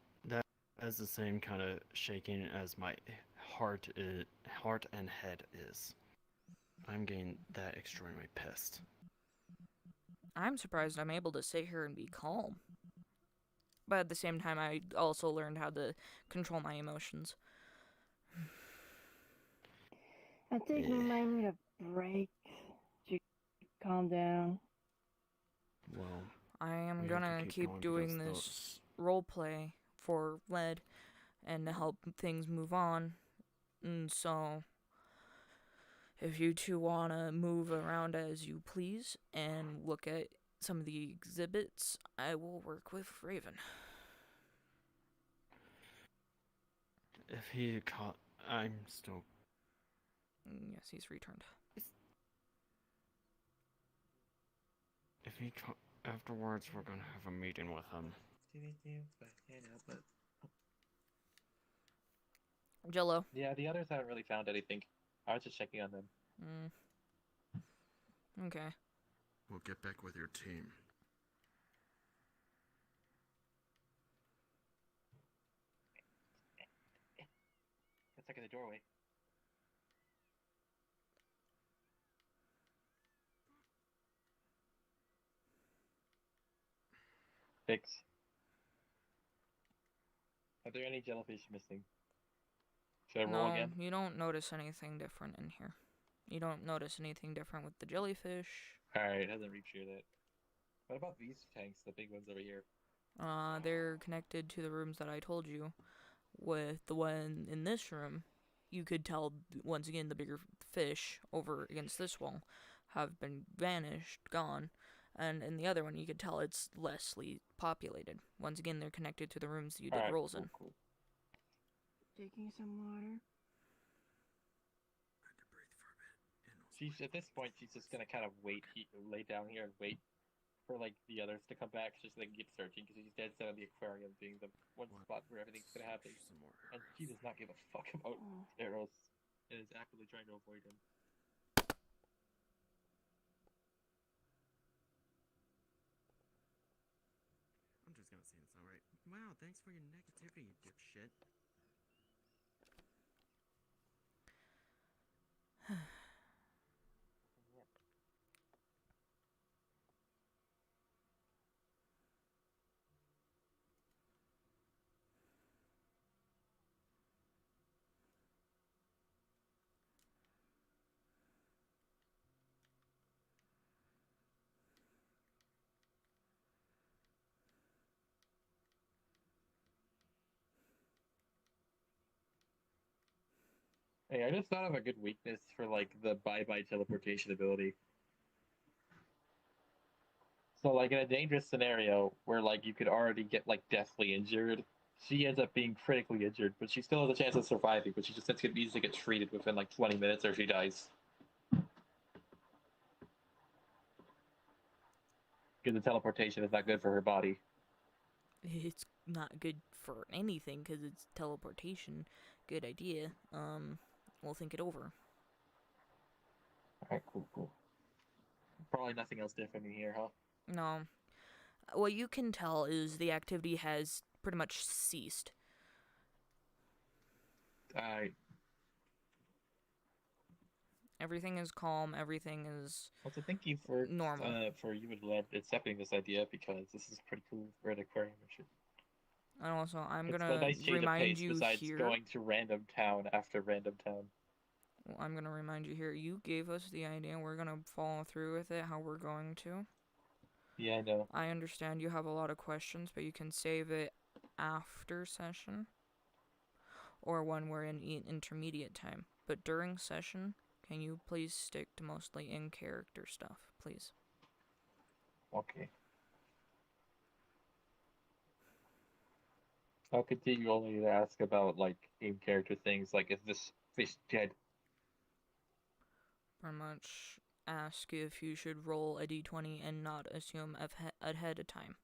Speaker 15: That's the same kind of shaking as my heart and head is. I'm getting that extremely pissed.
Speaker 3: I'm surprised I'm able to sit here and be calm. But at the same time, I also learned how to control my emotions.
Speaker 4: I think you might need a break to calm down.
Speaker 15: Well,
Speaker 3: I am
Speaker 15: we have to
Speaker 3: gonna keep
Speaker 15: going
Speaker 3: doing
Speaker 15: because
Speaker 3: this roleplay for Led and to help things move on. And so, if you two want to move around as you please and look at some of the exhibits, I will work with Raven.
Speaker 15: If he caught, I'm still.
Speaker 3: Yes, he's returned.
Speaker 15: If he caught, afterwards, we're gonna have a meeting with him.
Speaker 3: Jello.
Speaker 7: Yeah, the others haven't really found anything. I was just checking on them.
Speaker 3: Okay.
Speaker 17: We'll get back with your team.
Speaker 7: Let's check in the doorway. Fix. Are there any jellyfish missing? Should I roll
Speaker 3: No,
Speaker 7: again?
Speaker 3: you don't notice anything different in here. You don't notice anything different with the jellyfish.
Speaker 7: Alright, hasn't reached here yet. What about these tanks, the big ones over here?
Speaker 3: They're connected to the rooms that I told you. With the one in this room, you could tell, once again, the bigger fish over against this wall have been vanished, gone. And in the other one, you could tell it's lessly populated. Once again, they're connected to the rooms that you did
Speaker 7: Alright,
Speaker 3: rolls
Speaker 7: cool,
Speaker 3: in.
Speaker 7: cool.
Speaker 4: Taking some water.
Speaker 7: She's at this point. She's just gonna kind of wait, lay down here and wait for like the others to come back, just so they can get searching. Because she's dead set on the aquarium being the one spot where everything's gonna happen, and she does not give a fuck about arrows, and is actively trying to avoid him.
Speaker 17: I'm just gonna say it's alright. Wow, thanks for your negativity, you dipshit.
Speaker 7: Hey, I just thought of a good weakness for like the bye-bye teleportation ability. So like in a dangerous scenario where like you could already get like deathly injured, she ends up being critically injured, but she still has a chance of surviving, but she just needs to get treated within like 20 minutes or she dies. Because the teleportation is not good for her body.
Speaker 3: It's not good for anything because it's teleportation. Good idea. We'll think it over.
Speaker 7: Alright, cool. Probably nothing else different in here, huh?
Speaker 3: No. What you can tell is the activity has pretty much ceased.
Speaker 7: Alright.
Speaker 3: Everything is calm, everything is
Speaker 7: Also, thank you for
Speaker 3: normal.
Speaker 7: For you and Lev accepting this idea because this is pretty cool for an aquarium and shit.
Speaker 3: And also, I'm
Speaker 7: It's
Speaker 3: gonna
Speaker 7: a nice change of
Speaker 3: remind
Speaker 7: pace
Speaker 3: you
Speaker 7: besides
Speaker 3: here.
Speaker 7: going to random town after random town.
Speaker 3: Well, I'm gonna remind you here. You gave us the idea. We're gonna follow through with it. How we're going to.
Speaker 7: Yeah, I know.
Speaker 3: I understand you have a lot of questions, but you can save it after session, or when we're in intermediate time. But during session, can you please stick to mostly in character stuff, please?
Speaker 7: Okay. I'll continue only to ask about, like, in-character things, like, is this fish dead?
Speaker 3: Pretty much ask if you should roll a d20 and not assume ahead of time.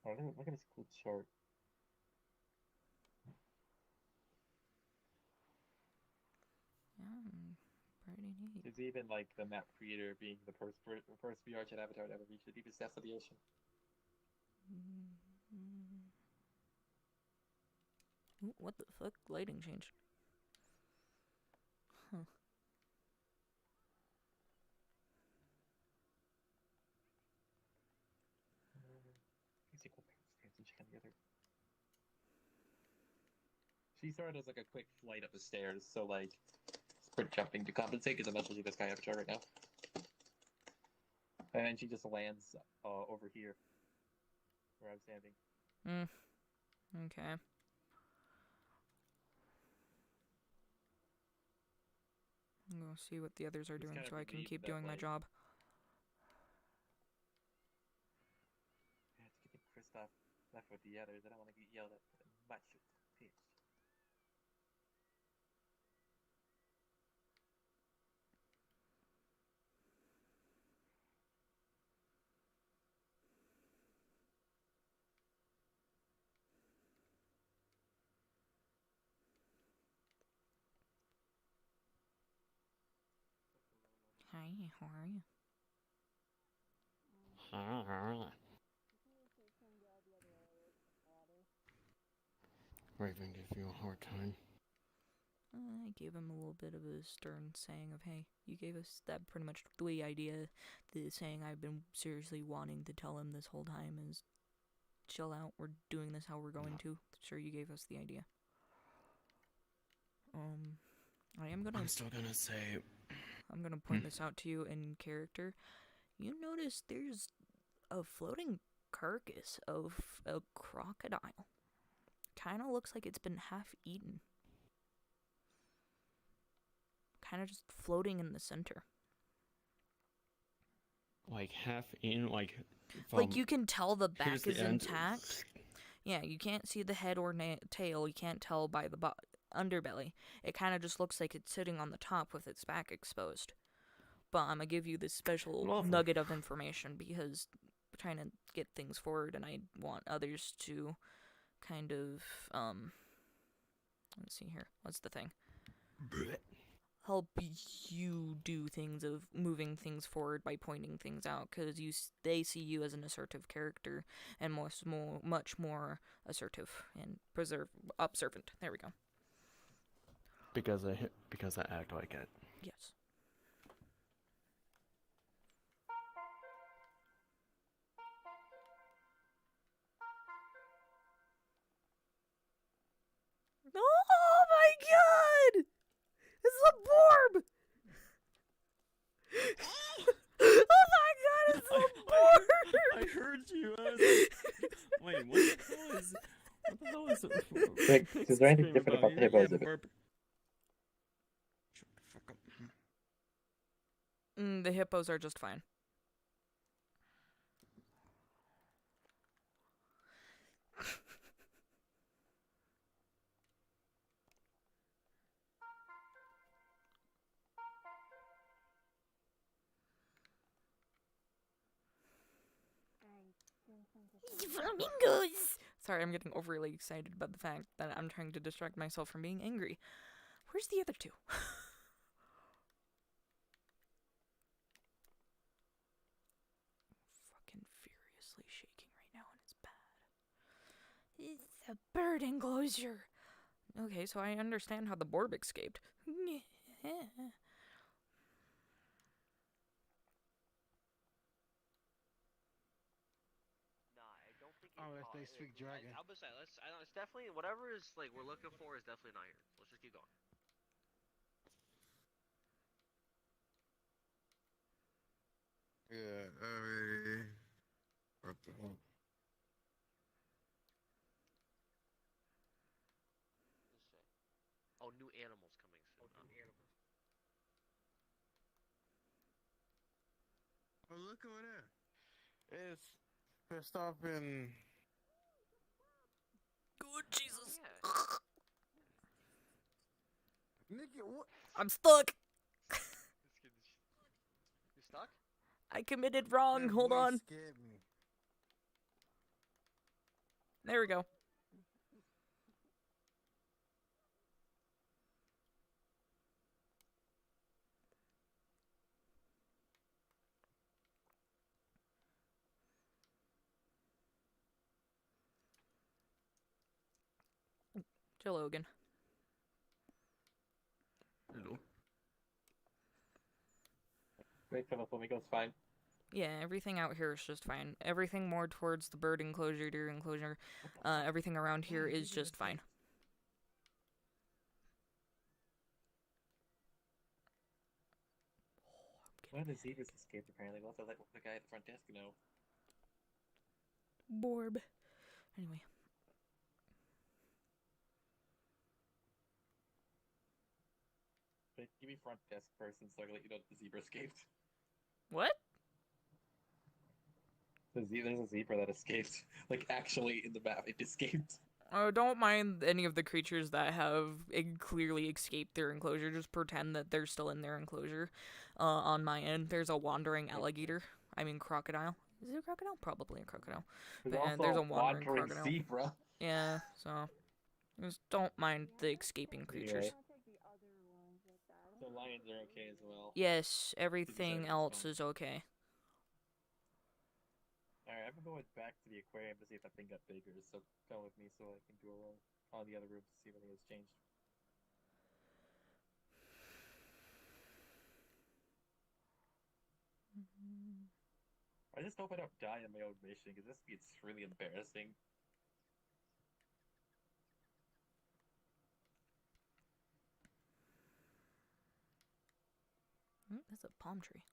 Speaker 7: Oh, look at this cool chart.
Speaker 3: Yeah, pretty neat.
Speaker 7: It's even, like, the map creator being the first VR chat avatar to ever reach the deepest depths of the ocean.
Speaker 3: Ooh, what the fuck? Lighting changed. Huh.
Speaker 7: She sort of does like a quick flight up the stairs, so like sprint jumping to compensate because I'm not using this guy avatar right now. And then she just lands over here where I'm standing.
Speaker 3: Okay. I'm gonna see what the others are doing
Speaker 7: kind of
Speaker 3: so I can
Speaker 7: relieved
Speaker 3: keep
Speaker 7: that,
Speaker 3: doing my
Speaker 7: like-
Speaker 3: job.
Speaker 7: Yeah, it's keeping Kristoff left with the others. I don't want to get yelled at for the much pitch.
Speaker 3: Hi, how are you?
Speaker 15: Raven give you a hard time.
Speaker 3: I gave him a little bit of a stern saying of, hey, you gave us that pretty much the idea, the saying I've been seriously wanting to tell him this whole time is, chill out, we're doing this how we're going to. Sure, you gave us the idea.
Speaker 15: I'm still gonna say...
Speaker 3: I'm gonna point this out to you in character. You notice there's a floating carcass of a crocodile. Kinda looks like it's been half eaten. Kinda just floating in the center.
Speaker 15: Like half in, like...
Speaker 3: Like you can tell the back
Speaker 15: here's the
Speaker 3: is
Speaker 15: end.
Speaker 3: intact. Yeah, you can't see the head or tail. You can't tell by the underbelly. It kind of just looks like it's sitting on the top with its back exposed. But I'm gonna give you this special nugget of information because we're trying to get things forward, and I want others to kind of let's see here. What's the thing? Help you do things of moving things forward by pointing things out, because they see you as an assertive character and much more assertive and observant. There we go.
Speaker 15: Because I act like it.
Speaker 3: Yes. Oh my god! It's a Borb! Oh my god, it's a Borb!
Speaker 15: I heard you!
Speaker 7: Like, is there anything different about the hippos?
Speaker 3: The hippos are just fine. Flamingos! Sorry, I'm getting overly excited about the fact that I'm trying to distract myself from being angry. Where's the other two? Fucking furiously shaking right now, and it's bad. It's a bird enclosure. Okay, so I understand how the Borb escaped.
Speaker 14: Oh, if they speak dragon.
Speaker 1: I'll say, it's definitely whatever is like we're looking for is definitely not here. Let's just keep going.
Speaker 14: Yeah, what the hell?
Speaker 1: Oh, new animals coming soon.
Speaker 14: Oh, look over there. It's pissed off in.
Speaker 3: Good Jesus.
Speaker 14: Nikki, what?
Speaker 3: I'm stuck.
Speaker 1: You stuck?
Speaker 3: I committed wrong.
Speaker 14: That
Speaker 3: Hold
Speaker 14: voice
Speaker 3: on.
Speaker 14: scared me.
Speaker 3: There we go. Joe Logan.
Speaker 17: Hello.
Speaker 7: Wait till the flamingo's fine.
Speaker 3: Yeah, everything out here is just fine. Everything more towards the bird enclosure, deer enclosure, everything around here is just fine.
Speaker 7: One of the zebras escaped apparently. We'll have to let the guy at the front desk know.
Speaker 3: Borb. Anyway.
Speaker 7: But give me front desk person so I can let you know the zebra escaped.
Speaker 3: What?
Speaker 7: There's a zebra that escaped. Like, actually, in the map, it escaped.
Speaker 3: Oh, don't mind any of the creatures that have clearly escaped their enclosure. Just pretend that they're still in their enclosure. On my end, there's a wandering alligator. I mean, crocodile. Is it a crocodile? Probably a crocodile.
Speaker 7: There's
Speaker 3: But
Speaker 7: also
Speaker 3: there's a wandering
Speaker 7: wandering
Speaker 3: crocodile.
Speaker 7: zebra.
Speaker 3: Yeah, so just don't mind the escaping creatures.
Speaker 7: The lions are okay as well.
Speaker 3: Yes, everything else is okay.
Speaker 7: Alright, I'm going back to the aquarium to see if that thing got bigger, so come with me so I can do a roll on the other room to see if anything has changed. I just hope I don't die on my own mission, because it's really embarrassing.
Speaker 3: That's a palm tree.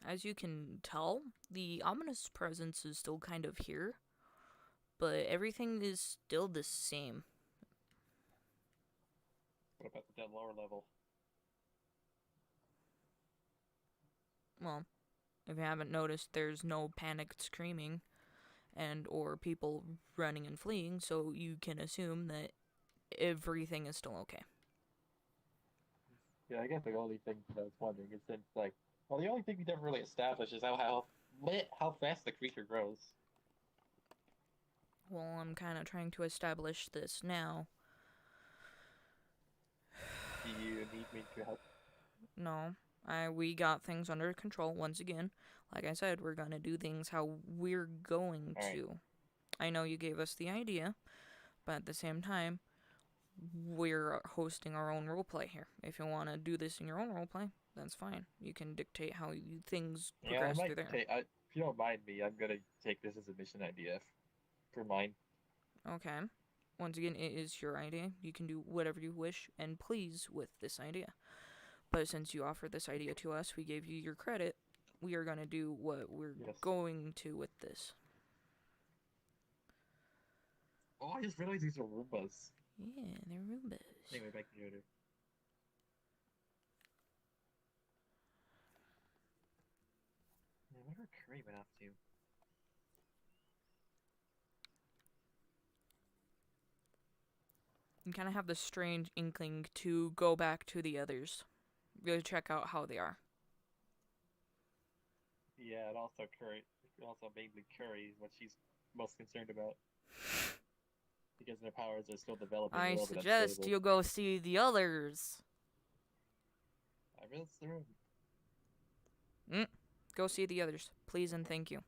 Speaker 3: As you can tell, the ominous presence is still kind of here, but everything is still the same.
Speaker 7: What about the dead lower level?
Speaker 3: Well, if you haven't noticed, there's no panicked screaming and or people running and fleeing, so you can assume that everything is still okay.
Speaker 7: Yeah, I guess the only thing that I was wondering is since, like, well, the only thing we never really established is how fast the creature grows.
Speaker 3: Well, I'm kind of trying to establish this now.
Speaker 7: Do you need me to help?
Speaker 3: No, we got things under control once again. Like I said, we're gonna do things how we're going to. I know you gave us the idea, but at the same time, we're hosting our own roleplay here. If you want to do this in your own roleplay, that's fine. You can dictate how things progress through there.
Speaker 7: If you don't mind me, I'm gonna take this as a mission idea for mine.
Speaker 3: Okay. Once again, it is your idea. You can do whatever you wish and please with this idea. But since you offered this idea to us, we gave you your credit. We are gonna do what we're going to with this.
Speaker 7: Oh, I just realized these are Roombas.
Speaker 3: Yeah, they're Roombas.
Speaker 7: Anyway, back to the order. I wonder what Curry went off to.
Speaker 3: You kind of have this strange inkling to go back to the others. Really check out how they are.
Speaker 7: Yeah, and also mainly Curry is what she's most concerned about. Because their powers are still developing.
Speaker 3: I suggest you go see the others.
Speaker 7: I will through.
Speaker 3: Go see the others, please and thank you.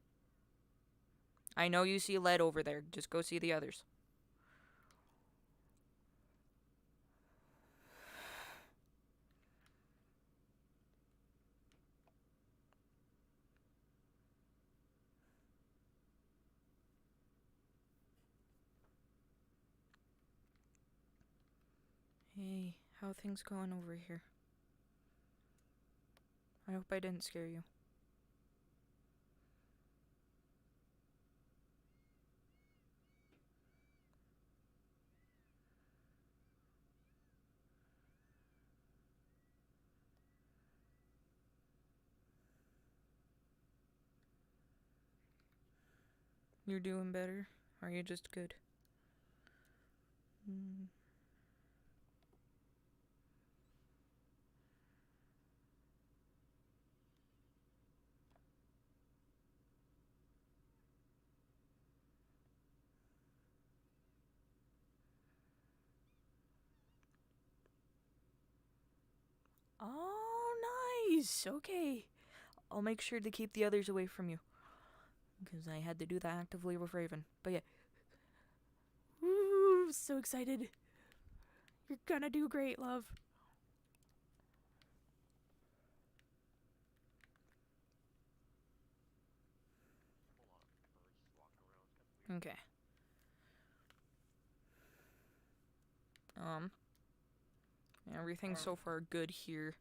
Speaker 3: I know you see lead over there. Just go see the others. Hey, how things going over here? I hope I didn't scare you. You're doing better? Are you just good? Oh, nice. Okay. I'll make sure to keep the others away from you. Because I had to do that actively with Raven. But yeah. Woo, so excited. You're gonna do great, love. Okay. Everything's so far good here.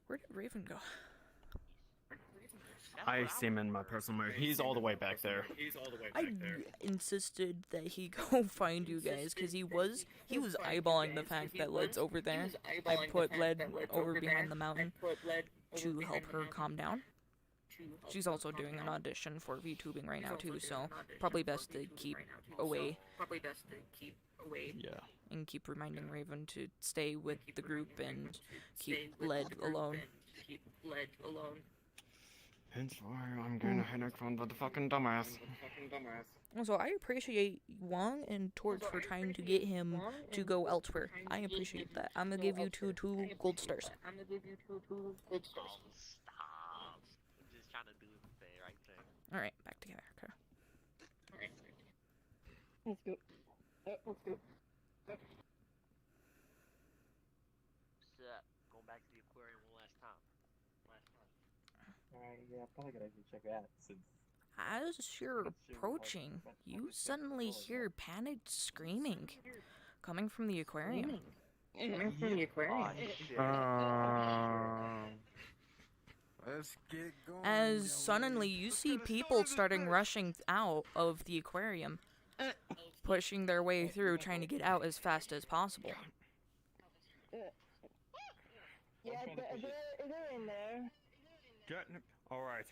Speaker 3: Where did Raven go?
Speaker 15: I see him in my personal memory. He's all the way back there.
Speaker 3: I insisted that he go find you guys because he was eyeballing the fact that Led's over there. I put Led over behind the mountain to help her calm down. She's also doing an audition for VTubing right now too, so probably best to keep away.
Speaker 15: Yeah.
Speaker 3: And keep reminding Raven to stay with the group and keep Led alone.
Speaker 15: Hence why I'm getting a headache from the fucking dumbass.
Speaker 3: Also, I appreciate Wong and Torch for trying to get him to go elsewhere. I appreciate that. I'm gonna give you two gold stars.
Speaker 1: Stop. I'm just trying to do the right thing.
Speaker 3: Alright, back together. Okay.
Speaker 4: Let's go. Let's go.
Speaker 1: So, going back to the aquarium one last time.
Speaker 7: Alright, yeah, I'm probably gonna check that since.
Speaker 3: As you're approaching, you suddenly hear panicked screaming coming from the aquarium.
Speaker 14: Let's get going.
Speaker 3: As suddenly you see people starting rushing out of the aquarium, pushing their way through, trying to get out as fast as possible.
Speaker 4: Yeah, they're in there.
Speaker 15: Alright.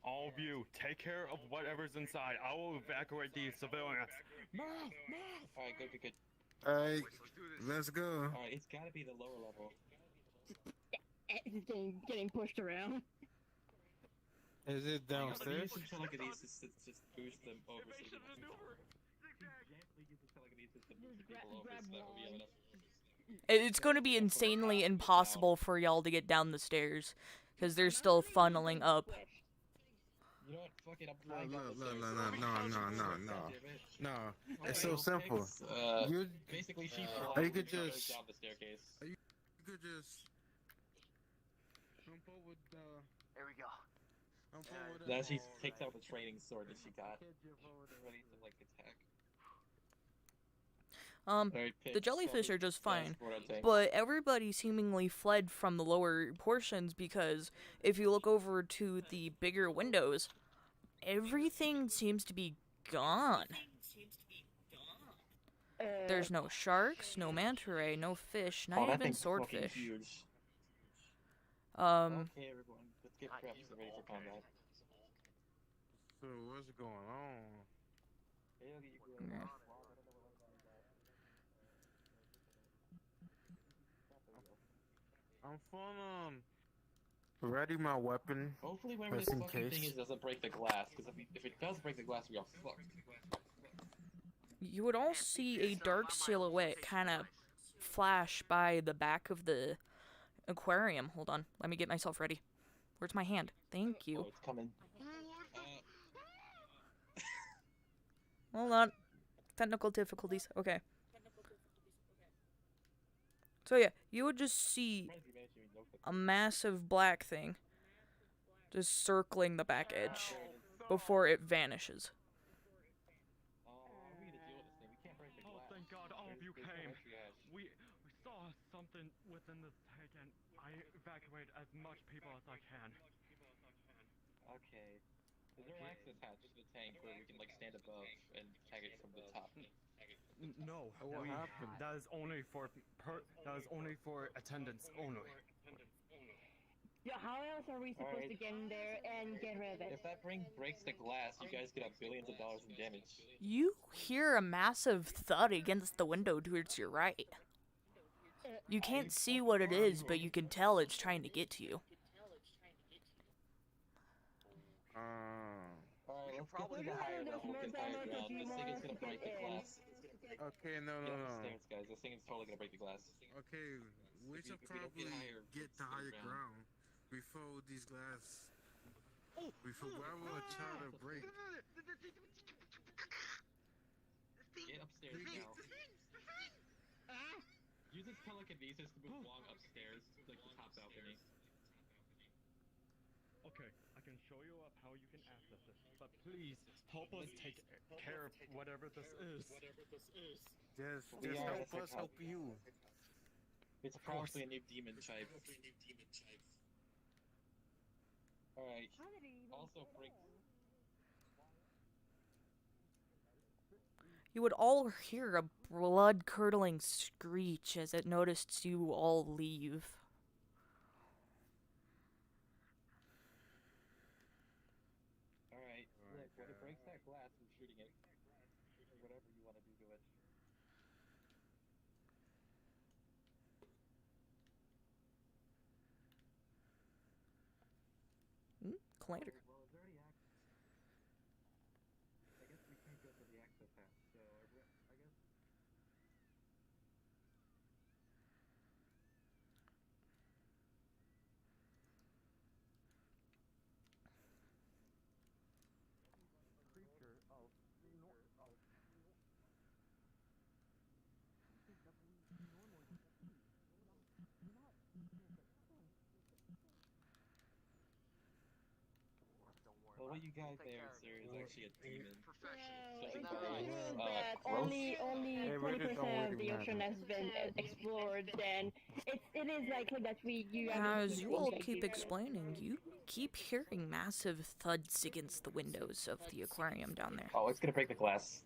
Speaker 15: All of you, take care of whatever's inside. I will evacuate these civilians.
Speaker 7: Alright, good.
Speaker 14: Alright, let's go.
Speaker 7: Alright, it's gotta be the lower level.
Speaker 4: Getting pushed around.
Speaker 14: Is it downstairs?
Speaker 7: Use some telekinesis to just boost them over so that gently use the telekinesis to boost the people over so that we have enough.
Speaker 3: It's going to be insanely impossible for y'all to get down the stairs, because they're still funneling up.
Speaker 7: You know what? Fuck it, I'm
Speaker 14: No,
Speaker 7: flying down
Speaker 14: no,
Speaker 7: the
Speaker 14: no,
Speaker 7: stairs.
Speaker 14: no, no. No, it's so
Speaker 7: Okay,
Speaker 14: simple. You
Speaker 7: basically she
Speaker 14: or you
Speaker 7: flies
Speaker 14: could
Speaker 7: and
Speaker 14: just
Speaker 7: goes down the staircase.
Speaker 14: you could just jump over the.
Speaker 5: There we go.
Speaker 14: Jump over the.
Speaker 7: Then she takes out the training sword that she got, ready to like attack. Alright,
Speaker 3: The
Speaker 7: Pitch,
Speaker 3: jellyfish
Speaker 7: so
Speaker 3: are just
Speaker 7: that's
Speaker 3: fine,
Speaker 7: what I'm saying.
Speaker 3: but everybody seemingly fled from the lower portions because if you look over to the bigger windows, everything seems to be gone. There's no sharks, no manta ray, no fish, not
Speaker 7: Oh, that
Speaker 3: even
Speaker 7: thing's fucking
Speaker 3: swordfish.
Speaker 7: huge.
Speaker 3: Um,
Speaker 7: Okay, everyone, let's get prepped and ready for combat.
Speaker 14: So what's going on?
Speaker 3: yeah.
Speaker 14: I'm fun. Ready my weapon.
Speaker 7: Hopefully, whatever this
Speaker 14: just in
Speaker 7: fucking
Speaker 14: case.
Speaker 7: thing is doesn't break the glass, because if it does break the glass, we are fucked.
Speaker 3: You would all see a dark silhouette kind of flash by the back of the aquarium. Hold on, let me get myself ready. Where's my hand? Thank you.
Speaker 7: Oh, it's coming.
Speaker 3: Hold on. Technical difficulties. Okay. So yeah, you would just see a massive black thing just circling the back edge before it vanishes.
Speaker 15: Oh, thank God, all of you came. We saw something within this tank, and I evacuated as much people as I can.
Speaker 7: Okay. Is there an access hatch to the tank where we can like stand above and tag it from the top?
Speaker 15: No,
Speaker 14: What happened?
Speaker 15: that is only for attendance only.
Speaker 4: Yeah, how else are we supposed to get in there and get rid of it?
Speaker 7: If that ring breaks the glass, you guys get billions of dollars in damage.
Speaker 3: You hear a massive thud against the window towards your right. You can't see what it is, but you can tell it's trying to get to you.
Speaker 7: Alright, let's get to the higher level, because higher ground. This thing is gonna break the glass.
Speaker 14: Okay, no.
Speaker 7: Get up the stairs, guys. This thing is totally gonna break the glass.
Speaker 14: Okay, we should
Speaker 7: if we don't
Speaker 14: probably
Speaker 7: get higher,
Speaker 14: get to
Speaker 7: stay
Speaker 14: higher
Speaker 7: ground.
Speaker 14: ground before these glass. Before why will a child break?
Speaker 7: Get upstairs now. Use its telekinesis to move Wong upstairs, like the top balcony.
Speaker 15: Okay, I can show you up how you can access it, but please help us take care of whatever this is.
Speaker 14: Just
Speaker 7: Yeah,
Speaker 14: help us help you.
Speaker 7: It's probably a new demon type. Alright. Also, break.
Speaker 3: You would all hear a blood-curdling screech as it noticed you all leave.
Speaker 7: Alright, look, when it breaks that glass, I'm shooting it. Whatever you want to do to it.
Speaker 3: Collider.
Speaker 7: Well, it's already active. I guess we can't go to the access hatch, so I guess.
Speaker 15: Creature of
Speaker 7: Well, what you got there, sir, is actually a demon.
Speaker 4: It's
Speaker 7: Professional.
Speaker 4: true that
Speaker 7: Gross.
Speaker 4: only
Speaker 14: Hey, we're just
Speaker 4: 20% of
Speaker 14: don't
Speaker 4: the
Speaker 14: worry
Speaker 4: ocean
Speaker 14: about
Speaker 4: has been explored, then it is likely that you
Speaker 3: As you all keep explaining, you keep hearing massive thuds against the windows of the aquarium down there.
Speaker 7: Oh, it's gonna break the glass.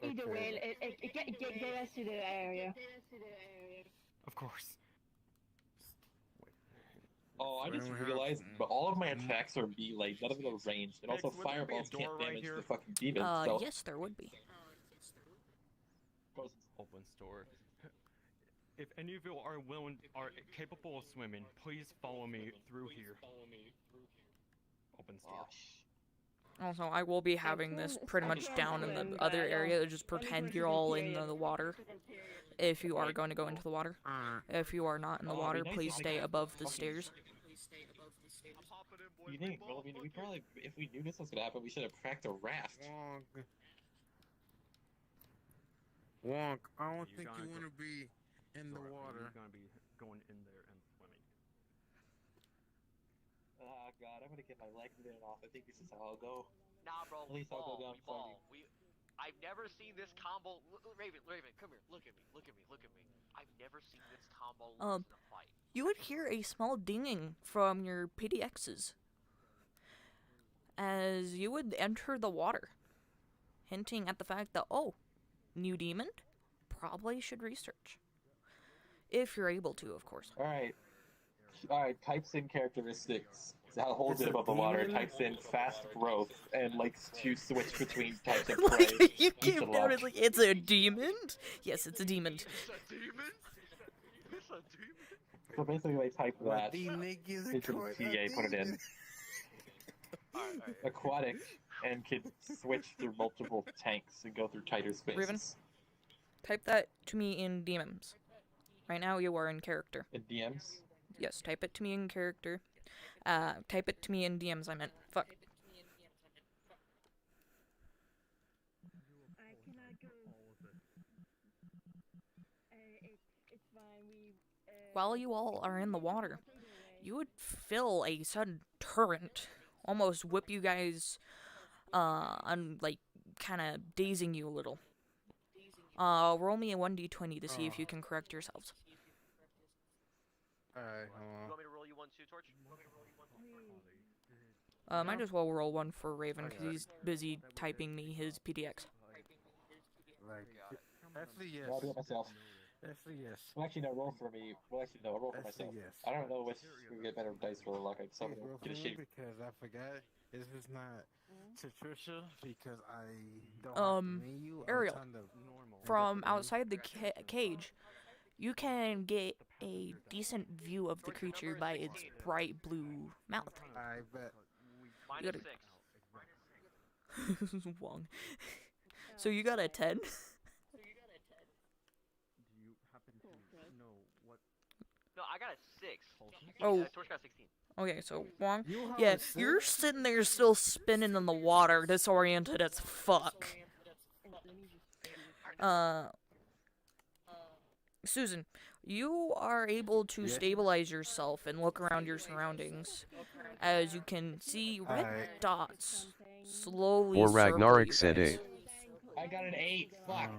Speaker 4: Either way, get us to the area.
Speaker 15: Of course.
Speaker 7: Oh, I just
Speaker 14: Well, we have-
Speaker 7: realized, but all of my attacks are melee, none of them are ranged, and also
Speaker 15: Nick, would there be a
Speaker 7: fireballs
Speaker 15: door
Speaker 7: can't
Speaker 15: right
Speaker 7: damage
Speaker 15: here?
Speaker 7: the fucking demons, so...
Speaker 3: Yes, there would be.
Speaker 15: Open store. If any of you are capable of swimming, please follow me through here. Open store.
Speaker 3: Also, I will be having this pretty much down in the other area. Just pretend you're all in the water. If you are going to go into the water. If you are not in the water, please stay above the stairs.
Speaker 7: You think? Well, I mean, we probably, if we knew this was gonna happen, we should have cracked a raft.
Speaker 14: Wonk, I don't
Speaker 15: You
Speaker 14: think
Speaker 15: gotta
Speaker 14: you want to be in the
Speaker 15: Zora,
Speaker 14: water.
Speaker 15: You're gonna be going in there and swimming.
Speaker 7: Oh god, I'm gonna get my leg bitten off. I think this is how I'll go.
Speaker 1: Nah, bro.
Speaker 7: At least I'll go down
Speaker 1: we
Speaker 7: fighting.
Speaker 1: ball. I've never seen this combo. Raven, come here. Look at me. I've never seen this combo lose in a fight.
Speaker 3: You would hear a small dinging from your PDXs as you would enter the water, hinting at the fact that, oh, new demon, probably should research. If you're able to, of course.
Speaker 7: Alright, types in characteristics. How holds it above the water, types in fast growth, and likes to switch between types of prey.
Speaker 3: Like, you came down and like, it's a demon? Yes, it's a demon.
Speaker 1: It's a demon?
Speaker 7: So basically, they type that
Speaker 14: The niggas
Speaker 7: into the CA, put it in. Aquatic, and can switch through multiple tanks and go through tighter spaces.
Speaker 3: Raven, type that to me in DMs. Right now, you are in character.
Speaker 7: In DMs?
Speaker 3: Yes, type it to me in character. Type it to me in DMs, I meant. Fuck.
Speaker 9: I cannot go. It's fine.
Speaker 3: While you all are in the water, you would feel a sudden torrent almost whip you guys, like, kind of dazing you a little. Roll me a 1d20 to see if you can correct yourselves.
Speaker 14: Alright,
Speaker 1: You want me to roll you one too, Torch?
Speaker 3: Might as well roll one for Raven, because he's busy typing me his PDX.
Speaker 14: Like, actually, yes.
Speaker 7: I'll do it myself.
Speaker 14: Actually, yes.
Speaker 7: Well, actually, no, roll for me. Well, actually, no, roll for myself.
Speaker 14: Yes.
Speaker 7: I don't know which we get better dice for luck. So I'm gonna get a shitty.
Speaker 14: Because I forgot, this is not to Trisha, because I don't have to meet you.
Speaker 3: Ariel, from outside the cage, you can get a decent view of the creature by its bright blue mouth.
Speaker 14: I bet.
Speaker 1: Minus 6.
Speaker 3: Wong. So you got a 10?
Speaker 15: Do you happen to know what?
Speaker 1: No, I got a 6.
Speaker 3: Oh.
Speaker 1: Torch got 16.
Speaker 3: Okay, so Wong,
Speaker 14: You have
Speaker 3: yeah,
Speaker 14: a six?
Speaker 3: you're sitting there still spinning in the water, disoriented as fuck. Susan, you are able to stabilize yourself and look around your surroundings as you can see red dots slowly
Speaker 16: Or
Speaker 3: circle
Speaker 16: Ragnarok
Speaker 3: you
Speaker 16: said
Speaker 3: guys.
Speaker 16: 8.
Speaker 7: I got an 8. Fuck.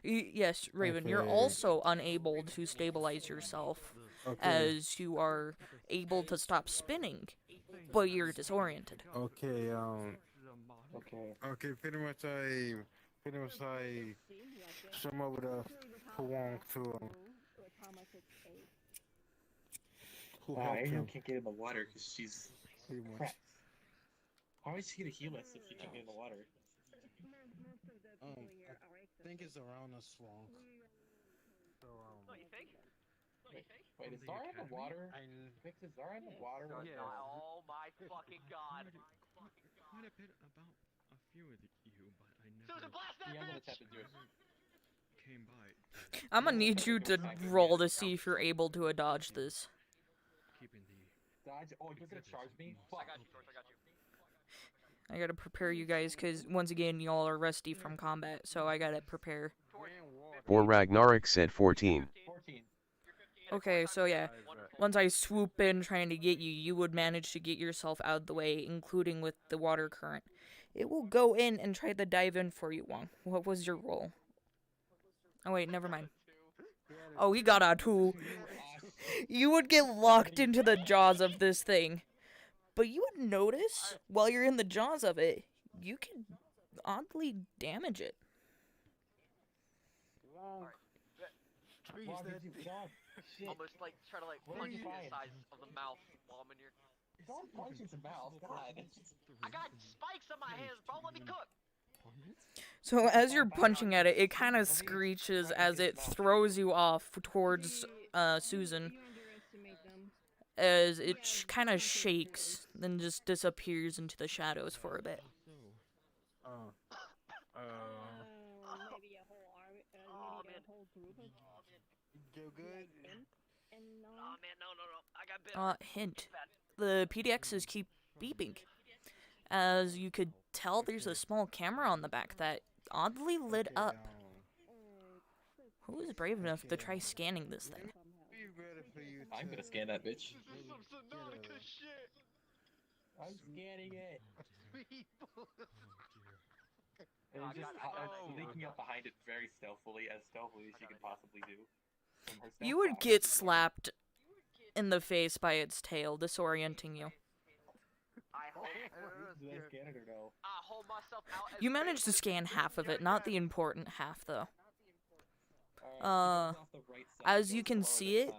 Speaker 3: Yes, Raven, you're
Speaker 14: Okay.
Speaker 3: also unable to stabilize yourself as you are able to stop spinning, but you're disoriented.
Speaker 14: Okay,
Speaker 7: Okay.
Speaker 14: pretty much I swim over to Wong to who helped
Speaker 7: Ariel
Speaker 14: him.
Speaker 7: can't get in the water because she's
Speaker 14: Pretty much.
Speaker 7: crap. How is she gonna heal us if she can't get in the water?
Speaker 14: I think it's around us, Wong. So,
Speaker 1: No, you think?
Speaker 7: Wait, is Zara in the water? Vix, is Zara in the water?
Speaker 1: Oh my fucking god.
Speaker 17: Quite a bit about a few of you, but I never
Speaker 1: Susan, blast that
Speaker 7: Yeah, I'm gonna
Speaker 1: bitch!
Speaker 7: tap into it.
Speaker 17: came by.
Speaker 3: I'm gonna need you to roll to see if you're able to dodge this.
Speaker 17: Keeping the
Speaker 7: Dodge? Oh, you're gonna charge me? Fuck.
Speaker 1: I got you, Torch, I got you.
Speaker 3: I gotta prepare you guys, because once again, y'all are rusty from combat, so I gotta prepare.
Speaker 16: Or Ragnarok said 14.
Speaker 7: 14.
Speaker 3: Okay, so yeah, once I swoop in trying to get you, you would manage to get yourself out of the way, including with the water current. It will go in and try to dive in for you, Wong. What was your roll? Oh wait, never mind. Oh, he got a 2. You would get locked into the jaws of this thing. But you would notice, while you're in the jaws of it, you can oddly damage it.
Speaker 1: Almost like try to like
Speaker 7: What
Speaker 1: punch
Speaker 7: did
Speaker 1: it
Speaker 7: you
Speaker 1: the
Speaker 7: find?
Speaker 1: size of the mouth while I'm in here.
Speaker 7: Don't punch his mouth, God.
Speaker 1: I got spikes on my hands, bro. Let me cook.
Speaker 3: So as you're punching at it, it kind of screeches as it throws you off towards Susan. As it kind of shakes, then just disappears into the shadows for a bit.
Speaker 9: Maybe a whole army, maybe a whole group of
Speaker 14: You good?
Speaker 9: and
Speaker 1: Oh man, no. I got bit.
Speaker 3: Hint. the PDXs keep beeping. As you could tell, there's a small camera on the back that oddly lit up. Who is brave enough to try scanning this thing?
Speaker 7: I'm gonna scan that bitch.
Speaker 1: This is some Subnautica shit.
Speaker 7: I'm scanning it. And
Speaker 1: Oh,
Speaker 7: it's just
Speaker 1: God,
Speaker 7: sneaking up behind it very stealthily as she can possibly do. From her
Speaker 3: You
Speaker 7: stealth
Speaker 3: would
Speaker 7: powers.
Speaker 3: get slapped in the face by its tail, disorienting you.
Speaker 7: Did I scan it or no?
Speaker 1: I hold myself out as
Speaker 3: You managed to scan half of it, not the important half, though. As you can see it,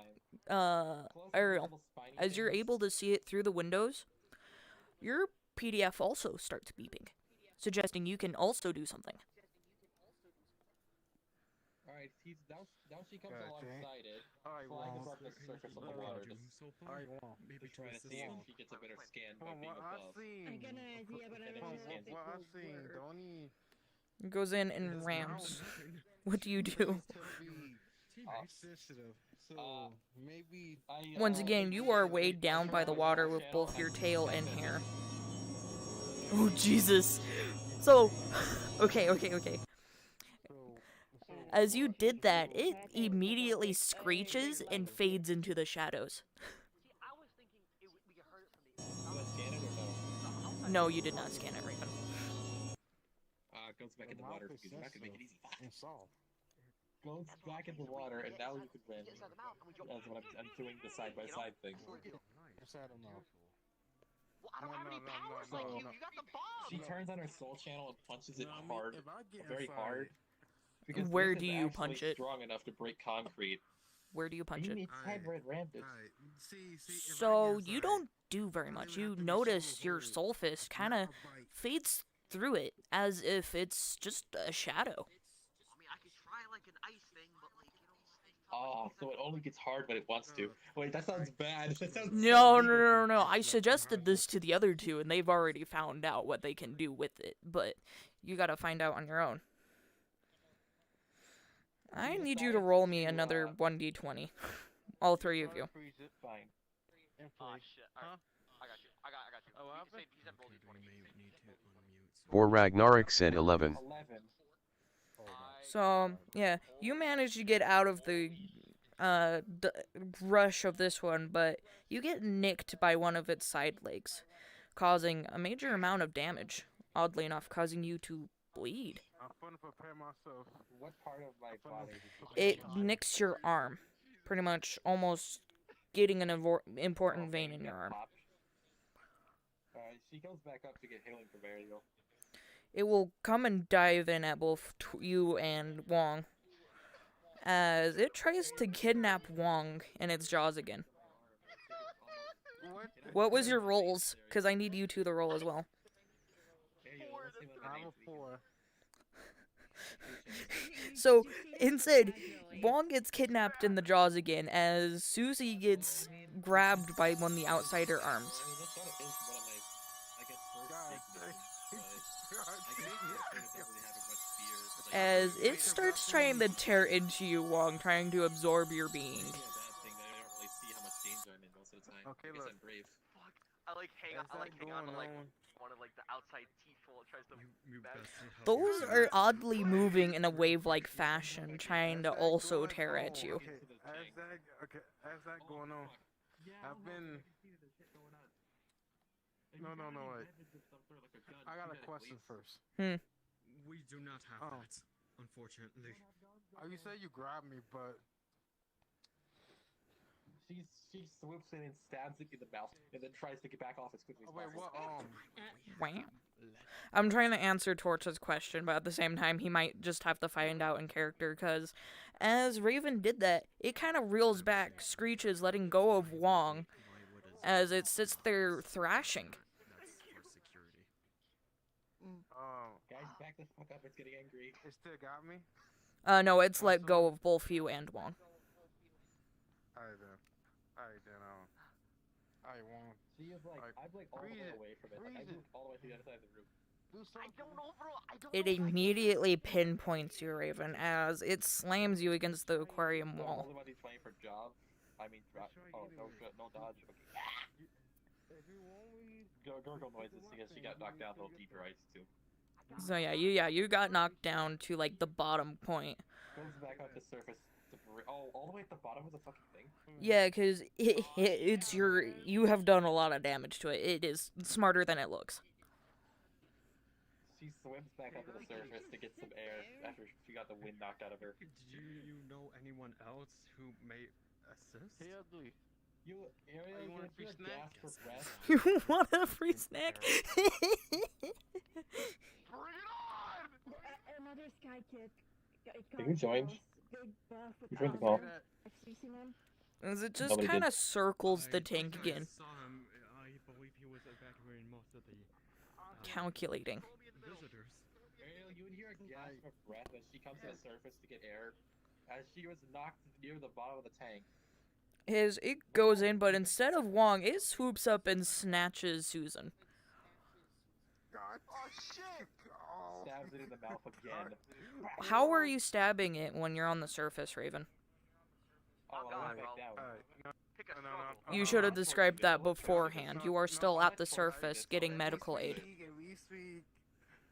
Speaker 3: Ariel, as you're able to see it through the windows, your PDF also starts beeping, suggesting you can also do something.
Speaker 7: Alright, now she comes alongside it, flying above the surface of the water, to try to see if she gets a better scan by being above.
Speaker 4: I got an idea, but I don't know if it will work.
Speaker 3: It goes in and rams. What do you do?
Speaker 14: Maybe
Speaker 3: Once again, you are weighed down by the water with both your tail and hair. Oh, Jesus. So, okay. As you did that, it immediately screeches and fades into the shadows. No, you did not scan it, Raven.
Speaker 7: Goes back in the water because you're not gonna make it easy. Goes back in the water, and now you can win. That's what I'm doing the side-by-side thing.
Speaker 1: I don't have any powers like you. You got the bomb.
Speaker 7: She turns on her soul channel and punches it hard, very hard. Because
Speaker 3: Where
Speaker 7: this
Speaker 3: do
Speaker 7: is
Speaker 3: you
Speaker 7: actually
Speaker 3: punch it?
Speaker 7: Strong enough to break concrete.
Speaker 3: Where do you punch it?
Speaker 7: Rammed it.
Speaker 3: So, you don't do very much. You notice your soul fist kind of fades through it, as if it's just a shadow.
Speaker 1: I mean, I could try like an ice thing, but like, you know.
Speaker 7: Oh, so it only gets hard when it wants to. Wait, that sounds bad. That sounds
Speaker 3: No. I suggested this to the other two, and they've already found out what they can do with it. But you gotta find out on your own. I need you to roll me another 1d20. All three of you.
Speaker 7: Fine.
Speaker 1: Oh shit. Alright. I got you. I got you. Oh, he said roll d20.
Speaker 16: For Ragnarok said 11.
Speaker 3: So, yeah, you managed to get out of the rush of this one, but you get nicked by one of its side legs, causing a major amount of damage, oddly enough, causing you to bleed.
Speaker 14: I'm gonna prepare myself.
Speaker 7: What part of my body?
Speaker 3: It nicks your arm, pretty much almost getting an important vein in your arm.
Speaker 7: She goes back up to get healing from Ariel.
Speaker 3: It will come and dive in at both you and Wong, as it tries to kidnap Wong in its jaws again. What was your rolls? Because I need you two to roll as well.
Speaker 14: I'm a 4.
Speaker 3: So, instead, Wong gets kidnapped in the jaws again, as Susie gets grabbed by one of the outsider arms. As it starts trying to tear into you, Wong, trying to absorb your being.
Speaker 14: Okay, look.
Speaker 1: Fuck. I like hang on to like one of like the outside teeth while it tries to.
Speaker 3: Those are oddly moving in a wave-like fashion, trying to also tear at you.
Speaker 14: As that going on, I've been. No, wait. I got a question first.
Speaker 17: We do not have that, unfortunately.
Speaker 14: You say you grabbed me, but
Speaker 7: She swoops in and stabs it in the mouth, and then tries to get back off as quickly as possible.
Speaker 3: Wow. I'm trying to answer Torch's question, but at the same time, he might just have to find out in character, because as Raven did that, it kind of reels back, screeches, letting go of Wong, as it sits there thrashing.
Speaker 7: Guys, back the fuck up, it's getting angry.
Speaker 14: It still got me?
Speaker 3: No, it's let go of both you and Wong.
Speaker 14: Alright then. I won't.
Speaker 7: She is like, I'm like all the way away from it. Like, I moved all the way to the other side of the room.
Speaker 1: I don't know, bro. I don't
Speaker 3: It
Speaker 1: know.
Speaker 3: immediately pinpoints you, Raven, as it slams you against the aquarium wall.
Speaker 7: Only when he's playing for job. I mean, no dodge. Okay. Gurgle noises because she got knocked down a little deeper ice too.
Speaker 3: So you got knocked down to like the bottom point.
Speaker 7: Goes back up the surface. All the way at the bottom of the fucking thing.
Speaker 3: Yeah, because you have done a lot of damage to it. It is smarter than it looks.
Speaker 7: She swims back up to the surface to get some air after she got the wind knocked out of her.
Speaker 15: Do you know anyone else who may assist?
Speaker 5: Hey, Ugly.
Speaker 7: You
Speaker 5: want a free snack?
Speaker 7: For breath?
Speaker 3: You want a free snack?
Speaker 9: Another Sky Kid.
Speaker 7: Who joined? Who joined the call?
Speaker 3: As it just
Speaker 7: Nobody
Speaker 3: kind of
Speaker 7: did.
Speaker 3: circles the tank again.
Speaker 15: I believe he was evacuating most of the
Speaker 3: Calculating.
Speaker 15: visitors.
Speaker 7: Ariel, you would hear a gasp of breath as she comes to the surface to get air, as she was knocked near the bottom of the tank.
Speaker 3: It goes in, but instead of Wong, it swoops up and snatches Susan.
Speaker 5: Oh shit! Oh.
Speaker 7: Stabs it in the mouth again.
Speaker 3: How are you stabbing it when you're on the surface, Raven?
Speaker 7: Oh, well, I went back down.
Speaker 3: You should have described that beforehand. You are still at the surface getting medical aid.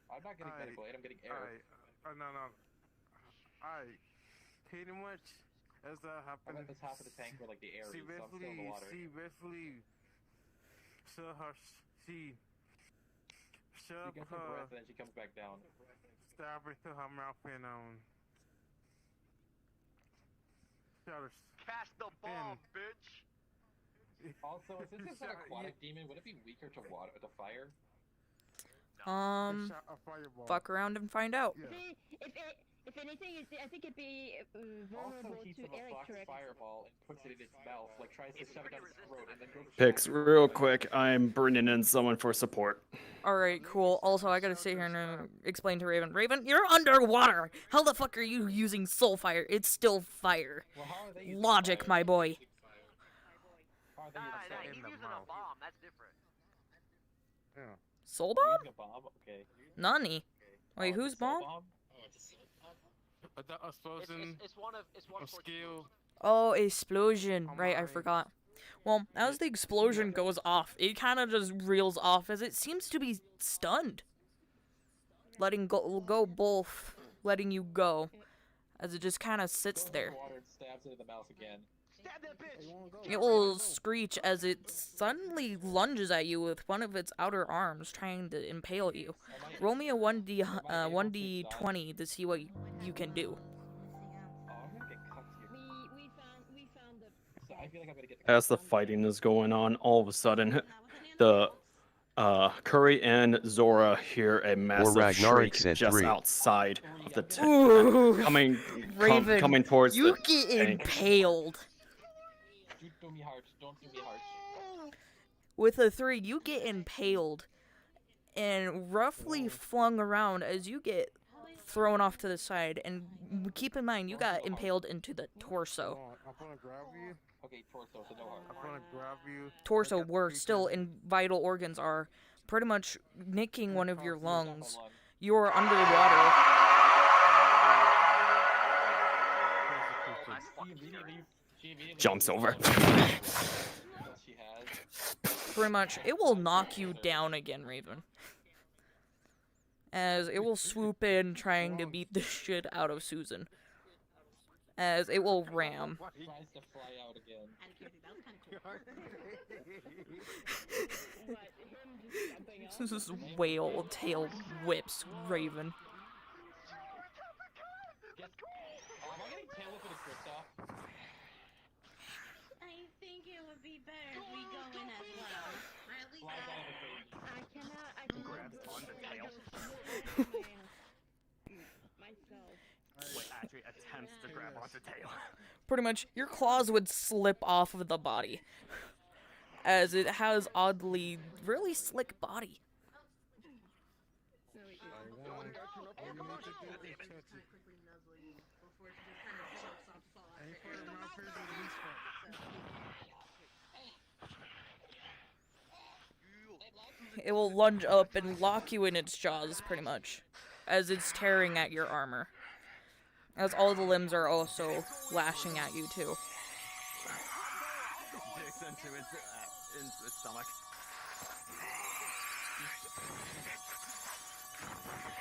Speaker 7: I'm not getting medical aid, I'm getting air.
Speaker 14: No. Alright. Pretty much as that happened.
Speaker 7: I'm at the top of the tank where like the air is, so I'm still in the water.
Speaker 14: She basically she
Speaker 7: gets her breath and then she comes back down.
Speaker 14: stab her through her mouth and shot her.
Speaker 1: Cast the bomb, bitch.
Speaker 7: Also, since it's an aquatic demon, would it be weaker to water to fire?
Speaker 3: Fuck around and find out.
Speaker 9: If anything, I think it'd be vulnerable
Speaker 7: Also heats
Speaker 9: to
Speaker 7: up a fox
Speaker 9: electric.
Speaker 7: fireball and puts it in its mouth, like tries to shove it down its throat and then goes.
Speaker 15: Pix, real quick, I'm bringing in someone for support.
Speaker 3: Alright, cool. Also, I gotta sit here and explain to Raven. Raven, you're underwater! How the fuck are you using soul fire? It's still fire.
Speaker 7: Well, how are they using
Speaker 3: Logic,
Speaker 7: fire?
Speaker 3: my boy.
Speaker 7: How are they
Speaker 1: Nah,
Speaker 7: using
Speaker 1: he's
Speaker 7: fire?
Speaker 1: using a bomb. That's different.
Speaker 3: Soul
Speaker 7: You're
Speaker 3: bomb?
Speaker 7: using a bomb? Okay.
Speaker 3: Nani? Wait,
Speaker 7: Oh,
Speaker 3: whose
Speaker 7: it's a soul
Speaker 3: bomb?
Speaker 14: The explosion.
Speaker 1: It's one of
Speaker 14: skill.
Speaker 3: Oh, explosion. Right, I forgot. Well, as the explosion goes off, it kind of just reels off as it seems to be stunned. Letting go both, letting you go, as it just kind of sits there.
Speaker 7: Water and stabs it in the mouth again.
Speaker 1: Stab that bitch.
Speaker 3: It will screech as it suddenly lunges at you with one of its outer arms, trying to impale you. Roll me a 1d20 to see what you can do.
Speaker 7: Oh, I'm gonna get cucked here.
Speaker 9: We found the.
Speaker 7: So I feel like I'm gonna get the
Speaker 15: As the fighting is going on, all of a sudden, the Curry and Zora hear a massive
Speaker 16: Ragnarok
Speaker 15: shriek
Speaker 16: said
Speaker 15: just
Speaker 16: 3.
Speaker 15: outside of the tent,
Speaker 3: Ooh,
Speaker 15: coming coming towards
Speaker 3: you
Speaker 15: the
Speaker 3: get
Speaker 15: tank.
Speaker 3: impaled.
Speaker 7: Do me hard. Don't do me hard.
Speaker 3: With a 3, you get impaled and roughly flung around as you get thrown off to the side. And keep in mind, you got impaled into the torso.
Speaker 14: I'm gonna grab you.
Speaker 7: Okay, torso, so no hard.
Speaker 14: I'm gonna grab you.
Speaker 3: Torso, where still in vital organs are, pretty much nicking one of your lungs. You are underwater.
Speaker 15: Jumps over.
Speaker 3: Pretty much, it will knock you down again, Raven. As it will swoop in, trying to beat the shit out of Susan. As it will ram.
Speaker 7: Tries to fly out again.
Speaker 3: This is whale tail whips Raven.
Speaker 7: Am I getting tail whipped with a Kristoff?
Speaker 12: I think it would be better if we go in as well. Or at least
Speaker 7: Flies out of the cage.
Speaker 9: I cannot.
Speaker 15: Grabs onto tail.
Speaker 9: Myself.
Speaker 15: Wait, actually attempts to grab onto tail.
Speaker 3: Pretty much, your claws would slip off of the body. As it has oddly really slick body. It will lunge up and lock you in its jaws, pretty much, as it's tearing at your armor. As all the limbs are also lashing at you, too.
Speaker 15: Digs into its stomach.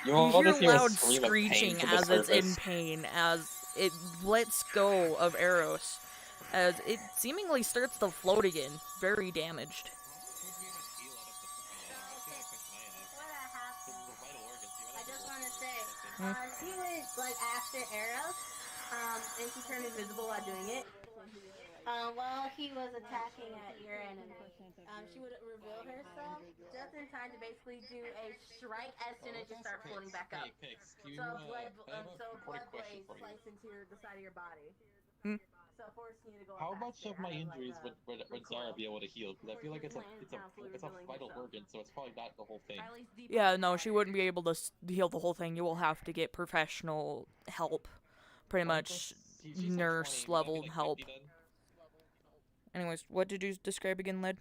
Speaker 7: You
Speaker 3: You
Speaker 7: want
Speaker 3: hear
Speaker 7: to hear a
Speaker 3: loud
Speaker 7: scream of pain
Speaker 3: screeching
Speaker 7: from the
Speaker 3: as it's in
Speaker 7: surface.
Speaker 3: pain as it lets go of Eros, as it seemingly starts to float again, very damaged.
Speaker 2: I just want to say, she was like after Eros, and she turned invisible while doing it. While he was attacking at your enemy, she would reveal herself just in time to basically do a strike as soon as you start floating back up. So blood blades slice into the side of your body. So forcing you to go.
Speaker 7: How much of my injuries would Zara be able to heal? Because I feel like it's a vital organ, so it's probably not the whole thing.
Speaker 3: Yeah, no, she wouldn't be able to heal the whole thing. You will have to get professional help. Pretty much nurse level help. Anyways, what did you describe again, Led?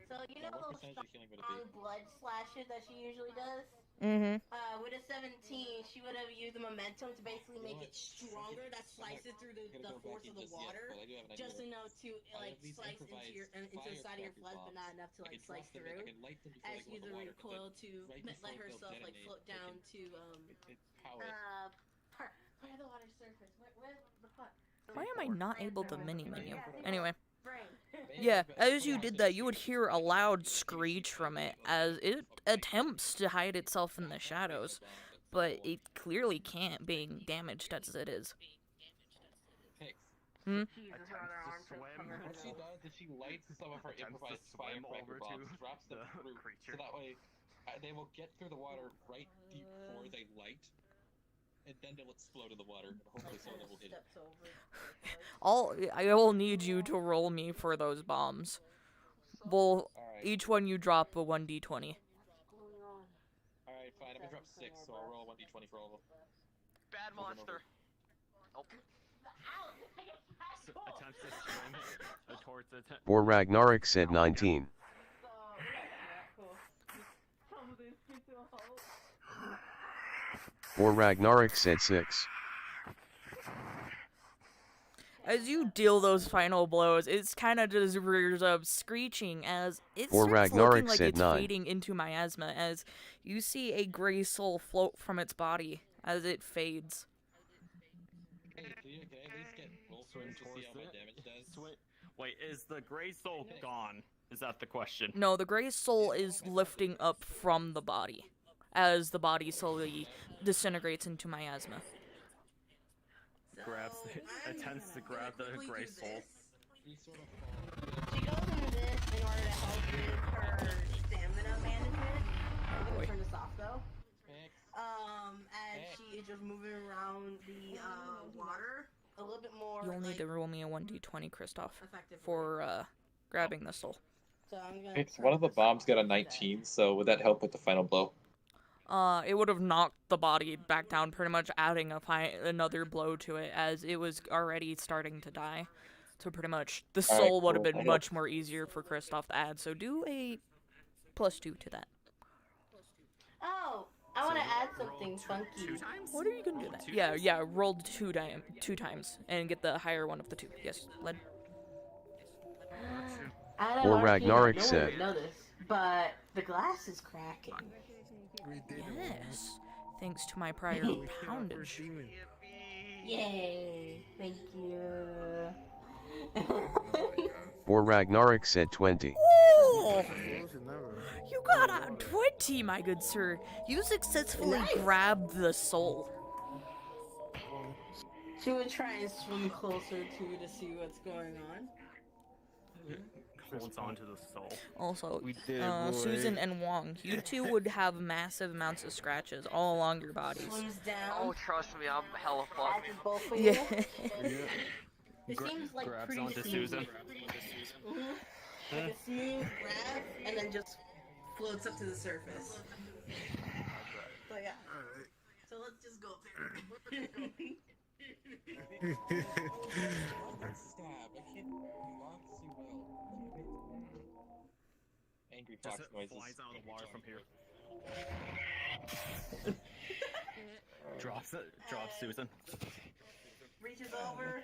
Speaker 2: So you know those strong blood slashes that she usually does?
Speaker 3: Mm-hmm.
Speaker 2: With a 17, she would have used the momentum to basically make it stronger. That slices through the force of the water, just enough to like slice into the side of your flesh, but not enough to like slice through. As she used the recoil to let herself like float down to part of the water surface. Where's the fuck?
Speaker 3: Why am I not able to menu? Anyway. Yeah, as you did that, you would hear a loud screech from it as it attempts to hide itself in the shadows, but it clearly can't, being damaged as it is. Hmm?
Speaker 7: What she does is she lights some of her improvised firecracker bombs, drops them through, so that way they will get through the water right before they light, and then they'll explode in the water, and hopefully someone will hit it.
Speaker 3: I will need you to roll me for those bombs. Well, each one you drop a 1d20.
Speaker 7: Alright, fine, I'm gonna drop 6, so I'll roll 1d20 for all of them.
Speaker 1: Bad monster. Oh.
Speaker 15: Attempts to swim towards the
Speaker 16: For Ragnarok said 19. For Ragnarok said 6.
Speaker 3: As you deal those final blows, it's kind of just rears up screeching as it
Speaker 16: For
Speaker 3: starts
Speaker 16: Ragnarok
Speaker 3: looking like
Speaker 16: said
Speaker 3: it's
Speaker 16: 9.
Speaker 3: fading into miasma as you see a gray soul float from its body as it fades.
Speaker 7: Hey, can I at least get roll for to see how much damage does?
Speaker 15: Wait, is the gray soul gone? Is that the question?
Speaker 3: No, the gray soul is lifting up from the body as the body slowly disintegrates into miasma.
Speaker 15: Attempts to grab the gray soul.
Speaker 2: She goes into this in order to help with her stamina management. I'm gonna turn this off though. As she is just moving around the water a little bit more.
Speaker 3: You'll need to roll me a 1d20, Kristoff, for grabbing the soul.
Speaker 2: So I'm gonna.
Speaker 7: It's one of the bombs got a 19, so would that help with the final blow?
Speaker 3: It would have knocked the body back down, pretty much adding another blow to it, as it was already starting to die. So pretty much, the soul would have been much more easier for Kristoff to add, so do a +2 to that.
Speaker 2: Oh, I want to add something funky.
Speaker 3: What are you gonna do that? Yeah, rolled two times, and get the higher one of the two. Yes, Led.
Speaker 16: Or Ragnarok
Speaker 2: No one
Speaker 16: said.
Speaker 2: would know this, but the glass is cracking.
Speaker 3: Yes, thanks to my prior poundage.
Speaker 2: Yay! Thank you.
Speaker 16: For Ragnarok said 20.
Speaker 3: Oh, you got a 20, my good sir. You successfully grabbed the soul.
Speaker 2: She would try and swim closer to see what's going on.
Speaker 15: Holds on to the soul.
Speaker 3: Also, Susan and Wong, you two would have massive amounts of scratches all along your bodies.
Speaker 2: Swims down.
Speaker 1: Oh, trust me, I'm hella fucked.
Speaker 2: Catches both of you.
Speaker 3: Yeah.
Speaker 2: It seems like
Speaker 15: grabs
Speaker 2: pretty
Speaker 15: onto
Speaker 2: smooth.
Speaker 15: Susan.
Speaker 2: Like a smooth grab, and then just floats up to the surface. So yeah. So let's just go there.
Speaker 7: Stab. I can't not see well. Angry fox
Speaker 15: Just
Speaker 7: noises.
Speaker 15: flies out of the water from here. drops Susan.
Speaker 2: Reaches over.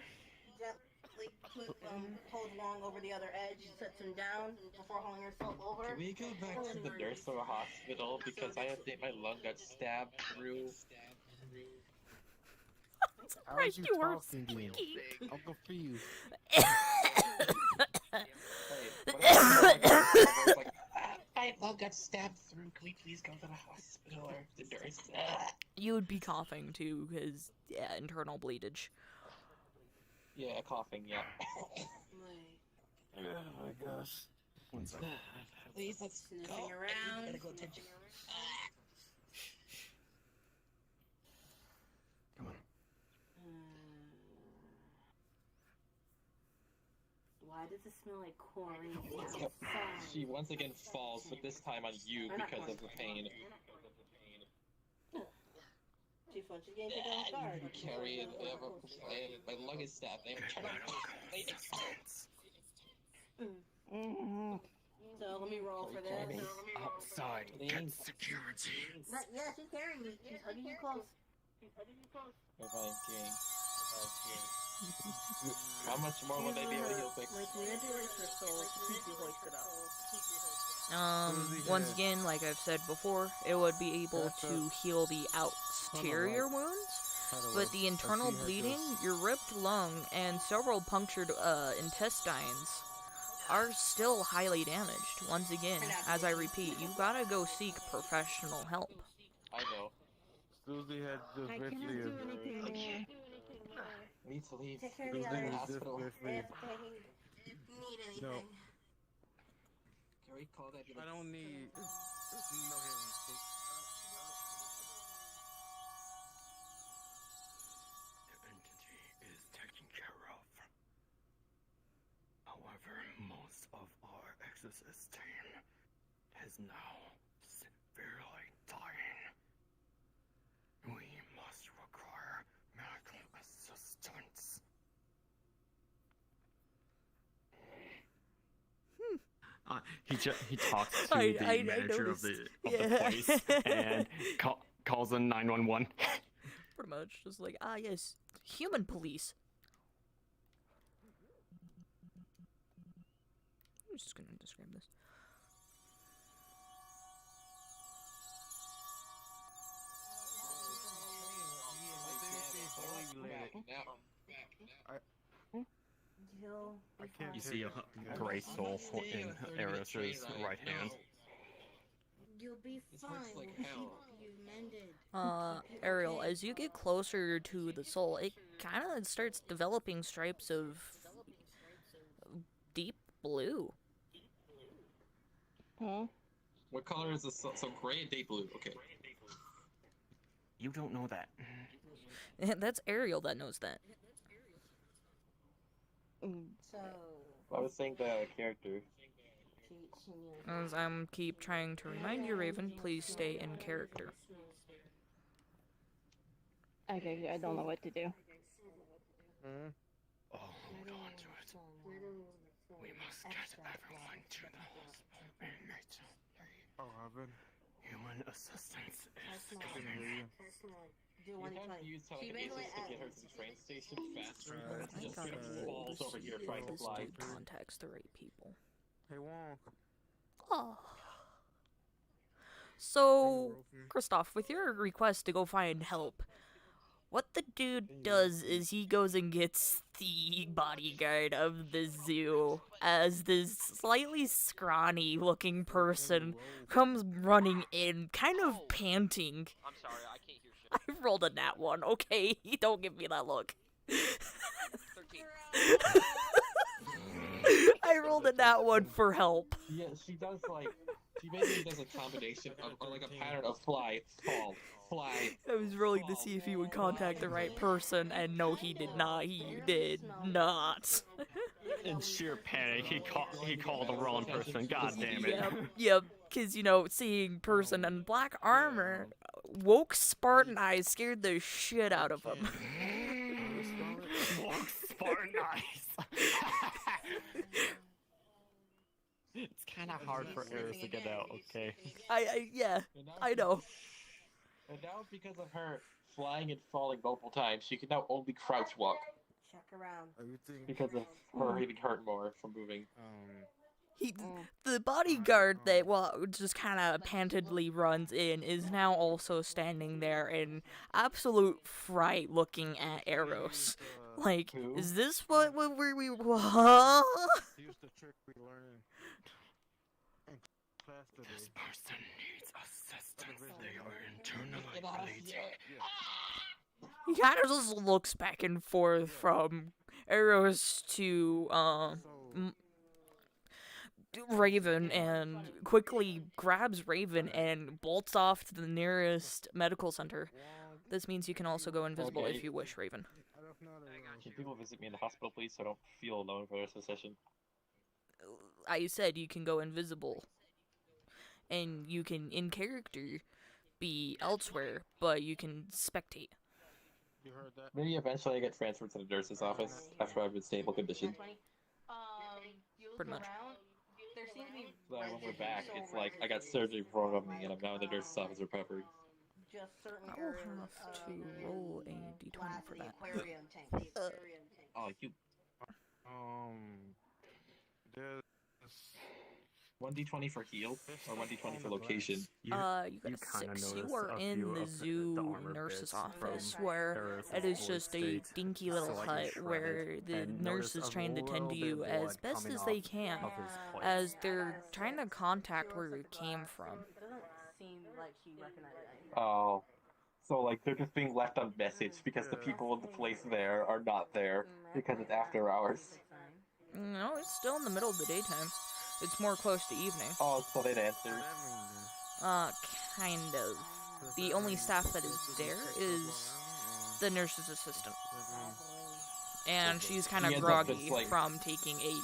Speaker 2: holds Wong over the other edge, sets him down before hauling herself over.
Speaker 7: Can we go back to the nurse from the hospital because I think my lung got stabbed through.
Speaker 3: I'm surprised you weren't
Speaker 14: squeaking. I'll go for you.
Speaker 7: My lung got stabbed through. Can we please go to the hospital or the nurse?
Speaker 3: You would be coughing too, because, yeah, internal bleedage.
Speaker 7: Yeah, coughing, yeah.
Speaker 14: Oh my gosh.
Speaker 7: Please, let's
Speaker 2: Sniffing
Speaker 7: go.
Speaker 2: around.
Speaker 7: Gotta go attention.
Speaker 2: Why does it smell like chlorine outside?
Speaker 7: She once again falls, but this time on you because of the pain.
Speaker 2: She fun. She's getting taken off guard.
Speaker 7: You carry it. My lung is stabbed. I am trying
Speaker 2: So let me roll for this.
Speaker 17: Outside, get security.
Speaker 2: Yeah, she's carrying me. She's hugging you close.
Speaker 7: How much more will they be able to heal Vix?
Speaker 3: Once again, like I've said before, it would be able to heal the exterior wounds, but the internal bleeding, your ripped lung, and several punctured intestines are still highly damaged. Once again, as I repeat, you gotta go seek professional help.
Speaker 7: I know.
Speaker 14: Susie had just
Speaker 4: I
Speaker 14: with
Speaker 4: cannot
Speaker 14: you.
Speaker 4: do anything more.
Speaker 7: We need to leave.
Speaker 2: Take care of
Speaker 7: Go
Speaker 2: the
Speaker 7: to the
Speaker 2: others.
Speaker 7: hospital.
Speaker 2: If they need anything.
Speaker 14: No.
Speaker 7: Can we call that?
Speaker 14: I don't need no healing.
Speaker 17: The entity is taken care of. However, most of our exorcist team is now severely dying. We must require medical assistance. He talks to the manager of the place and calls in 911.
Speaker 3: Pretty much, just like, yes, human police. I'm just gonna describe this.
Speaker 17: You see a gray soul in Eris's right hand.
Speaker 12: You'll be fine. We'll keep you mended.
Speaker 3: Ariel, as you get closer to the soul, it kind of starts developing stripes of deep blue.
Speaker 4: Huh?
Speaker 7: What color is this? So gray and deep blue. Okay.
Speaker 17: You don't know that.
Speaker 3: That's Ariel that knows that.
Speaker 2: So.
Speaker 7: I was saying the character.
Speaker 3: As I'm keep trying to remind you, Raven, please stay in character.
Speaker 4: Okay, I don't know what to do.
Speaker 17: Oh, hold on to it. We must get everyone to the hospital immediately.
Speaker 14: Oh, Evan.
Speaker 17: Human assistance is
Speaker 2: Personal.
Speaker 17: coming.
Speaker 2: Do
Speaker 7: You
Speaker 2: one
Speaker 7: have
Speaker 2: twenty.
Speaker 7: used
Speaker 2: She made
Speaker 7: telekinesis to get her to the train station faster. She just straight up falls over here trying to fly.
Speaker 3: Contacts the right people.
Speaker 14: Hey, Wong.
Speaker 3: Oh. So, Kristoff, with your request to go find help, what the dude does is he goes and gets the bodyguard of the zoo as this slightly scrawny looking person comes running in, kind of panting.
Speaker 1: I'm sorry, I can't hear shit.
Speaker 3: I rolled a nat one, okay? Don't give me that look.
Speaker 1: 13.
Speaker 3: I rolled a nat one for help.
Speaker 7: Yeah, she does like. She basically does a combination of, or like a pattern of fly, fall, fly.
Speaker 3: I was rolling to see if he would contact the right person, and no, he did not. He did not.
Speaker 15: In sheer panic, he called the wrong person. God damn it.
Speaker 3: Yep, because, you know, seeing person in black armor, woke Spartan eyes scared the shit out of him.
Speaker 15: Woke Spartan eyes. It's kind of hard for Eris to get out, okay?
Speaker 3: Yeah, I know.
Speaker 7: And now because of her flying and falling multiple times, she can now only crouch walk.
Speaker 2: Check around.
Speaker 14: Everything.
Speaker 7: Because of her getting hurt more from moving.
Speaker 3: The bodyguard that just kind of pantedly runs in is now also standing there in absolute fright, looking at Eros. Like, is this what we huh?
Speaker 14: Here's the trick we learned in class today.
Speaker 17: This person needs assistance. They are internally bleeding.
Speaker 3: He kind of just looks back and forth from Eros to Raven and quickly grabs Raven and bolts off to the nearest medical center. This means you can also go invisible if you wish, Raven.
Speaker 7: Can people visit me in the hospital, please, so I don't feel alone for the rest of the session?
Speaker 3: I said you can go invisible. And you can, in character, be elsewhere, but you can spectate.
Speaker 7: Maybe eventually I get transferred to the nurse's office after I'm in stable condition.
Speaker 3: Pretty much.
Speaker 7: So when we're back, it's like I got surgery performed on me and I'm now in the nurse's office recovering.
Speaker 3: I will have to roll a d20 for that.
Speaker 7: Oh, you.
Speaker 14: There's
Speaker 7: 1d20 for heal or 1d20 for location.
Speaker 3: You got a 6. You are in the zoo nurse's office, where it is just a dinky little hut where the nurse is trying to tend to you as best as they can, as they're trying to contact where it came from.
Speaker 7: Oh. So, like, they're just being left on message because the people in the place there are not there because it's after hours.
Speaker 3: No, it's still in the middle of the daytime. It's more close to evening.
Speaker 7: Oh, so they'd answer.
Speaker 3: Kind of. The only staff that is there is the nurse's assistant. And she's kind of groggy from taking a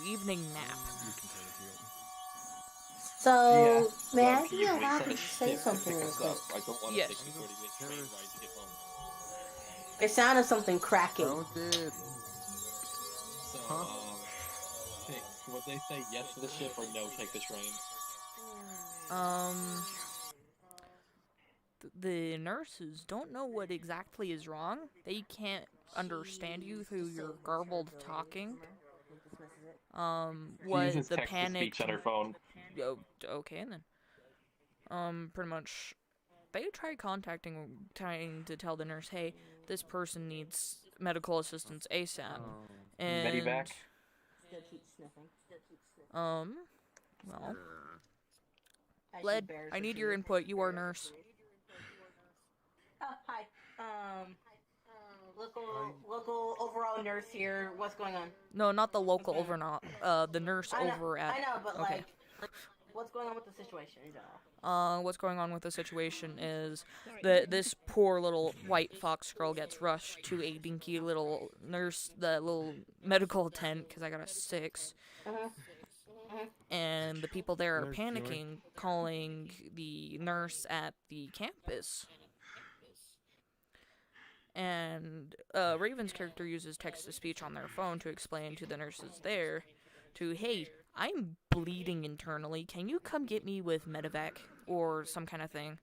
Speaker 3: evening nap.
Speaker 2: So, may I be allowed to say something real quick?
Speaker 7: I don't want to take a 30-minute train ride to get home.
Speaker 2: It sounded something cracking.
Speaker 7: So, would they say yes to the ship or no, take the train?
Speaker 3: The nurses don't know what exactly is wrong. They can't understand you through your garbled talking. What the panic?
Speaker 7: On her phone.
Speaker 3: Oh, okay then. Pretty much, they try trying to tell the nurse, hey, this person needs medical assistance ASAP. And
Speaker 7: Medivac?
Speaker 3: Well, Led, I need your input. You are a nurse.
Speaker 2: Hi. Local overall nurse here. What's going on?
Speaker 3: No, not the local overnight. The nurse over at.
Speaker 2: I know, but
Speaker 3: okay.
Speaker 2: What's going on with the situation in general?
Speaker 3: What's going on with the situation is that this poor little white fox girl gets rushed to a dinky little nurse, the little medical tent, because I got a 6. And the people there are panicking, calling the nurse at the campus. And Raven's character uses text-to-speech on their phone to explain to the nurses there hey, I'm bleeding internally. Can you come get me with medevac or some kind of thing?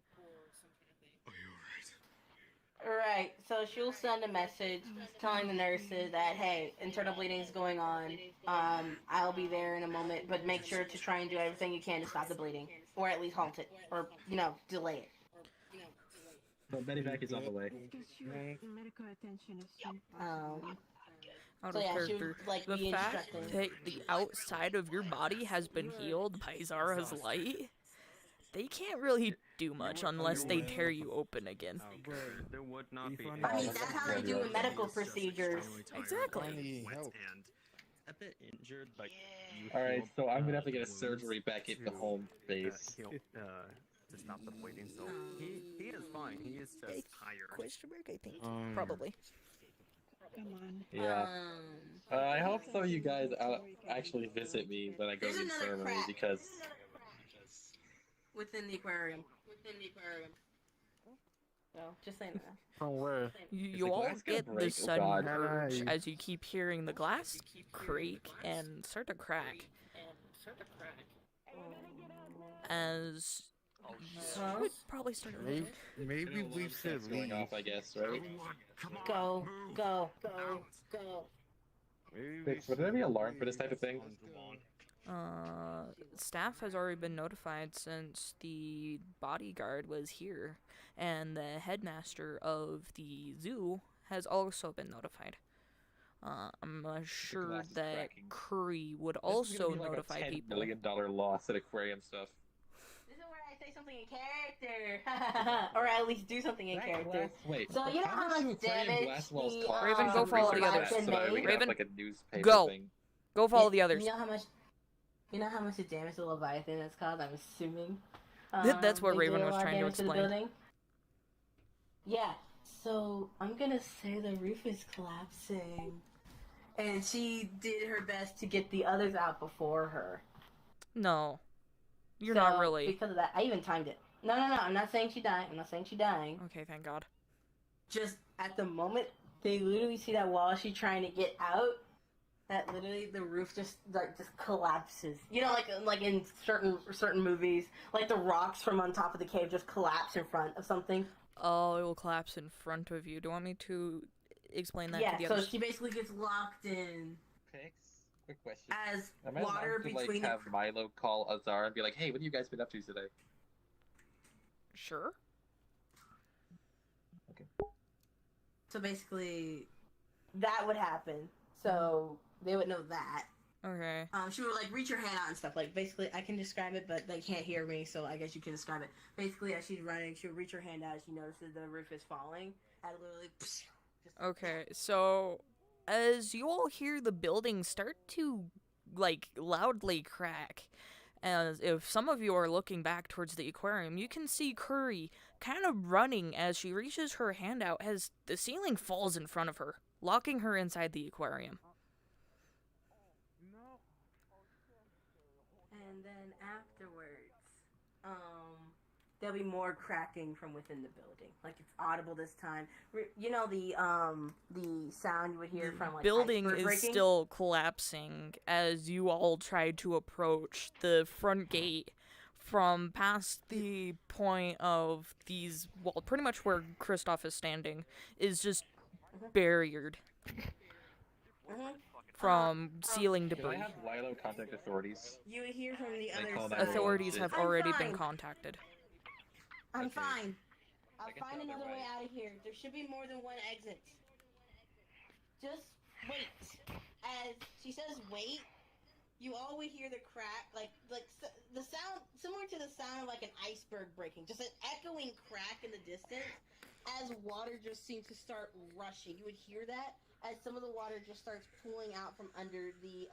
Speaker 2: Right, so she'll send a message telling the nurses that, hey, internal bleeding is going on. I'll be there in a moment, but make sure to try and do everything you can to stop the bleeding. Or at least halt it. Or, delay it.
Speaker 7: But medevac is on the way.
Speaker 9: Medical attention is
Speaker 3: Out
Speaker 2: So
Speaker 3: of
Speaker 2: yeah, she
Speaker 3: character.
Speaker 2: would, like,
Speaker 3: The
Speaker 2: be
Speaker 3: fact
Speaker 2: instructing.
Speaker 3: that the outside of your body has been healed by Zara's light, they can't really do much unless they tear you open again.
Speaker 15: There would not be.
Speaker 2: I mean, that's how they do in medical procedures.
Speaker 3: Exactly.
Speaker 15: And a bit injured, like you.
Speaker 7: Alright, so I'm gonna have to get a surgery back at the home base.
Speaker 15: To stop the bleeding. So he is fine. He is just tired.
Speaker 3: Question mark? I think probably.
Speaker 9: Come on.
Speaker 7: Yeah. I hope so. You guys actually visit me when I go to the infirmary because.
Speaker 2: Within the aquarium. So, just saying that.
Speaker 14: From where?
Speaker 3: You all get the sudden urge as you keep hearing the glass creak and start to crack. As Should probably start over.
Speaker 14: Maybe we should
Speaker 7: going
Speaker 14: leave.
Speaker 7: off, I guess, right?
Speaker 2: Go, go, go, go.
Speaker 7: Fix, would there be an alarm for this type of thing?
Speaker 3: Staff has already been notified since the bodyguard was here, and the headmaster of the zoo has also been notified. I'm sure
Speaker 7: glass
Speaker 3: that
Speaker 7: cracking.
Speaker 3: Curry would
Speaker 7: This is
Speaker 3: also
Speaker 7: gonna be like
Speaker 3: notify
Speaker 7: a $10
Speaker 3: people.
Speaker 7: million loss at aquarium stuff.
Speaker 2: This is where I say something in character, or at least do something in character.
Speaker 7: Wait,
Speaker 2: So you know how much
Speaker 7: aquarium
Speaker 2: damage
Speaker 7: glass walls
Speaker 2: the
Speaker 7: cost?
Speaker 3: Raven,
Speaker 7: We
Speaker 3: go
Speaker 7: should
Speaker 3: follow the
Speaker 7: research
Speaker 3: others.
Speaker 7: that so that we can have,
Speaker 3: Raven,
Speaker 7: like, a newspaper
Speaker 3: go.
Speaker 7: thing.
Speaker 3: Go follow the others.
Speaker 2: You know how much? You know how much the damage to Leviathan has caused? I'm assuming.
Speaker 3: That's what
Speaker 2: they
Speaker 3: Raven
Speaker 2: did a
Speaker 3: was
Speaker 2: lot of
Speaker 3: trying to
Speaker 2: damage the
Speaker 3: explain.
Speaker 2: building. Yeah. So I'm gonna say the roof is collapsing, and she did her best to get the others out before her.
Speaker 3: No, you're
Speaker 2: So,
Speaker 3: not really.
Speaker 2: Because of that, I even timed it. No, no, no. I'm not saying she died. I'm not saying she dying.
Speaker 3: Okay, thank God.
Speaker 2: Just at the moment, they literally see that wall she's trying to get out. That literally the roof just collapses. You know, like in certain movies, like the rocks from on top of the cave just collapse in front of something.
Speaker 3: Oh, it will collapse in front of you. Do you want me to explain that
Speaker 2: Yeah,
Speaker 3: to the
Speaker 2: so
Speaker 3: others?
Speaker 2: she basically gets locked in.
Speaker 7: Pix, quick question.
Speaker 2: As
Speaker 7: Am I
Speaker 2: water
Speaker 7: allowed to,
Speaker 2: between
Speaker 7: like, have Milo call Azar and be like, hey, what have you guys been up to today?
Speaker 3: Sure.
Speaker 2: So basically, that would happen. So they would know that.
Speaker 3: Okay.
Speaker 2: She would like reach her hand out and stuff. Like basically, I can describe it, but they can't hear me, so I guess you can describe it. Basically, as she's running, she would reach her hand out. As she notices the roof is falling, and literally.
Speaker 3: Okay, so as you all hear the building start to, like, loudly crack, as if some of you are looking back towards the aquarium, you can see Curry kind of running as she reaches her hand out as the ceiling falls in front of her, locking her inside the aquarium.
Speaker 2: And then afterwards, there'll be more cracking from within the building. Like it's audible this time. You know the sound you would hear from like
Speaker 3: Building
Speaker 2: iceberg
Speaker 3: is
Speaker 2: breaking?
Speaker 3: still collapsing as you all try to approach the front gate from past the point of these, well, pretty much where Kristoff is standing is just barriered from ceiling
Speaker 7: Can I
Speaker 3: debris.
Speaker 7: have Lilo contact authorities?
Speaker 2: You would hear from the
Speaker 7: They
Speaker 2: other
Speaker 7: call
Speaker 2: side.
Speaker 7: 911.
Speaker 3: Authorities have
Speaker 2: I'm
Speaker 3: already
Speaker 2: fine.
Speaker 3: been contacted.
Speaker 2: I'm fine. I'll
Speaker 7: can
Speaker 2: find
Speaker 7: tell they're
Speaker 2: another way
Speaker 7: right.
Speaker 2: out of here. There should be more than one exit. Just wait. As she says wait, you all would hear the crack, the sound similar to the sound of like an iceberg breaking, just an echoing crack in the distance as water just seemed to start rushing. You would hear that as some of the water just starts pooling out from under the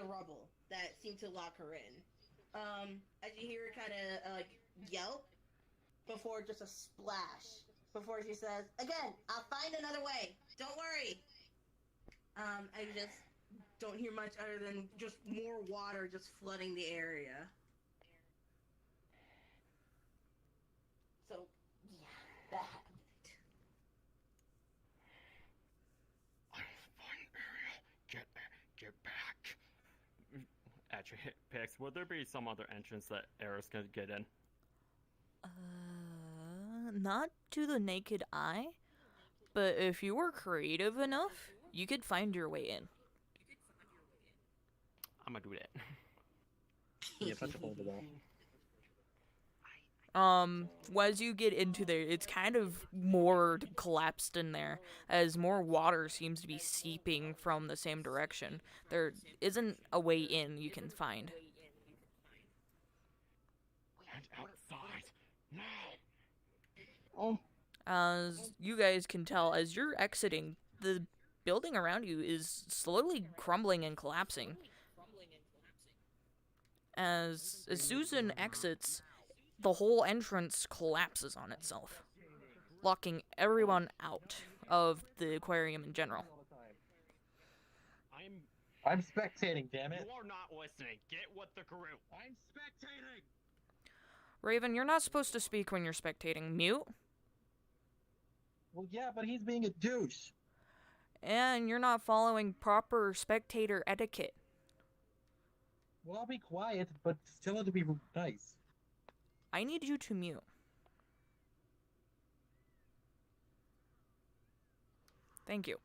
Speaker 2: rubble that seemed to lock her in. As you hear her kind of like yelp before just a splash. Before she says, "Again, I'll find another way. Don't worry." And you just don't hear much other than just more water just flooding the area. So, yeah, that happened.
Speaker 15: Get back. Actually, Pix, would there be some other entrance that Eris could get in?
Speaker 3: Not to the naked eye, but if you were creative enough, you could find your way in.
Speaker 15: I'm gonna do that.
Speaker 7: Yeah, touch a hole in the wall.
Speaker 3: As you get into there, it's kind of more collapsed in there, as more water seems to be seeping from the same direction. There isn't a way in you can find.
Speaker 15: And outside now.
Speaker 4: Oh.
Speaker 3: As you guys can tell, as you're exiting, the building around you is slowly crumbling and collapsing. As Susan exits, the whole entrance collapses on itself, locking everyone out of the aquarium in general.
Speaker 7: I'm spectating, damn it.
Speaker 15: You are not listening. Get with the group. I'm spectating.
Speaker 3: Raven, you're not supposed to speak when you're spectating. Mute.
Speaker 7: Well, yeah, but he's being a douche.
Speaker 3: And you're not following proper spectator etiquette.
Speaker 7: Well, I'll be quiet, but still have to be nice.
Speaker 3: I need you to mute. Thank you.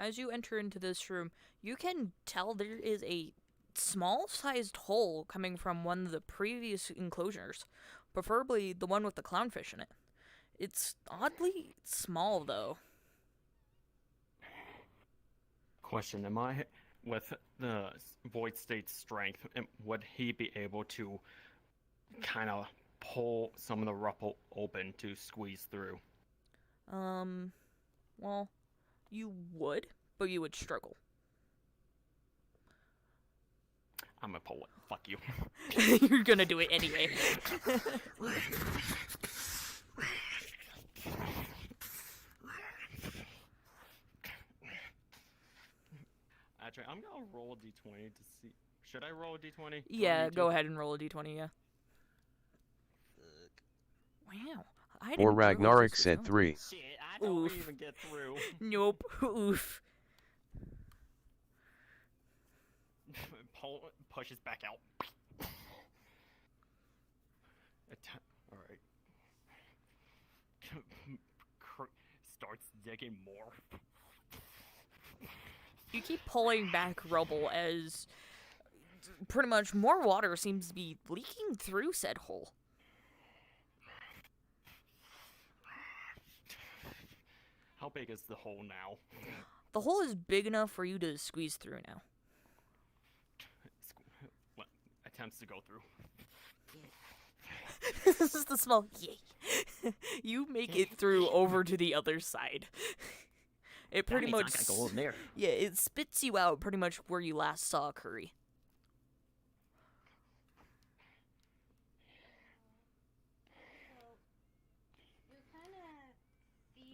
Speaker 3: As you enter into this room, you can tell there is a small-sized hole coming from one of the previous enclosures, preferably the one with the clownfish in it. It's oddly small, though.
Speaker 15: Question: Am I, with the Void State's strength, would he be able to kind of pull some of the rubble open to squeeze through?
Speaker 3: Well, you would, but you would struggle.
Speaker 15: I'm gonna pull it. Fuck you.
Speaker 3: You're gonna do it anyway.
Speaker 15: Actually, I'm gonna roll a d20 to see. Should I roll a d20?
Speaker 3: Yeah, go ahead and roll a d20, yeah. Wow. I didn't
Speaker 16: Or
Speaker 3: realize
Speaker 16: Ragnarok
Speaker 3: this was
Speaker 16: said
Speaker 3: going.
Speaker 16: 3.
Speaker 15: Shit, I don't
Speaker 3: Oof.
Speaker 15: even get through.
Speaker 3: Nope. Oof.
Speaker 15: Pushes back out. Alright. Starts digging more.
Speaker 3: You keep pulling back rubble as pretty much more water seems to be leaking through said hole.
Speaker 15: How big is the hole now?
Speaker 3: The hole is big enough for you to squeeze through now.
Speaker 15: Attempts to go through.
Speaker 3: This is the small yay. You make it through over to the other side. It pretty
Speaker 15: means I
Speaker 3: much
Speaker 15: gotta go in there.
Speaker 3: Yeah, it spits you out pretty much where you last saw Curry.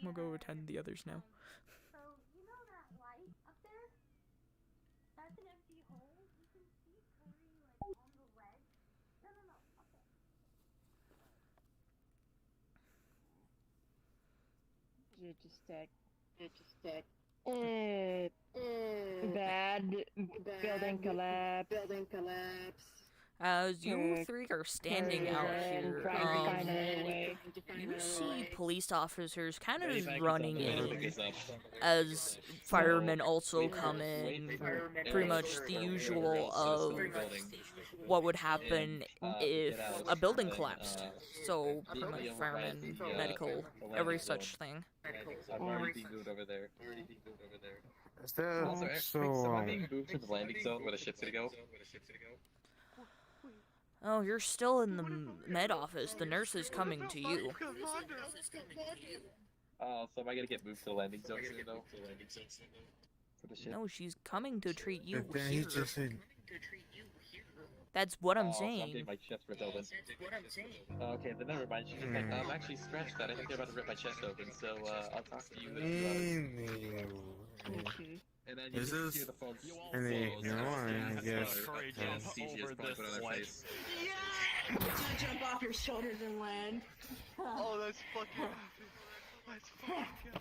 Speaker 3: We'll go attend the others now.
Speaker 12: So, you know that light up there? That's an empty hole. You can see Curry, like, on the ledge. No, up there.
Speaker 4: Logistic. Bad. Building collapse.
Speaker 3: As you three are standing out here, you see police officers kind of just running in as firemen also come in. Pretty much the usual of what would happen if a building collapsed. So, pretty much firemen, medical, every such thing.
Speaker 7: I've already been moved over there.
Speaker 14: Is there
Speaker 7: Also, am I being moved to the landing zone where the ship's gonna go?
Speaker 3: Oh, you're still in the med office. The nurse is coming to you.
Speaker 7: Oh, so am I gonna get moved to the landing zone soon, though? For the ship?
Speaker 3: No, she's coming to treat you
Speaker 14: And then
Speaker 3: here.
Speaker 14: he just said,
Speaker 3: That's what I'm
Speaker 7: Oh, so I'm
Speaker 3: saying.
Speaker 7: getting my chest ripped open. Okay, then never mind. She's just like, I'm actually stretched that I think they're about to rip my chest open, so I'll talk to you in a few hours. And then you
Speaker 14: Is
Speaker 7: can
Speaker 14: this
Speaker 7: hear the phone
Speaker 14: any I guess.
Speaker 2: Yeah! To jump off your shoulders and land.
Speaker 1: Oh, that's fucking. That's fucking.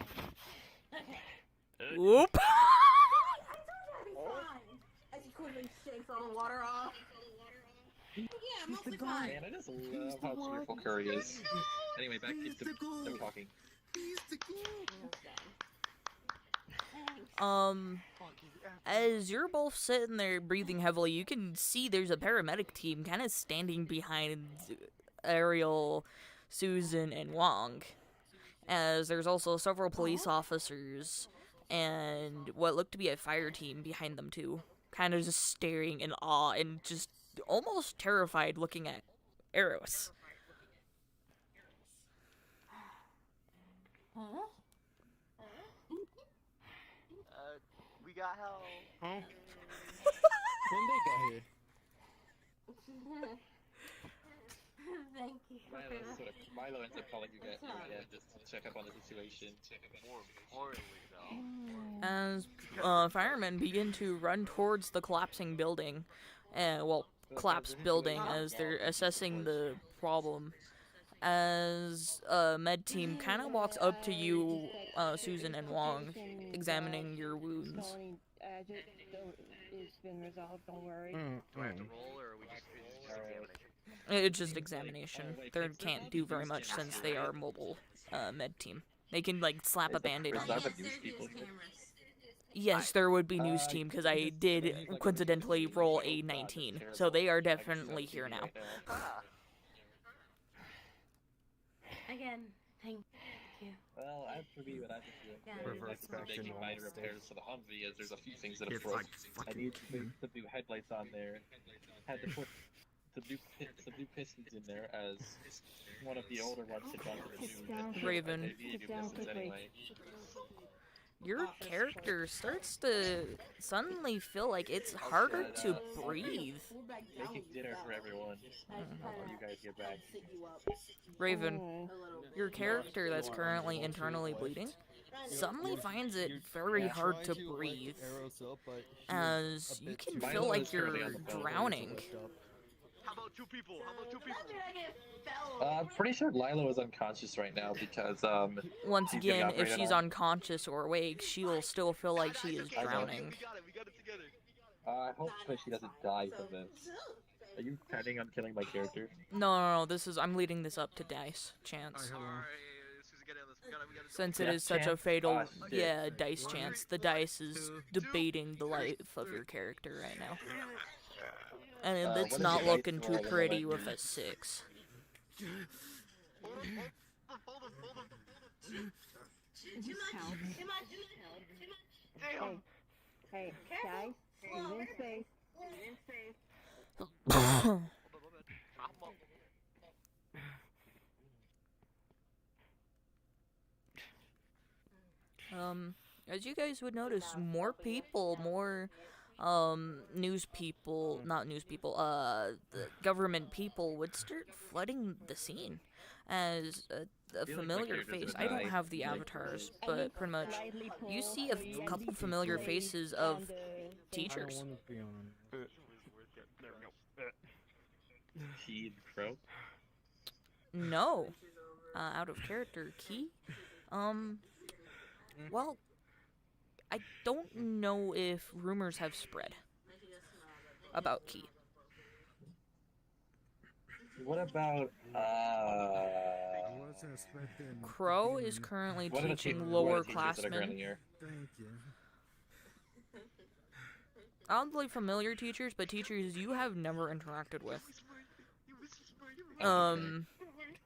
Speaker 3: Whoop!
Speaker 2: As he quickly shakes all the water off. Yeah, mostly fine.
Speaker 7: Man, I just love how cheerful Curry is. Anyway, back to them talking.
Speaker 3: As you're both sitting there breathing heavily, you can see there's a paramedic team kind of standing behind Ariel, Susan, and Wong. As there's also several police officers and what looked to be a fire team behind them too. Kind of just staring in awe and just almost terrified looking at Eros.
Speaker 1: We got help.
Speaker 14: Huh? When they got here?
Speaker 12: Thank you.
Speaker 7: Milo ends up calling you again just to check up on the situation.
Speaker 1: More importantly, though.
Speaker 3: As firemen begin to run towards the collapsing building, collapsed building as they're assessing the problem. as med team kind of walks up to you, Susan and Wong, examining your wounds.
Speaker 9: It's been resolved, don't worry.
Speaker 1: Do I have to roll, or are we just examination?
Speaker 3: It's just examination. They can't do very much since they are mobile med team. They can like slap a band-aid on you. Yes, there would be news team because I did coincidentally roll a 19, so they are definitely here now.
Speaker 12: Again, thank you.
Speaker 7: Well, as for me, what I've been doing,
Speaker 15: Reverse back to
Speaker 7: making
Speaker 15: normal
Speaker 7: minor
Speaker 15: state.
Speaker 7: repairs to the Humvee is there's a few things that have
Speaker 15: It's
Speaker 7: broke.
Speaker 15: like
Speaker 7: I
Speaker 15: fucking
Speaker 7: need to put some new headlights on there. Had to put some new pistons in there as one of the older ones had gone to the new
Speaker 3: Raven.
Speaker 7: new pistons anyway.
Speaker 3: Your character starts to suddenly feel like it's harder to breathe.
Speaker 7: Making dinner for everyone. While you guys get back.
Speaker 3: Raven, your character that's currently internally bleeding suddenly finds it very hard to breathe, as you can feel like you're drowning.
Speaker 1: How about two people? How about two people?
Speaker 7: I'm pretty sure Lila is unconscious right now because
Speaker 3: Once
Speaker 7: she's getting
Speaker 3: again, if
Speaker 7: operated
Speaker 3: she's
Speaker 7: on.
Speaker 3: unconscious or awake, she'll still feel like she is drowning.
Speaker 7: I hope that she doesn't die from this. Are you planning on killing my character?
Speaker 3: No, I'm leading this up to dice chance. Since it is such a fatal, dice chance. The dice is debating the life of your character right now. And it's
Speaker 7: what
Speaker 3: not
Speaker 7: is your
Speaker 3: looking
Speaker 7: dice
Speaker 3: too
Speaker 7: roll
Speaker 3: pretty
Speaker 7: when
Speaker 3: with a 6.
Speaker 9: Hey, guys, leave in space.
Speaker 3: As you guys would notice, more people, more news people, not news people, the government people would start flooding the scene as a familiar face. I don't have the avatars, but pretty much you see a couple familiar faces of teachers.
Speaker 7: Key and Crow?
Speaker 3: No, out of character. Key? Well, I don't know if rumors have spread about Key.
Speaker 7: What about
Speaker 3: Crow is currently
Speaker 7: what are the
Speaker 3: teaching
Speaker 7: teachers- what are
Speaker 3: lower
Speaker 7: the teachers that are currently
Speaker 3: classmen.
Speaker 7: here?
Speaker 14: Thank you.
Speaker 3: Oddly familiar teachers, but teachers you have never interacted with.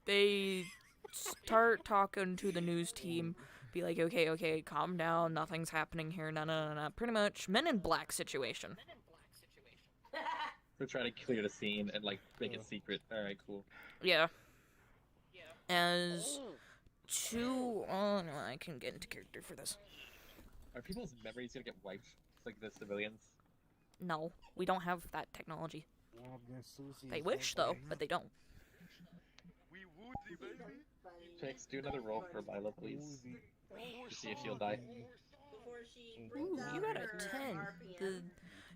Speaker 3: They start talking to the news team, be like, okay, calm down, nothing's happening here, no. Pretty much Men in Black situation.
Speaker 7: We're trying to clear the scene and like make it secret. Alright, cool.
Speaker 3: Yeah. As two, oh no, I can get into character for this.
Speaker 7: Are people's memories gonna get wiped like the civilians?
Speaker 3: No, we don't have that technology. They wish though, but they don't.
Speaker 7: Chicks, do another roll for Lila, please. To see if she'll die.
Speaker 3: Ooh, you got a 10.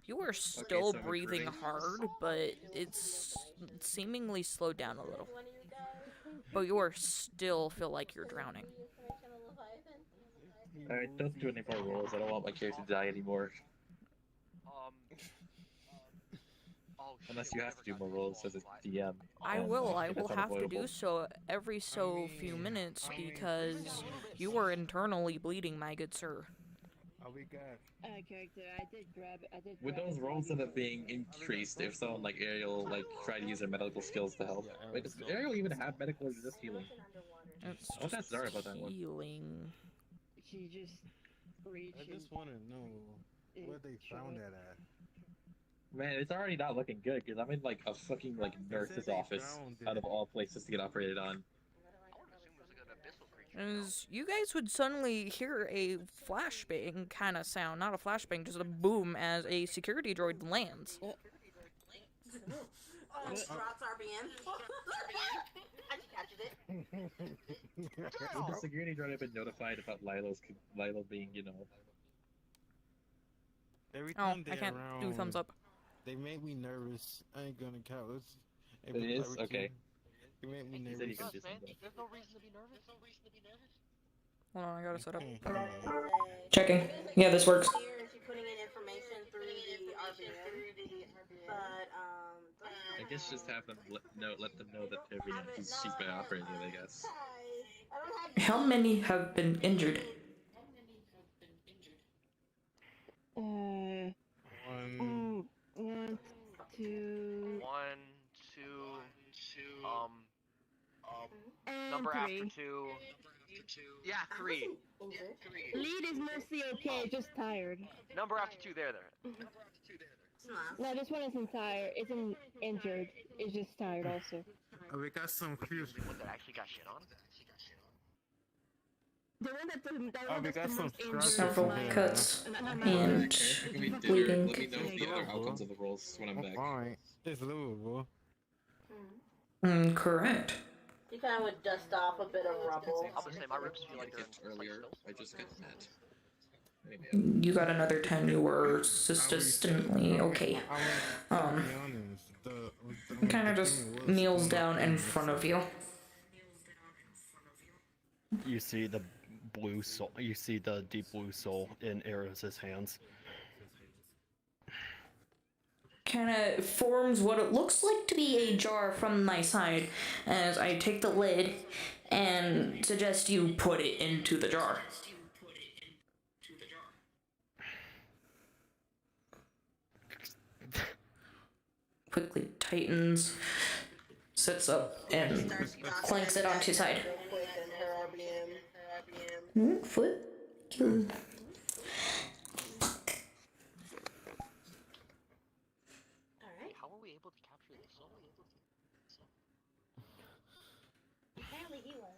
Speaker 3: You are still
Speaker 7: so we're
Speaker 3: breathing
Speaker 7: grouping.
Speaker 3: hard, but it's seemingly slowed down a little. But you are still feel like you're drowning.
Speaker 7: Alright, don't do any more rolls. I don't want my character to die anymore. Unless you have to do more rolls as a DM.
Speaker 3: I
Speaker 7: and
Speaker 3: will
Speaker 7: if it's
Speaker 3: have to do
Speaker 7: unavoidable.
Speaker 3: so every so few minutes because you are internally bleeding, my good sir.
Speaker 9: Character, I did
Speaker 7: Would
Speaker 9: grab
Speaker 7: those
Speaker 9: it.
Speaker 7: rolls end up being increased if someone like Ariel like tried to use their medical skills to help? Wait, does Ariel even have medical or is it just healing?
Speaker 3: It's
Speaker 7: I want to ask Zara about that one.
Speaker 3: healing.
Speaker 9: She just reached.
Speaker 14: I just want to know where they found that at.
Speaker 7: Man, it's already not looking good because I'm in like a fucking like nurse's office out of all places to get operated on.
Speaker 3: As you guys would suddenly hear a flashbang kind of sound, not a flashbang, just a boom as a security droid lands.
Speaker 2: Oh, drops RBN. I just captured it.
Speaker 7: Would the security droid have been notified about Lilo being, you know?
Speaker 14: Every
Speaker 3: Oh,
Speaker 14: time
Speaker 3: I can't do thumbs up.
Speaker 14: They make me nervous. I ain't gonna count.
Speaker 7: It is? Okay.
Speaker 14: You make me
Speaker 7: He said he
Speaker 14: nervous.
Speaker 7: can disable.
Speaker 1: There's no reason to be nervous.
Speaker 3: Hold on, I gotta set up.
Speaker 14: Okay.
Speaker 3: Checking. Yeah, this works.
Speaker 2: Here, she's putting in information through the RVM, but
Speaker 7: I guess just have them let them know that she's been operating it, I guess.
Speaker 3: How many have been injured?
Speaker 14: One.
Speaker 9: One, two,
Speaker 1: 1, 2, number
Speaker 9: three.
Speaker 1: after 2. Yeah, 3.
Speaker 9: Lead is mostly okay, just tired.
Speaker 1: Number after 2, there.
Speaker 9: No, this one isn't tired. Isn't injured. It's just tired also.
Speaker 14: We got some crew.
Speaker 1: One that actually got shit on.
Speaker 9: The one that
Speaker 14: Oh, we got some
Speaker 3: Several cuts and bleeding.
Speaker 7: Let me know the other outcomes of the rolls when I'm back.
Speaker 14: Alright, it's livable.
Speaker 3: Correct.
Speaker 2: you kind of would dust off a bit of rubble.
Speaker 1: I'm gonna say my ribs feel like they're
Speaker 7: Earlier, I just got that.
Speaker 3: You got another 10. You were consistently okay. He kind of just kneels down in front of you.
Speaker 15: You see the blue soul. You see the deep blue soul in Eris's hands.
Speaker 3: Kind of forms what it looks like to be a jar from my side as I take the lid and suggest you put it into the jar. Quickly tightens, sits up, and clanks it onto side. Foot.
Speaker 1: How are we able to capture this soul?
Speaker 12: Apparently he was.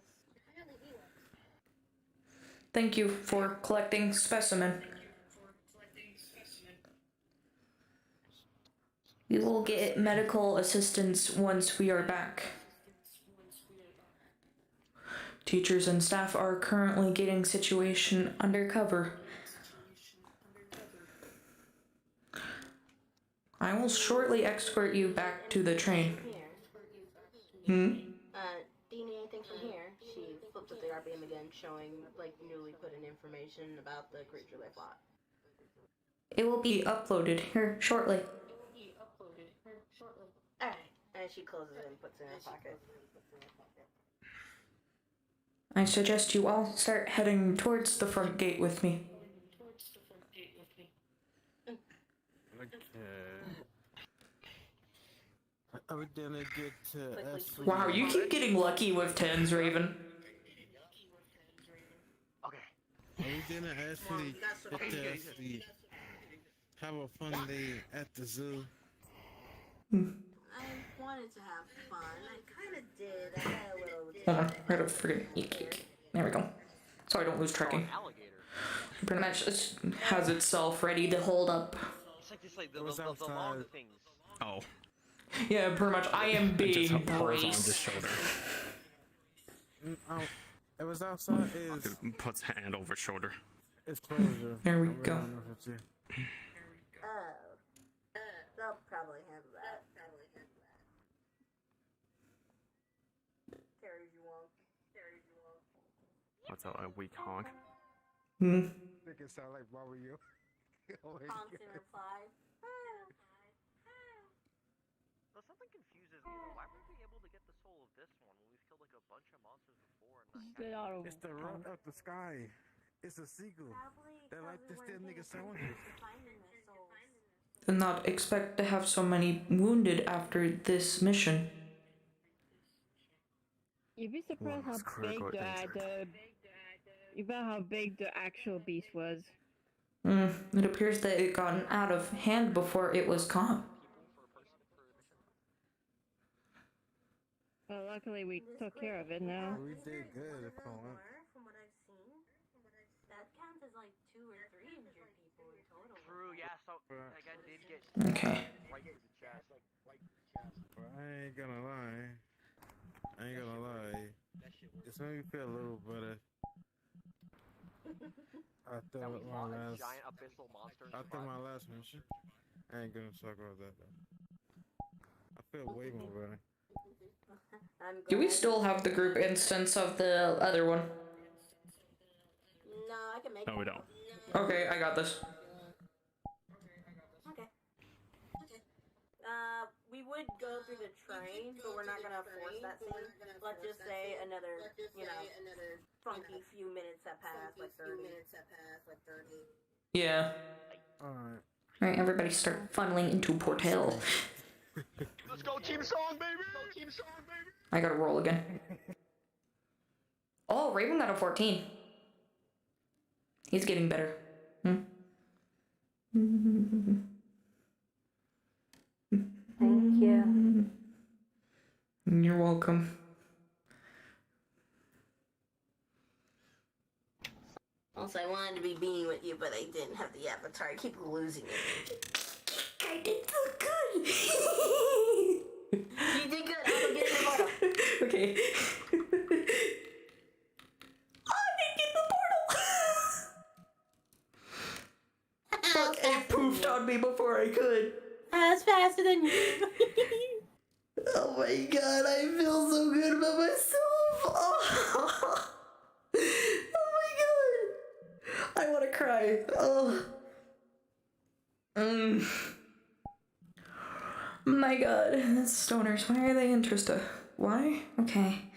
Speaker 3: Thank you for collecting specimen. We will get medical assistance once we are back. Teachers and staff are currently getting situation under cover. I will shortly escort you back to the train.
Speaker 2: Do you need anything from here? She flips up the RPM again, showing like newly put in information about the creature they fought.
Speaker 3: It will be uploaded here shortly.
Speaker 2: Alright, and she closes it and puts it in her pocket.
Speaker 3: I suggest you all start heading towards the front gate with me.
Speaker 14: Are we gonna get to Ashley?
Speaker 3: Wow, you keep getting lucky with 10s, Raven.
Speaker 1: Okay.
Speaker 14: Are we gonna actually get to actually have a fun day at the zoo?
Speaker 2: I wanted to have fun. I kind of did. I had a little.
Speaker 3: Hold on, I gotta forget. Eek. There we go. So I don't lose tracking. Pretty much it has itself ready to hold up.
Speaker 1: It's like this, like the long things.
Speaker 15: Oh.
Speaker 3: Yeah, pretty much. I am being
Speaker 15: on his
Speaker 3: braced.
Speaker 15: shoulder.
Speaker 14: It was outside. Is
Speaker 15: Puts hand over shoulder.
Speaker 14: it's closure.
Speaker 3: There we go.
Speaker 2: They'll probably handle that. Terry, you won't.
Speaker 15: What's a weak honk?
Speaker 14: Make it sound like Mario. Oh my
Speaker 2: Honks in
Speaker 14: God.
Speaker 2: reply.
Speaker 1: So something confuses me though. Why weren't we able to get the soul of this one when we've killed like a bunch of monsters before? And
Speaker 14: It's the rock up the sky. It's a seagull. They like to steal nigga sandwiches.
Speaker 3: Did not expect to have so many wounded after this mission.
Speaker 9: You'd be surprised
Speaker 15: One was
Speaker 9: how big
Speaker 15: critically
Speaker 9: how big the actual beast was.
Speaker 3: It appears that it got out of hand before it was caught.
Speaker 9: Well, luckily we took care of it now.
Speaker 14: We did good,
Speaker 2: From what I've seen, that counts as like 2 or 3 injured people in total.
Speaker 1: True, yeah. So like I did get
Speaker 3: Okay.
Speaker 1: right to the chest.
Speaker 14: But I ain't gonna lie. It's made me feel a little better. After
Speaker 1: That we
Speaker 14: my
Speaker 1: fought a
Speaker 14: last,
Speaker 1: giant abyssal monster.
Speaker 14: after my last mission, I ain't gonna talk about that though. I feel way more better.
Speaker 2: I'm
Speaker 18: Do we
Speaker 2: glad.
Speaker 18: still have the group instance of the other one?
Speaker 2: No, I can make
Speaker 15: No, we don't.
Speaker 18: Okay, I got this.
Speaker 2: Okay. We would go through the train, but we're not gonna force that scene. Let's just say another, funky few minutes that pass, like 30.
Speaker 18: Yeah.
Speaker 14: Alright.
Speaker 18: Alright, everybody start funneling into Portal.
Speaker 1: Let's go Team Song, baby! Team Song, baby!
Speaker 18: I gotta roll again. Oh, Raven got a 14. He's getting better.
Speaker 4: Thank you.
Speaker 18: You're welcome.
Speaker 2: Also, I wanted to be being with you, but I didn't have the avatar. I keep losing it.
Speaker 18: I did so good.
Speaker 2: You did good. I'm gonna get in the portal.
Speaker 18: Okay. Oh, I didn't get the portal. Fuck, it poofed on me before I could.
Speaker 2: I was faster than you.
Speaker 18: Oh my god, I feel so good about myself. Oh, oh my god. I want to cry. Oh. My god, stoners, why are they interested? Why? Okay.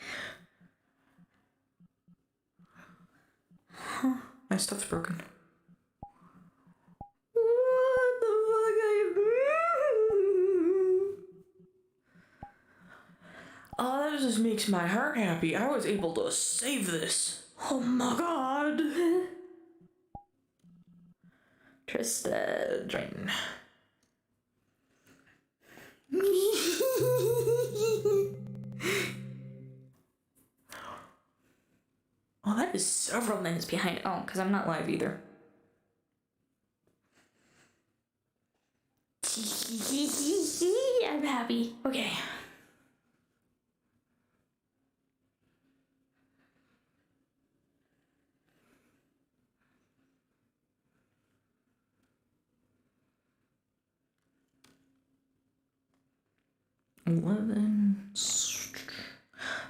Speaker 18: Huh. My stuff's broken. What the fuck? Oh, that just makes my heart happy. I was able to save this. Oh my god. Trista, Drayton. Oh, that is several minutes behind. Oh, because I'm not live either. I'm happy. Okay.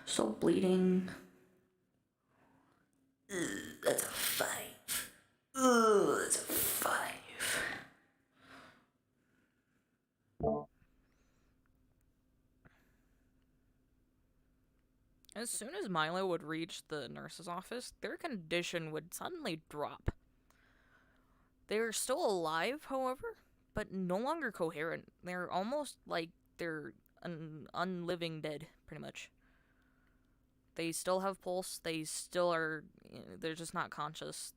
Speaker 18: Still bleeding. That's a 5. That's a 5.
Speaker 3: As soon as Milo would reach the nurse's office, their condition would suddenly drop. They are still alive, however, but no longer coherent. They're almost like they're unliving dead, pretty much. They still have pulse, they still are, they're just not conscious,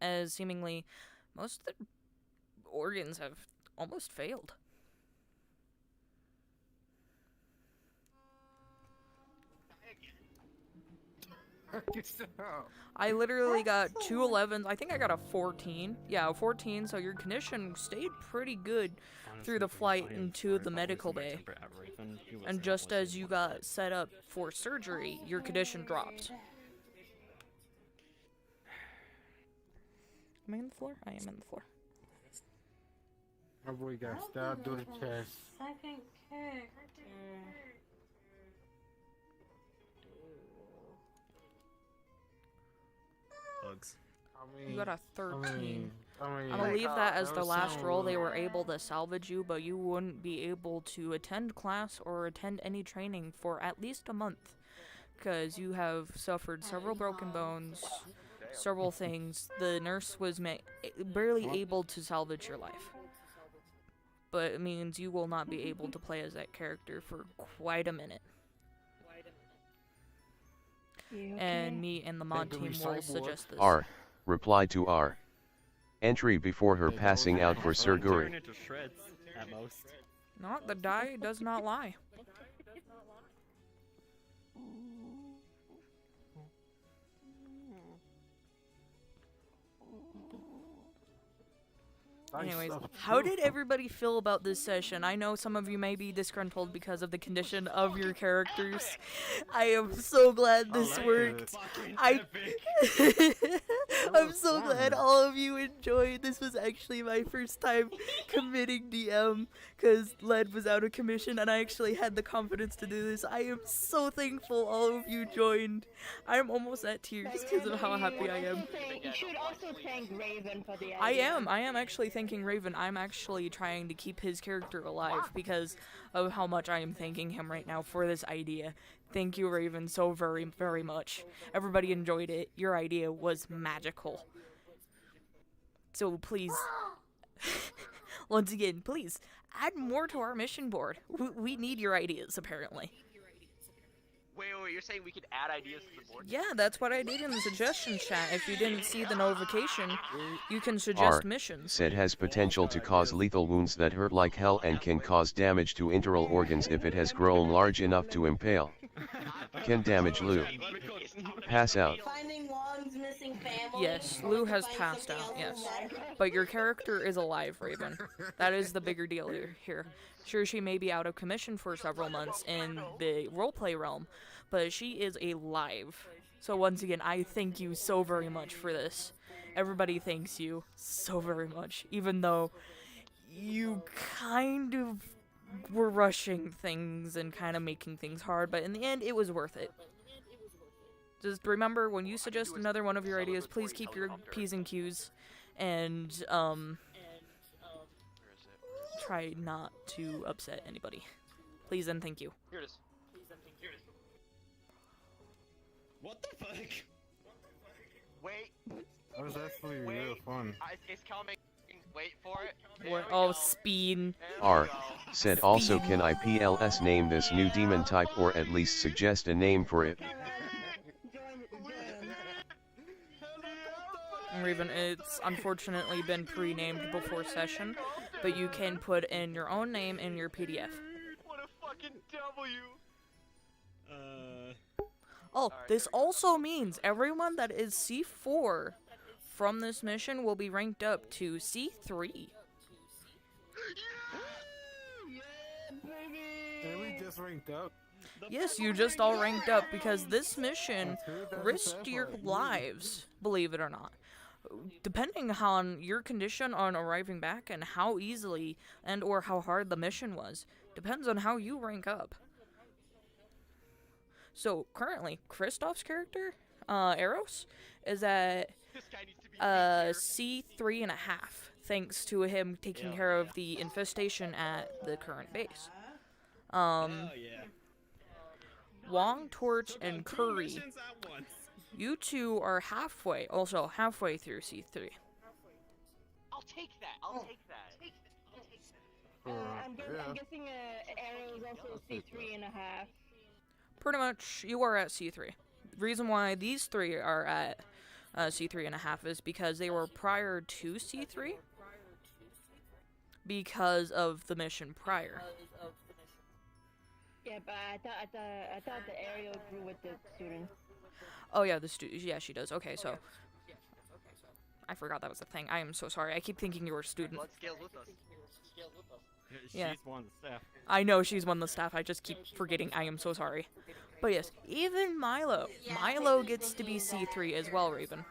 Speaker 3: as seemingly most of their organs have almost failed. I literally got 2 11s. I think I got a 14. Yeah, a 14, so your condition stayed pretty good through the flight into the medical bay. And just as you got set up for surgery, your condition dropped. Am I on the floor? I am on the floor.
Speaker 14: My boy got stabbed through the chest.
Speaker 2: Second kick.
Speaker 17: Bugs.
Speaker 3: You got a 13.
Speaker 14: I'm
Speaker 3: gonna leave that as the last roll. They were able to salvage you, but you wouldn't be able to attend class or attend any training for at least a month. Because you have suffered several broken bones, several things. The nurse was barely able to salvage your life. But it means you will not be able to play as that character for quite a minute. And me and the mod team will suggest this.
Speaker 16: R. Reply to R. Entry before her passing out for Surgery.
Speaker 15: Turn into shreds, at most.
Speaker 3: Not the die does not lie. Anyways, how did everybody feel about this session? I know some of you may be disgruntled because of the condition of your characters. I am so glad this worked. I'm so glad all of you enjoyed. This was actually my first time committing DM because Led was out of commission and I actually had the confidence to do this. I am so thankful all of you joined. I'm almost at tears because of how happy I am.
Speaker 9: You should also thank Raven for the idea.
Speaker 3: I am actually thanking Raven. I'm actually trying to keep his character alive because of how much I am thanking him right now for this idea. Thank you, Raven, so very, very much. Everybody enjoyed it. Your idea was magical. So please, once again, please, add more to our mission board. We need your ideas, apparently.
Speaker 1: Wait, you're saying we could add ideas to the board?
Speaker 3: Yeah, that's what I did in the suggestion chat. If you didn't see the notification, you can
Speaker 16: R
Speaker 3: suggest missions.
Speaker 16: said has potential to cause lethal wounds that hurt like hell and can cause damage to internal organs if it has grown large enough to impale. Can damage Lou. Pass out.
Speaker 2: Finding Wong's missing family.
Speaker 3: Yes, Lou has passed out, yes. But your character is alive, Raven. That is the bigger deal here. Sure, she may be out of commission for several months in the roleplay realm, but she is alive. So once again, I thank you so very much for this. Everybody thanks you so very much, even though you kind of were rushing things and kind of making things hard, but in the end, it was worth it. Just remember, when you suggest another one of your ideas, please keep your P's and Q's, and, try not to upset anybody. Please and thank you.
Speaker 1: Here it is.
Speaker 17: What the fuck?
Speaker 1: Wait.
Speaker 14: That was actually real fun.
Speaker 1: It's coming. Wait for it.
Speaker 3: What? Oh, Speed.
Speaker 16: R said also can IPLS name this new demon type or at least suggest a name for it.
Speaker 3: Raven, it's unfortunately been pre-named before session, but you can put in your own name in your PDF.
Speaker 1: What a fucking W.
Speaker 3: Oh, this also means everyone that is C4 from this mission will be ranked up to C3.
Speaker 14: And we just ranked up.
Speaker 3: Yes, you just all ranked up because this mission risked your lives, believe it or not. Depending on your condition on arriving back and how easily and or how hard the mission was, depends on how you rank up. So currently, Kristoff's character, Eros, is at C3.5, thanks to him taking care of the infestation at the current base. Wong, Torch, and Curry, you two are halfway through C3.
Speaker 1: I'll take that. I'll take that.
Speaker 9: I'm guessing Arrow is also C3.5.
Speaker 3: Pretty much, you are at C3. The reason why these three are at C3.5 is because they were prior to C3 because of the mission prior.
Speaker 9: Yeah, but I thought the Ariel grew with the student.
Speaker 3: Oh yeah, yeah, she does. Okay, so I forgot that was a thing. I am so sorry. I keep thinking you were a student.
Speaker 1: Blood scales with us.
Speaker 3: Yeah.
Speaker 15: She's one of the staff.
Speaker 3: I know she's one of the staff. I just keep forgetting. I am so sorry. But yes, even Milo. Milo gets to be C3 as well, Raven.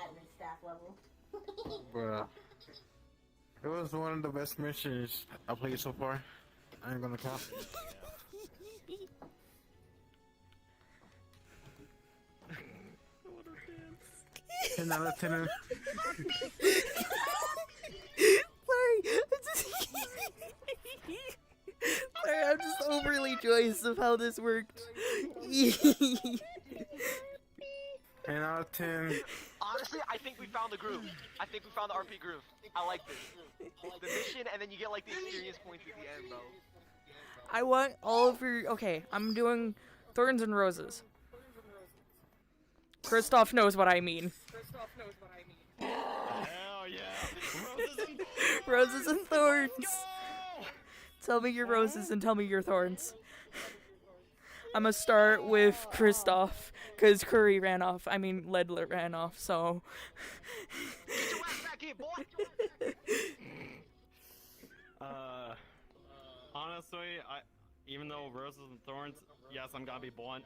Speaker 2: Admin staff level.
Speaker 14: Bruh. It was one of the best missions I played so far. I ain't gonna count. 10 out of 10.
Speaker 3: Sorry, I'm just overly joyous of how this worked.
Speaker 14: 10 out of 10.
Speaker 1: Honestly, I think we found the groove. I think we found the RP groove. I like this. The mission, and then you get like the experience points at the end, bro.
Speaker 3: I want all of your... Okay, I'm doing Thorns and Roses. Kristoff knows what I mean.
Speaker 17: Hell yeah.
Speaker 3: Roses and thorns. Tell me your roses and tell me your thorns. I'm gonna start with Kristoff, because Curry ran off. I mean, Ledler ran off, so...
Speaker 1: Get your ass back here, boy!
Speaker 15: Honestly, even though Roses and Thorns, yes, I'm gonna be blunt.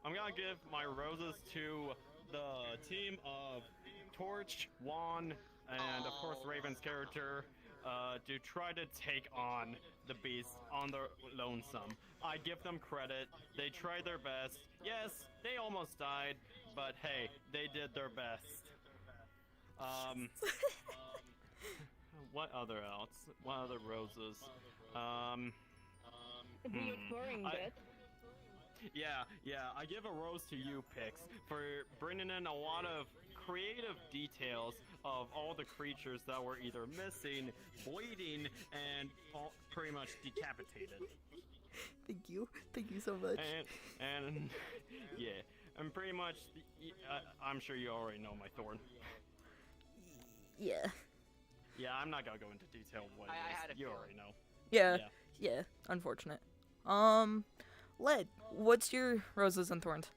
Speaker 15: I'm gonna give my roses to the team of Torch, Juan, and of course Raven's character to try to take on the beast on their lonesome. I give them credit. They tried their best. Yes, they almost died, but hey, they did their best. What other else? What other roses?
Speaker 9: The exploring bit.
Speaker 15: Yeah, I give a rose to you, Pix, for bringing in a lot of creative details of all the creatures that were either missing, bleeding, and pretty much decapitated.
Speaker 3: Thank you so much.
Speaker 15: And yeah, and pretty much, I'm sure you already know my thorn.
Speaker 3: Yeah.
Speaker 15: Yeah, I'm not gonna go into detail what it is. You already know.
Speaker 3: Yeah, unfortunate. Led, what's your roses and thorns?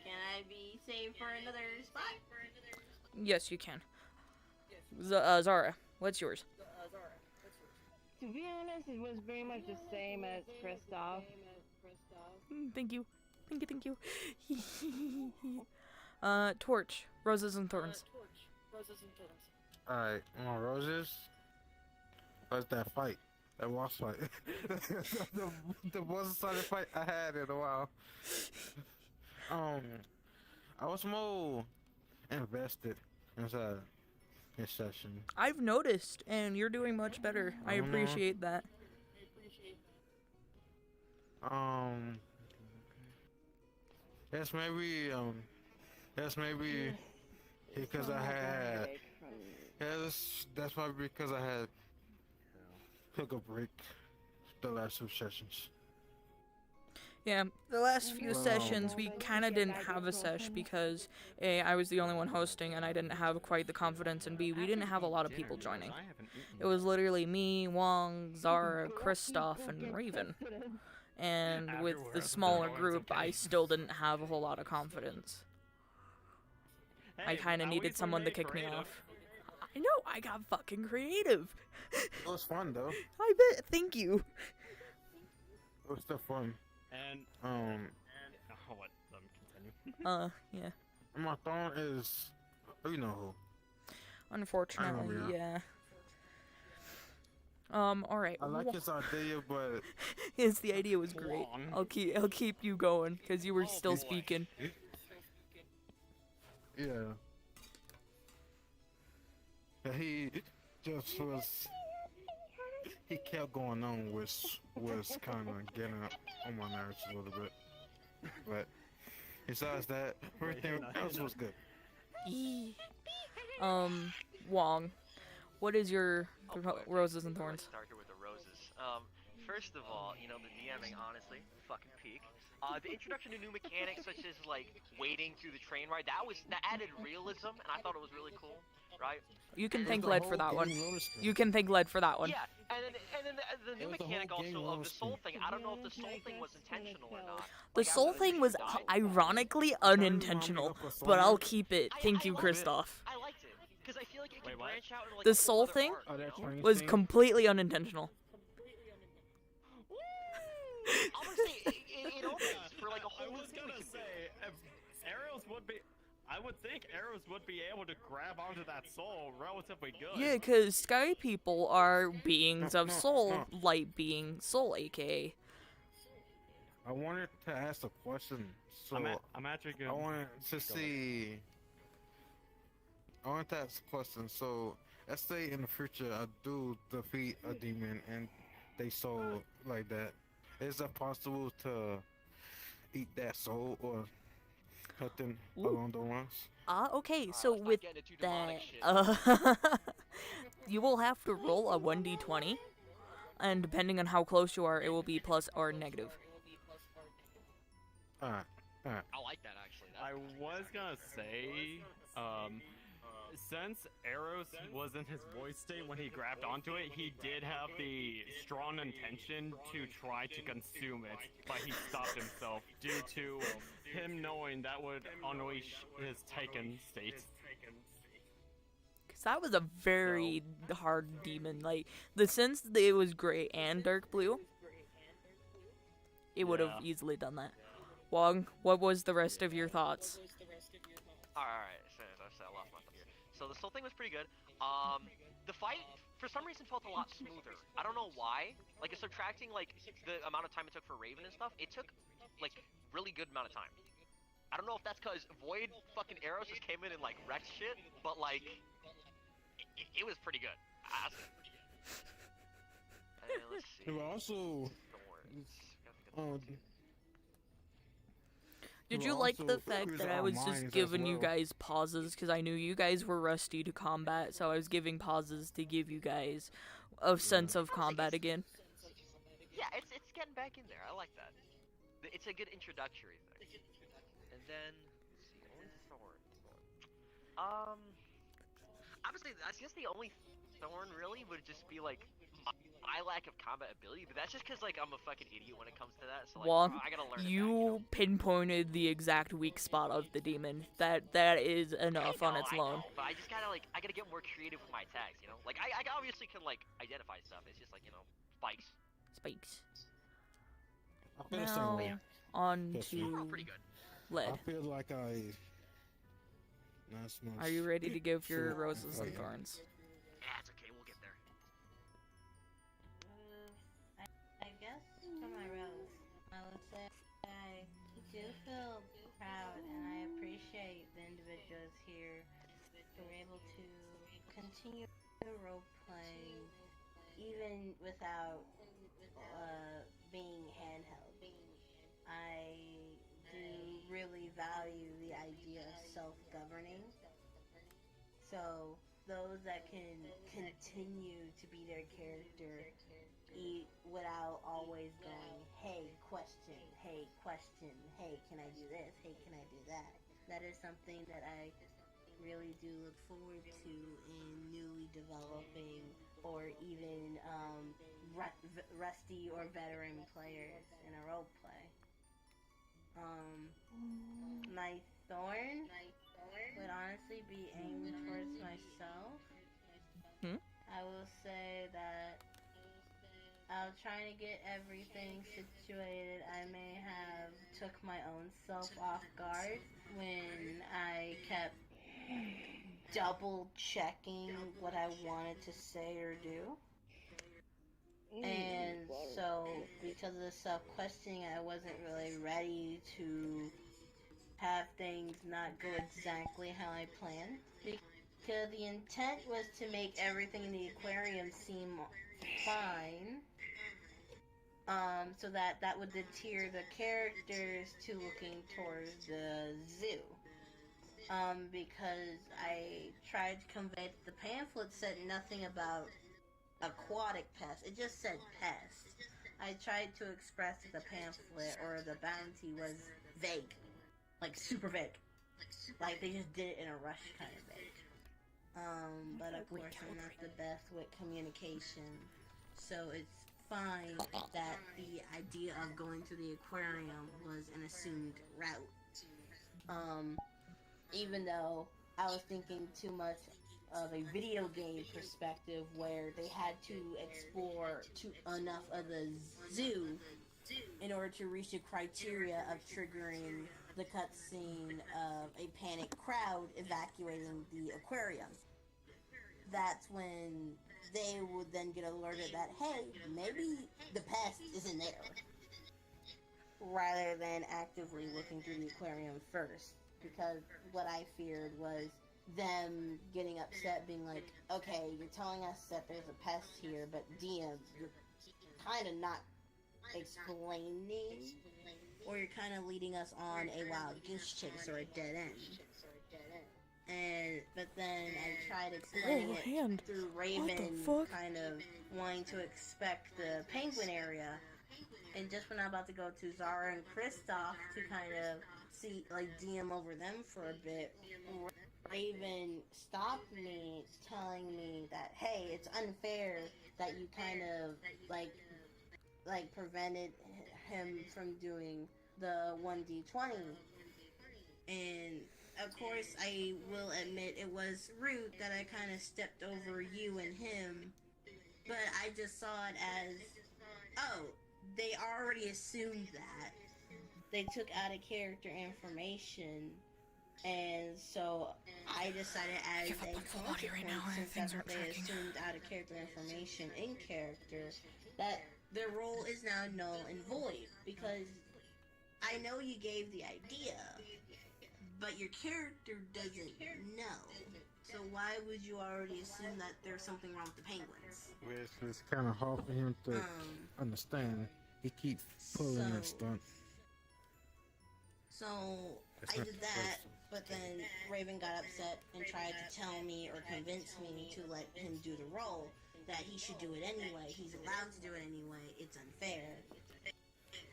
Speaker 2: Can I be saved for another spot?
Speaker 3: Yes, you can. Zara, what's yours?
Speaker 9: To be honest, it was very much the same as Kristoff.
Speaker 3: Thank you. Torch, roses and thorns.
Speaker 14: Alright, my roses. What's that fight? That boss fight. the most exciting fight I had in a while. I was more invested inside this session.
Speaker 3: I've noticed, and you're doing much better. I appreciate that.
Speaker 14: That's maybe because I had. That's probably because I had took a break the last two sessions.
Speaker 3: Yeah, the last few sessions we kind of didn't have a sesh because A, I was the only one hosting and I didn't have quite the confidence, and B, we didn't have a lot of people joining. It was literally me, Wong, Zara, Kristoff, and Raven. And with the smaller group, I still didn't have a whole lot of confidence. I kind of needed someone to kick me off. I know, I got fucking creative.
Speaker 14: It was fun though.
Speaker 3: I bet. Thank you.
Speaker 14: It was still fun.
Speaker 15: And I'll let them continue.
Speaker 3: Yeah.
Speaker 14: My thorn is, you know who.
Speaker 3: Unfortunately, yeah. All right.
Speaker 14: I like his idea, but
Speaker 3: yes, the idea was great. I'll keep you going because you were still speaking.
Speaker 14: Yeah. He just was. He kept going on, was kind of getting on my nerves a little bit. But besides that, everything else was good.
Speaker 3: Wong, what is your roses and thorns?
Speaker 1: Start here with the roses. First of all, you know, the DMing, honestly, fucking peak. The introduction to new mechanics such as like waiting through the train ride, that added realism, and I thought it was really cool, right?
Speaker 3: You can thank Led for that one. You can thank Led for that one.
Speaker 1: Yeah, and then the new mechanic also of the soul thing. I don't know if the soul thing was intentional or not.
Speaker 3: The soul thing was ironically unintentional, but I'll keep it. Thank you, Kristoff.
Speaker 1: I liked it because I feel like it can branch out into like
Speaker 3: The soul thing was completely unintentional.
Speaker 1: I'm gonna say it opens for like a whole.
Speaker 15: I was gonna say, arrows would be. I would think arrows would be able to grab onto that soul relatively good.
Speaker 3: Yeah, because sky people are beings of soul, light being soul, aka.
Speaker 14: I wanted to ask a question, so
Speaker 15: I'm actually good.
Speaker 14: I wanted to see. I wanted to ask a question. So, let's say in the future I do defeat a demon and they soul like that. Is it possible to eat that soul or something along those lines?
Speaker 3: Okay, so with that, you will have to roll a 1d20, and depending on how close you are, it will be plus or negative.
Speaker 14: Alright.
Speaker 1: I like that actually.
Speaker 15: I was gonna say, since Eros was in his voice state when he grabbed onto it, he did have the strong intention to try to consume it, but he stopped himself due to him knowing that would unleash his Taken state.
Speaker 3: Because that was a very hard demon. Like, since it was gray and dark blue, it would have easily done that. Wong, what was the rest of your thoughts?
Speaker 1: Alright, so I lost my thought here. So this whole thing was pretty good. The fight, for some reason, felt a lot smoother. I don't know why. Like, subtracting, like, the amount of time it took for Raven and stuff, it took, like, really good amount of time. I don't know if that's because Void fucking arrows just came in and, like, wrecked shit, but, like, it was pretty good. Let's see.
Speaker 14: It also.
Speaker 3: Did you like the fact that I was just giving you guys pauses because I knew you guys were rusty to combat, so I was giving pauses to give you guys a sense of combat again?
Speaker 1: Yeah, it's getting back in there. I like that. It's a good introductory thing. And then, let's see, only thorn. Obviously, I guess the only thorn really would just be like my lack of combat ability, but that's just because like I'm a fucking idiot when it comes to that. So like,
Speaker 3: Wong,
Speaker 1: I gotta learn.
Speaker 3: you pinpointed the exact weak spot of the demon. That is enough on its own.
Speaker 1: But I just gotta I gotta get more creative with my attacks. You know, like I obviously can like identify stuff. It's just like spikes.
Speaker 3: Spikes.
Speaker 14: I feel the same
Speaker 3: Now
Speaker 14: way.
Speaker 3: on
Speaker 14: Yes,
Speaker 3: to
Speaker 1: pretty good.
Speaker 3: lead.
Speaker 14: I feel like I. Not as much.
Speaker 3: Are you ready to give your
Speaker 14: Sure.
Speaker 3: roses and
Speaker 14: Okay.
Speaker 3: thorns?
Speaker 1: Yeah, it's okay. We'll get there.
Speaker 12: I guess for my rose, I would say I do feel proud and I appreciate the individuals here who are able to continue role playing even without being handheld. I do really value the idea of self-governing. So those that can continue to be their character without always going, hey, question, hey, can I do this, hey, can I do that? That is something that I really do look forward to in newly developing or even rusty or veteran players in a role play. My thorn would honestly be aimed towards myself. I will say that I was trying to get everything situated. I may have took my own self off guard when I kept double checking what I wanted to say or do. And so, because of the self-questioning, I wasn't really ready to have things not go exactly how I planned. Because the intent was to make everything in the aquarium seem fine. So that would deter the characters to looking towards the zoo. Because I tried to convey that the pamphlet said nothing about aquatic pests. It just said pest. I tried to express that the pamphlet or the bounty was vague. Like super vague. Like they just did it in a rush kind of vague. But of course I'm not the best with communication. So it's fine that the idea of going to the aquarium was an assumed route. Even though I was thinking too much of a video game perspective where they had to explore enough of the zoo in order to reach the criteria of triggering the cutscene of a panicked crowd evacuating the aquarium. That's when they would then get alerted that, hey, maybe the pest isn't there. Rather than actively looking through the aquarium first. Because what I feared was them getting upset, being like, okay, you're telling us that there's a pest here, but DM, you're kind of not explaining, or you're kind of leading us on a wild goose chase or a dead end. But then I tried explaining it through Raven kind of wanting to expect the penguin area, and just when I'm about to go to Zara and Kristoff to kind of see, like, DM over them for a bit, Raven stopped me, telling me that, hey, it's unfair that you kind of, like prevented him from doing the 1d20. And, of course, I will admit it was rude that I kind of stepped over you and him, but I just saw it as, oh, they already assumed that.
Speaker 2: they took out of character information, and so I decided as a consequence, since that's what they assumed out of character information in character, that their role is now null and void, because I know you gave the idea, but your character doesn't know. So why would you already assume that there's something wrong with the penguins?
Speaker 14: Which is kind of hard for him to understand. He keeps pulling that stunt.
Speaker 2: So I did that, but then Raven got upset and tried to tell me or convince me to let him do the role, that he should do it anyway. He's allowed to do it anyway. It's unfair.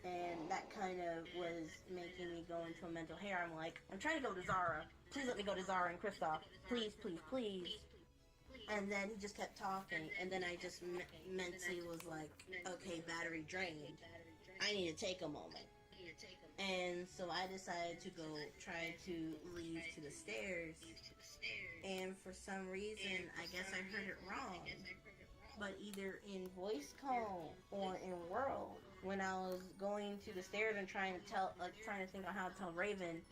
Speaker 2: And that kind of was making me go into a mental hair. I'm like, I'm trying to go to Zara. Please let me go to Zara and Kristoff. Please, please, please. And then he just kept talking, and then I just mentally was like, okay, battery drained. I need to take a moment. And so I decided to go try to leave to the stairs. And for some reason, I guess I heard it wrong. But either in voice call or in world, when I was going to the stairs and trying to think on how to tell Raven,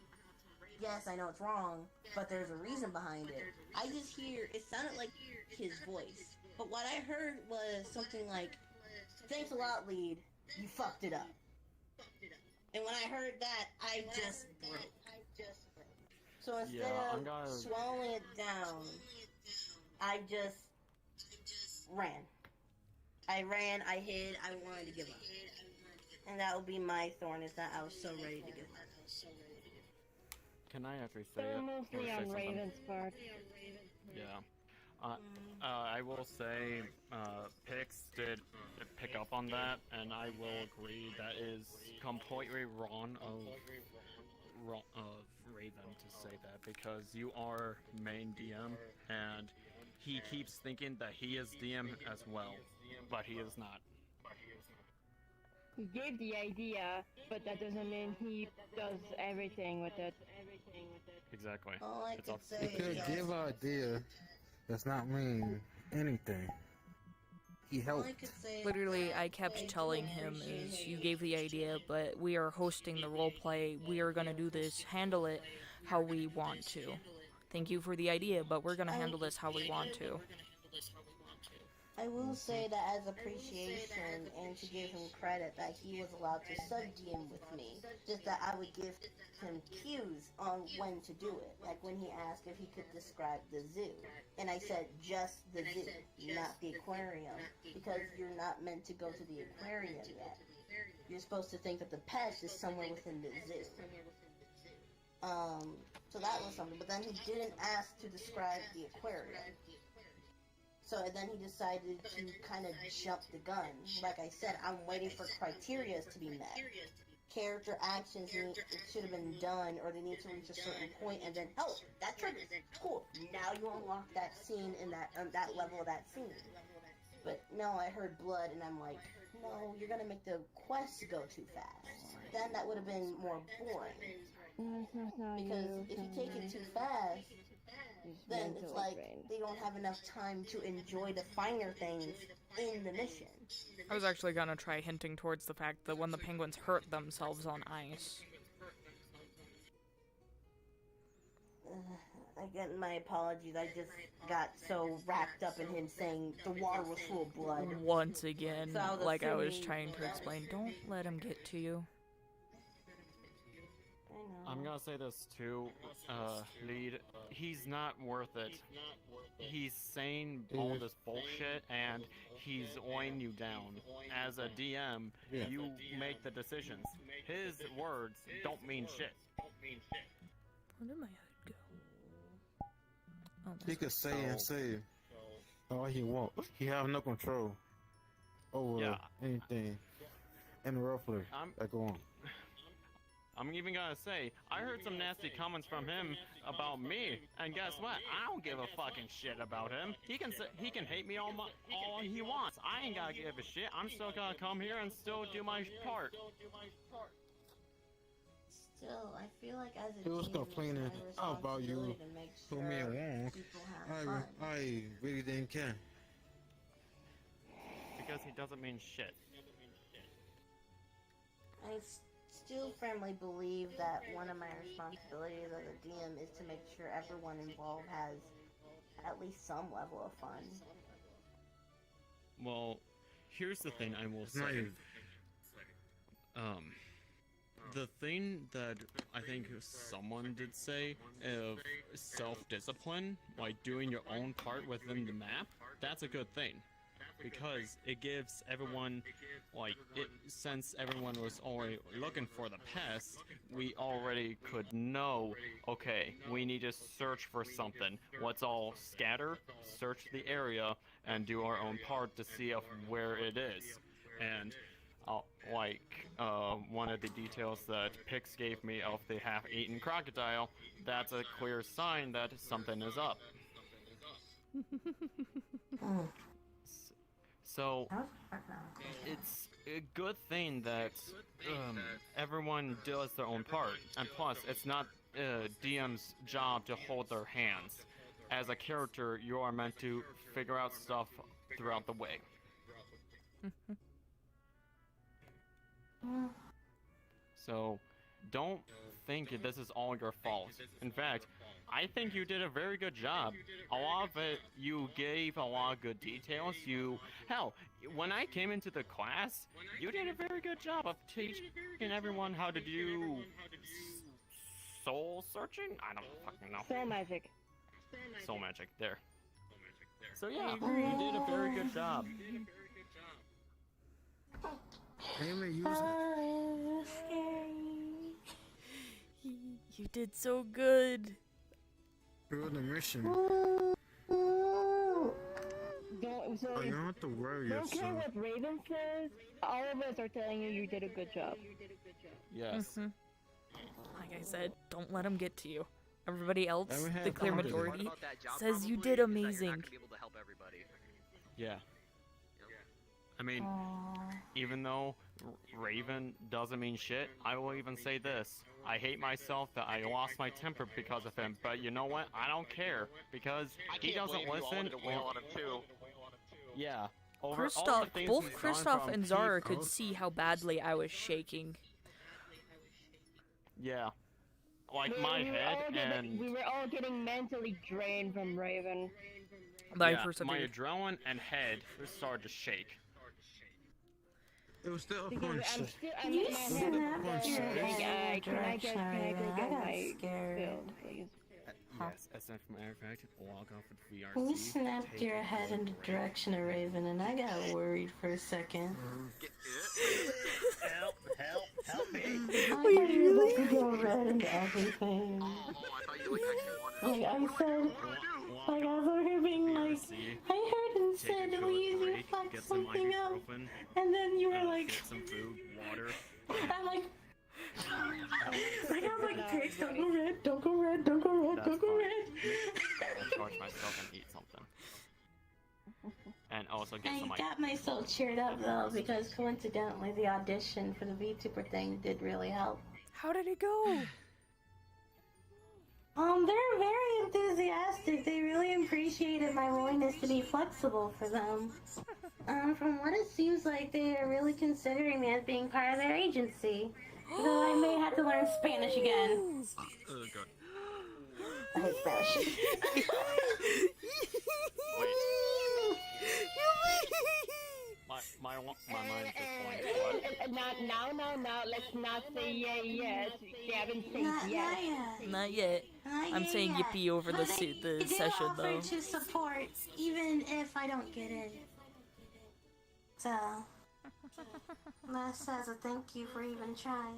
Speaker 2: yes, I know it's wrong, but there's a reason behind it. I just hear, it sounded like his voice. But what I heard was something like, thanks a lot, lead, you fucked it up. And when I heard that, I just broke. So instead of swallowing it down, I just ran. I ran, I hid, I wanted to give up. And that would be my thorn, is that I was so ready to give up.
Speaker 15: Can I actually say
Speaker 9: So
Speaker 15: it?
Speaker 9: mostly on Raven's part.
Speaker 15: Yeah. I will say, Pix did pick up on that, and I will agree that is completely wrong of Raven to say that, because you are main DM, and he keeps thinking that he is DM as well, but he is not.
Speaker 9: He gave the idea, but that doesn't mean he does everything with it.
Speaker 15: Exactly.
Speaker 2: All I could say
Speaker 14: He could give an idea. Does not mean anything. He helped.
Speaker 3: Literally, I kept telling him, is you gave the idea, but we are hosting the roleplay. We are gonna do this, handle it how we want to. Thank you for the idea, but we're gonna handle this how we want to.
Speaker 2: I will say that as appreciation and to give him credit that he was allowed to sub-DM with me, just that I would give him cues on when to do it. Like when he asked if he could describe the zoo. And I said just the zoo, not the aquarium, because you're not meant to go to the aquarium yet. You're supposed to think that the pet is somewhere within the zoo. So that was something, but then he didn't ask to describe the aquarium. So then he decided to kind of jump the gun. Like I said, I'm waiting for criteria to be met. Character actions should have been done, or they need to reach a certain point, and then, oh, that triggers. Cool. Now you unlock that scene in that level of that scene. But no, I heard blood, and I'm like, no, you're gonna make the quest go too fast. Then that would have been more boring. Because if you take it too fast, then it's like they don't have enough time to enjoy the finer things in the mission.
Speaker 3: I was actually gonna try hinting towards the fact that when the penguins hurt themselves on ice.
Speaker 2: Again, my apologies. I just got so wrapped up in him saying the water was full of blood.
Speaker 3: Once again,
Speaker 2: So
Speaker 3: like I was
Speaker 2: assuming-
Speaker 3: trying to explain, don't let him get to you.
Speaker 15: I'm gonna say this too, Lead. He's not worth it. He's saying all this bullshit and he's weighing you down. As a DM, you make the decisions. His words don't mean shit.
Speaker 3: Where did my hood go? Oh,
Speaker 14: He could say and say all he want. He have no control over anything. And roughly, go on.
Speaker 15: I'm even gonna say, I heard some nasty comments from him about me, and guess what? I don't give a fucking shit about him. He can hate me all he wants. I ain't gotta give a shit. I'm still gonna come here and still do my part.
Speaker 2: Still, I feel like as a
Speaker 14: He was
Speaker 2: GM,
Speaker 14: complaining
Speaker 2: it's my
Speaker 14: about you
Speaker 2: responsibility to make
Speaker 14: told me
Speaker 2: sure
Speaker 14: wrong.
Speaker 2: people have fun.
Speaker 14: I really didn't care.
Speaker 15: Because he doesn't mean shit.
Speaker 2: It's do firmly believe that one of my responsibilities as a DM is to make sure everyone involved has at least some level of fun.
Speaker 15: Well, here's the thing I will say. The thing that I think someone did say of self-discipline, like doing your own part within the map, that's a good thing. Because it gives everyone, since everyone was already looking for the pest, we already could know, okay, we need to search for something. Let's all scatter, search the area, and do our own part to see where it is. And one of the details that Pix gave me of the half-eaten crocodile, that's a clear sign that something is up. So, it's a good thing that everyone does their own part, and plus, it's not DM's job to hold their hands. As a character, you are meant to figure out stuff throughout the way. So, don't think this is all your fault. In fact, I think you did a very good job. A lot of it, you gave a lot of good details. Hell, when I came into the class, you did a very good job of teaching everyone how to do soul searching? I don't fucking know.
Speaker 9: Soul magic.
Speaker 15: Soul magic, there. So yeah, you did a very good job.
Speaker 3: You did so good.
Speaker 14: You're on a mission.
Speaker 9: You
Speaker 14: don't have to worry
Speaker 9: don't care what Raven says. All of us are telling you did a good job.
Speaker 15: Yes.
Speaker 3: Like I said, don't let him get to you. Everybody else,
Speaker 14: Never had
Speaker 3: the clear
Speaker 14: confidence.
Speaker 3: majority,
Speaker 1: About that job
Speaker 3: says you
Speaker 1: probably
Speaker 3: did
Speaker 1: is that you're not
Speaker 3: amazing.
Speaker 1: gonna be able to help everybody.
Speaker 15: Yeah. I mean, even though Raven doesn't mean shit, I will even say this. I hate myself that I lost my temper because of him, but you know what? I don't care, because he doesn't listen. Yeah. Over all the
Speaker 3: Kristoff,
Speaker 15: things
Speaker 3: both
Speaker 15: he's done
Speaker 3: Kristoff
Speaker 15: from
Speaker 3: and Zara
Speaker 15: Pete-
Speaker 3: could see how badly I was shaking.
Speaker 15: Yeah. Like my head and...
Speaker 9: We were all getting mentally drained from Raven.
Speaker 3: My
Speaker 15: Yeah,
Speaker 3: first
Speaker 15: my
Speaker 3: opinion.
Speaker 15: adrenaline and head started to shake.
Speaker 14: It was still a
Speaker 9: Because
Speaker 14: fun
Speaker 9: I'm
Speaker 14: shit.
Speaker 9: still, I'm
Speaker 2: You
Speaker 9: my head
Speaker 2: snapped
Speaker 9: is
Speaker 2: your
Speaker 9: still
Speaker 2: head
Speaker 9: can I go
Speaker 2: I
Speaker 9: get
Speaker 2: got
Speaker 9: my
Speaker 2: scared.
Speaker 9: build, please?
Speaker 15: Yes, as a matter of fact, log off with VRC.
Speaker 2: You snapped
Speaker 15: take
Speaker 2: your
Speaker 15: it
Speaker 2: head in the direction of Raven, and I got worried for a second.
Speaker 1: Help me!
Speaker 2: I thought you were about to go red and everything.
Speaker 1: I thought you actually wanted
Speaker 2: Like I said, like I was over here being like, I heard him
Speaker 15: Take
Speaker 2: said,
Speaker 15: a
Speaker 2: please
Speaker 15: short
Speaker 2: you
Speaker 15: break,
Speaker 2: fuck
Speaker 15: get some
Speaker 2: something up.
Speaker 15: ibuprofen,
Speaker 2: And then you were like,
Speaker 15: get some food, water.
Speaker 2: I'm like, I was like, Paige, don't go red, don't go red, don't go red, don't go red.
Speaker 15: I'll charge myself and eat something. And also get
Speaker 2: I
Speaker 15: some
Speaker 2: got myself cheered up though, because coincidentally the audition for the VTuber thing did really help.
Speaker 3: How did it go?
Speaker 2: They're very enthusiastic. They really appreciated my willingness to be flexible for them. From what it seems like, they are really considering me as being part of their agency. Though I may have to learn Spanish again.
Speaker 15: Oh god.
Speaker 2: I hate Spanish.
Speaker 15: My mind just went, what?
Speaker 9: Now, let's not say yet. Gavin says
Speaker 2: Not
Speaker 9: yes.
Speaker 2: yet.
Speaker 3: Not yet.
Speaker 2: Not
Speaker 3: I'm
Speaker 2: yet
Speaker 3: saying
Speaker 2: yet.
Speaker 3: yippee over the
Speaker 2: But
Speaker 3: the
Speaker 2: they do
Speaker 3: session
Speaker 2: offer
Speaker 3: though.
Speaker 2: to support even if I don't get in. So that's as a thank you for even trying.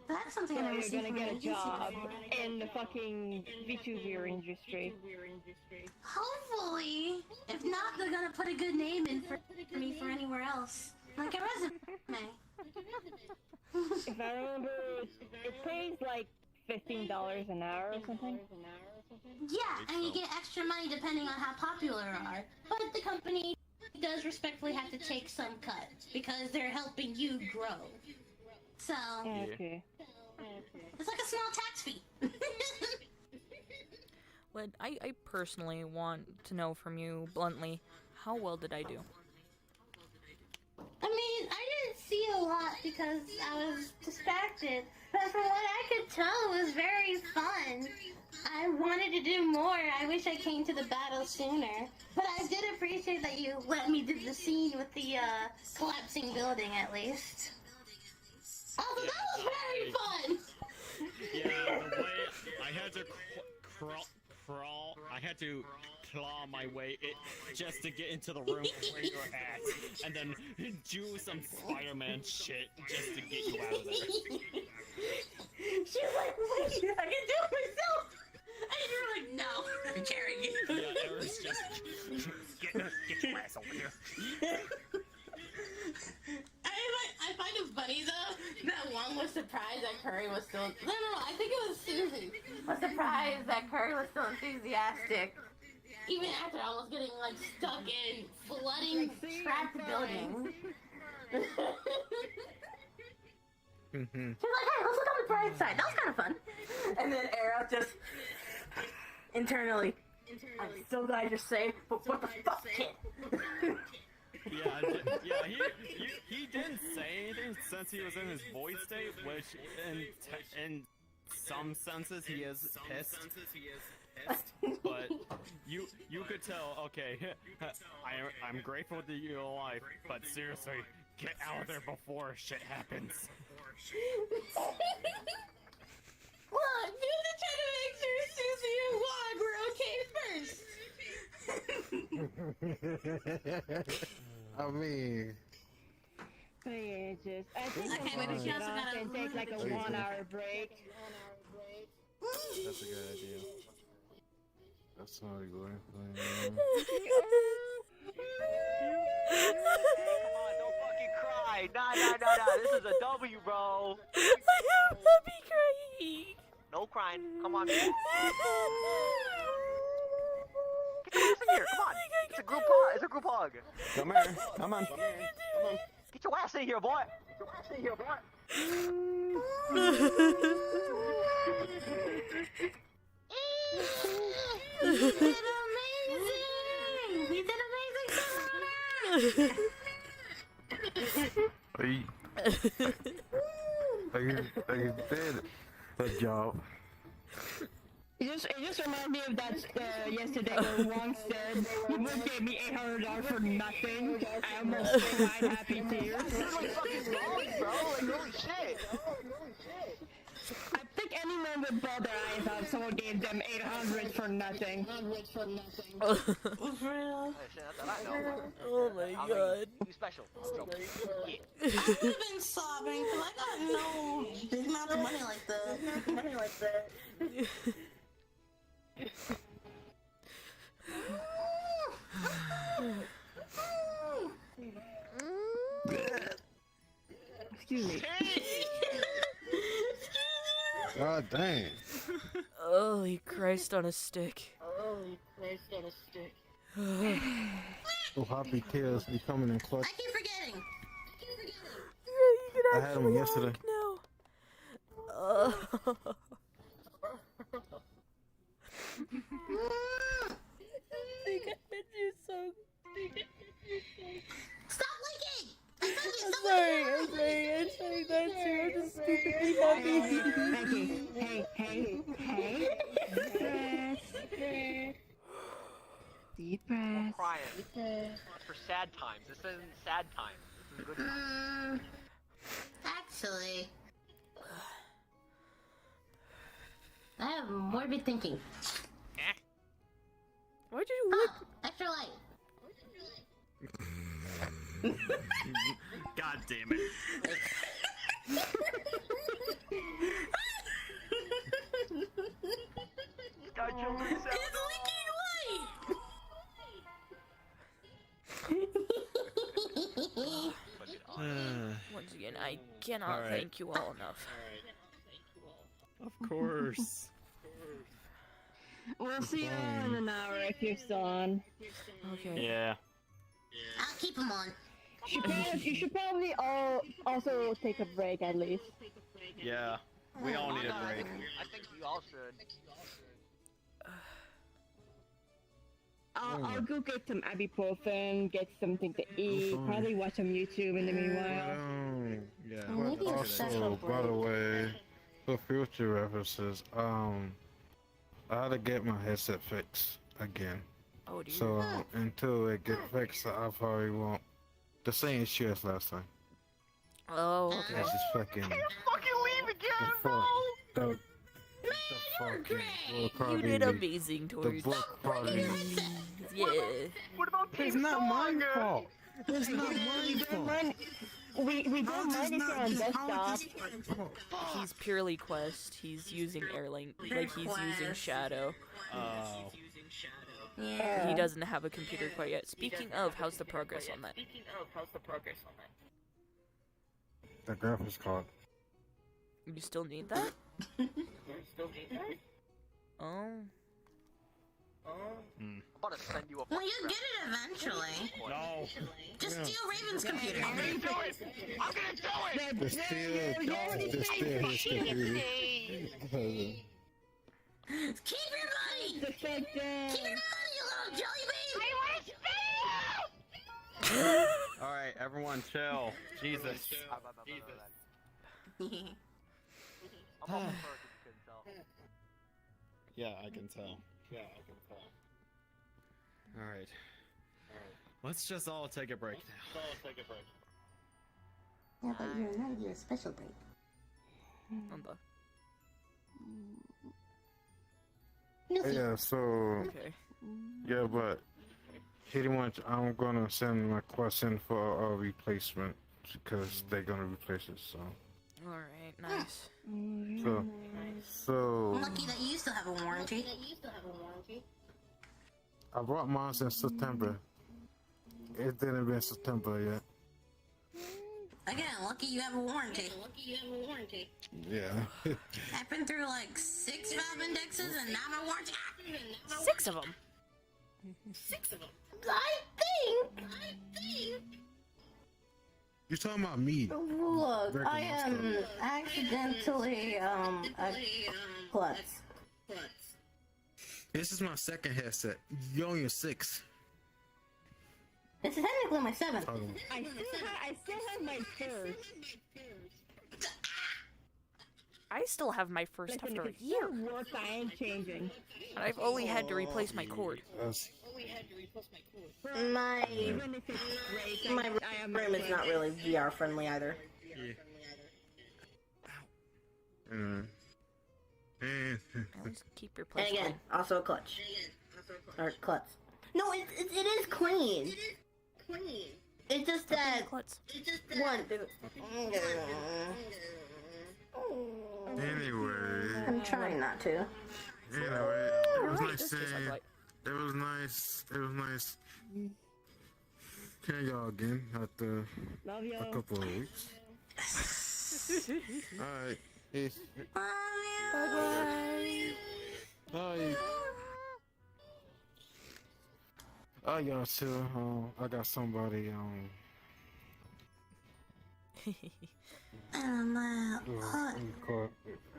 Speaker 2: That's something
Speaker 9: So
Speaker 2: I never
Speaker 9: you're
Speaker 2: seen
Speaker 9: gonna
Speaker 2: from
Speaker 9: get
Speaker 2: an
Speaker 9: a
Speaker 2: agency
Speaker 9: job
Speaker 2: before.
Speaker 9: in the fucking VTuber industry.
Speaker 2: Hopefully, if not, they're gonna put a good name in for me for anywhere else, like a resume.
Speaker 9: If I remember, it pays like $15 an hour or something.
Speaker 2: Yeah, and you get extra money depending on how popular you are. But the company does respectfully have to take some cut because they're helping you grow. So
Speaker 9: Okay.
Speaker 2: it's like a small tax fee.
Speaker 3: But I personally want to know from you, bluntly, how well did I do?
Speaker 2: I mean, I didn't see a
Speaker 12: lot because I was distracted. But from what I could tell, it was very fun. I wanted to do more. I wish I came to the battle sooner. But I did appreciate that you let me do the scene with the collapsing building at least. Also, that was very fun!
Speaker 15: Yeah, the way I had to crawl, I had to claw my way just to get into the room where you're at, and then do some Spider-Man shit just to get you out of there.
Speaker 12: She was like, wait, I can do it myself! And you were like, no, I'm carrying you.
Speaker 15: Yeah, it was just, get your ass over here.
Speaker 12: I find it funny though that Wong was surprised that Curry was still. No, I think it was Susie was surprised that Curry was still enthusiastic, even after almost getting like stuck in flooding trapped buildings. She's like, hey, let's look on the bright side. That was kind of fun.
Speaker 2: And then Arrow just internally, I'm so glad you're safe, but what the fuck, kid?
Speaker 15: Yeah, he didn't say anything since he was in his void state, which in some senses he is pissed. But you could tell, okay, I'm grateful that you're alive, but seriously, get out of there before shit happens.
Speaker 12: Look, you have to try to make sure Susie and Wong were okay first.
Speaker 14: I mean,
Speaker 9: But yeah, just I think
Speaker 12: Okay,
Speaker 9: I'm
Speaker 12: but
Speaker 9: gonna
Speaker 12: she
Speaker 9: get
Speaker 12: also
Speaker 9: off
Speaker 12: gotta
Speaker 9: and take like a
Speaker 14: leave.
Speaker 9: 1 hour break.
Speaker 14: that's a good idea. That's not a good thing.
Speaker 1: Come on, don't fucking cry. Nah. This is a W, bro.
Speaker 3: I am happy crying.
Speaker 1: No crying. Come on, man. Get your ass in here. Come on. It's a group hug. It's a group hug.
Speaker 15: Come here, come on.
Speaker 1: Get your ass in here, boy.
Speaker 12: You did amazing! You did amazing,
Speaker 14: I did a job.
Speaker 4: It just reminds me of that yesterday where Wong said he would give me $800 for nothing. I almost cried happy tears.
Speaker 1: This is like fucking rolling, bro. Like, holy shit.
Speaker 4: I think anyone would ball their eyes out if someone gave them $800 for nothing.
Speaker 12: For real.
Speaker 3: Oh my god.
Speaker 1: You special.
Speaker 12: I would have been sobbing because I got no big amount of money like that.
Speaker 4: Excuse me.
Speaker 14: God dang.
Speaker 3: Holy Christ on a stick.
Speaker 14: So happy tears be coming in clutch.
Speaker 12: I keep forgetting.
Speaker 14: I had them yesterday.
Speaker 3: No.
Speaker 12: Stop licking!
Speaker 3: I'm sorry, that's you. I'm just stupidly happy.
Speaker 4: Hey. Deep breath.
Speaker 1: Crying. It's for sad times. This isn't sad times. This is good times.
Speaker 12: Actually, I have morbid thinking.
Speaker 3: Why'd you look?
Speaker 12: Extra light.
Speaker 15: God damn it.
Speaker 1: God killed himself.
Speaker 12: It's
Speaker 3: Once again, I cannot
Speaker 15: Alright.
Speaker 3: thank you all enough.
Speaker 15: Of course.
Speaker 4: We'll see you in an hour if you're still on.
Speaker 3: Okay.
Speaker 15: Yeah.
Speaker 12: I'll keep them on.
Speaker 4: You should probably also take a break at least.
Speaker 15: Yeah. We all need a break.
Speaker 1: I think you all should.
Speaker 4: I'll go get some ibuprofen, get something to eat, probably watch some YouTube in the meanwhile.
Speaker 17: Yeah.
Speaker 12: Maybe a special
Speaker 14: Also, by the way, for future references, I had to get my headset fixed again.
Speaker 3: Oh, dear.
Speaker 14: So until it gets fixed, I probably won't. The same issue as last time.
Speaker 3: Oh, okay.
Speaker 14: That's just fucking.
Speaker 1: Fucking leave again, bro.
Speaker 14: The fucking.
Speaker 3: You did amazing,
Speaker 14: The
Speaker 3: Torch.
Speaker 14: book probably.
Speaker 3: Yeah.
Speaker 1: What about
Speaker 14: It's
Speaker 1: Team
Speaker 14: not my
Speaker 1: Song?
Speaker 14: fault. It's not my fault.
Speaker 4: We don't mind if you're on desktop.
Speaker 3: He's purely Quest. He's using Airlink. Like, he's using Shadow.
Speaker 17: Oh.
Speaker 3: Yeah. He doesn't have a computer quite yet. Speaking of, how's the progress on that?
Speaker 14: The graphics card.
Speaker 3: You still need that? Oh.
Speaker 1: I'm about to send you a
Speaker 12: Well, you get it eventually.
Speaker 17: No.
Speaker 12: Just steal Raven's computer.
Speaker 1: I'm gonna do it! I'm gonna do it!
Speaker 14: There's still his computer.
Speaker 12: Keep your money! Keep your money, you little jelly bean!
Speaker 15: All right, everyone, chill. Jesus.
Speaker 1: I'm on the first, if you couldn't tell.
Speaker 17: Yeah, I can tell.
Speaker 15: All right. Let's just all take a break now.
Speaker 12: Yeah, but you're not your special break.
Speaker 14: Yeah, so.
Speaker 3: Okay.
Speaker 14: Yeah, but pretty much I'm gonna send my question for a replacement because they're gonna replace it. So.
Speaker 3: Alright, nice.
Speaker 14: So.
Speaker 12: Lucky that you still have a warranty.
Speaker 14: I brought mine in September. It didn't been September yet.
Speaker 12: Again, lucky you have a warranty.
Speaker 14: Yeah.
Speaker 12: I've been through like 6 valve indexes and now my warranty.
Speaker 3: 6 of them.
Speaker 12: I think.
Speaker 14: You're talking about me.
Speaker 2: Look, I am accidentally a klutz.
Speaker 14: This is my second headset. You're on your 6th.
Speaker 2: This is technically my 7th.
Speaker 4: I still have my first.
Speaker 3: I still have my first
Speaker 4: Listen,
Speaker 3: after
Speaker 4: if
Speaker 3: a
Speaker 4: it
Speaker 3: year.
Speaker 4: still works, I ain't changing.
Speaker 3: And I've only had to replace my cord.
Speaker 2: My
Speaker 4: Even if it's great,
Speaker 2: my room is not really VR friendly either.
Speaker 3: Just keep your
Speaker 2: And
Speaker 3: place
Speaker 2: again,
Speaker 3: clean.
Speaker 2: also a clutch. Or klutz. No, it is clean. It's just that one.
Speaker 14: Anyway.
Speaker 2: I'm trying not to.
Speaker 14: Anyway, it was
Speaker 3: Alright,
Speaker 14: nice
Speaker 3: this tastes like
Speaker 14: seeing.
Speaker 3: light.
Speaker 14: It was nice seeing y'all again after
Speaker 4: Love you.
Speaker 14: a couple of weeks. Alright. Peace.
Speaker 3: Bye-bye.
Speaker 14: Bye. Y'all too. I got somebody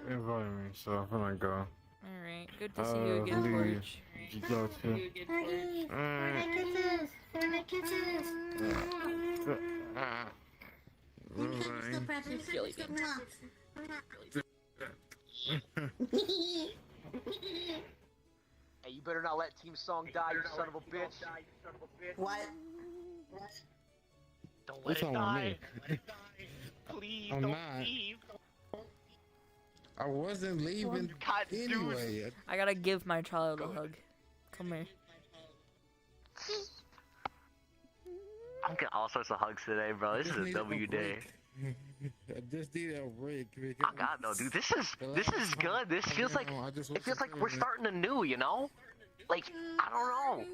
Speaker 14: inviting me, so I'm gonna go.
Speaker 3: Alright, good to see you again,
Speaker 14: Lee,
Speaker 3: Torch.
Speaker 14: you go too.
Speaker 3: Jelly bean.
Speaker 1: Hey, you better not let Team Song die, you son of a bitch.
Speaker 2: What?
Speaker 1: Don't
Speaker 14: What's
Speaker 1: let it
Speaker 14: wrong
Speaker 1: die.
Speaker 14: with me?
Speaker 1: Please
Speaker 14: I'm
Speaker 1: don't
Speaker 14: not.
Speaker 1: leave.
Speaker 14: I wasn't leaving
Speaker 1: You can't do
Speaker 14: anyway.
Speaker 3: I gotta give my child a hug. Come here.
Speaker 1: I'm getting all sorts of hugs today, bro. This is a W day.
Speaker 14: I just need a break.
Speaker 1: Oh God, no, dude. This is good. This feels like it feels like we're starting anew, you know? Like I don't know.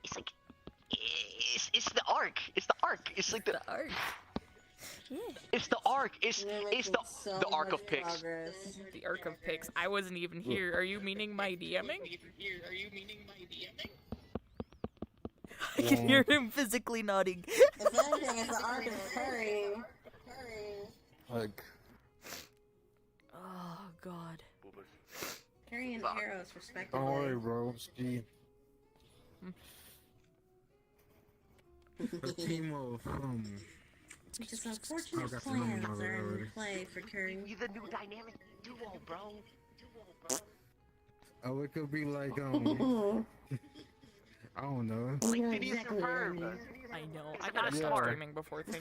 Speaker 1: It's like it's the arc. It's the arc. It's like the
Speaker 3: arc. Yeah.
Speaker 1: It's the arc. It's the arc of Pix.
Speaker 3: The arc of Pix. I wasn't even here. Are you meaning my DMing? I can hear him physically nodding.
Speaker 2: If anything, it's the arc of Curry.
Speaker 14: Like,
Speaker 3: Oh God.
Speaker 2: Curry and Arrows, respectively.
Speaker 14: don't worry, bro. Ski. A team of
Speaker 2: Just unfortunate
Speaker 14: got the
Speaker 2: plans
Speaker 14: number
Speaker 2: are in
Speaker 14: already.
Speaker 2: play for Curry.
Speaker 1: He's a new dynamic duo, bro.
Speaker 14: Oh, it could be like I don't know.
Speaker 1: Like Phineas and Ferb.
Speaker 3: I know.
Speaker 1: It's
Speaker 3: I gotta
Speaker 1: not
Speaker 3: stop
Speaker 1: smart.
Speaker 3: streaming before things